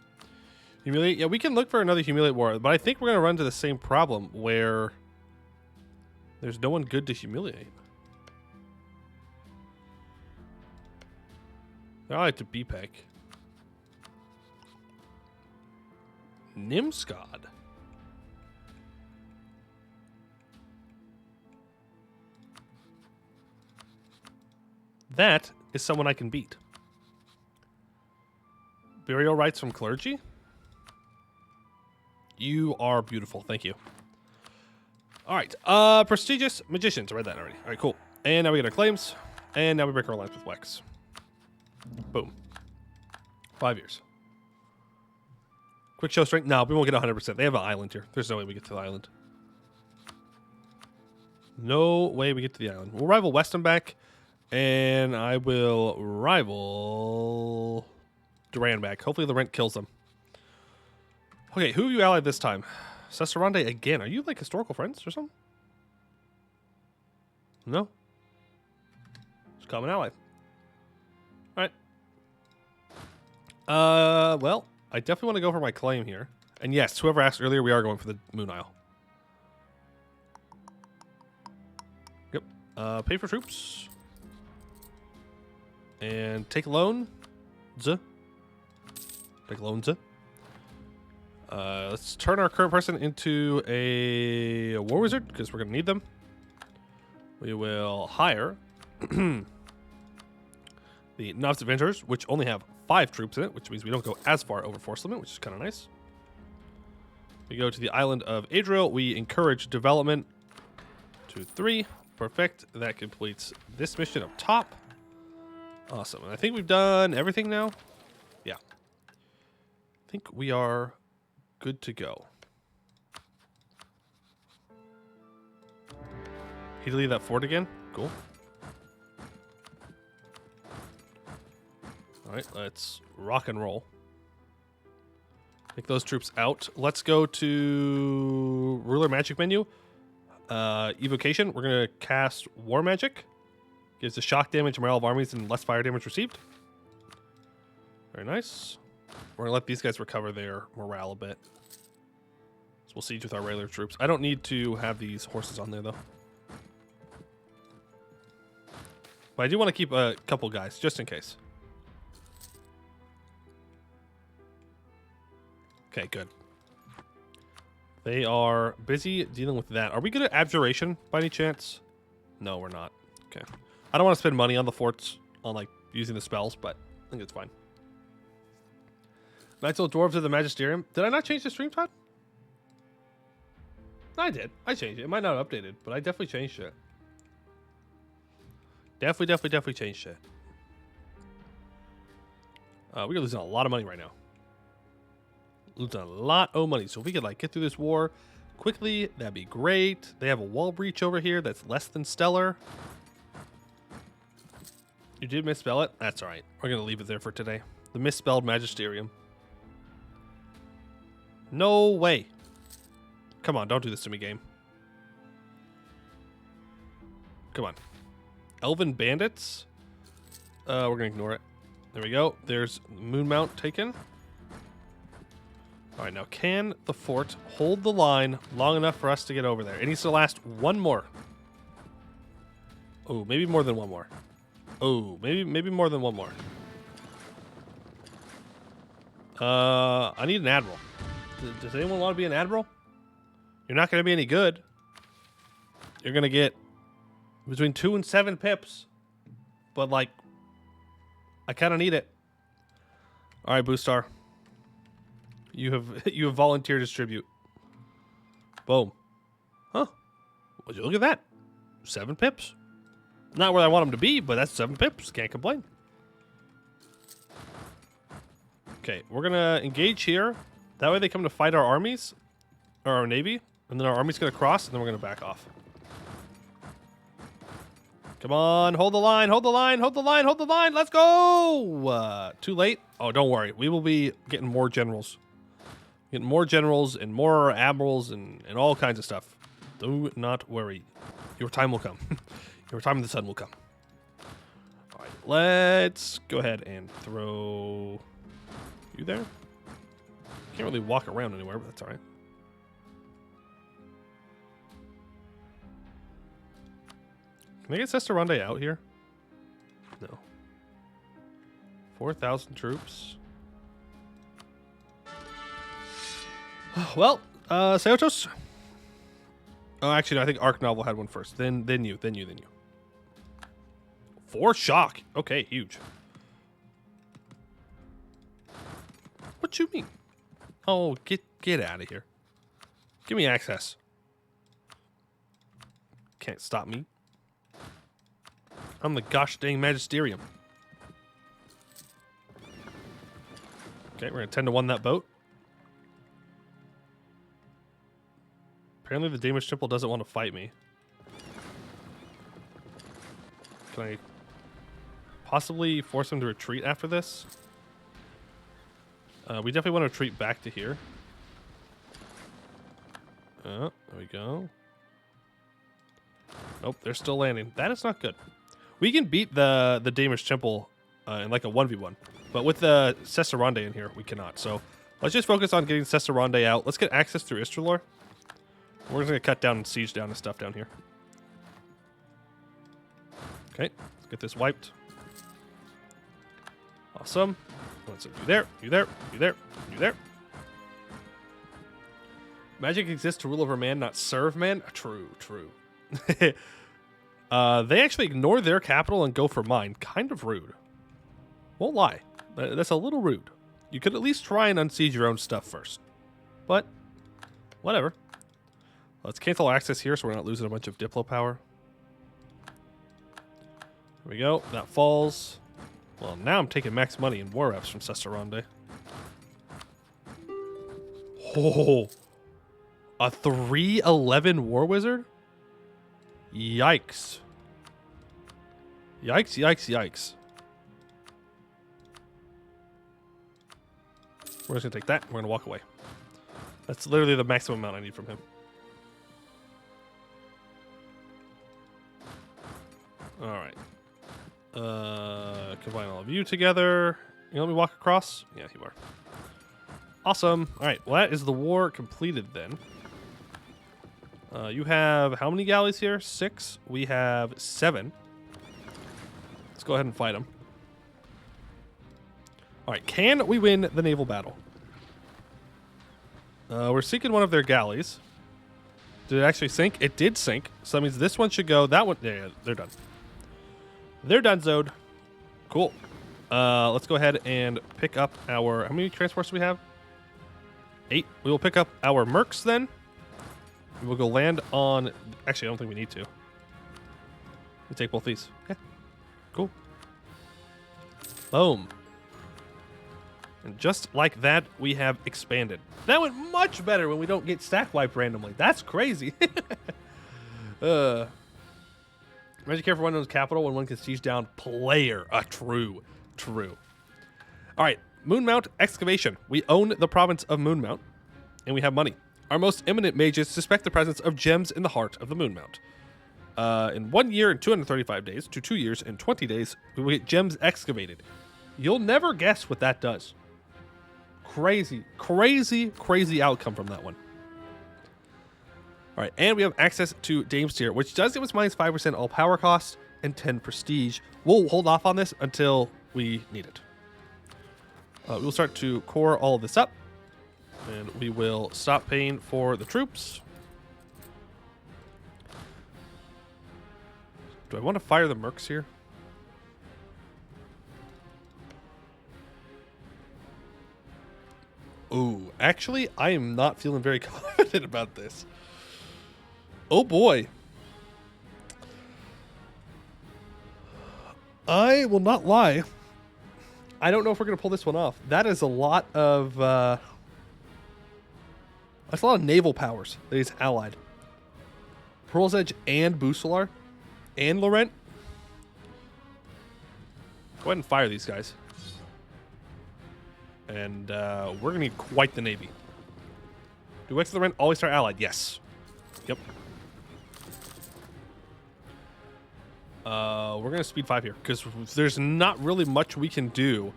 Humiliate? Yeah, we can look for another humiliate war, but I think we're going to run into the same problem where there's no one good to humiliate. I like to BPEC. Nimskad. That is someone I can beat. Burial rites from clergy? You are beautiful. Thank you. All right. Prestigious magicians. I read that already. All right, cool. And now we get our claims. And now we break our alliance with Wex. Boom. 5 years. Quick show strength. No, we won't get 100%. They have an island here. There's no way we get to the island. No way we get to the island. We'll rival Weston back. And I will rival Duran back. Hopefully the rent kills them. Okay, who have you allied this time? Cesarande again. Are you like historical friends or something? No? It's a common ally. Alright. Well, I definitely want to go for my claim here. And yes, whoever asked earlier, we are going for the Moon Isle. Yep. Pay for troops. And take loan. Take loans. Let's turn our current person into a war wizard because we're going to need them. We will hire the Novice Adventurers, which only have 5 troops in it, which means we don't go as far over force limit, which is kind of nice. We go to the island of Adriel. We encourage development. 2, 3. Perfect. That completes this mission up top. Awesome. And I think we've done everything now. Yeah. I think we are good to go. He leave that fort again? Cool. Alright, let's rock and roll. Take those troops out. Let's go to ruler magic menu. Evocation. We're going to cast war magic. Gives the shock damage to morale of armies and less fire damage received. Very nice. We're going to let these guys recover their morale a bit. So we'll siege with our regular troops. I don't need to have these horses on there, though. But I do want to keep a couple guys, just in case. Okay, good. They are busy dealing with that. Are we good at abjuration by any chance? No, we're not. Okay. I don't want to spend money on the forts, on like using the spells, but I think it's fine. Knights of Dwarves of the Magisterium. Did I not change the stream, Todd? I did. I changed it. It might not have updated, but I definitely changed it. Definitely changed it. We're losing a lot of money right now. Losing a lot of money. So if we could like get through this war quickly, that'd be great. They have a wall breach over here that's less than stellar. You did misspell it? That's alright. We're going to leave it there for today. The misspelled Magisterium. No way. Come on, don't do this to me, game. Come on. Elven Bandits? We're going to ignore it. There we go. There's Moonmount taken. Alright, now can the fort hold the line long enough for us to get over there? It needs to last one more. Oh, maybe more than one more. Oh, maybe more than one more. I need an admiral. Does anyone want to be an admiral? You're not going to be any good. You're going to get between 2 and 7 pips. But, like, I kind of need it. All right, Boostar. You have volunteered to distribute. Boom. Huh. Would you look at that? 7 pips. Not where I want them to be, but that's 7 pips. Can't complain. Okay, we're going to engage here. That way they come to fight our armies, or our navy, and then our army's going to cross, and then we're going to back off. Come on, hold the line, hold the line, hold the line, hold the line. Let's go! Too late? Oh, don't worry. We will be getting more generals. Getting more generals and more admirals and all kinds of stuff. Do not worry. Your time will come. Your time in the sun will come. All right, let's go ahead and throw you there. Can't really walk around anywhere, but that's all right. Can I get Sesterande out here? No. 4,000 troops. Well, Seotos. Oh, actually, no, I think Arc Novel had one first. Then you. 4 shock. Okay, huge. What you mean? Oh, get out of here. Give me access. Can't stop me. I'm the gosh dang Magisterium. Okay, we're gonna 10-1 that boat. Apparently the Danish Temple doesn't want to fight me. Can I possibly force them to retreat after this? We definitely want to retreat back to here. There we go. Nope, they're still landing. That is not good. We can beat the Danish Temple in like a 1v1. But with the Sesterande in here, we cannot. So let's just focus on getting Sesterande out. Let's get access through Istralor. We're just going to cut down and siege down and stuff down here. Okay, let's get this wiped. Awesome. Let's do there, you there, you there, you there. Magic exists to rule over man, not serve man. True. They actually ignore their capital and go for mine. Kind of rude. Won't lie. That's a little rude. You could at least try and unsiege your own stuff first. But Whatever. Let's cancel our access here so we're not losing a bunch of Diplo power. There we go. That falls. Well, now I'm taking max money in war reps from Sesteronde. Oh, a 311 War Wizard? Yikes. Yikes, yikes, yikes. We're just going to take that. We're going to walk away. That's literally the maximum amount I need from him. Alright. Combine all of you together. You let me walk across? Yeah, you are. Awesome. Alright, well that is the war completed then. You have how many galleys here? 6. We have 7. Let's go ahead and fight them. Alright, can we win the naval battle? We're sinking one of their galleys. Did it actually sink? It did sink. So that means this one should go. That one, yeah, they're done. They're done, Zode. Cool. Let's go ahead and pick up our... How many transports do we have? 8. We will pick up our mercs then. We'll go land on... Actually, I don't think we need to. We take both these. Yeah. Cool. Boom. And just like that, we have expanded. That went much better when we don't get stack wiped randomly. That's crazy. Magic care for one knows capital when one can siege down player. True. True. All right. Moonmount excavation. We own the province of Moonmount, and we have money. Our most eminent mages suspect the presence of gems in the heart of the Moonmount. In 1 year and 235 days to 2 years and 20 days, we will get gems excavated. You'll never guess what that does. Crazy, crazy, crazy outcome from that one. All right, and we have access to Amldhir, which does give us minus 5% all power cost and 10 prestige. We'll hold off on this until we need it. We'll start to core all of this up, and we will stop paying for the troops. Do I want to fire the mercs here? Ooh, actually, I am not feeling very confident about this. Oh boy. I will not lie. I don't know if we're going to pull this one off. That is a lot of... that's a lot of naval powers that he's allied. Pearl's Edge and Bucelar and Laurent. Go ahead and fire these guys. And we're going to need quite the navy. Do Wex and Laurent always start allied? Yes. Yep. We're going to speed 5 here because there's not really much we can do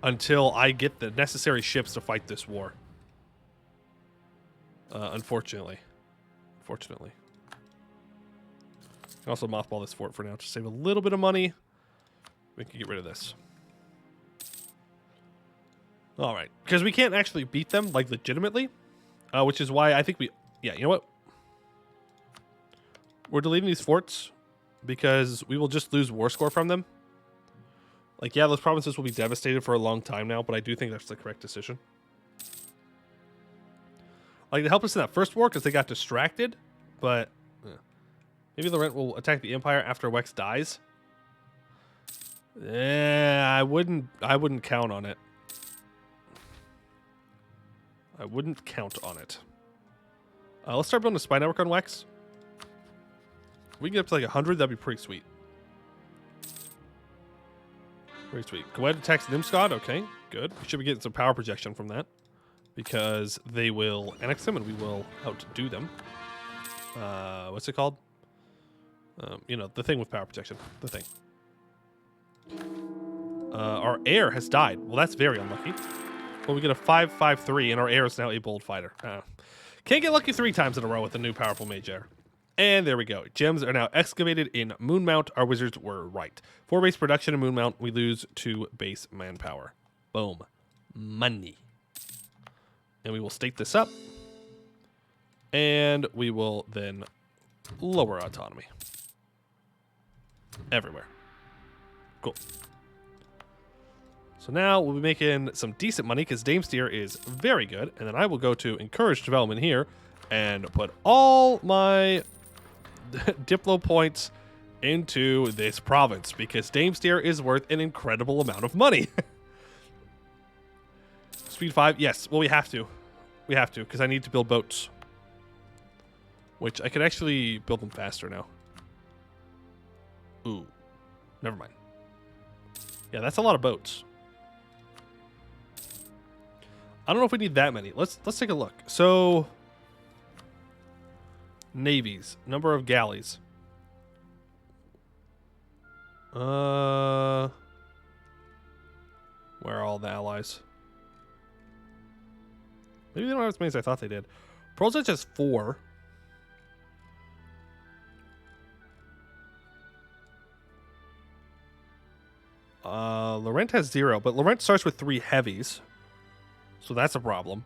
until I get the necessary ships to fight this war. Unfortunately. Unfortunately. I can also mothball this fort for now to save a little bit of money. We can get rid of this. All right. Because we can't actually beat them, like, legitimately. Which is why I think we... Yeah, you know what? We're deleting these forts because we will just lose war score from them. Like, yeah, those provinces will be devastated for a long time now, but I do think that's the correct decision. Like, they helped us in that first war because they got distracted, but... Maybe Laurent will attack the Empire after Wex dies. I wouldn't count on it. I wouldn't count on it. Let's start building a spy network on Wex. If we can get up to like 100, that'd be pretty sweet. Pretty sweet. Go ahead and attack Nimscod. Okay, good. We should be getting some power projection from that. Because they will annex them and we will outdo them. What's it called? You know, the thing with power protection. The thing. Our heir has died. Well, that's very unlucky. Well, we get a 5-5-3, and our heir is now a bold fighter. Can't get lucky 3 times in a row with a new powerful mage heir. And there we go. Gems are now excavated in Moonmount. Our wizards were right. 4 base production in Moonmount. We lose 2 base manpower. Boom. Money. And we will state this up. And we will then lower autonomy. Everywhere. Cool. So now we'll be making some decent money because Amldhir is very good. And then I will go to encourage development here. and put all my Diplo points into this province because Amldhir is worth an incredible amount of money. Speed 5, yes. Well, we have to. We have to because I need to build boats, which I could actually build them faster now. Ooh, never mind. Yeah, that's a lot of boats. I don't know if we need that many. Let's take a look. So, navies, number of galleys. Where are all the allies? Maybe they don't have as many as I thought they did. Prozach has 4. Laurent has 0, but Laurent starts with 3 heavies. So that's a problem.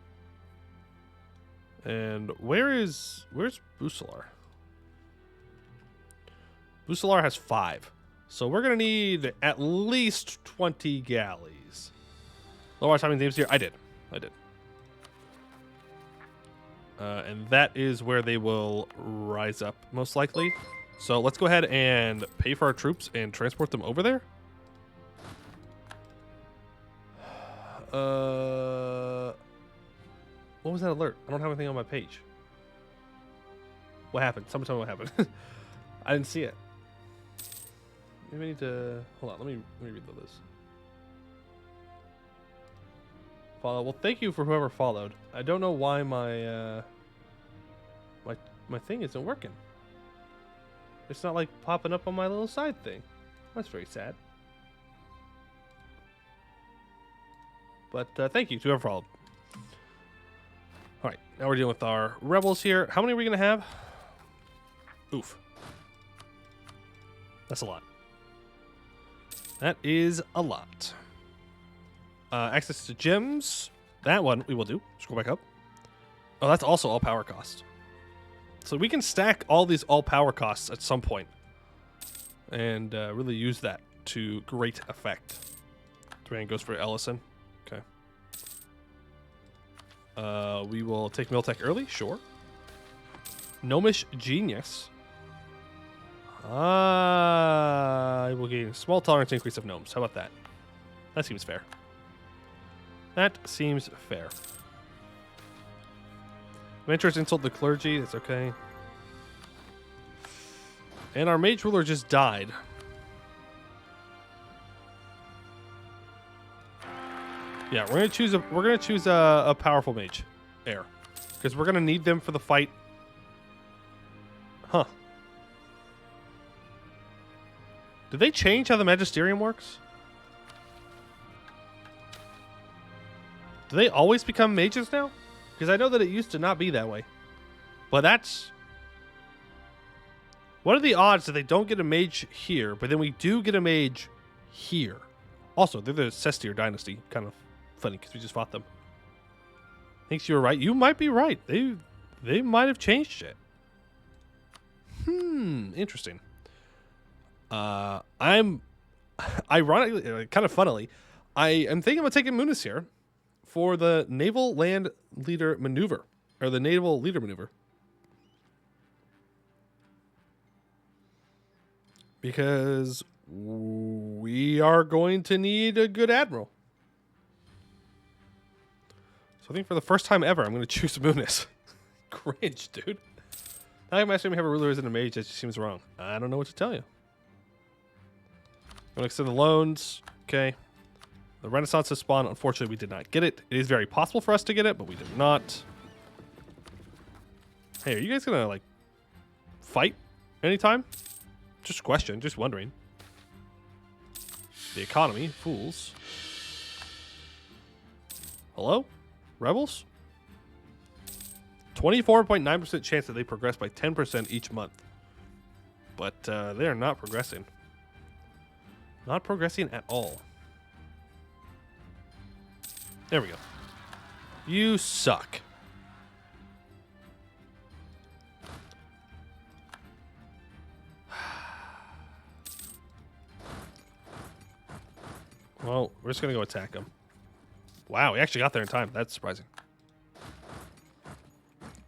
And where's Bucelar? Bucelar has 5. So we're going to need at least 20 galleys. Lower timing names here. I did. And that is where they will rise up, most likely. So let's go ahead and pay for our troops and transport them over there. What was that alert? I don't have anything on my page. What happened? Someone tell me what happened. I didn't see it. Maybe I need to... Hold on, let me read this. Follow. Well, thank you for whoever followed. I don't know why my my thing isn't working. It's not like popping up on my little side thing. That's very sad. But thank you to whoever followed. All right, now we're dealing with our rebels here. How many are we gonna have? Oof. That's a lot. That is a lot. Access to gems. That one we will do. Scroll back up. Oh, that's also all power costs. So we can stack all these all power costs at some point and really use that to great effect. Terrain goes for Ellison. Okay. We will take Miltech early. Sure. Gnomish Genius. I will gain small tolerance increase of gnomes. How about that? That seems fair. That seems fair. Adventurers insult the clergy. That's okay. And our mage ruler just died. Yeah, we're gonna choose a powerful mage, heir, because we're gonna need them for the fight. Huh? Did they change how the Magisterium works? Do they always become mages now? Because I know that it used to not be that way. But that's... What are the odds that they don't get a mage here, but then we do get a mage here? Also, they're the Cestir dynasty. Kind of funny, because we just fought them. Thinks you were right. You might be right. They might have changed it. Interesting. I'm... Ironically, kind of funnily, I am thinking about taking Munis here for the Naval Land Leader Maneuver. Or the Naval Leader Maneuver. Because we are going to need a good admiral. So I think for the first time ever, I'm going to choose Munis. Cringe, dude. I'm assuming we have a ruler isn't a mage. That just seems wrong. I don't know what to tell you. I'm going to extend the loans. Okay. The Renaissance has spawned. Unfortunately, we did not get it. It is very possible for us to get it, but we did not. Hey, are you guys going to, like, fight anytime? Just a question. Just wondering. The economy. Fools. Hello? Rebels? 24.9% chance that they progress by 10% each month. But they are not progressing. Not progressing at all. There we go. You suck. Well, we're just going to go attack them. Wow, we actually got there in time. That's surprising.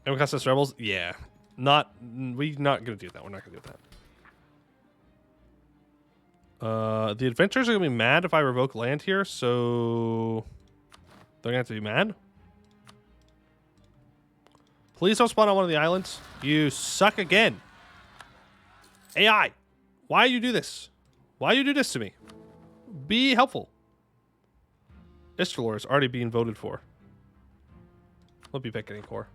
Amicus rebels? Yeah. We're not gonna do that. We're not gonna do that. The adventurers are gonna be mad if I revoke land here, so they're gonna have to be mad. Please don't spawn on one of the islands. You suck again. AI, why you do this? Why you do this to me? Be helpful. Istralor is already being voted for. Let me pick any core.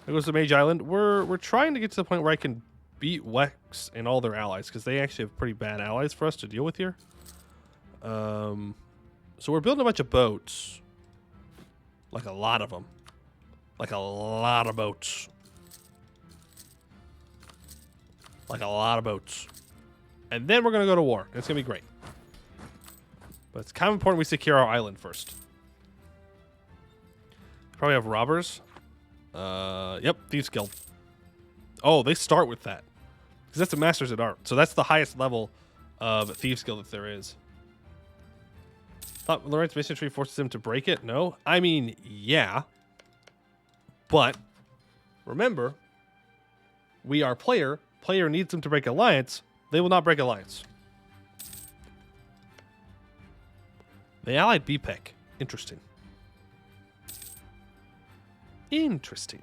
There goes the Mage Island. We're trying to get to the point where I can beat Wex and all their allies, because they actually have pretty bad allies for us to deal with here. So we're building a bunch of boats. Like a lot of them. Like a lot of boats. Like a lot of boats. And then we're going to go to war. And it's going to be great. But it's kind of important we secure our island first. Probably have robbers. Yep, Thieves Guild. Oh, they start with that. Because that's the Masters at Art. So that's the highest level of Thieves Guild that there is. Thought Lawrence mission tree forces him to break it? No. I mean, yeah. But remember, we are player. Player needs them to break alliance. They will not break alliance. They allied BPEC. Interesting. Interesting.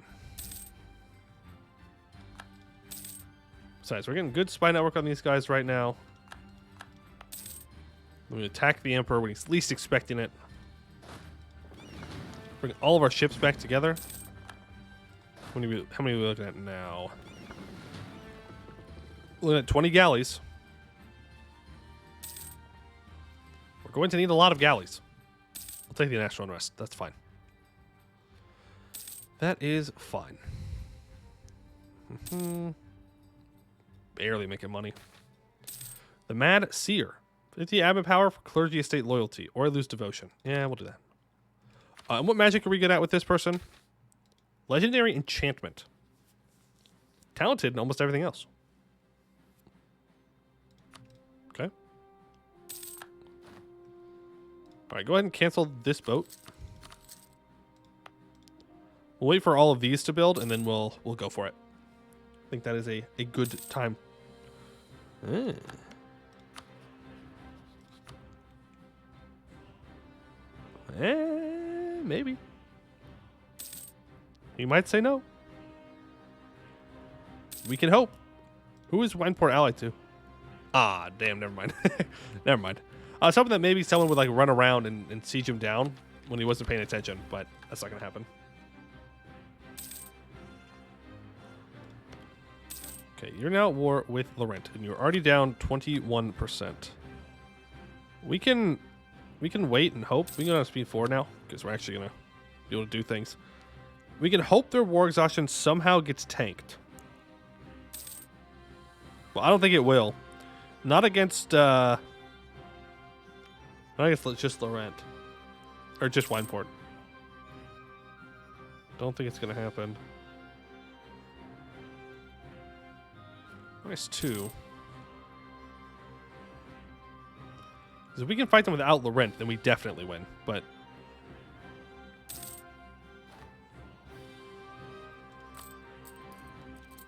Besides, we're getting good spy network on these guys right now. We're going to attack the Emperor when he's least expecting it. Bring all of our ships back together. How many are we looking at now? Looking at 20 galleys. We're going to need a lot of galleys. We'll take the national unrest. That's fine. That is fine. Barely making money. The Mad Seer. 50 admin power for clergy estate loyalty. Or I lose devotion. Yeah, we'll do that. And what magic are we good at with this person? Legendary enchantment. Talented in almost everything else. Okay. Alright, go ahead and cancel this boat. We'll wait for all of these to build, and then we'll go for it. I think that is a good time. Maybe. He might say no. We can hope. Who is Wineport allied to? Ah, damn, never mind. Never mind. Something that maybe someone would like run around and siege him down when he wasn't paying attention, but that's not gonna happen. Okay, you're now at war with Laurent, and you're already down 21%. We can wait and hope. We can go on speed 4 now, because we're actually gonna be able to do things. We can hope their war exhaustion somehow gets tanked. Well, I don't think it will. Not against just Laurent. Or just Wineport. Don't think it's gonna happen. -2. Because if we can fight them without Laurent, then we definitely win. But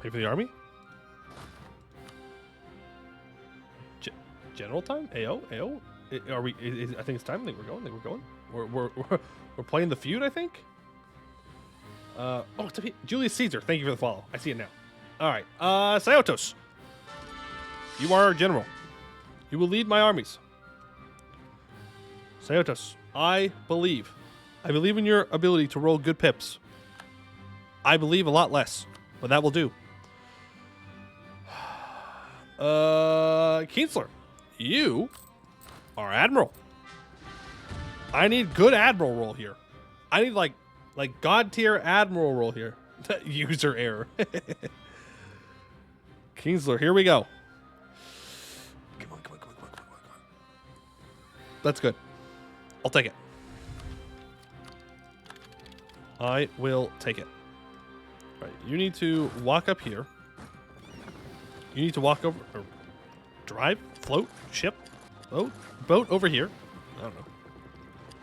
pay for the army? General time? AO? AO? Are we? I think it's time. I think we're going. We're playing the feud, I think. Oh, it's Julius Caesar. Thank you for the follow. I see it now. All right. Sayotos. You are our general. You will lead my armies. Sayotos, I believe. I believe in your ability to roll good pips. I believe a lot less, but that will do. Kienzler, you are admiral. I need good admiral roll here. I need like god tier admiral roll here. User error. Kienzler, here we go. Come on. That's good. I'll take it. I will take it. All right, you need to walk up here. You need to walk over, or drive, float, ship, boat over here. I don't know.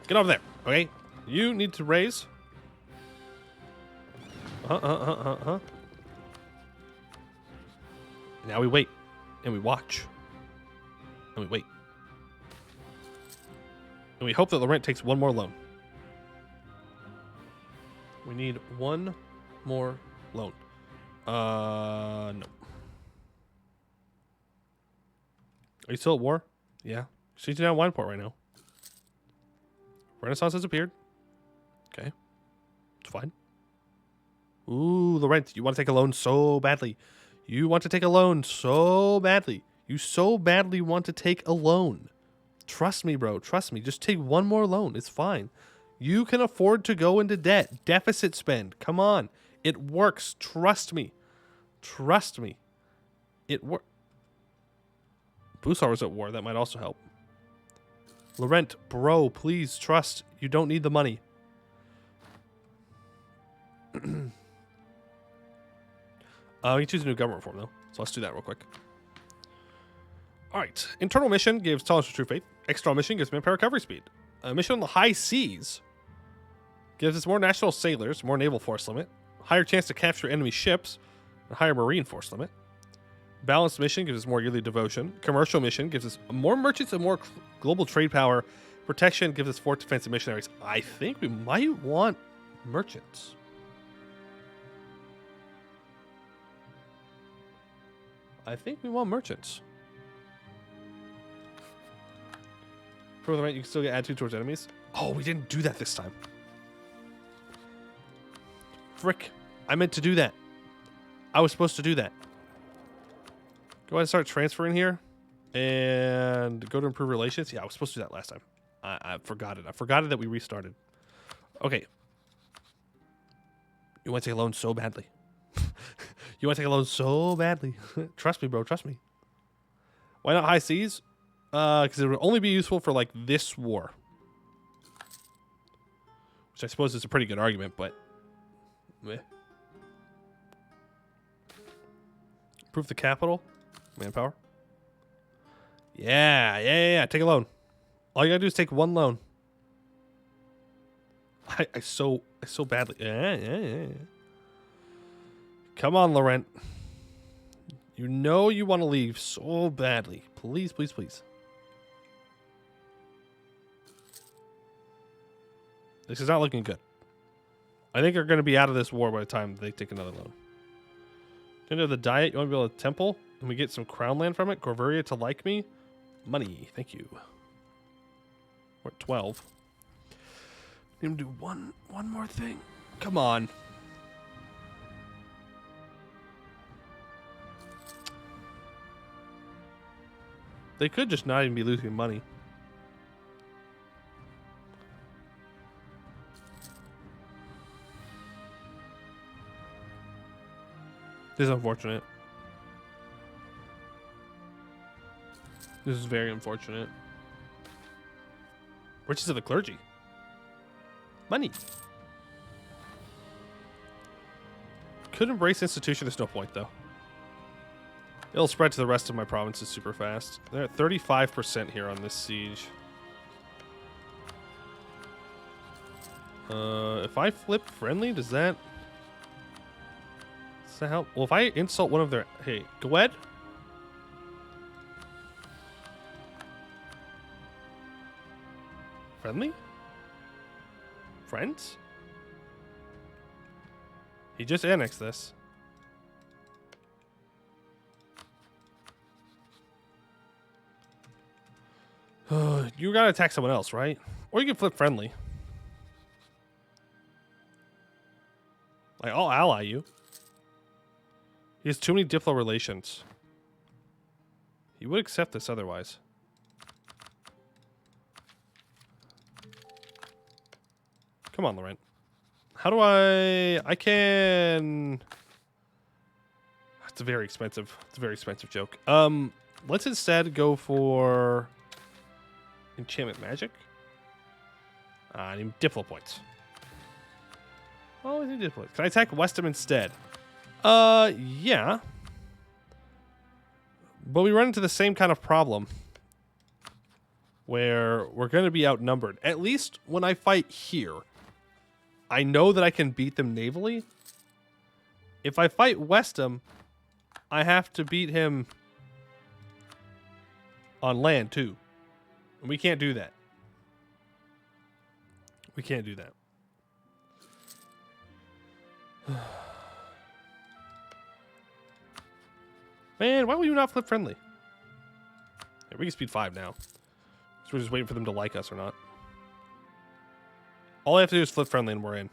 Get over there, okay? You need to raise Now we wait. And we watch. And we wait. And we hope that Laurent takes one more loan. We need one more loan. No. Are you still at war? Yeah. She's down Wineport right now. Renaissance has appeared. Okay. It's fine. Ooh, Laurent, you want to take a loan so badly. You want to take a loan so badly. You so badly want to take a loan. Trust me, bro. Trust me. Just take one more loan. It's fine. You can afford to go into debt. Deficit spend. Come on. It works. Trust me. Trust me. It works. Busar was at war. That might also help. Laurent, bro, please trust. You don't need the money. We choose a new government form, though. So let's do that real quick. All right. Internal mission gives tolerance for true faith. External mission gives manpower recovery speed. Mission on the high seas gives us more national sailors, more naval force limit, higher chance to capture enemy ships, and higher marine force limit. Balanced mission gives us more yearly devotion. Commercial mission gives us more merchants and more global trade power. Protection gives us 4 defensive missionaries. I think we might want merchants. I think we want merchants. For the right, you can still get attitude towards enemies. Oh, we didn't do that this time. Frick. I meant to do that. I was supposed to do that. Go ahead and start transferring here. And go to improve relations. Yeah, I was supposed to do that last time. I forgot it. I forgot it that we restarted. Okay. You want to take a loan so badly. You want to take a loan so badly. Trust me, bro. Trust me. Why not high seas? Because it would only be useful for, like, this war. Which I suppose is a pretty good argument, but... Meh. Improve the capital. Manpower. Yeah. Take a loan. All you gotta do is take one loan. I so badly... Yeah. Come on, Laurent. You know you want to leave so badly. Please, please, please. This is not looking good. I think they're going to be out of this war by the time they take another loan. Into the diet, you want to build a temple? And we get some crown land from it? Gorveria to like me? Money, thank you. We're at 12. Need to do one more thing. Come on. They could just not even be losing money. This is unfortunate. This is very unfortunate. Riches of the clergy. Money. Could embrace institution. There's no point, though. It'll spread to the rest of my provinces super fast. They're at 35% here on this siege. If I flip friendly, does that help? Well, if I insult one of their... Hey, go ahead. Friendly? Friends? He just annexed this. You gotta attack someone else, right? Or you can flip friendly. Like, I'll ally you. He has too many diplo relations. He would accept this otherwise. Come on, Laurent. How do I can... It's a very expensive joke. Let's instead go for... Enchantment magic. I need diplo points. Oh, I need diplo points. Can I attack Westham instead? Yeah. But we run into the same kind of problem. Where we're going to be outnumbered. At least when I fight here. I know that I can beat them navally. If I fight Westham, I have to beat him on land too. And we can't do that. We can't do that. Man, why will you not flip friendly? Yeah, we can speed 5 now. So we're just waiting for them to like us or not. All they have to do is flip friendly and we're in.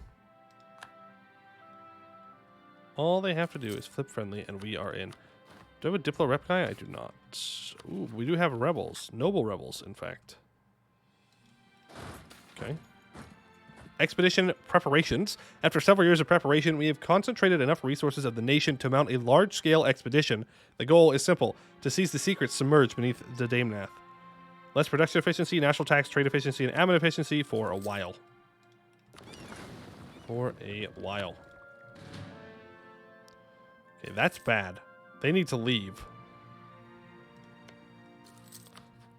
All they have to do is flip friendly and we are in. Do I have a Diplo rep guy? I do not. Ooh, we do have rebels. Noble rebels, in fact. Okay. Expedition preparations. After several years of preparation, we have concentrated enough resources of the nation to mount a large-scale expedition. The goal is simple: to seize the secrets submerged beneath the Damnath. Less production efficiency, national tax, trade efficiency, and admin efficiency for a while. For a while. Okay, that's bad. They need to leave.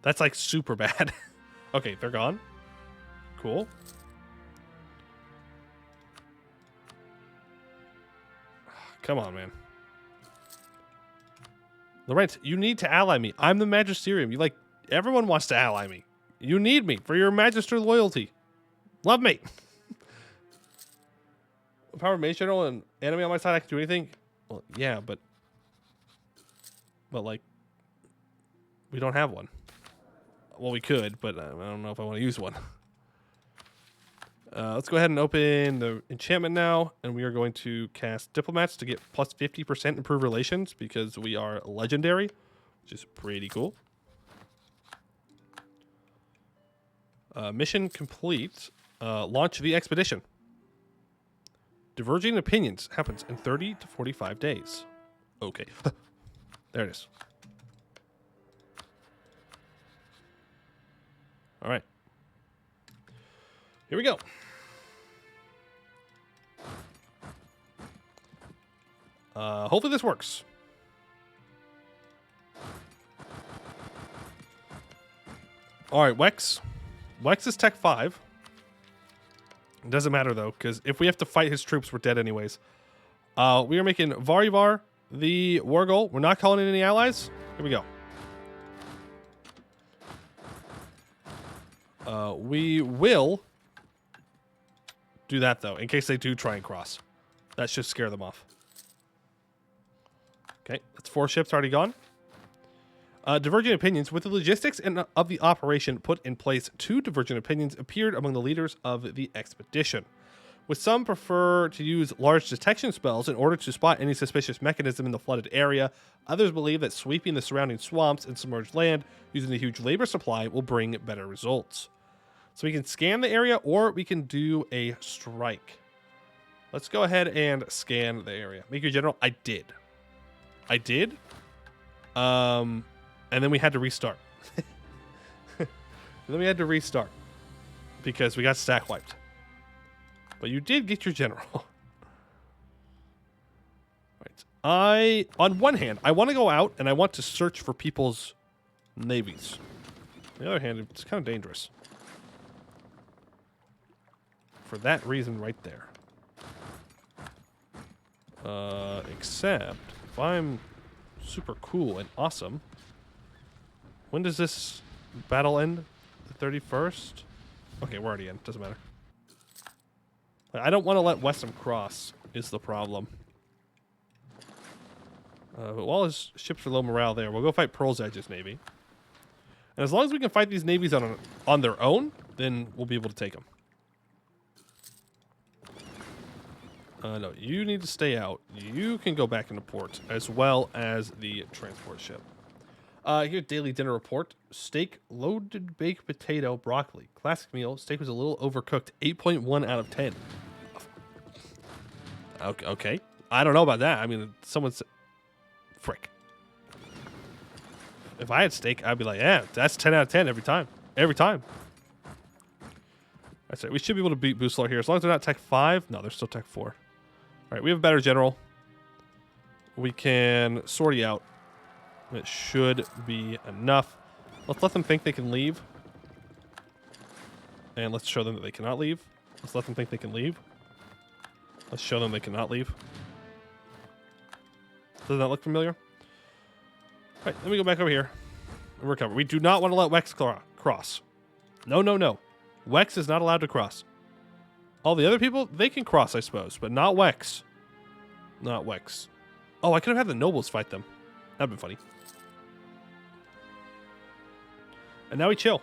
That's like super bad. Okay, they're gone. Cool. Come on, man. Laurent, you need to ally me. I'm the Magisterium. You like, everyone wants to ally me. You need me for your Magister loyalty. Love me. Power Mage General and enemy on my side, I can do anything. Well, yeah, but like, we don't have one. Well, we could, but I don't know if I want to use one. Let's go ahead and open the enchantment now, and we are going to cast Diplomats to get plus 50% improved relations because we are legendary, which is pretty cool. Mission complete. Launch the expedition. Diverging opinions happens in 30 to 45 days. Okay. There it is. All right. Here we go. Hopefully this works. All right, Wex. Wex is Tech 5. It doesn't matter, though, because if we have to fight his troops, we're dead anyways. We are making Varivar the war goal. We're not calling in any allies. Here we go. We will do that, though, in case they do try and cross. That should scare them off. Okay, that's 4 ships already gone. Divergent opinions. With the logistics of the operation put in place, 2 divergent opinions appeared among the leaders of the expedition. With some prefer to use large detection spells in order to spot any suspicious mechanism in the flooded area. Others believe that sweeping the surrounding swamps and submerged land using a huge labor supply will bring better results. So we can scan the area or we can do a strike. Let's go ahead and scan the area. Make your general. I did. And then we had to restart. Because we got stack wiped. But you did get your general. Right. On one hand, I want to go out and I want to search for people's navies. On the other hand, it's kind of dangerous. For that reason right there. Except if I'm super cool and awesome. When does this battle end? The 31st? Okay, we're already in. Doesn't matter. I don't want to let Westham cross, is the problem. But while his ships are low morale there, we'll go fight Pearl's Edge's navy. And as long as we can fight these navies on their own, then we'll be able to take them. No, you need to stay out. You can go back into port, as well as the transport ship. Here, daily dinner report. Steak, loaded baked potato, broccoli. Classic meal. Steak was a little overcooked. 8.1 out of 10. Okay. I don't know about that. I mean, someone's... Frick. If I had steak, I'd be like, yeah, that's 10 out of 10 every time. Every time. That's it. We should be able to beat Booslar here. As long as they're not Tech 5. No, they're still Tech 4. All right, we have a better general. We can sort you out. It should be enough. Let's let them think they can leave. And let's show them that they cannot leave. Let's let them think they can leave. Let's show them they cannot leave. Does that look familiar? All right, let me go back over here and recover. We do not want to let Wex cross. No, no, no. Wex is not allowed to cross. All the other people, they can cross, I suppose, but not Wex. Not Wex. Oh, I could have had the nobles fight them. That'd been funny. And now we chill.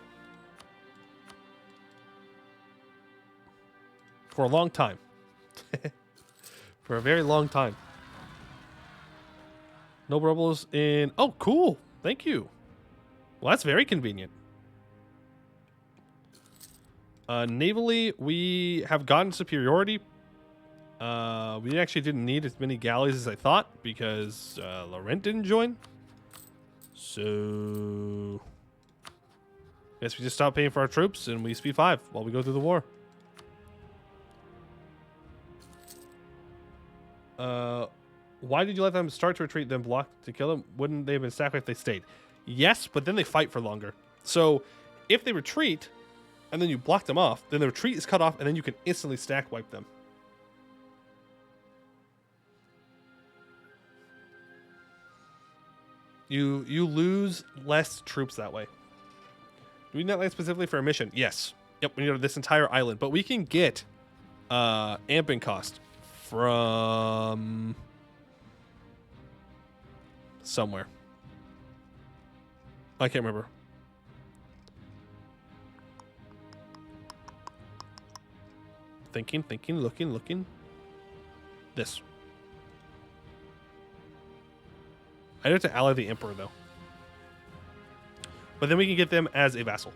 For a long time. For a very long time. Noble rebels in... Oh, cool. Thank you. Well, that's very convenient. Navally, we have gotten superiority. We actually didn't need as many galleys as I thought because Laurent didn't join. So... guess we just stop paying for our troops and we speed 5 while we go through the war. Why did you let them start to retreat, then block to kill them? Wouldn't they have been sacked if they stayed? Yes, but then they fight for longer. So if they retreat and then you block them off, then the retreat is cut off and then you can instantly stack wipe them. You lose less troops that way. Do we need that land specifically for a mission? Yes. Yep, we need this entire island. But we can get amping cost from somewhere. I can't remember. Thinking, looking. This. I'd have to ally the Emperor, though. But then we can get them as a vassal,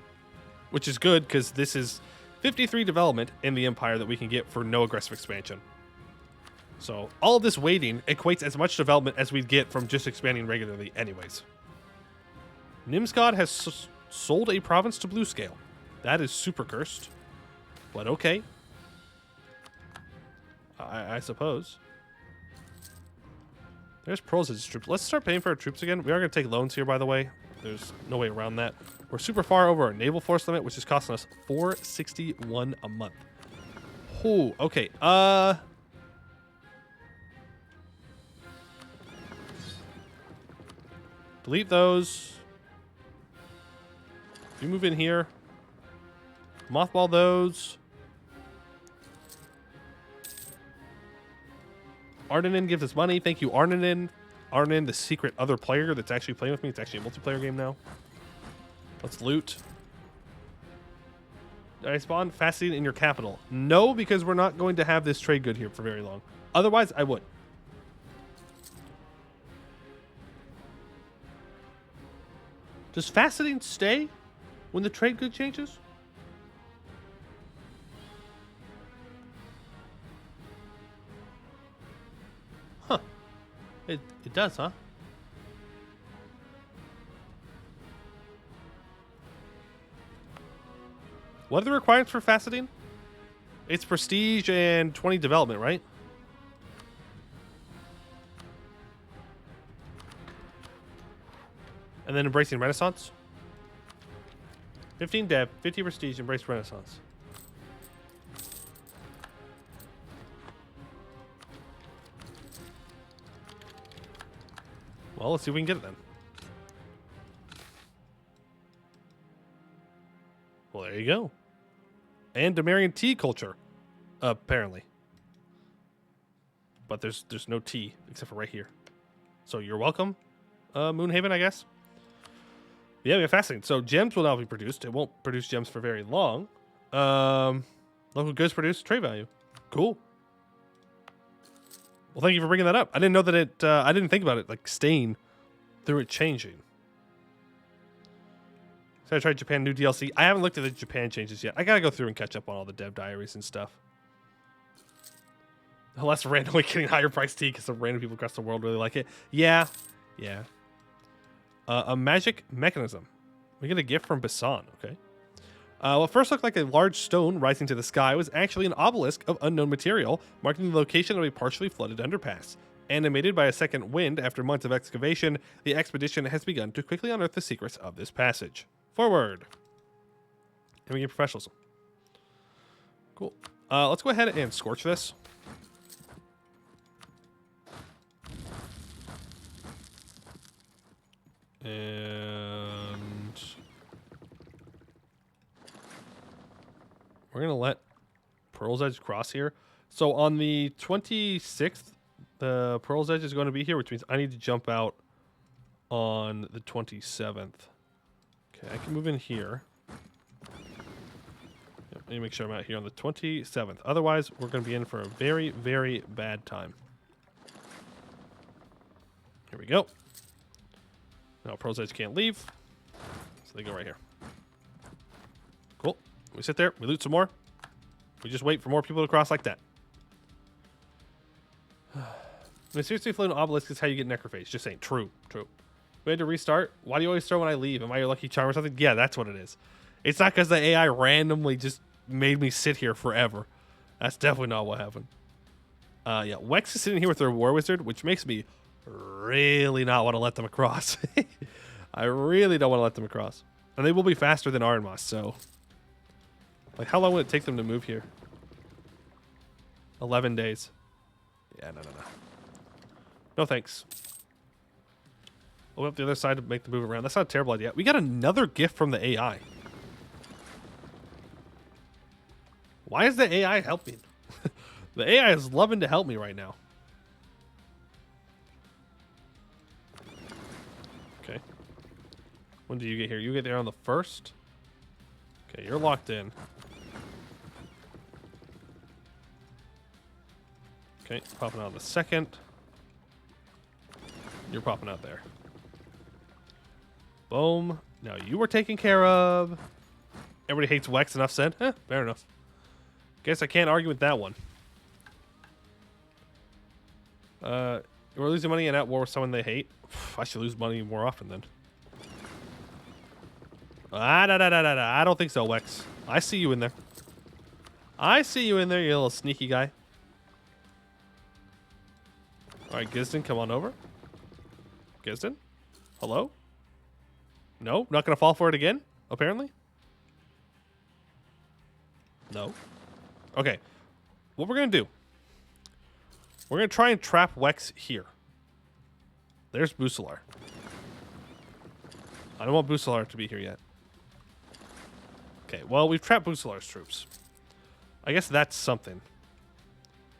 which is good because this is 53 development in the Empire that we can get for no aggressive expansion. So all of this waiting equates as much development as we'd get from just expanding regularly anyways. Nimsgard has sold a province to Bluescale. That is super cursed, but okay. I suppose. There's pros as troops. Let's start paying for our troops again. We are going to take loans here, by the way. There's no way around that. We're super far over our naval force limit, which is costing us $461 a month. Oh, okay. Delete those. You move in here. Mothball those. Ardenin gives us money. Thank you, Ardenin. Ardenin, the secret other player that's actually playing with me. It's actually a multiplayer game now. Let's loot. Did I spawn fasting in your capital? No, because we're not going to have this trade good here for very long. Otherwise, I would. Does faceting stay when the trade good changes? Huh. It does, huh? What are the requirements for faceting? It's prestige and 20 development, right? And then embracing Renaissance. 15 dev, 50 prestige, embrace Renaissance. Well, let's see if we can get it then. Well, there you go. And Demarian tea culture, apparently. But there's no tea except for right here. So you're welcome, Moonhaven, I guess. Yeah, we have fasting. So gems will now be produced. It won't produce gems for very long. Local goods produce trade value. Cool. Well, thank you for bringing that up. I didn't know that it. I didn't think about it like staying through it changing. So I tried Japan new DLC. I haven't looked at the Japan changes yet. I gotta go through and catch up on all the dev diaries and stuff. Unless randomly getting higher price tea because some random people across the world really like it. Yeah. A magic mechanism. We get a gift from Basan. Okay. What first looked like a large stone rising to the sky was actually an obelisk of unknown material, marking the location of a partially flooded underpass. Animated by a second wind after months of excavation, the expedition has begun to quickly unearth the secrets of this passage. Forward. And we get professionalism. Cool. Let's go ahead and scorch this. And we're going to let Pearl's Edge cross here. So on the 26th, the Pearl's Edge is going to be here, which means I need to jump out on the 27th. Okay, I can move in here. Yep, let me make sure I'm out here on the 27th. Otherwise, we're going to be in for a very, very bad time. Here we go. Now Pearl's Edge can't leave, so they go right here. Cool. We sit there, we loot some more. We just wait for more people to cross like that. I seriously float an obelisk is how you get necrophage. Just saying. True. True. We had to restart. Why do you always throw when I leave? Am I your lucky charm or something? Yeah, that's what it is. It's not because the AI randomly just made me sit here forever. That's definitely not what happened. Yeah, Wex is sitting here with their War Wizard, which makes me really not want to let them across. I really don't want to let them across. And they will be faster than Arnmoss, so... Like, how long would it take them to move here? 11 days. Yeah, no. No thanks. Open up the other side to make the move around. That's not a terrible idea. We got another gift from the AI. Why is the AI helping? The AI is loving to help me right now. Okay. When do you get here? You get there on the 1st? Okay, you're locked in. Okay, popping out on the 2nd. You're popping out there. Boom. Now you were taken care of. Everybody hates Wex, enough said. Fair enough. Guess I can't argue with that one. We're losing money and at war with someone they hate. I should lose money more often then. I don't think so, Wex. I see you in there. I see you in there, you little sneaky guy. Alright, Gisden, come on over. Gisden? Hello? No? Not gonna fall for it again? Apparently? No. Okay. What we're gonna do... We're gonna try and trap Wex here. There's Busalar. I don't want Busalar to be here yet. Okay, well, we've trapped Busalar's troops. I guess that's something.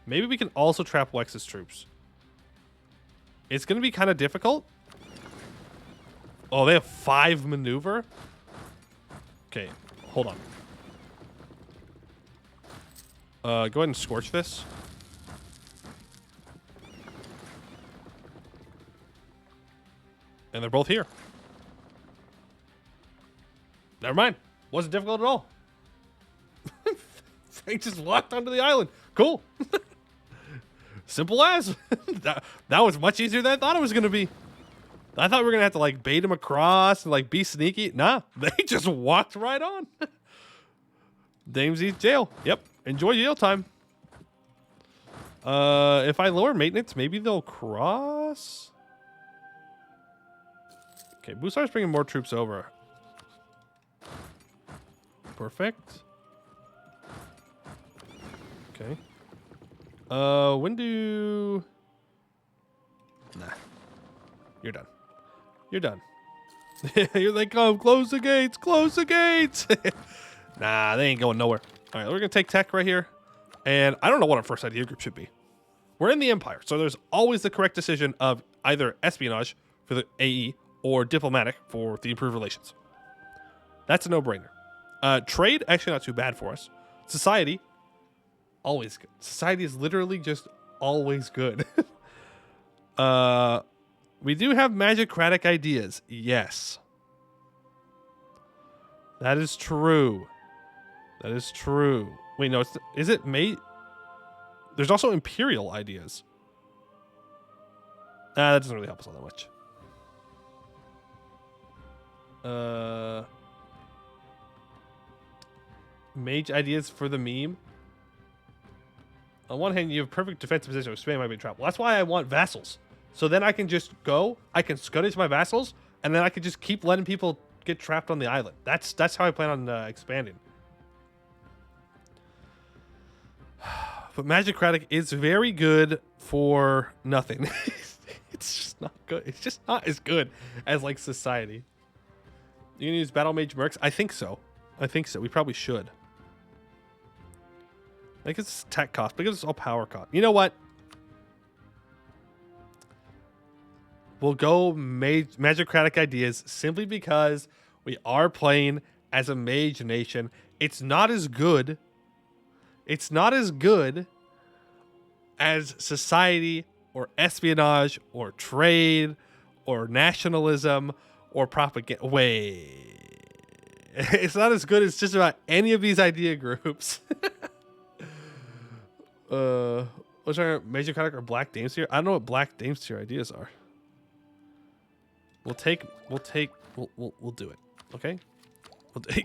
Maybe we can also trap Wex's troops. It's going to be kind of difficult. Oh, they have 5 maneuver? Okay, hold on. Go ahead and scorch this. And they're both here. Never mind. Wasn't difficult at all. Frank just walked onto the island. Cool. Simple as. that was much easier than I thought it was going to be. I thought we were going to have to like bait him across and like be sneaky. Nah, they just walked right on. Damesy's jail. Yep. Enjoy jail time. If I lower maintenance, maybe they'll cross. Okay, Busar's bringing more troops over. Perfect. Okay. When do... Nah. You're done. You're done. Here they come. Close the gates. Close the gates. Nah, they ain't going nowhere. All right, we're going to take tech right here. And I don't know what our first idea group should be. We're in the Empire, so there's always the correct decision of either espionage for the AE or diplomatic for the improved relations. That's a no-brainer. Trade, actually not too bad for us. Society, always good. Society is literally just always good. We do have magicratic ideas. Yes. That is true. That is true. Wait, no, is it mate? There's also imperial ideas. That doesn't really help us all that much. Mage ideas for the meme. On one hand, you have perfect defensive position with Spain might be trapped. Well, that's why I want vassals. So then I can just go, I can scuttage my vassals, and then I can just keep letting people get trapped on the island. That's how I plan on expanding. But magicratic is very good for nothing. It's just not good. It's just not as good as like society. You gonna use battle mage mercs? I think so. I think so. We probably should. I guess it's tech cost, because it's all power cost. You know what? We'll go magicratic ideas simply because we are playing as a mage nation. It's not as good. It's not as good as society or espionage or trade or nationalism or propaganda. Wait. It's not as good as just about any of these idea groups. What's our magicratic or black dames here? I don't know what black dames tier ideas are. We'll do it. Okay?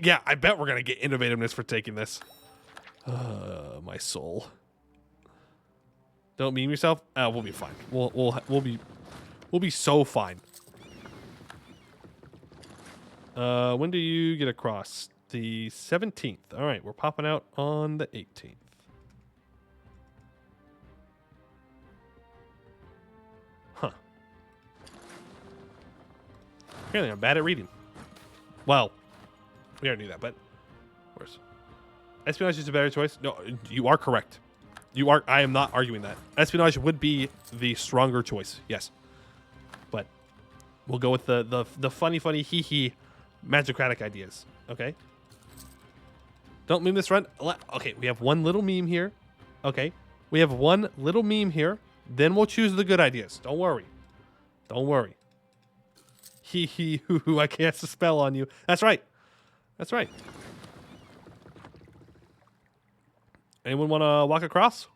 Yeah, I bet we're gonna get innovativeness for taking this. My soul. Don't meme yourself. We'll be fine. We'll be so fine. When do you get across? The 17th. All right, we're popping out on the 18th. Huh. Apparently, I'm bad at reading. Well, we already knew that, but worse. Espionage is a better choice. No, you are correct. You are. I am not arguing that. Espionage would be the stronger choice. Yes, but we'll go with the funny hee hee magicratic ideas. Okay. Don't meme this run. Okay, we have one little meme here. Okay, we have one little meme here. Then we'll choose the good ideas. Don't worry. Don't worry. Hee hee hoo hoo. I cast a spell on you. That's right. That's right. Anyone want to walk across?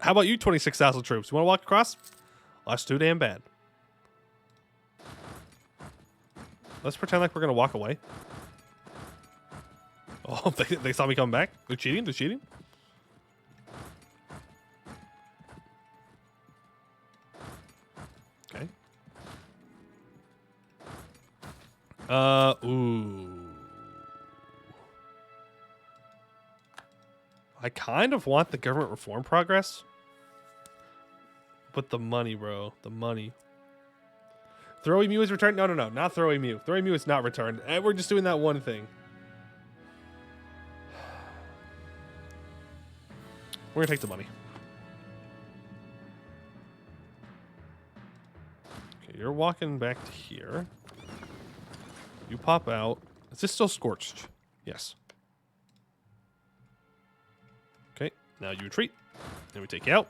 How about you, 26,000 troops? You want to walk across? Well, that's too damn bad. Let's pretend like we're going to walk away. Oh, they saw me come back? They're cheating? They're cheating? Okay. Ooh. I kind of want the government reform progress. But the money, bro. The money. Throwy Mew is returned? No, not Throwy Mew. Throwy Mew is not returned. And we're just doing that one thing. We're going to take the money. Okay, you're walking back to here. You pop out. Is this still scorched? Yes. Okay, now you retreat. And we take you out.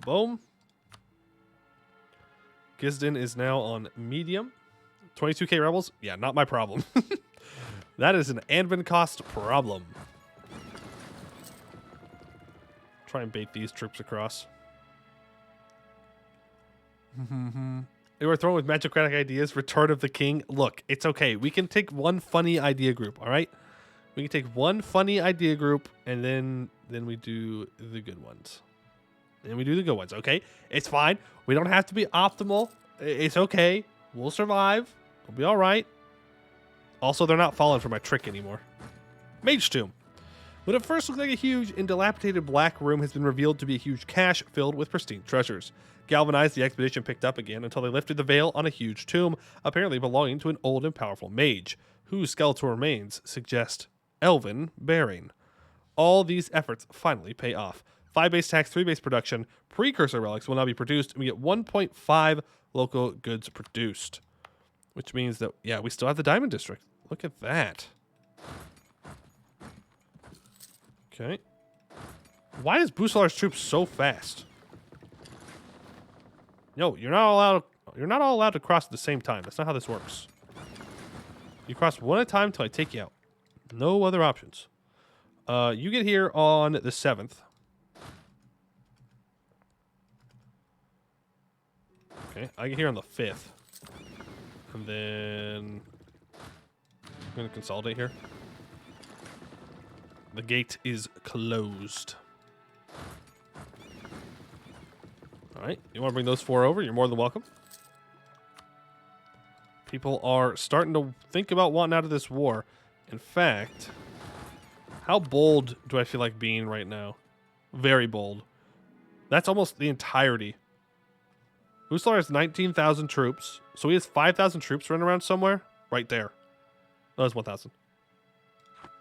Boom. Gisden is now on medium. 22k rebels? Yeah, not my problem. That is an Anben cost problem. Try and bait these troops across. They were thrown with magicratic ideas. Return of the King. Look, it's okay. We can take one funny idea group, all right? We can take one funny idea group, and then we do the good ones. And we do the good ones, okay? It's fine. We don't have to be optimal. It's okay. We'll survive. We'll be all right. Also, they're not falling for my trick anymore. Mage Tomb. What at first looked like a huge and dilapidated black room has been revealed to be a huge cache filled with pristine treasures. Galvanized, the expedition picked up again until they lifted the veil on a huge tomb, apparently belonging to an old and powerful mage, whose skeletal remains suggest elven bearing. All these efforts finally pay off. 5 base tax, 3 base production, precursor relics will now be produced, and we get 1.5 local goods produced. Which means that, yeah, we still have the Diamond District. Look at that. Okay. Why is Busalar's troops so fast? No, you're not all allowed to cross at the same time. That's not how this works. You cross one at a time until I take you out. No other options. You get here on the 7th. Okay, I get here on the 5th. And then I'm going to consolidate here. The gate is closed. All right, you want to bring those 4 over? You're more than welcome. People are starting to think about wanting out of this war. In fact, how bold do I feel like being right now? Very bold. That's almost the entirety Uslar has 19,000 troops. So he has 5,000 troops running around somewhere. Right there. No, that's 1,000.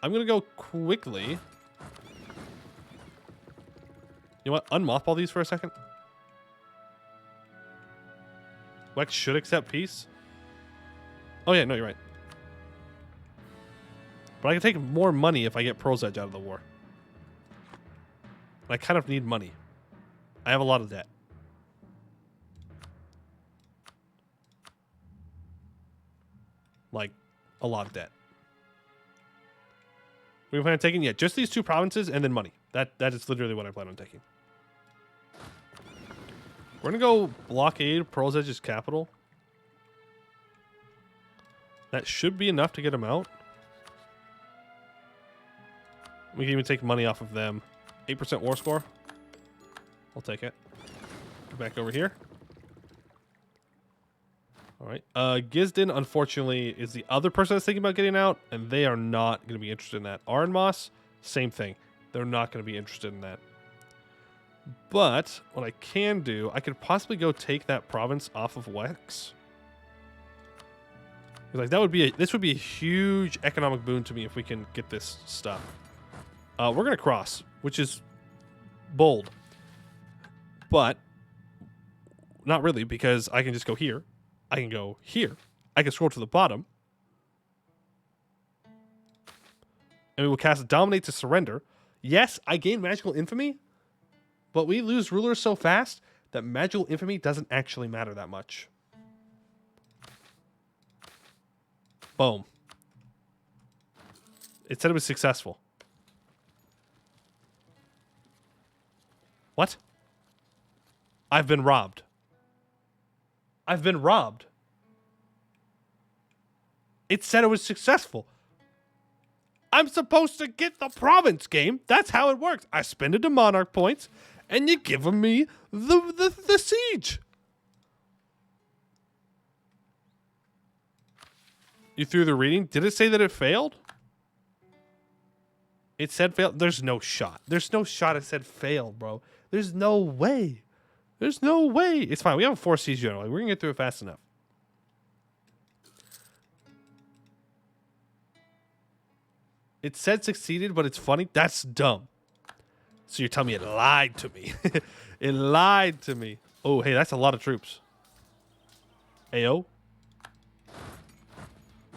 I'm going to go quickly. You know what? Unmothball these for a second. Wex should accept peace. Oh, yeah. No, you're right. But I can take more money if I get Pearl's Edge out of the war. I kind of need money. I have a lot of debt. Like, a lot of debt. We plan on taking, yeah, just these 2 provinces and then money. That is literally what I plan on taking. We're going to go blockade Pearl's Edge's capital. That should be enough to get him out. We can even take money off of them. 8% war score. I'll take it. Go back over here. All right. Gisden, unfortunately, is the other person that's thinking about getting out, and they are not going to be interested in that. Arnmoss, same thing. They're not going to be interested in that. But what I can do, I could possibly go take that province off of Wex. Like that would be this would be a huge economic boon to me if we can get this stuff. We're gonna cross, which is bold, but not really because I can just go here. I can go here. I can scroll to the bottom, and we will cast Dominate to surrender. Yes, I gain magical infamy, but we lose rulers so fast that magical infamy doesn't actually matter that much. Boom. It said it was successful. What? I've been robbed. I've been robbed. It said it was successful. I'm supposed to get the province game. That's how it works. I spend it to monarch points, and you give me the siege. You threw the reading? Did it say that it failed? It said failed? There's no shot. There's no shot it said failed, bro. There's no way. There's no way. It's fine. We have a 4 siege general. We're going to get through it fast enough. It said succeeded, but it's funny. That's dumb. So you're telling me it lied to me. It lied to me. Oh, hey, that's a lot of troops. AO.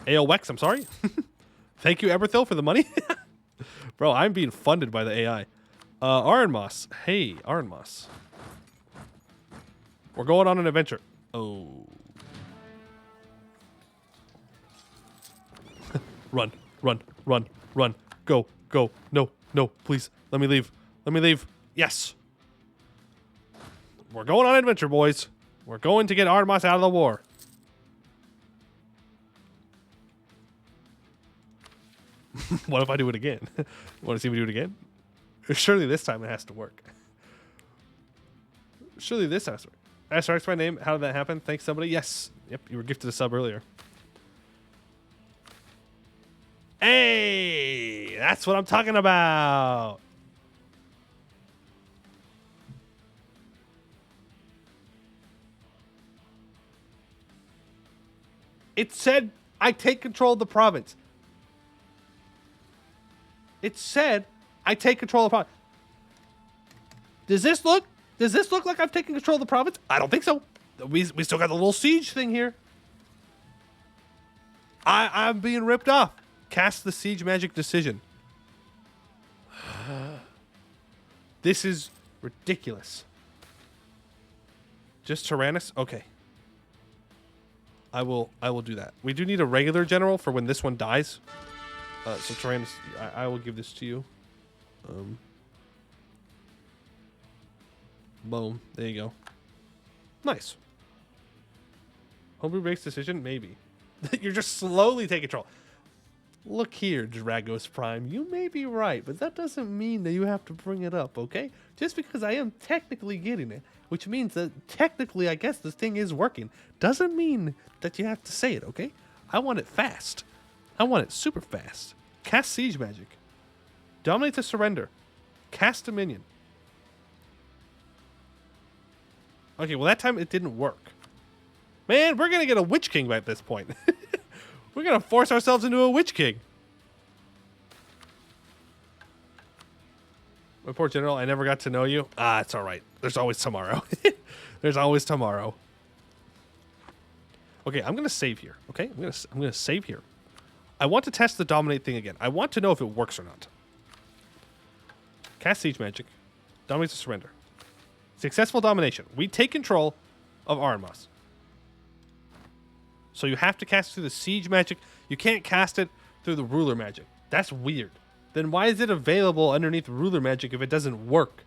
AO Wex, I'm sorry. Thank you, Eberthil, for the money. Bro, I'm being funded by the AI. Arnmoss. Hey, Arnmoss. We're going on an adventure. Oh. Run, run, run, run. Go, go. No, no, please. Let me leave. Let me leave. Yes. We're going on an adventure, boys. We're going to get Arnmoss out of the war. What if I do it again? Want to see me do it again? Surely this time it has to work. Surely this has to work. That's my name. How did that happen? Thanks, somebody. Yes. Yep, you were gifted a sub earlier. Hey, that's what I'm talking about. It said I take control of the province. It said I take control of the province. Does this look like I've taken control of the province? I don't think so. We still got the little siege thing here. I'm being ripped off. Cast the siege magic decision. This is ridiculous. Just Tyrannus? Okay. I will do that. We do need a regular general for when this one dies. So Tyrannus, I will give this to you. Boom. There you go. Nice. Homebrew makes decision? Maybe. You're just slowly taking control. Look here, Dragos Prime. You may be right, but that doesn't mean that you have to bring it up, okay? Just because I am technically getting it, which means that technically I guess this thing is working, doesn't mean that you have to say it, okay? I want it fast. I want it super fast. Cast Siege Magic. Dominate to surrender. Cast Dominion. Okay, well, that time it didn't work. Man, we're going to get a Witch King at this point. We're going to force ourselves into a Witch King. My poor general, I never got to know you. Ah, it's all right. There's always tomorrow. There's always tomorrow. Okay, I'm going to save here. Okay, I'm going to save here. I want to test the dominate thing again. I want to know if it works or not. Cast siege magic. Dominates to surrender. Successful domination. We take control of Arnmas. So you have to cast it through the siege magic. You can't cast it through the ruler magic. That's weird. Then why is it available underneath ruler magic if it doesn't work?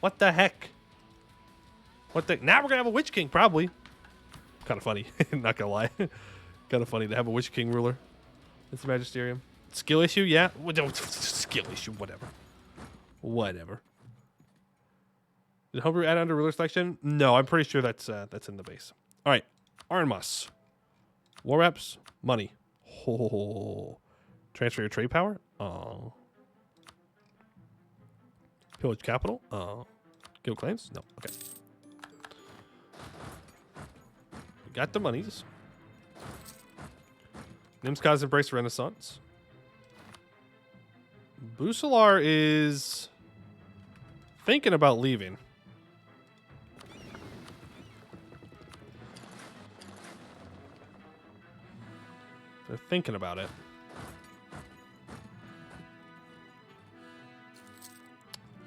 What the heck? What the... Now we're going to have a Witch King, probably. Kind of funny. Not going to lie. Kind of funny to have a Witch King ruler. It's the Magisterium. Skill issue? Yeah. Skill issue. Whatever. Whatever. Did Homebrew add under ruler selection? No, I'm pretty sure that's in the base. All right. Arnmas. War reps. Money. Oh. Transfer your trade power. Oh. Pillage capital. Oh. Guild claims? No. Okay. We got the monies. Nimskaz embrace Renaissance. Busalar is thinking about leaving. They're thinking about it.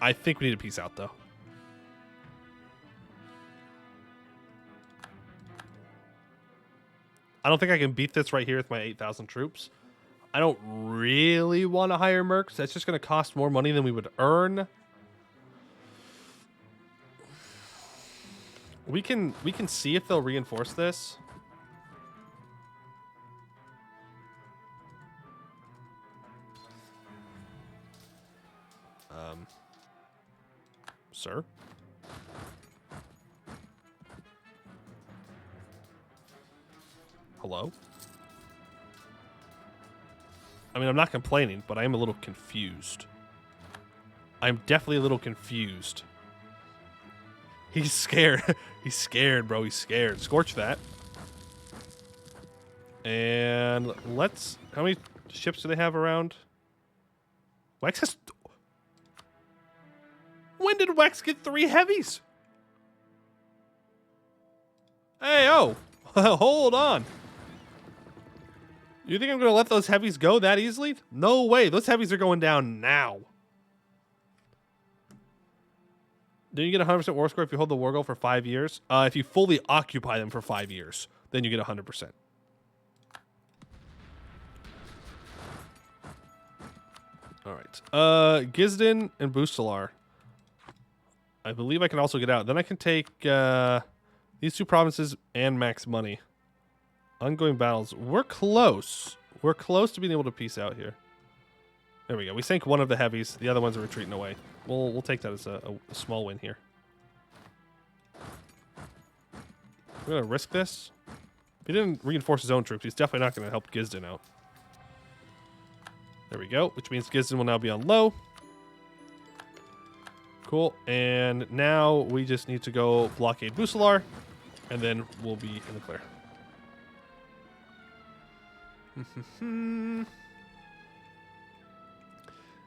I think we need to peace out, though. I don't think I can beat this right here with my 8,000 troops. I don't really want to hire mercs. That's just going to cost more money than we would earn. We can see if they'll reinforce this. Sir? Hello? I mean, I'm not complaining, but I am a little confused. I'm definitely a little confused. He's scared. He's scared, bro. He's scared. Scorch that. And let's... How many ships do they have around? Wex has... When did Wex get 3 heavies? Hey, oh. Hold on. You think I'm going to let those heavies go that easily? No way. Those heavies are going down now. Then you get 100% war score if you hold the war goal for 5 years. If you fully occupy them for 5 years, then you get 100%. All right. Gisden and Bustalar. I believe I can also get out. Then I can take these 2 provinces and max money. Ongoing battles. We're close. We're close to being able to peace out here. There we go. We sank one of the heavies. The other ones are retreating away. We'll take that as a small win here. We're going to risk this. If he didn't reinforce his own troops, he's definitely not going to help Gisden out. There we go. Which means Gisden will now be on low. Cool. And now we just need to go blockade Busalar. And then we'll be in the clear.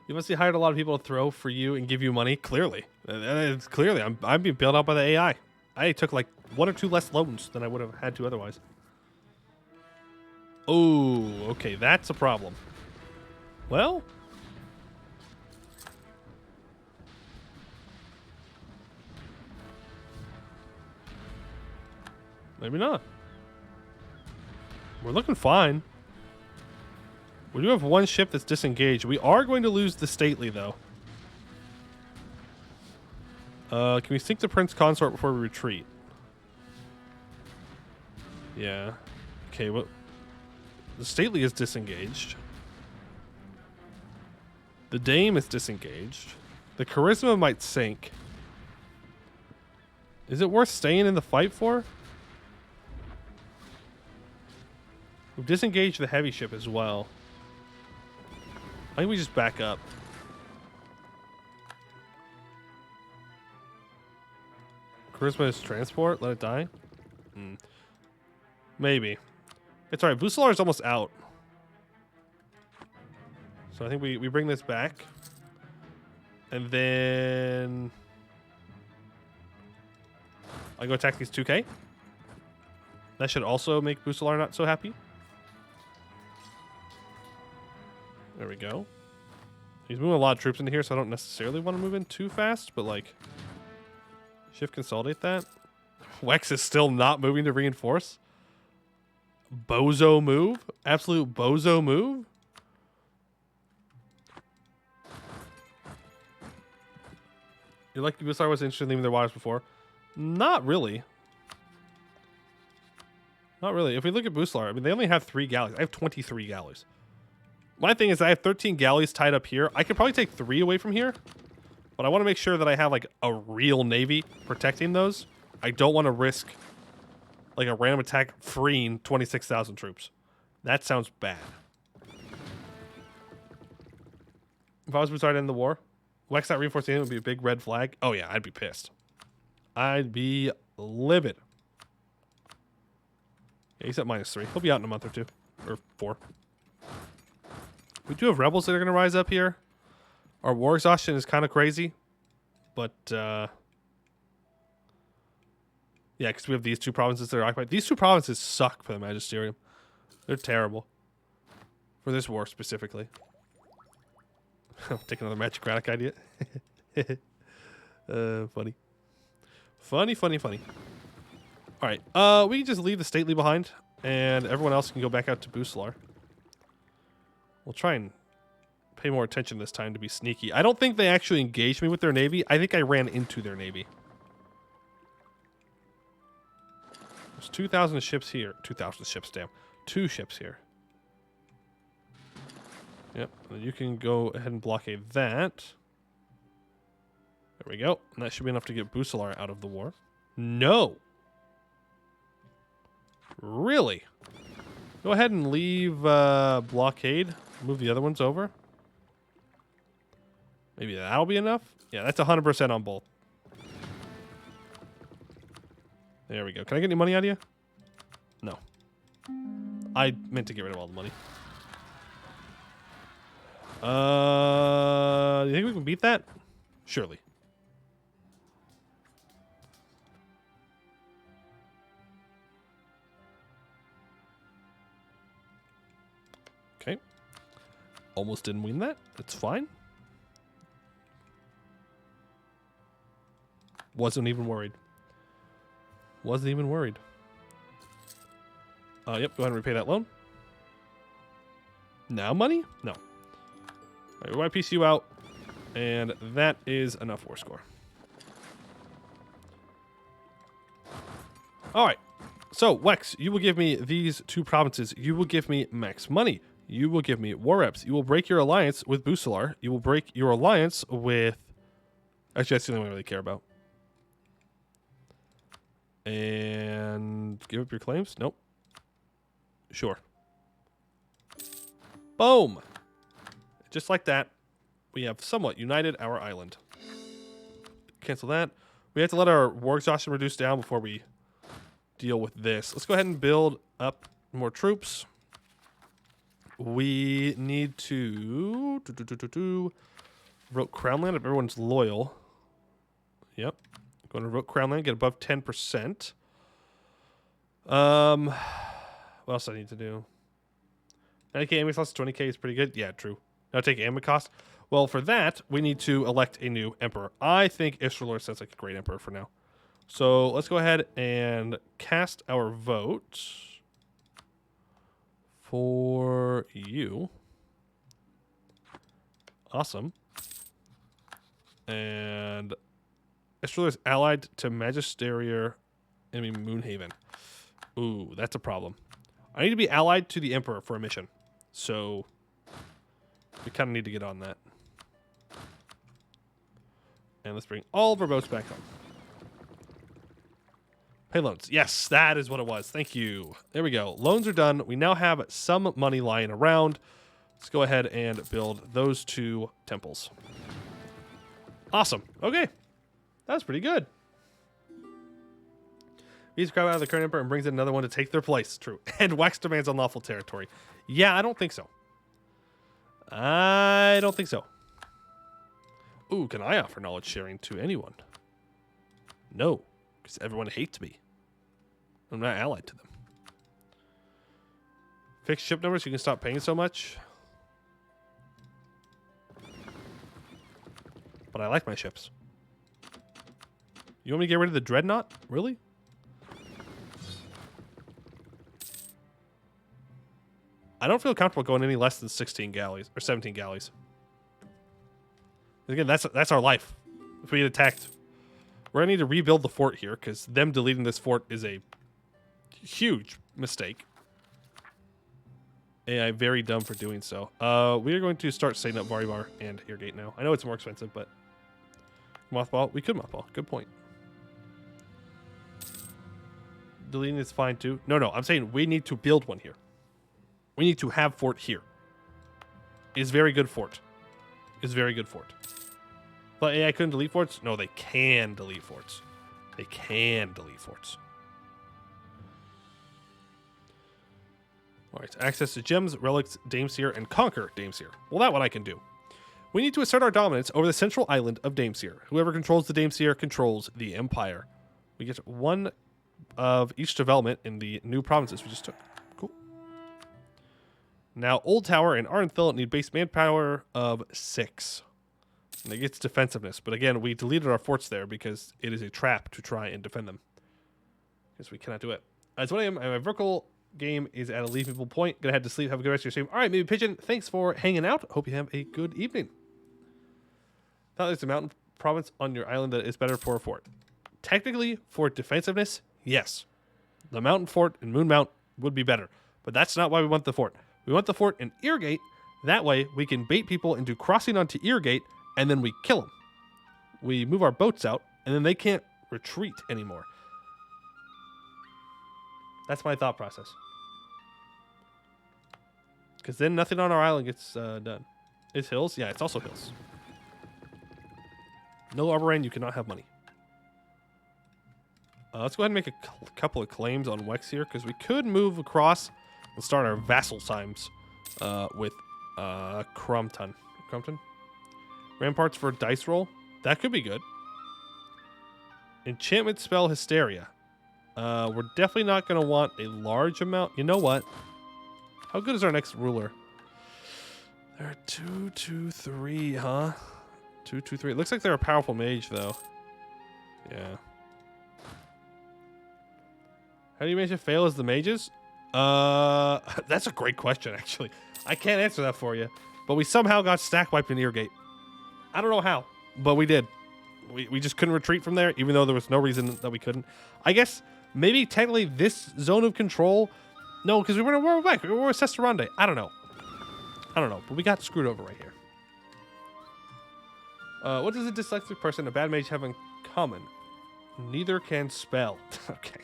You must have hired a lot of people to throw for you and give you money. Clearly. Clearly. I'm being bailed out by the AI. I took like 1 or 2 less loans than I would have had to otherwise. Oh, okay. That's a problem. Well... maybe not. We're looking fine. We do have 1 ship that's disengaged. We are going to lose the stately, though. Can we sink the Prince Consort before we retreat? Yeah. Okay, well... the stately is disengaged. The Dame is disengaged. The Charisma might sink. Is it worth staying in the fight for? We've disengaged the heavy ship as well. I think we just back Charisma is transport. Let it die. Maybe. It's alright. Bucelar is almost out. So I think we bring this back. And then I go attack these 2K. That should also make Bucelar not so happy. There we go. He's moving a lot of troops into here, so I don't necessarily want to move in too fast, but like shift consolidate that. Wex is still not moving to reinforce. Bozo move. Absolute bozo move. You're like Bucelar was interested in leaving their waters before. Not really. Not really. If we look at Bucelar, I mean, they only have 3 galleys. I have 23 galleys. My thing is I have 13 galleys tied up here. I could probably take 3 away from here. But I want to make sure that I have, like, a real navy protecting those. I don't want to risk, like, a random attack freeing 26,000 troops. That sounds bad. If I was Bucelar to end the war, Wex not reinforcing it would be a big red flag. Oh, yeah, I'd be pissed. I'd be livid. Yeah, he's at -3. He'll be out in a month or 2. Or 4. We do have rebels that are going to rise up here. Our war exhaustion is kind of crazy. But, yeah, because we have these 2 provinces that are occupied. These 2 provinces suck for the Magisterium. They're terrible. For this war, specifically. I'll take another Magicratic idea. Funny. Funny. Alright, we can just leave the stately behind. And everyone else can go back out to Bucelar. We'll try and pay more attention this time to be sneaky. I don't think they actually engaged me with their navy. I think I ran into their navy. There's 2,000 ships here. 2,000 ships, damn. 2 ships here. Yep, you can go ahead and blockade that. There we go. And that should be enough to get Bucelar out of the war. No! Really? Go ahead and leave blockade. Move the other ones over. Maybe that'll be enough. Yeah, that's 100% on both. There we go. Can I get any money out of you? No. I meant to get rid of all the money. You think we can beat that? Surely. Okay. Almost didn't win that. That's fine. Wasn't even worried. Wasn't even worried. Yep, go ahead and repay that loan. Now money? No. All right, we want to piece you out. And that is enough war score. All right. So, Wex, you will give me these 2 provinces. You will give me max money. You will give me war reps. You will break your alliance with Bucelar. You will break your alliance with... Actually, that's the only one I really care about. And give up your claims? Nope. Sure. Boom. Just like that, we have somewhat united our island. Cancel that. We have to let our war exhaustion reduce down before we deal with this. Let's go ahead and build up more troops. We need to vote Crown Land if everyone's loyal. Yep. Going to vote Crown Land, get above 10%. What else do I need to do? 90k ammo cost, 20k is pretty good. Yeah, true. Now take ammo cost. Well, for that, we need to elect a new emperor. I think Isralor sounds like a great emperor for now. So let's go ahead and cast our vote for you. Awesome. And Isralor is allied to Magisterior enemy Moonhaven. Ooh, that's a problem. I need to be allied to the Emperor for a mission. So we kind of need to get on that. And let's bring all of our boats back home. Pay loans. Yes, that is what it was. Thank you. There we go. Loans are done. We now have some money lying around. Let's go ahead and build those 2 temples. Awesome. Okay. That was pretty good. Beats a crowd out of the current emperor and brings in another one to take their place. True. And wax demands unlawful territory. Yeah, I don't think so. I don't think so. Ooh, can I offer knowledge sharing to anyone? No, because everyone hates me. I'm not allied to them. Fix ship numbers so you can stop paying so much. But I like my ships. You want me to get rid of the dreadnought? Really? I don't feel comfortable going any less than 16 galleys or 17 galleys. Again, that's our life. If we get attacked, we're gonna need to rebuild the fort here because them deleting this fort is a huge mistake. AI very dumb for doing so. We are going to start setting up Varibar and Irrigate now. I know it's more expensive, but mothball. We could mothball. Good point. Deleting is fine too. No. I'm saying we need to build one here. We need to have fort here. Is very good fort. Is very good fort. But AI couldn't delete forts? No, they can delete forts. They can delete forts. Alright, access to gems, relics, Dameseer, and conquer Dameseer. Well, that one I can do. We need to assert our dominance over the central island of Dameseer. Whoever controls the Dameseer controls the Empire. We get one of each development in the new provinces we just took. Cool. Now, Old Tower and Arnthil need base manpower of 6. And it gets defensiveness. But again, we deleted our forts there because it is a trap to try and defend them. Because we cannot do it. As what I am, my vertical game is at a leavable point. Gonna head to sleep. Have a good rest of your stream. All right, maybe Pigeon. Thanks for hanging out. Hope you have a good evening. Thought there's a mountain province on your island that is better for a fort. Technically, for defensiveness, yes. The mountain fort in Moonmount would be better. But that's not why we want the fort. We want the fort in Irrigate. That way, we can bait people into crossing onto Irrigate, and then we kill them. We move our boats out, and then they can't retreat anymore. That's my thought process. Because then nothing on our island gets done. It's hills? Yeah, it's also hills. No Arborane, you cannot have money. Let's go ahead and make a couple of claims on Wex here, because we could move across and start our vassal times with Crumpton. Ramparts for dice roll. That could be good. Enchantment spell Hysteria. We're definitely not going to want a large amount. You know what? How good is our next ruler? They're 2, 2, 3, huh? 2, 2, 3. It looks like they're a powerful mage, though. Yeah. How do you manage to fail as the mages? That's a great question, actually. I can't answer that for you. But we somehow got stack wiped in Irrigate. I don't know how, but we did. We just couldn't retreat from there, even though there was no reason that we couldn't. I guess maybe technically this zone of control. No, because we were back. We were with Sesterande. I don't know. But we got screwed over right here. What does a dyslexic person and a bad mage have in common? Neither can spell. Okay.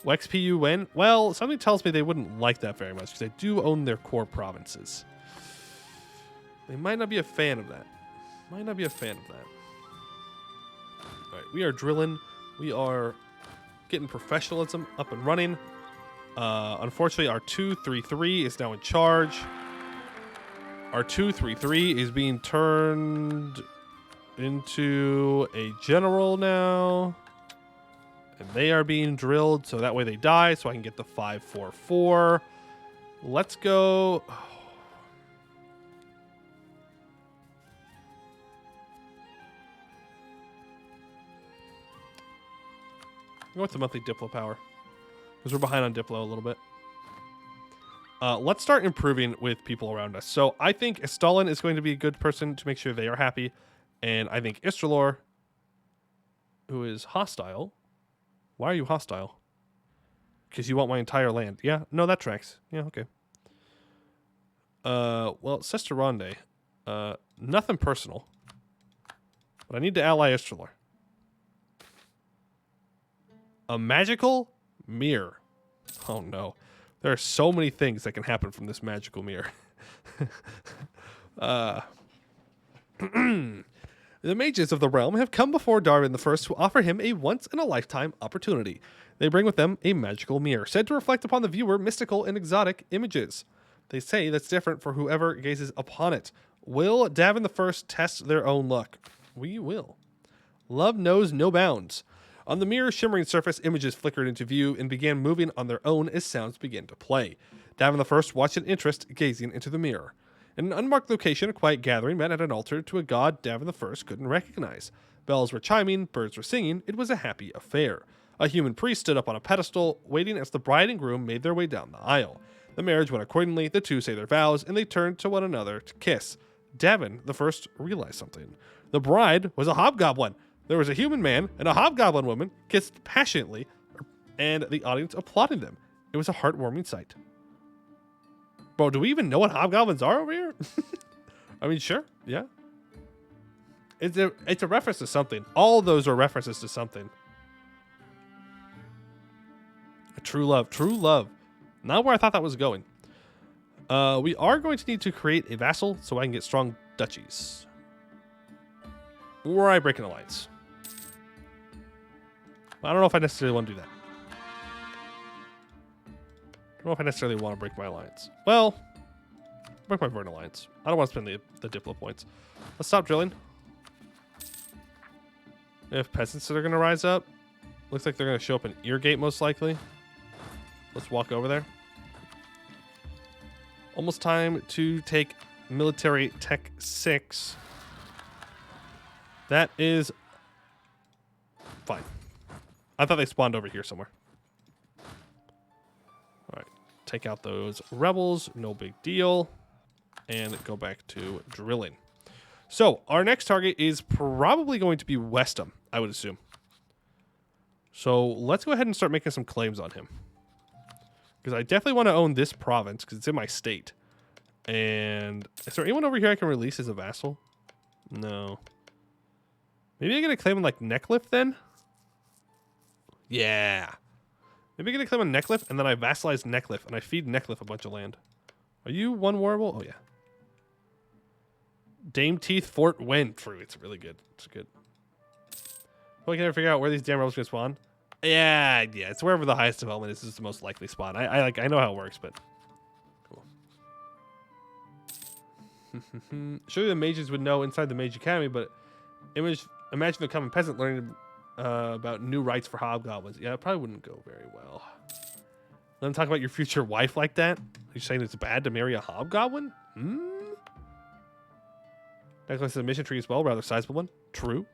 Wex PU win? Well, something tells me they wouldn't like that very much because they do own their core provinces. They might not be a fan of that. All right, we are drilling. We are getting professionalism up and running. Unfortunately, our 233 is now in charge. Our 233 is being turned into a general now. And they are being drilled, so that way they die, so I can get the 544. Let's go. Go with the monthly Diplo power, because we're behind on Diplo a little bit. Let's start improving with people around us. So I think Stalin is going to be a good person to make sure they are happy. And I think Istralor, who is hostile. Why are you hostile? Because you want my entire land. Yeah, no, that tracks. Yeah, okay. Well, Sesterande, nothing personal. But I need to ally Istralor. A magical mirror. Oh no. There are so many things that can happen from this magical mirror. The mages of the realm have come before Darwin the First to offer him a once-in-a-lifetime opportunity. They bring with them a magical mirror, said to reflect upon the viewer mystical and exotic images. They say that's different for whoever gazes upon it. Will Davin the First test their own luck? We will. Love knows no bounds. On the mirror's shimmering surface, images flickered into view and began moving on their own as sounds began to play. Davin the First watched in interest, gazing into the mirror. In an unmarked location, a quiet gathering met at an altar to a god Davin the First couldn't recognize. Bells were chiming, birds were singing. It was a happy affair. A human priest stood up on a pedestal, waiting as the bride and groom made their way down the aisle. The marriage went accordingly, the two say their vows, and they turned to one another to kiss. Davin the First realized something. The bride was a hobgoblin. There was a human man and a hobgoblin woman kissed passionately, and the audience applauded them. It was a heartwarming sight. Bro, do we even know what hobgoblins are over here? I mean, sure, yeah. It's a reference to something. All of those are references to something. True love, true love. Not where I thought that was going. We are going to need to create a vassal so I can get strong duchies. Or I break an alliance. I don't know if I necessarily want to do that. I don't know if I necessarily want to break my alliance. Well, break my Vern alliance. I don't want to spend the Diplo points. Let's stop drilling. We have peasants that are going to rise up. Looks like they're going to show up in Eargate most likely. Let's walk over there. Almost time to take military tech 6. That is fine. I thought they spawned over here somewhere. All right, take out those rebels. No big deal. And go back to drilling. So our next target is probably going to be Westham, I would assume. So let's go ahead and start making some claims on him. Because I definitely want to own this province because it's in my state. And is there anyone over here I can release as a vassal? No. Maybe I get a claim on like Neckliffe then? Yeah. Maybe I get a claim on Neckliffe and then I vassalize Neckliffe and I feed Neckliffe a bunch of land. Are you one warable? Oh yeah. Dame Teeth Fort Wen. True, it's really good. It's good. Well, I can never figure out where these damn rebels are gonna spawn. Yeah, it's wherever the highest development is the most likely spawn. I know how it works, but cool. Surely the mages would know inside the Mage Academy, but imagine the common peasant learning about new rights for hobgoblins. Yeah, it probably wouldn't go very well. Let them talk about your future wife like that? Are you saying it's bad to marry a hobgoblin? Necklace is a mission tree as well, rather sizable one. True.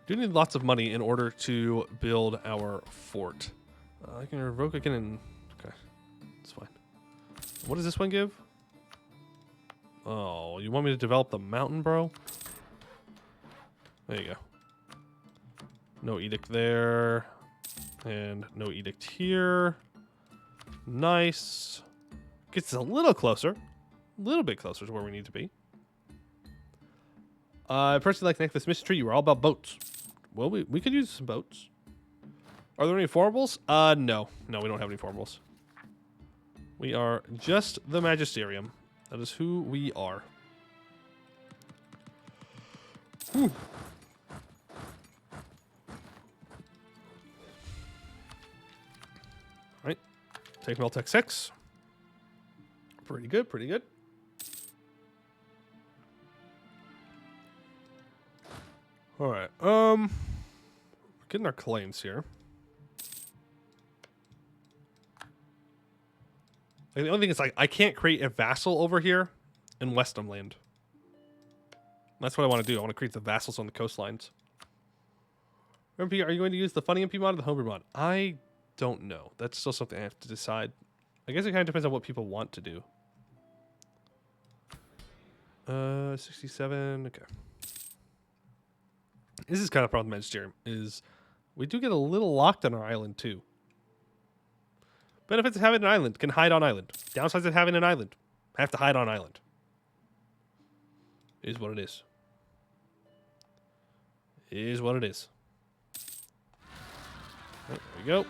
Do need lots of money in order to build our fort. I can revoke again and... Okay, that's fine. What does this one give? Oh, you want me to develop the mountain, bro? There you go. No edict there. And no edict here. Nice. Gets us a little closer. A little bit closer to where we need to be. I personally like Necklace Mission Tree. You were all about boats. Well, we could use some boats. Are there any formables? No. No, we don't have any formables. We are just the Magisterium. That is who we are. Whew. Alright. Take Meltech 6. Pretty good, pretty good. Alright, getting our claims here. Like, the only thing is, like, I can't create a vassal over here in Westham land. That's what I want to do. I want to create the vassals on the coastlines. MP, are you going to use the funny MP mod or the homebrew mod? I don't know. That's still something I have to decide. I guess it kind of depends on what people want to do. 67, okay. This is kind of a problem with Magisterium, is we do get a little locked on our island, too. Benefits of having an island, can hide on island. Downsides of having an island, have to hide on island. Is what it is. Is what it is. Right, there we go.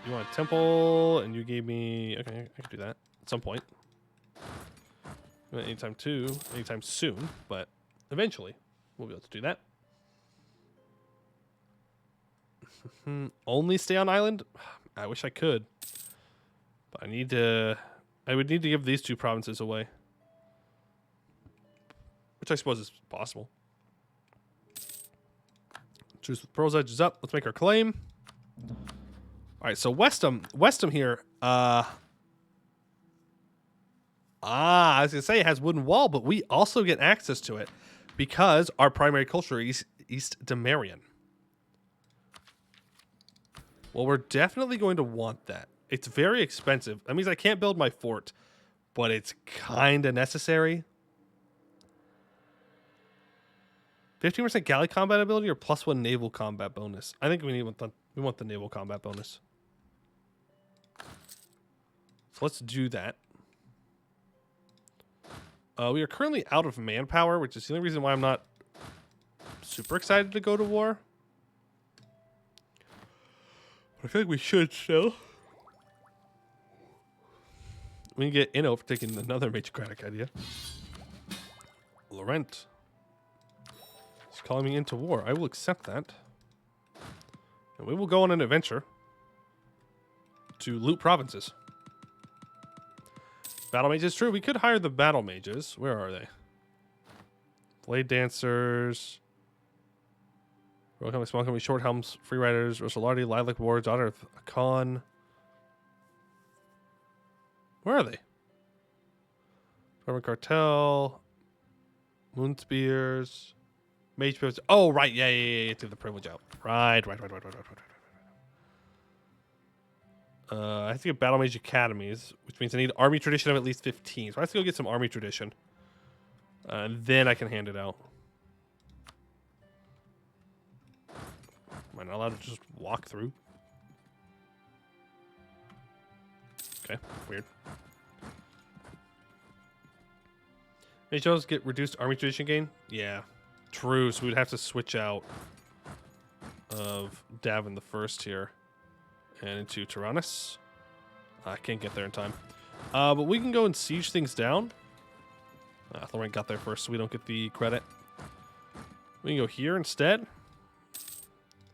You want a temple, and you gave me... Okay, I can do that at some point. Anytime soon, but eventually we'll be able to do that. Only stay on island? I wish I could. But I would need to give these 2 provinces away. Which I suppose is possible. Choose with Pearl's Edge is up. Let's make our claim. Alright, so Westham here, I was gonna say it has wooden wall, but we also get access to it because our primary culture is East Demarian. Well, we're definitely going to want that. It's very expensive. That means I can't build my fort, but it's kind of necessary. 15% galley combat ability or +1 naval combat bonus. I think we want the naval combat bonus. So let's do that. We are currently out of manpower, which is the only reason why I'm not super excited to go to war. But I feel like we should still. We can get Inno for taking another matrocratic idea. Laurent. He's calling me into war. I will accept that. And we will go on an adventure to loot provinces. Battle mages, true. We could hire the battle mages. Where are they? Blade dancers. Royal Company, Small Company, Short Helms, Free Riders, Rosalardi, Lilac Ward, Daughter of Khan. Where are they? Government Cartel. Moonspears. Mage Pivots. Oh, right. Yeah. Through the privilege out. Right. I have to get Battle Mage Academies, which means I need Army Tradition of at least 15. So I have to go get some Army Tradition. And then I can hand it out. Am I not allowed to just walk through? Okay, weird. HOs get reduced Army Tradition gain? Yeah, true. So we'd have to switch out of Davin the First here. And into Tyrannus. I can't get there in time. But we can go and siege things down. Laurent got there first, so we don't get the credit. We can go here instead.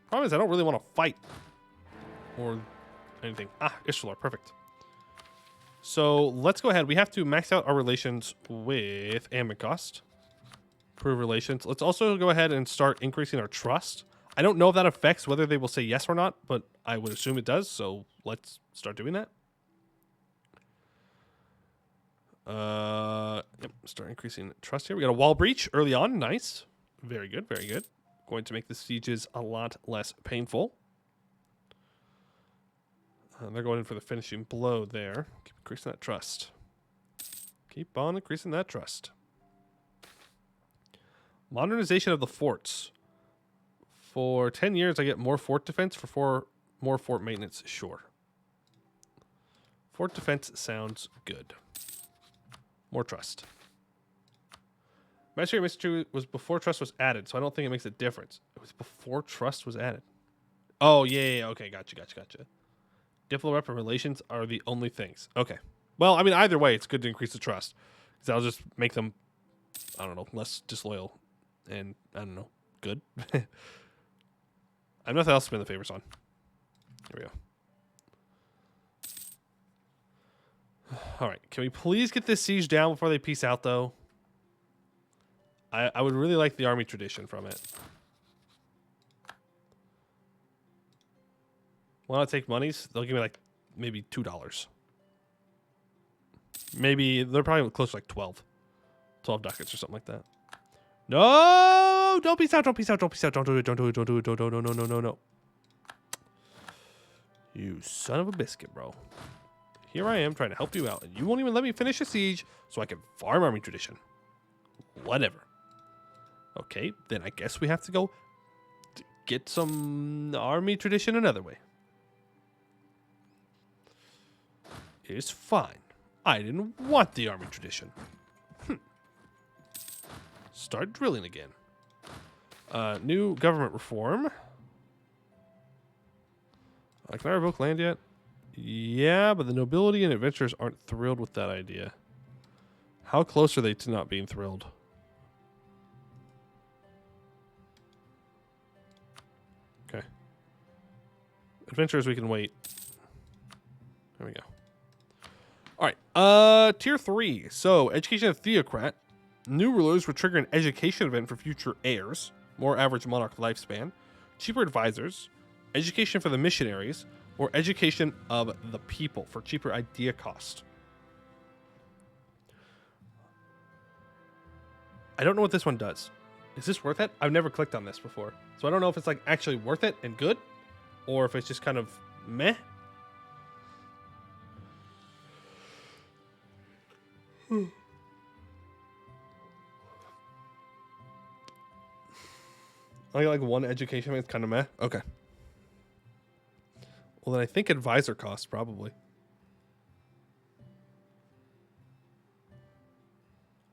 Problem is, I don't really want to fight. Or anything. Ishtar, perfect. So, let's go ahead. We have to max out our relations with Ambencost. Prove relations. Let's also go ahead and start increasing our trust. I don't know if that affects whether they will say yes or not, but I would assume it does, so let's start doing that. Yep, start increasing trust here. We got a wall breach early on. Nice. Very good, very good. Going to make the sieges a lot less painful. They're going in for the finishing blow there. Keep increasing that trust. Keep on increasing that trust. Modernization of the forts. For 10 years, I get more fort defense. For more fort maintenance, sure. Fort defense sounds good. More trust. Mastery of Mystery was before trust was added, so I don't think it makes a difference. It was before trust was added. Oh, yeah. Okay, gotcha. Diplo rep and relations are the only things. Okay. Well, I mean, either way, it's good to increase the trust. Because that'll just make them, I don't know, less disloyal. And, I don't know, good. I have nothing else to spend the favors on. Here we go. All right. Can we please get this siege down before they peace out, though? I would really like the army tradition from it. When I take monies, they'll give me like maybe $2. Maybe they're probably close to like 12 ducats or something like that. No! Don't peace out, don't peace out, don't peace out, don't do it, don't do it, don't do it, don't do it, no. You son of a biscuit, bro. Here I am trying to help you out, and you won't even let me finish a siege so I can farm army tradition. Whatever. Okay, then I guess we have to go get some army tradition another way. It's fine. I didn't want the army tradition. Start drilling again. New government reform. Can I revoke land yet? Yeah, but the nobility and adventurers aren't thrilled with that idea. How close are they to not being thrilled? Okay. Adventurers, we can wait. There we go. All right. Tier 3. So, education of Theocrat. New rulers would trigger an education event for future heirs. More average monarch lifespan. Cheaper advisors. Education for the missionaries. Or education of the people for cheaper idea cost. I don't know what this one does. Is this worth it? I've never clicked on this before. So I don't know if it's like actually worth it and good. Or if it's just kind of meh. I got like one education, it's kind of meh. Okay. Well, then I think advisor costs probably.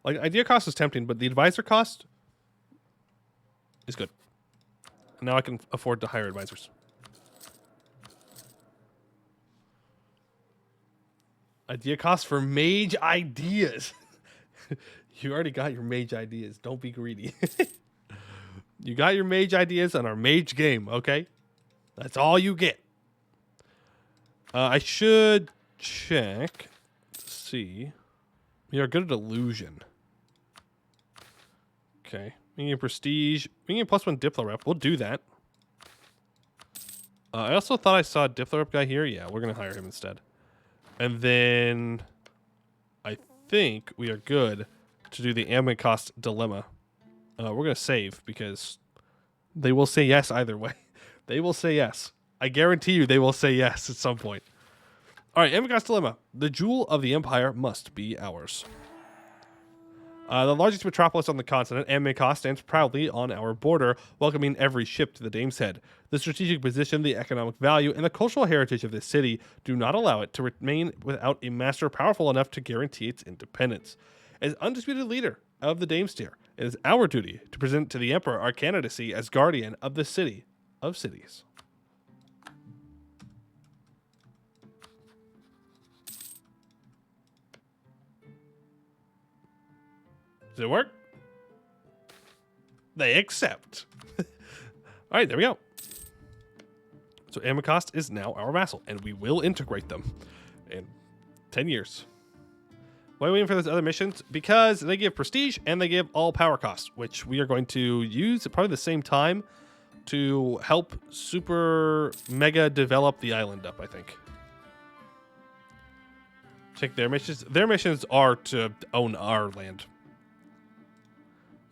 Like idea cost is tempting, but the advisor cost is good. Now I can afford to hire advisors. Idea cost for mage ideas. You already got your mage ideas. Don't be greedy. You got your mage ideas on our mage game, okay? That's all you get. I should check to see. We are good at illusion. Okay. We need prestige. We need +1 Diplo rep. We'll do that. I also thought I saw a Diplo rep guy here. Yeah, we're going to hire him instead. And then I think we are good to do the Amben cost dilemma. We're going to save because they will say yes either way. They will say yes. I guarantee you they will say yes at some point. All right, Amben cost dilemma. The jewel of the empire must be ours. The largest metropolis on the continent, Amben stands proudly on our border, welcoming every ship to the Dame's Head. The strategic position, the economic value, and the cultural heritage of this city do not allow it to remain without a master powerful enough to guarantee its independence. As undisputed leader of the Dame's Head, it is our duty to present to the Emperor our candidacy as guardian of the city of cities. Does it work? They accept. All right, there we go. So Amben is now our vassal, and we will integrate them in 10 years. Why are we waiting for those other missions? Because they give prestige and they give all power costs, which we are going to use at probably the same time to help super mega develop the island up, I think. Check their missions. Their missions are to own our land.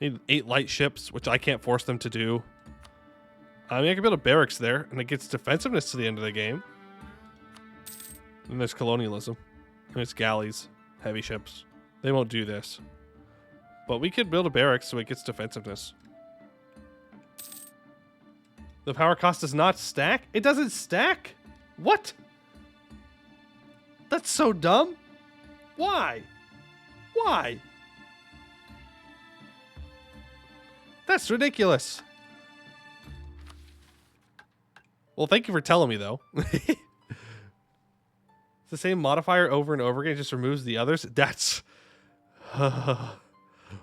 Need 8 light ships, which I can't force them to do. I mean, I can build a barracks there, and it gets defensiveness to the end of the game. And there's colonialism. And there's galleys, heavy ships. They won't do this. But we could build a barracks so it gets defensiveness. The power cost does not stack? It doesn't stack? What? That's so dumb. Why? Why? That's ridiculous. Well, thank you for telling me, though. It's the same modifier over and over again. It just removes the others. That's...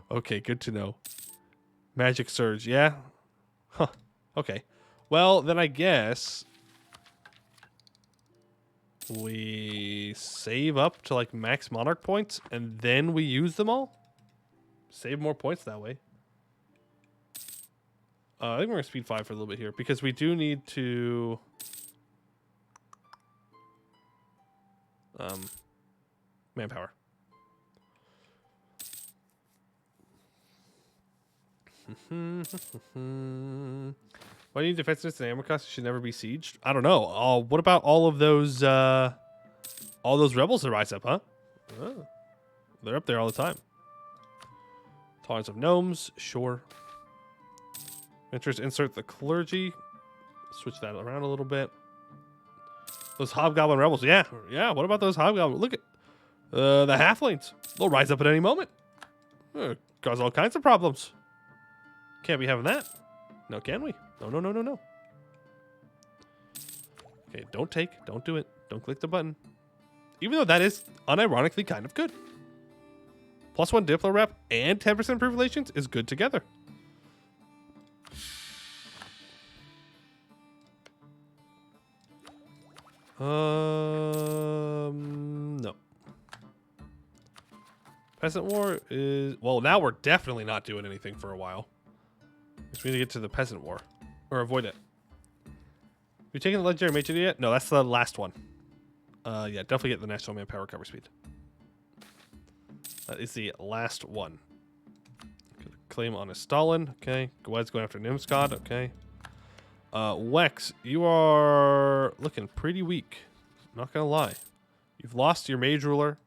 okay, good to know. Magic Surge, yeah? Huh. Okay. Well, then I guess... we save up to, like, max Monarch points, and then we use them all? Save more points that way. I think we're going to speed 5 for a little bit here, because we do need to... manpower. Why do you need defensiveness and ammo costs? Should never be sieged? I don't know. What about all those rebels that rise up, huh? Oh, they're up there all the time. Tolerance of gnomes, sure. Interest, insert the clergy. Switch that around a little bit. Those hobgoblin rebels, yeah. What about those hobgoblins? Look at the halflings. They'll rise up at any moment. Cause all kinds of problems. Can't be having that. No, can we? No. Okay, don't do it. Don't click the button. Even though that is unironically kind of good. +1 Diplo rep and 10% improved relations is good together. No. Peasant War is... Well, now we're definitely not doing anything for a while. Because we need to get to the Peasant War. Or avoid it. Have you taken the Legendary Mage yet? No, that's the last one. Yeah, definitely get the National Manpower Recovery Speed. That is the last one. Claim on a Stalin. Okay. Gwad's going after Nimscod. Okay. Wex, you are looking pretty weak. Not gonna lie. You've lost your Mage Ruler.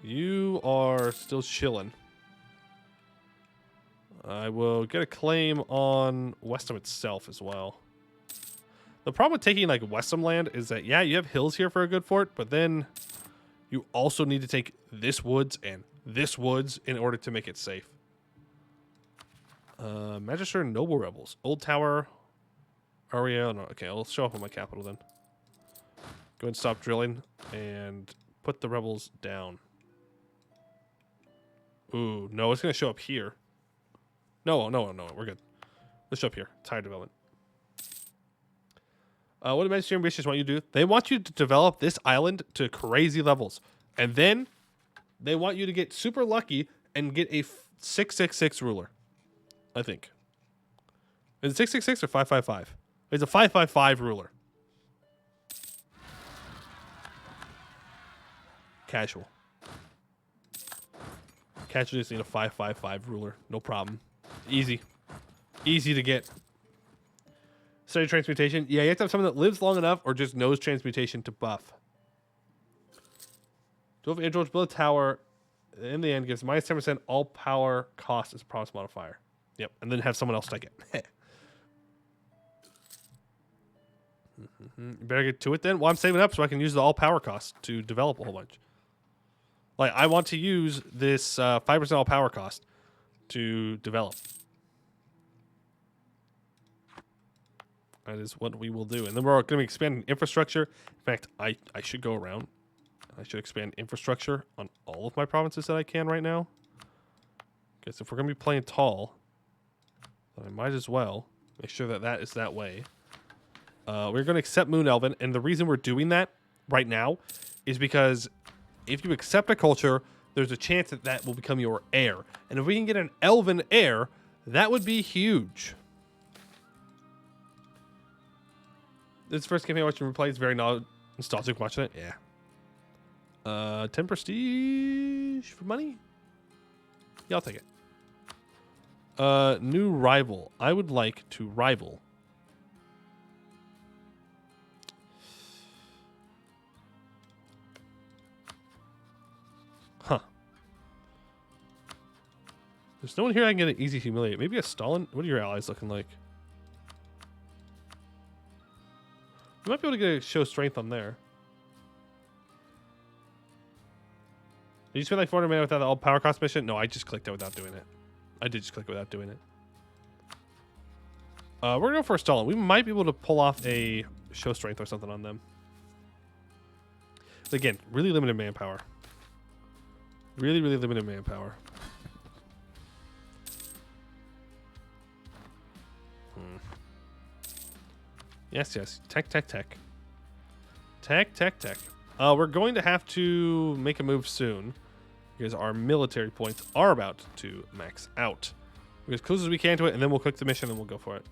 You are still chilling. I will get a claim on Westham itself as well. The problem with taking like Westham land is that, yeah, you have hills here for a good fort, but then you also need to take this woods and this woods in order to make it safe. Magister and Noble Rebels. Old Tower. Ariel. No, okay, I'll show up on my capital then. Go and stop drilling and put the rebels down. Ooh, no, it's going to show up here. No, we're good. Let's show up here. Tire development. What do Magister Ambitious want you to do? They want you to develop this island to crazy levels. And then they want you to get super lucky and get a 666 ruler. I think. Is it 666 or 555? It's a 555 ruler. Casual. Casual just need a 555 ruler. No problem. Easy. Easy to get. Study transmutation. Yeah, you have to have someone that lives long enough or just knows transmutation to buff. 12 Androids build a tower. In the end, gives minus 10% all power cost as a promise modifier. Yep, and then have someone else take it. You better get to it then. Well, I'm saving up so I can use the all power cost to develop a whole bunch. Like, I want to use this 5% all power cost to develop. That is what we will do. And then we're going to be expanding infrastructure. In fact, I should go around. I should expand infrastructure on all of my provinces that I can right now. Because if we're going to be playing tall, then I might as well make sure that that is that way. We're going to accept Moon Elven, and the reason we're doing that right now is because if you accept a culture, there's a chance that that will become your heir. And if we can get an Elven heir, that would be huge. This first campaign I watched and replayed is very nostalgic watching it. Yeah. 10 prestige for money? Yeah, I'll take it. New rival. I would like to rival. Huh. There's no one here I can get an easy humiliate. Maybe a Stalin? What are your allies looking like? You might be able to get a show strength on there. Did you spend like 400 mana without the all power cost mission? No, I just clicked it without doing it. I did just click it without doing it. We're going to go for a Stalin. We might be able to pull off a show strength or something on them. But again, really limited manpower. Really, really limited manpower. Yes, yes. Tech. Tech. We're going to have to make a move soon because our military points are about to max out. We'll get as close as we can to it, and then we'll click the mission and we'll go for it.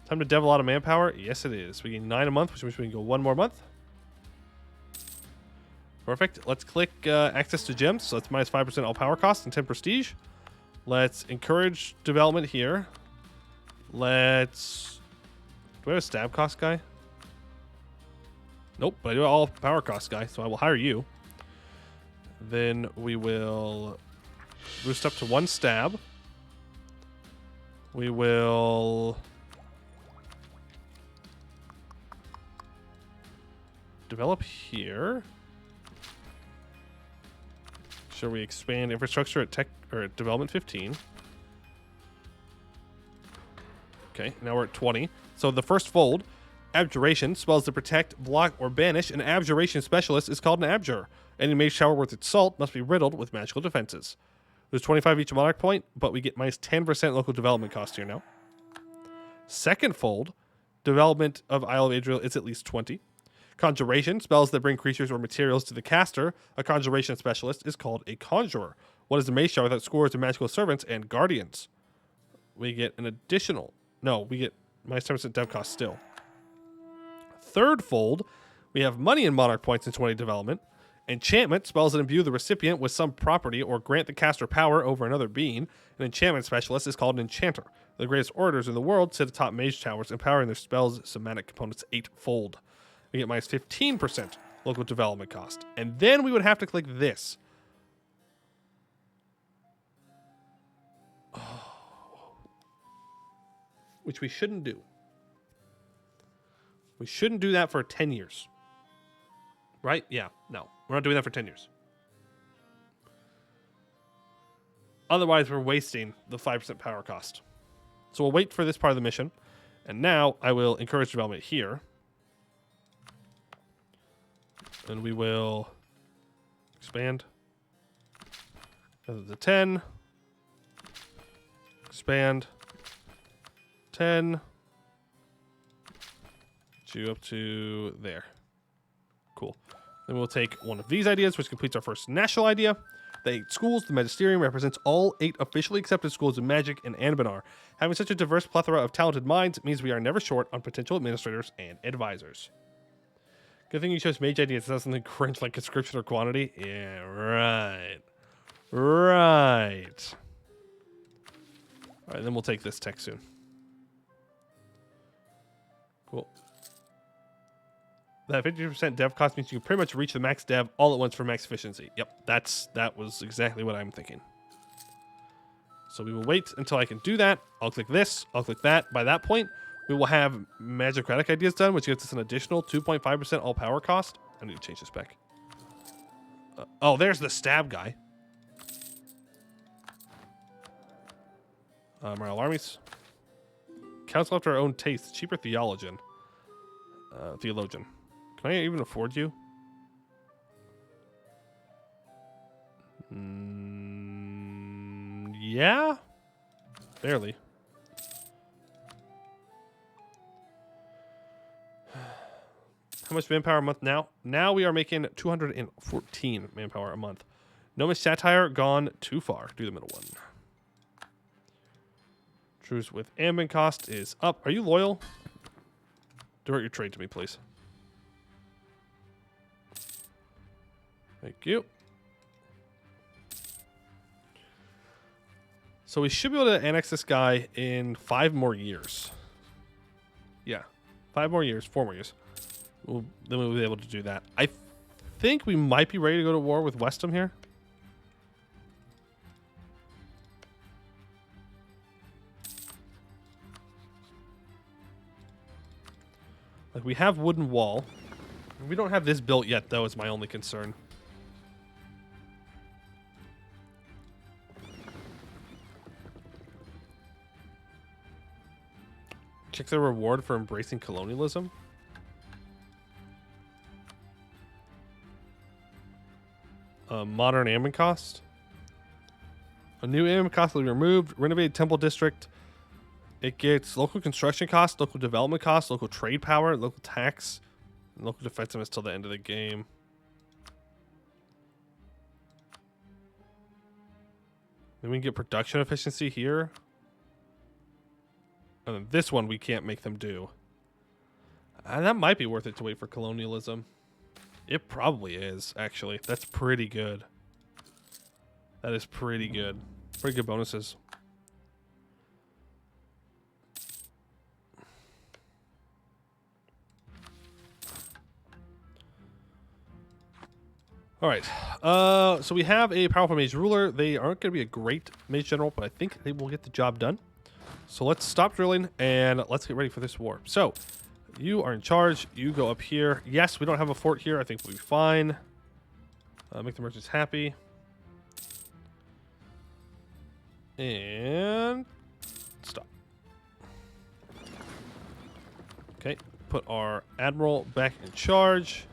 Time to dev a lot of manpower? Yes, it is. We get 9 a month, which means we can go 1 more month. Perfect. Let's click access to gems. So that's minus 5% all power cost and 10 prestige. Let's encourage development here. Let's... Do I have a stab cost guy? Nope, but I do have all power cost guy, so I will hire you. Then we will boost up to 1 stab. We will develop here. Should we expand infrastructure at tech or at development 15? Okay, now we're at 20. So the first fold, Abjuration, spells that protect, block, or banish an abjuration specialist is called an abjure. Any mage tower worth its salt must be riddled with magical defenses. There's 25 each monarch point, but we get minus 10% local development cost here now. Second fold, development of Isle of Adriel is at least 20. Conjuration, spells that bring creatures or materials to the caster. A conjuration specialist is called a conjurer. What is the mage tower that scores to magical servants and guardians? We get an additional... No, we get minus 10% dev cost still. Third fold, we have money in monarch points in 20 development. Enchantment, spells that imbue the recipient with some property or grant the caster power over another being. An enchantment specialist is called an enchanter. The greatest orators in the world sit atop mage towers, empowering their spells' somatic components 8-fold. We get minus 15% local development cost. And then we would have to click this. Which we shouldn't do. We shouldn't do that for 10 years. Right? Yeah. No. We're not doing that for 10 years. Otherwise, we're wasting the 5% power cost. So we'll wait for this part of the mission. And now I will encourage development here. And we will expand. The 10. Expand. 10. Get you up to there. Cool. Then we'll take one of these ideas, which completes our first national idea. The 8 schools, the Magisterium represents all 8 officially accepted schools of magic in Anbennar. Having such a diverse plethora of talented minds means we are never short on potential administrators and advisors. Good thing you chose mage ideas. It doesn't something cringe like conscription or quantity. Yeah, right. Right. All right, then we'll take this tech soon. Cool. That 50% dev cost means you can pretty much reach the max dev all at once for max efficiency. Yep, that was exactly what I'm thinking. So we will wait until I can do that. I'll click this. I'll click that. By that point, we will have magicratic ideas done, which gives us an additional 2.5% all power cost. I need to change this back. Oh, there's the stab guy. Morale armies. Council after our own taste. Cheaper theologian. Theologian. Can I even afford you? Yeah? Barely. How much manpower a month now? Now we are making 214 manpower a month. Gnomish satire gone too far. Do the middle one. Truce with Amben cost is up. Are you loyal? Divert your trade to me, please. Thank you. So we should be able to annex this guy in 5 more years. Yeah. 5 more years. 4 more years. Then we'll be able to do that. I think we might be ready to go to war with Westham here. Like, we have wooden wall. We don't have this built yet, though, is my only concern. Check the reward for embracing colonialism. Modern admin cost. A new admin cost will be removed. Renovated temple district. It gets local construction cost, local development cost, local trade power, local tax, and local defensiveness till the end of the game. Then we can get production efficiency here. And then this one we can't make them do. That might be worth it to wait for colonialism. It probably is, actually. That's pretty good. That is pretty good. Pretty good bonuses. All right. So we have a powerful mage ruler. They aren't going to be a great mage general, but I think they will get the job done. So let's stop drilling and let's get ready for this war. So you are in charge. You go up here. Yes, we don't have a fort here. I think we'll be fine. Make the merchants happy. And stop. Okay. put our admiral back in charge.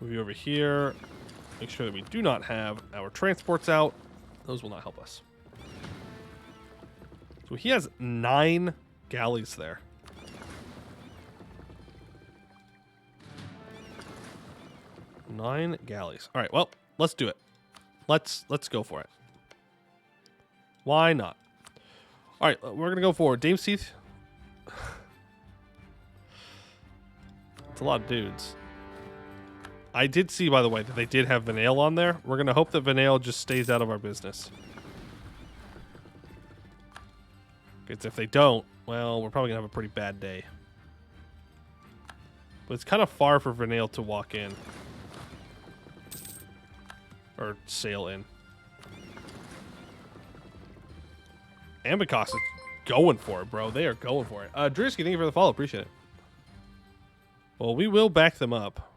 Move you over here. Make sure that we do not have our transports out. Those will not help us. So he has 9 galleys there. Nine galleys. All right, well, let's do it. Let's go for it. Why not? All right, we're gonna go for Dame's Teeth. It's a lot of dudes. I did see, by the way, that they did have Vanail on there. We're gonna hope that Vanail just stays out of our business. Because if they don't, well, we're probably gonna have a pretty bad day. But it's kind of far for Vanail to walk in. Or sail in. Ambicos is going for it, bro. They are going for it. Drewski, thank you for the follow. Appreciate it. Well, we will back them up.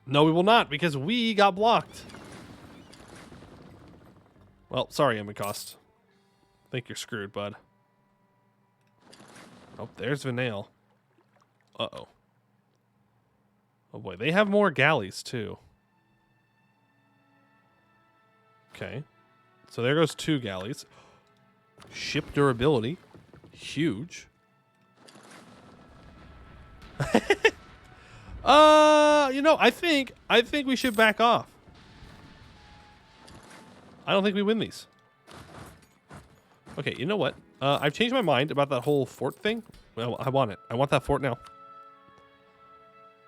No, we will not, because we got blocked. Well, sorry, Ambicos. I think you're screwed, bud. Oh, there's Vanail. Uh-oh. Oh, boy. They have more galleys, too. Okay. So there goes 2 galleys. Ship durability. Huge. You know, I think we should back off. I don't think we win these. Okay, you know what? I've changed my mind about that whole fort thing. Well, I want it. I want that fort now.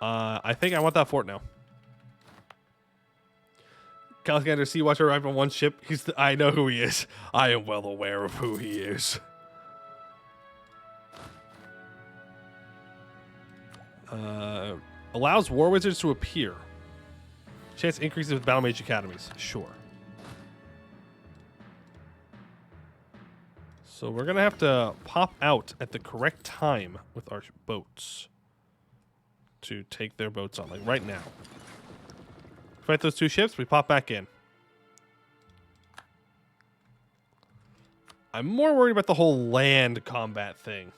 I think I want that fort now. Calcander Sea Watcher arrived on one ship. I know who he is. I am well aware of who he is. Allows war wizards to appear. Chance increases with battle mage academies. Sure. So we're gonna have to pop out at the correct time with our boats to take their boats on, like right now. Fight those 2 ships, we pop back in. I'm more worried about the whole land combat thing.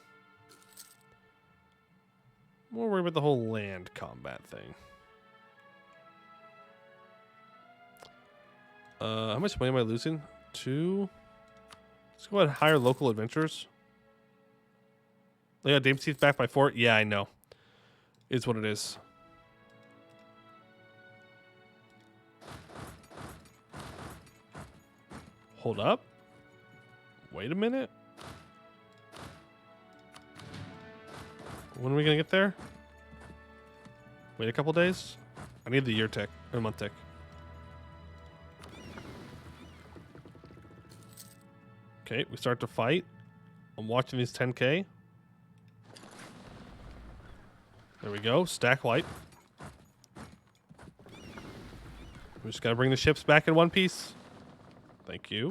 More worried about the whole land combat thing. How much money am I losing? 2. Let's go ahead and hire local adventurers. Oh, yeah, Dame's Teeth back by 4. Yeah, I know. It's what it is. Hold up. Wait a minute. When are we gonna get there? Wait a couple days? I need the year tick, or month tick. Okay, we start to fight. I'm watching these 10k. There we go, stack light. We just gotta bring the ships back in one piece. Thank you.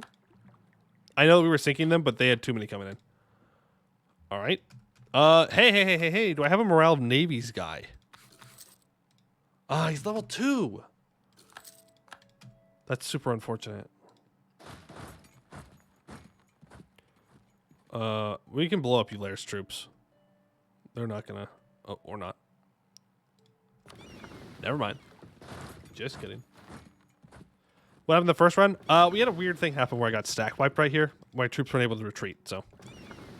I know that we were sinking them, but they had too many coming in. All right. Hey. Do I have a Morale of Navies guy? Ah, he's level 2. That's super unfortunate. We can blow up Eulaire's troops. They're not gonna... Oh, or not. Never mind. Just kidding. What happened the first run? We had a weird thing happen where I got stack wiped right here. My troops weren't able to retreat, so...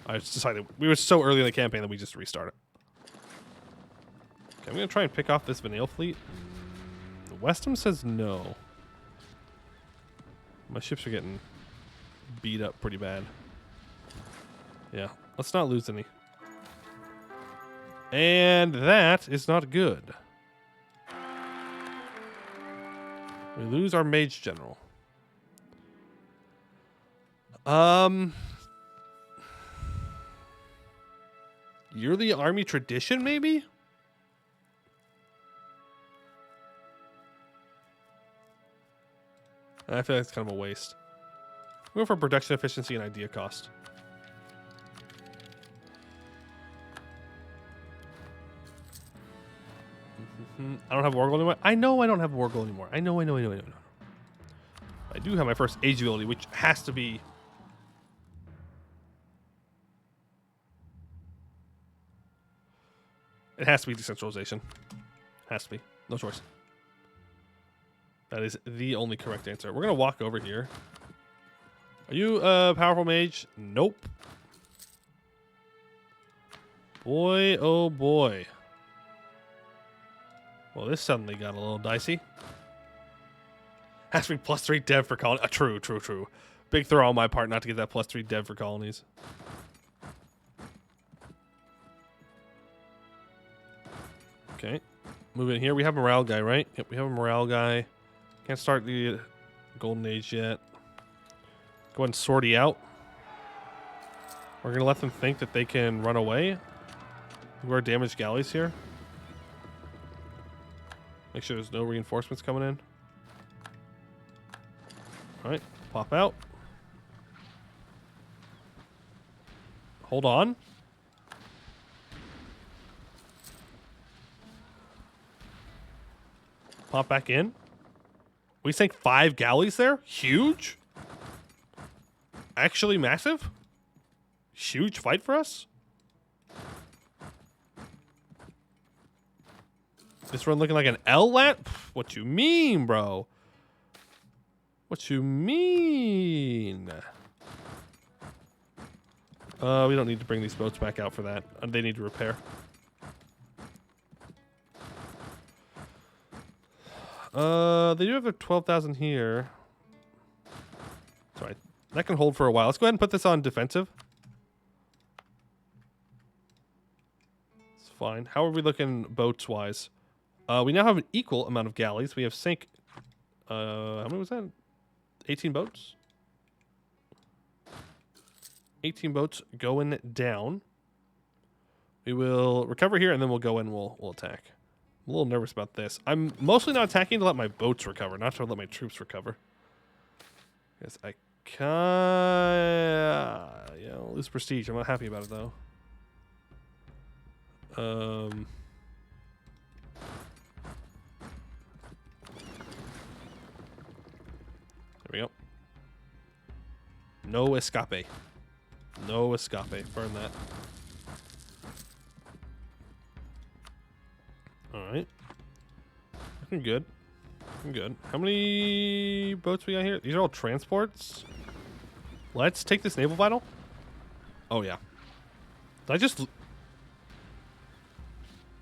I just decided... We were so early in the campaign that we just restarted. Okay, I'm gonna try and pick off this Vanail fleet. Westham says no. My ships are getting beat up pretty bad. Yeah, let's not lose any. And that is not good. We lose our mage general. Yearly army tradition, maybe? I feel like it's kind of a waste. We'll go for production efficiency and idea cost. I don't have war goal anymore. I know I don't have war goal anymore. I know. I do have my first age ability, which has to be... It has to be decentralization. Has to be. No choice. That is the only correct answer. We're going to walk over here. Are you a powerful mage? Nope. Boy, oh boy. Well, this suddenly got a little dicey. Has to be +3 dev for colony. True. Big throw on my part not to get that +3 dev for colonies. Okay. Move in here. We have a morale guy, right? Yep, we have a morale guy. Can't start the golden age yet. Go ahead and sortie out. We're going to let them think that they can run away. Who are damaged galleys here? Make sure there's no reinforcements coming in. Alright, pop out. Hold on. Pop back in. We sank 5 galleys there? Huge? Actually massive? Huge fight for us? This run looking like an L-lat? What you mean, bro? What you mean? We don't need to bring these boats back out for that. They need to repair. They do have their 12,000 here. Sorry. That can hold for a while. Let's go ahead and put this on defensive. It's fine. How are we looking boats-wise? We now have an equal amount of galleys. We have sank... how many was that? 18 boats? 18 boats going down. We will recover here, and then we'll go in and we'll attack. I'm a little nervous about this. I'm mostly not attacking to let my boats recover, not to let my troops recover. Yes, I lose prestige. I'm not happy about it, though. There we go. No escape. No escape. Burn that. Alright. Looking good. Looking good. How many boats we got here? These are all transports. Let's take this naval battle. Oh, yeah. Did I just...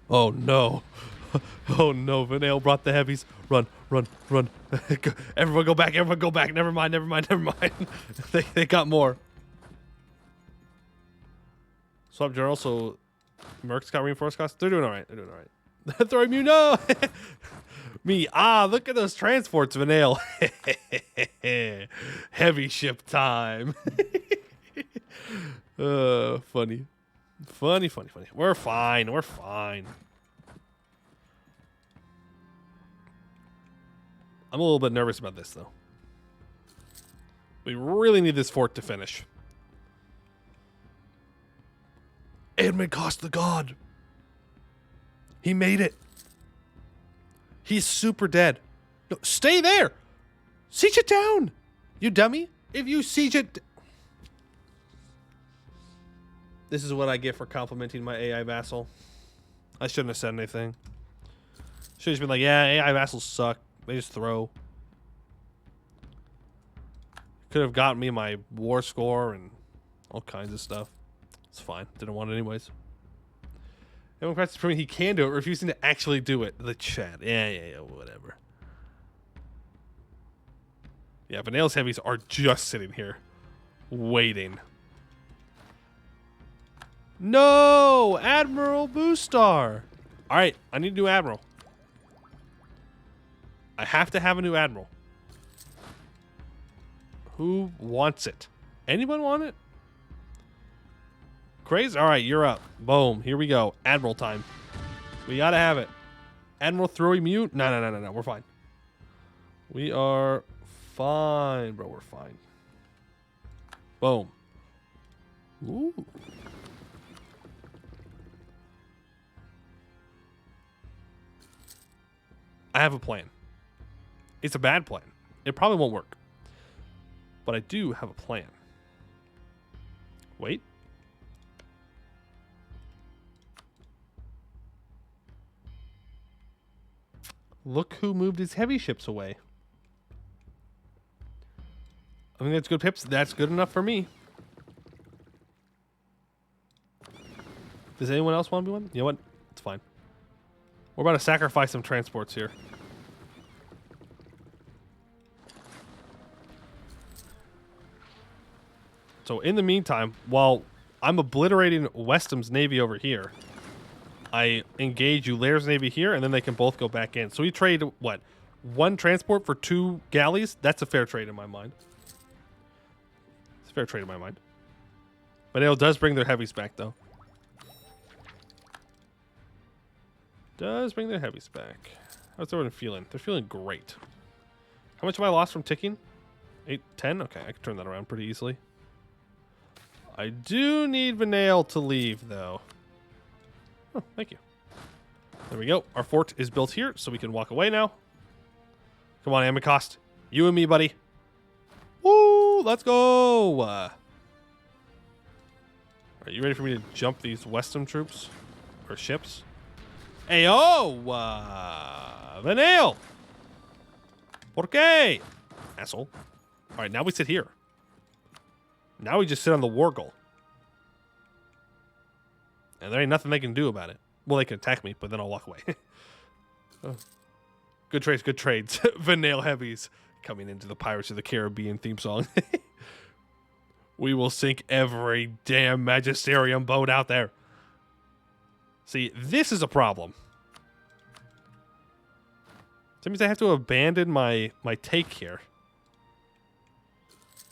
Oh, no. Oh, no. Vanail brought the heavies. Run. Everyone go back. Everyone go back. Never mind. They got more. Swap general, so Mercs got reinforced costs. They're doing all right. Throw immune. No. Me. Look at those transports, Vanail. Heavy ship time. Funny. We're fine. I'm a little bit nervous about this, though. We really need this fort to finish. Edmund cost the god. He made it. He's super dead. No, stay there. Siege it down. You dummy. If you siege it... This is what I get for complimenting my AI vassal. I shouldn't have said anything. Should have just been like, yeah, AI vassals suck. They just throw. Could have gotten me my war score and all kinds of stuff. It's fine. Didn't want it anyways. Everyone practices proving he can do it, refusing to actually do it. The chat. Yeah, whatever. Yeah, Vanail's heavies are just sitting here. Waiting. No! Admiral Boostar! Alright, I need a new admiral. I have to have a new admiral. Who wants it? Anyone want it? Crazy? Alright, you're up. Boom. Here we go. Admiral time. We gotta have it. Admiral throw mute? No. We're fine. We are fine, bro. We're fine. Boom. Ooh. I have a plan. It's a bad plan. It probably won't work. But I do have a plan. Wait. Look who moved his heavy ships away. I think that's good, Pips. That's good enough for me. Does anyone else want to be one? You know what? It's fine. We're about to sacrifice some transports here. So in the meantime, while I'm obliterating Westam's navy over here, I engage Ulair's navy here, and then they can both go back in. So we trade, what, 1 transport for 2 galleys? That's a fair trade in my mind. It's a fair trade in my mind. But it does bring their heavies back, though. Does bring their heavies back. How's everyone feeling? They're feeling great. How much have I lost from ticking? 8, 10? Okay, I can turn that around pretty easily. I do need Vinail to leave, though. Oh, thank you. There we go. Our fort is built here, so we can walk away now. Come on, Amikost. You and me, buddy. Woo! Let's go! Are you ready for me to jump these Westam troops? Or ships? Ayo! Vinail! ¿Por qué? Asshole. Alright, now we sit here. Now we just sit on the war goal. And there ain't nothing they can do about it. Well, they can attack me, but then I'll walk away. Oh. Good trades, good trades. Vinail heavies coming into the Pirates of the Caribbean theme song. We will sink every damn Magisterium boat out there. See, this is a problem. That means I have to abandon my take here.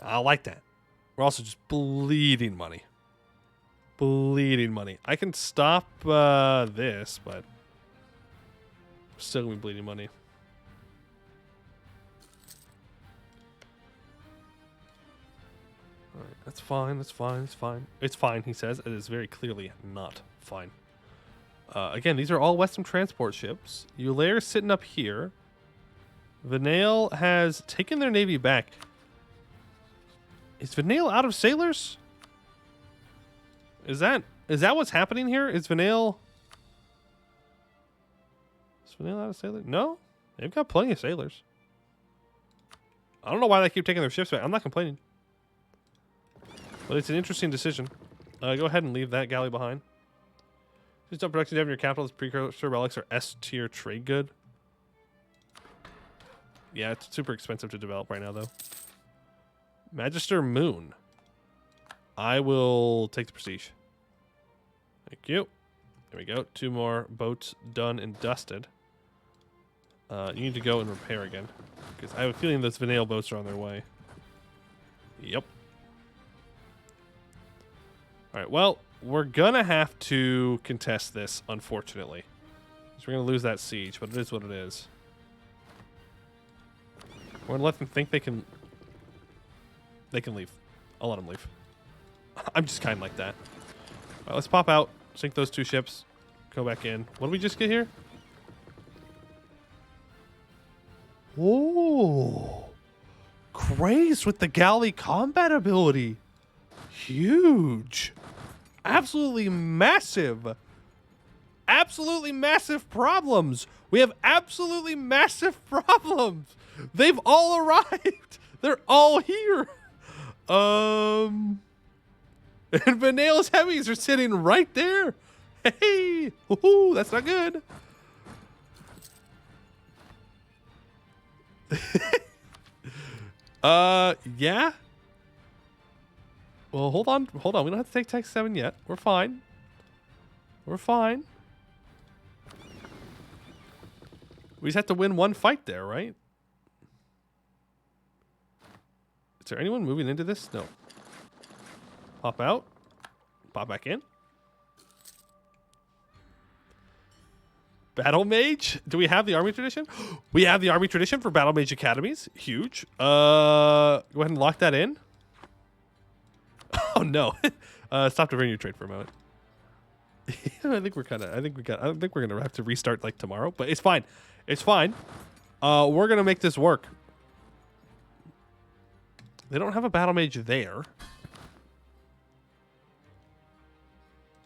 I like that. We're also just bleeding money. Bleeding money. I can stop this, but we're still going to be bleeding money. Alright, that's fine, that's fine, it's fine. It's fine, he says. It is very clearly not fine. Again, these are all Westam transport ships. Ulair's sitting up here. Vinail has taken their navy back. Is Vinail out of sailors? Is that what's happening here? Is Vinail out of sailors? No, they've got plenty of sailors. I don't know why they keep taking their ships back. I'm not complaining, but it's an interesting decision. Go ahead and leave that galley behind. Just dump production dev in your capital as precursor relics or S tier trade good. Yeah, it's super expensive to develop right now, though. Magister Moon. I will take the prestige. Thank you. There we go. 2 more boats done and dusted. You need to go and repair again, because I have a feeling those Vinail boats are on their way. Yep. Alright, well, we're gonna have to contest this, unfortunately. So we're gonna lose that siege, but it is what it is. We're gonna let them think they can leave. I'll let them leave. I'm just kind of like that. All right, let's pop out, sink those 2 ships, go back in. What did we just get here? Oh, Craze with the galley combat ability. Huge. Absolutely massive. Absolutely massive problems. We have absolutely massive problems. They've all arrived. They're all here. And Vinail's heavies are sitting right there. Hey, ooh, that's not good. Yeah. Well, hold on. We don't have to take Tech 7 yet. We're fine. We're fine. We just have to win 1 fight there, right? Is there anyone moving into this? No. Pop out. Pop back in. Battle Mage? Do we have the army tradition? We have the army tradition for Battle Mage Academies. Huge. Go ahead and lock that in. Oh no. Stop the revenue trade for a moment. I think we're gonna have to restart like tomorrow, but it's fine. It's fine. We're gonna make this work. They don't have a battle mage there.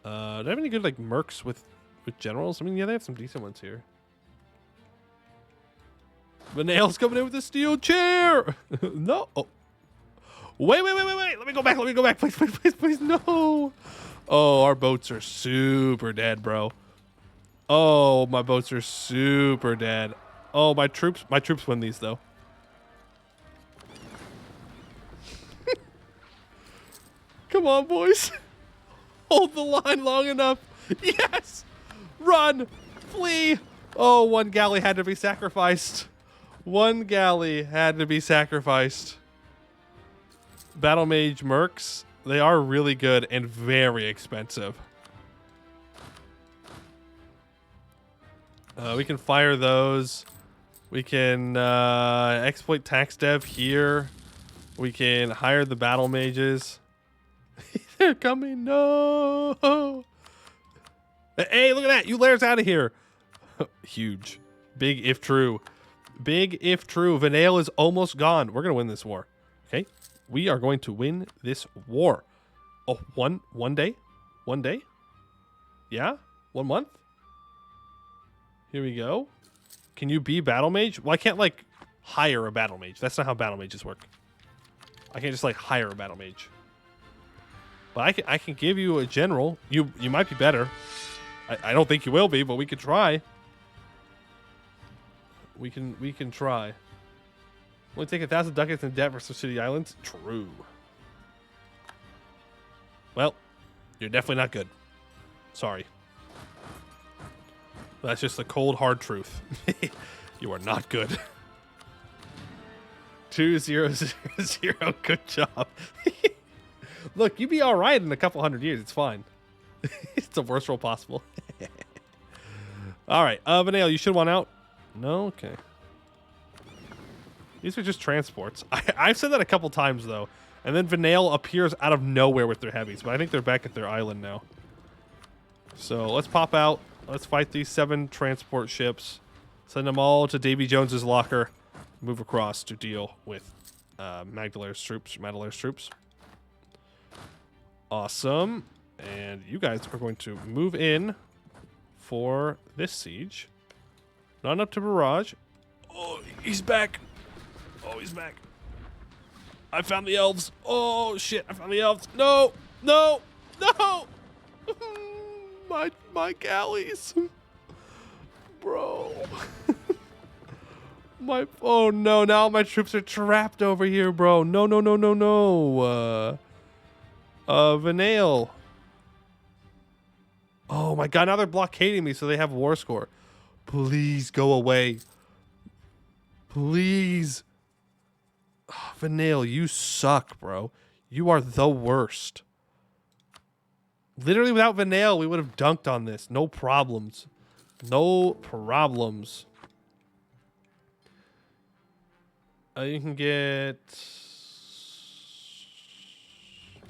Do they have any good like mercs with generals? I mean, yeah, they have some decent ones here. Vanale's coming in with the steel chair. No. Oh. Wait. Let me go back. Please. No. Oh, our boats are super dead, bro. Oh, my boats are super dead. Oh, my troops win these, though. Come on, boys. Hold the line long enough. Yes. Run. Flee. Oh, one galley had to be sacrificed. One galley had to be sacrificed. Battle Mage Mercs. They are really good and very expensive. We can fire those. We can exploit tax dev here. We can hire the battle mages. They're coming. No. Hey, look at that. Eulaire's out of here. Huge. Big if true. Big if true. Vanale is almost gone. We're going to win this war. Okay. We are going to win this war. Oh, one day? 1 day? Yeah? 1 month? Here we go. Can you be battle mage? Well, I can't like hire a battle mage. That's not how battle mages work. I can't just like hire a battle mage. But I can give you a general. You might be better. I don't think you will be, but we could try. We can try. Only take 1,000 ducats in debt for some city islands. True. Well, you're definitely not good. Sorry. That's just the cold, hard truth. You are not good. 2000. Good job. Look, you'd be all right in a couple hundred years. It's fine. It's the worst roll possible. All right, Vanale, you should want out. No, okay. These are just transports. I've said that a couple times though, and then Vanale appears out of nowhere with their heavies. But I think they're back at their island now. So let's pop out. Let's fight these 7 transport ships. Send them all to Davy Jones's locker. Move across to deal with Magdalair's troops. Awesome. And you guys are going to move in for this siege. Not up to barrage. Oh, he's back. Oh, he's back. I found the elves. Oh, shit. I found the elves. No. My galleys. Bro. Oh, no. Now my troops are trapped over here, bro. No. Vanale. Oh, my God. Now they're blockading me, so they have war score. Please go away. Please. Oh, Vanale, you suck, bro. You are the worst. Literally, without Vanale, we would have dunked on this. No problems. No problems. You can get...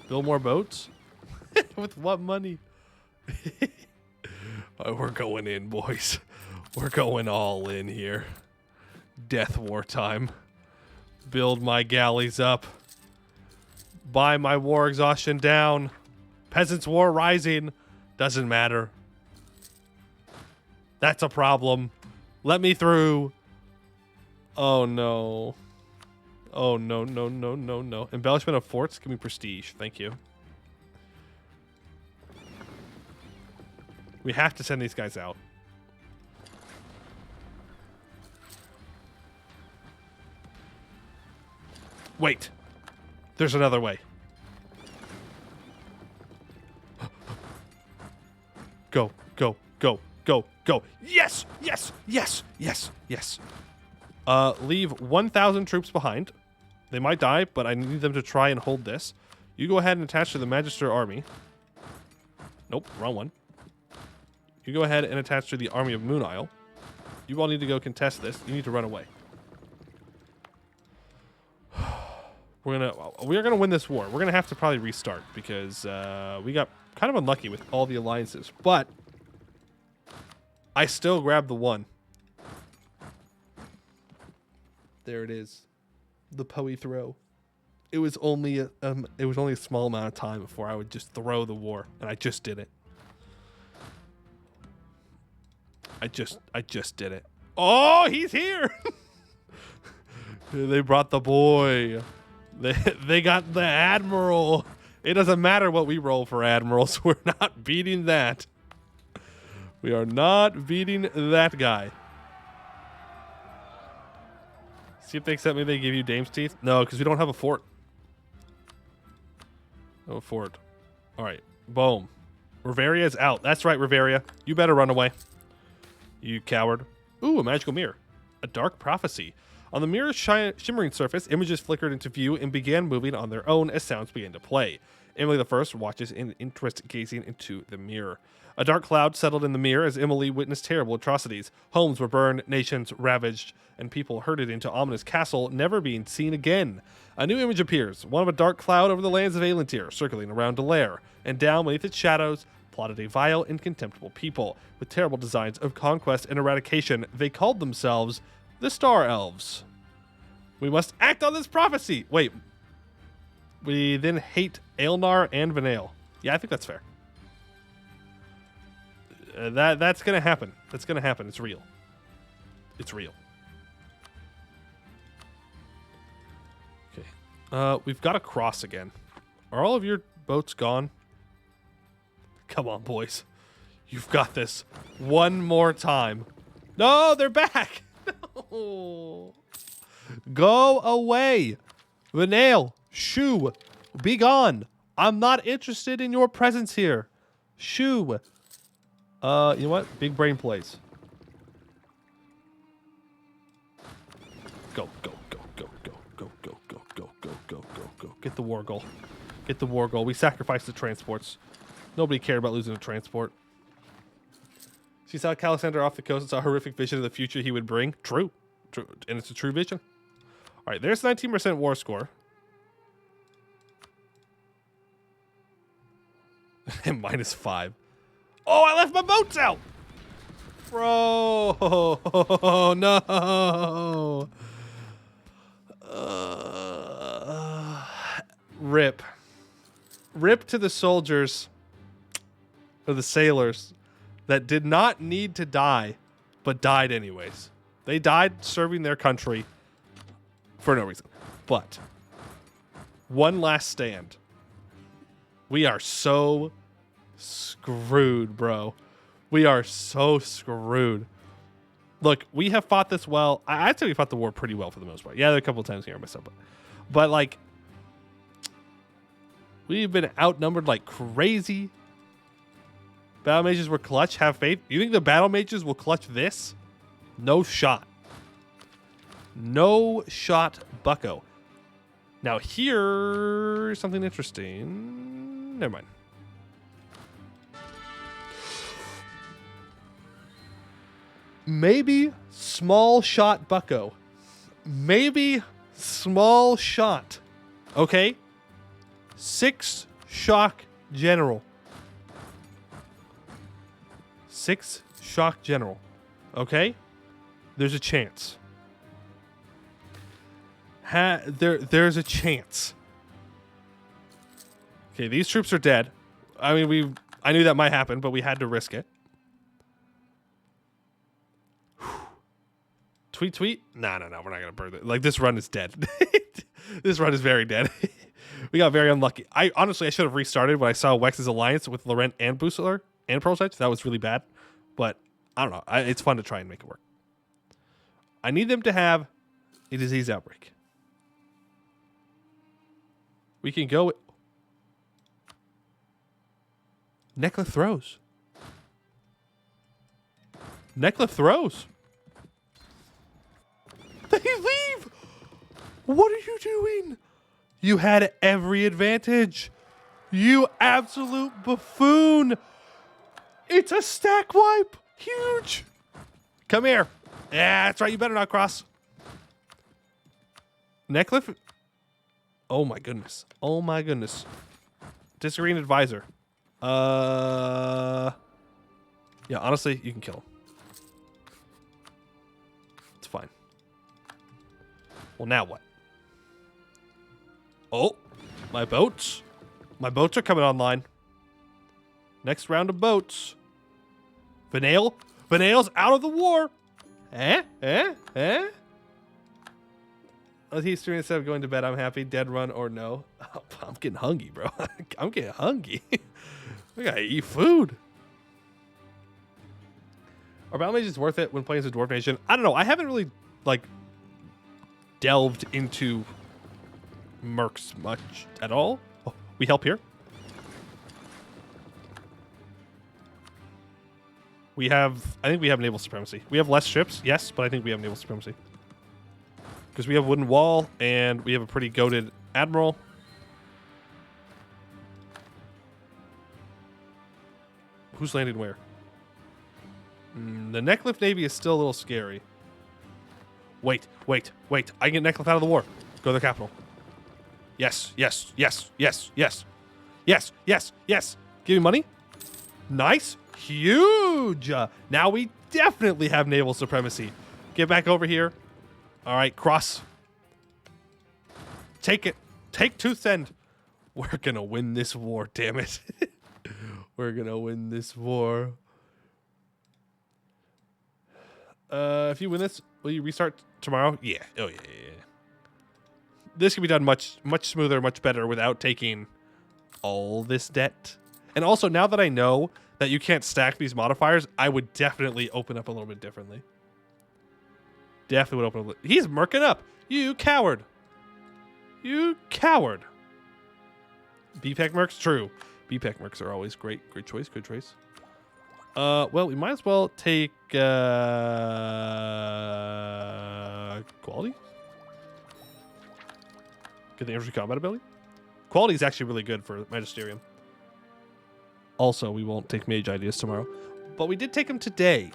build more boats? With what money? We're going in, boys. We're going all in here. Death war time. Build my galleys up. Buy my war exhaustion down. Peasants' war rising. Doesn't matter. That's a problem. Let me through. Oh no. Oh no. Embellishment of forts. Give me prestige. Thank you. We have to send these guys out. Wait. There's another way. Go. Yes. Leave 1,000 troops behind. They might die, but I need them to try and hold this. You go ahead and attach to the Magister army. Nope, wrong one. You go ahead and attach to the army of Moon Isle. You all need to go contest this. You need to run away. We are gonna win this war. We're gonna have to probably restart because we got kind of unlucky with all the alliances, but I still grabbed the one. There it is, the Poe throw. It was only a small amount of time before I would just throw the war, and I just did it. I just did it. Oh, he's here. They brought the boy. They got the admiral. It doesn't matter what we roll for admirals. We're not beating that. We are not beating that guy. See if they accept me. They give you Dame's Teeth. No, because we don't have a fort. No fort. All right. Boom. Riveria's out. That's right, Riveria. You better run away. You coward. Ooh, a magical mirror. A dark prophecy. On the mirror's shimmering surface, images flickered into view and began moving on their own as sounds began to play. Emily the First watches in interest, gazing into the mirror. A dark cloud settled in the mirror as Emily witnessed terrible atrocities. Homes were burned, nations ravaged, and people herded into ominous castle, never being seen again. A new image appears, one of a dark cloud over the lands of Amldhir, circling around Delair, and down beneath its shadows plotted a vile and contemptible people. With terrible designs of conquest and eradication, they called themselves the Star Elves. We must act on this prophecy! Wait. We then hate Aelnar and Vanael. Yeah, I think that's fair. That's gonna happen. That's gonna happen. It's real. It's real. Okay. We've got to cross again. Are all of your boats gone? Come on, boys. You've got this. One more time. No, they're back. No. Go away. Vanael, Shoo, be gone. I'm not interested in your presence here. Shoo. You know what? Big brain plays. Go, go, go, go, go, go, go, go, go, go, go, go, go. Get the war goal. Get the war goal. We sacrificed the transports. Nobody cared about losing a transport. She saw Calisander off the coast and saw a horrific vision of the future he would bring. True. True. And it's a true vision. All right, there's 19% war score. And -5. Oh, I left my boats out! Bro, no. Rip. Rip to the soldiers, or the sailors, that did not need to die, but died anyways. They died serving their country for no reason. But one last stand. We are so screwed, bro. We are so screwed. Look, we have fought this well. I'd say we fought the war pretty well for the most part. Yeah, there are a couple of times here I messed up. But like, we've been outnumbered like crazy. Battle mages were clutch. Have faith. You think the battle mages will clutch this? No shot. No shot, bucko. Now here's something interesting. Never mind. Maybe small shot bucko. Maybe small shot. Okay? 6 shock general. 6 shock general. Okay? There's a chance. There's a chance. Okay, these troops are dead. I mean, I knew that might happen, but we had to risk it. Tweet, tweet. No, we're not gonna burn it. Like, this run is dead. This run is very dead. We got very unlucky. I should have restarted when I saw Wex's alliance with Laurent and Boostler and Prototypes. That was really bad, but I don't know. It's fun to try and make it work. I need them to have a disease outbreak. We can go. Nekla throws. Nekla throws. They leave. What are you doing? You had every advantage. You absolute buffoon. It's a stack wipe. Huge. Come here. Yeah, that's right. You better not cross. Nekla. Oh my goodness. Oh my goodness. Disagreeing advisor. Yeah, honestly, you can kill him. It's fine. Well, now what? Oh, my boats. My boats are coming online. Next round of boats. Vanael. Vanael's out of the war. He's streaming instead of going to bed. I'm happy. Dead run or no. Oh, I'm getting hungry, bro. I'm getting hungry. I gotta eat food. Are battle mages worth it when playing as a dwarf nation? I don't know. I haven't really like delved into mercs much at all. Oh, we help here. We have, I think we have naval supremacy. We have less ships, yes, but I think we have naval supremacy. Because we have wooden wall, and we have a pretty goated admiral. Who's landing where? The Necklift Navy is still a little scary. Wait. I can get Necklift out of the war. Go to the capital. Yes. Give me money. Nice. Huge. Now we definitely have naval supremacy. Get back over here. All right, cross. Take it. Take Tooth End. We're going to win this war, damn it. We're going to win this war. If you win this, will you restart tomorrow? Yeah. Oh, yeah. This can be done much smoother, much better without taking all this debt. And also, now that I know that you can't stack these modifiers, I would definitely open up a little bit differently. Definitely would open up. He's merking up. You coward. You coward. BPEC mercs? True. BPEC mercs are always great. Great choice. Good choice. Well, we might as well take quality. Get the infantry combat ability. Quality is actually really good for Magisterium. Also, we won't take mage ideas tomorrow, but we did take them today.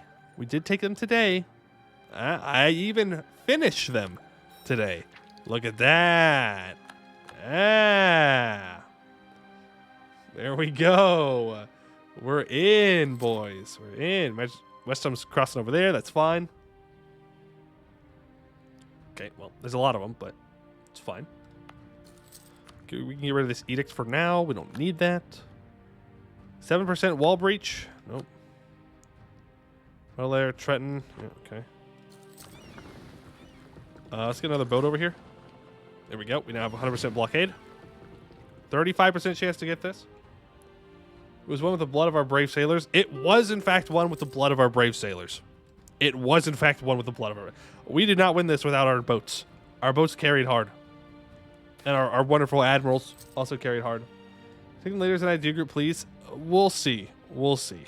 I even finished them today. Look at that. Ah. There we go. We're in, boys. We're in. Westum's crossing over there. That's fine. Okay, well, there's a lot of them, but it's fine. Okay, we can get rid of this edict for now. We don't need that. 7% wall breach. Nope. Well, there, Trenton. Yeah, okay. Let's get another boat over here. There we go. We now have 100% blockade. 35% chance to get this. It was one with the blood of our brave sailors. It was, in fact, one with the blood of our brave sailors. It was, in fact, one with the blood of our... We did not win this without our boats. Our boats carried hard. And our wonderful admirals also carried hard. Taking leaders in idea group, please. We'll see. We'll see.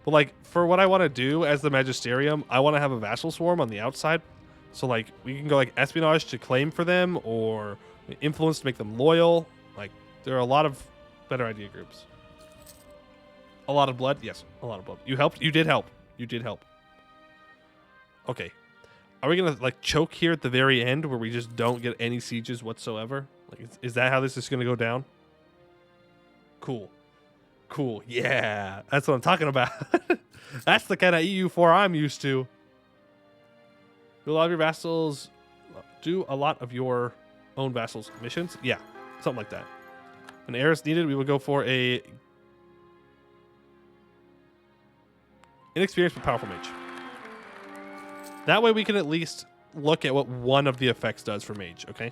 But, like, for what I want to do as the Magisterium, I want to have a vassal swarm on the outside. So, like, we can go, like, espionage to claim for them or influence to make them loyal. Like, there are a lot of better idea groups. A lot of blood? Yes, a lot of blood. You helped? You did help. You did help. Okay. Are we going to, like, choke here at the very end where we just don't get any sieges whatsoever? Like, is that how this is going to go down? Cool. Cool. Yeah. That's what I'm talking about. That's the kind of EU4 I'm used to. Do a lot of your vassals do a lot of your own vassals missions? Yeah. Something like that. An heir is needed. We will go for a inexperienced but powerful mage. That way we can at least look at what one of the effects does for mage, okay?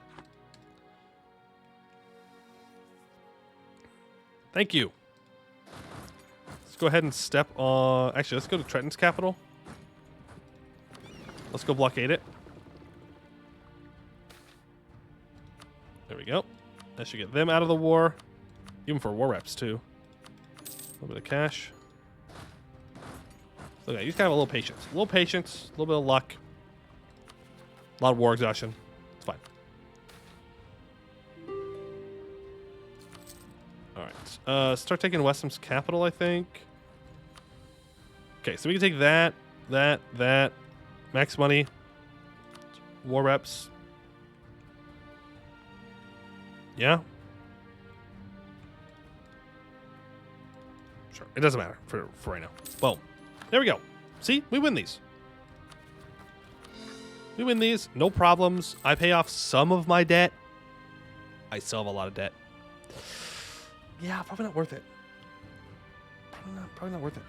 Thank you. Let's go ahead and step on... Actually, let's go to Trenton's capital. Let's go blockade it. There we go. That should get them out of the war. Even for war reps, too. A little bit of cash. Okay, you just gotta have a little patience. A little patience, a little bit of luck. A lot of war exhaustion. It's fine. Alright. Start taking Westum's capital, I think. Okay, so we can take that, that. Max money. War reps. Yeah. Sure. It doesn't matter for right now. Boom. There we go. See? We win these. We win these. No problems. I pay off some of my debt. I still have a lot of debt. Yeah, probably not worth it. Probably not worth it.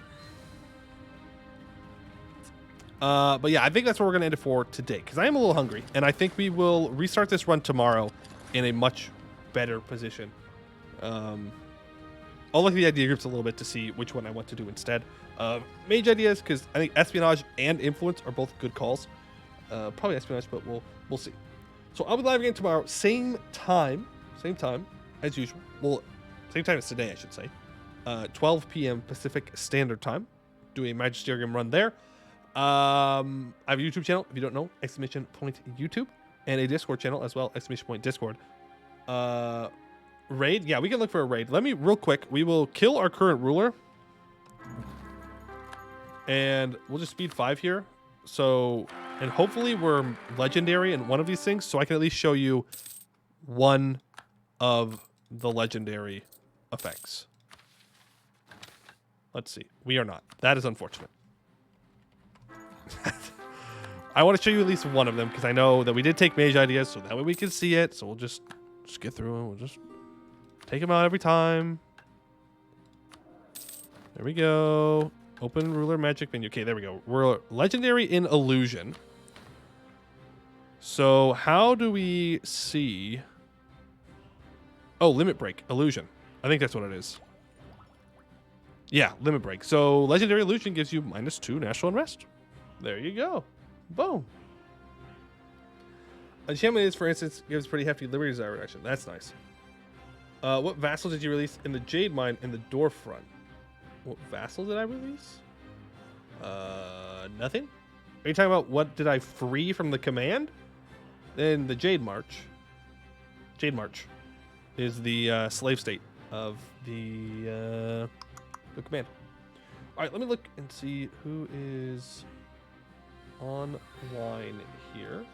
But yeah, I think that's what we're going to end it for today, because I am a little hungry, and I think we will restart this run tomorrow in a much better position. I'll look at the idea groups a little bit to see which one I want to do instead. Mage ideas, because I think espionage and influence are both good calls. Probably espionage, but we'll see. So I'll be live again tomorrow, same time as usual. Well, same time as today, I should say. 12 p.m. Pacific Standard Time. Do a Magisterium run there. I have a YouTube channel, if you don't know, ! YouTube, and a Discord channel as well, ! Discord. Raid, yeah, we can look for a raid. Let me, real quick, we will kill our current ruler, and we'll just speed 5 here. So, and hopefully we're legendary in one of these things, so I can at least show you one of the legendary effects. Let's see. We are not. That is unfortunate. I want to show you at least one of them, because I know that we did take mage ideas, so that way we can see it. So we'll just get through them. We'll just take them out every time. There we go. Open ruler magic menu. Okay, there we go. We're legendary in illusion. So how do we see? Oh, limit break illusion. I think that's what it is. Yeah, limit break. So legendary illusion gives you -2 natural unrest. There you go. Boom. Enchantment is, for instance, gives pretty hefty liberty desire reduction. That's nice. What vassal did you release in the Jade Mine in the door front? What vassal did I release? Nothing. Are you talking about what did I free from the command? Then the Jade March. Jade March is the slave state of the command. All right, let me look and see who is online here.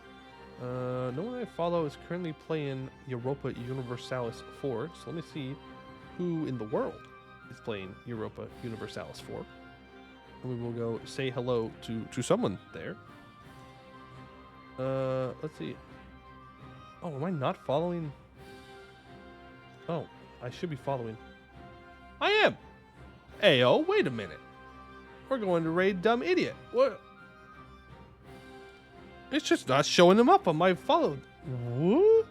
No one I follow is currently playing Europa Universalis 4, so let me see who in the world is playing Europa Universalis 4. And we will go say hello to someone there. Let's see. Oh, am I not following? Oh, I should be following. I am! Ayo, wait a minute. We're going to raid Dumb Idiot. What? It's just not showing them up on my followed. What?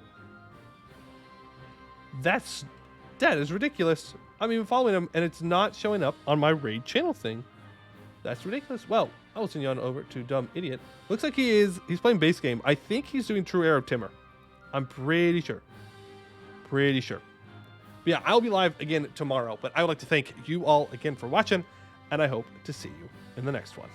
That is ridiculous. I'm even following him, and it's not showing up on my raid channel thing. That's ridiculous. Well, I will send you on over to Dumb Idiot. Looks like he's playing base game. I think he's doing True Arrow Timber. I'm pretty sure. Pretty sure. But yeah, I'll be live again tomorrow, but I would like to thank you all again for watching, and I hope to see you in the next one.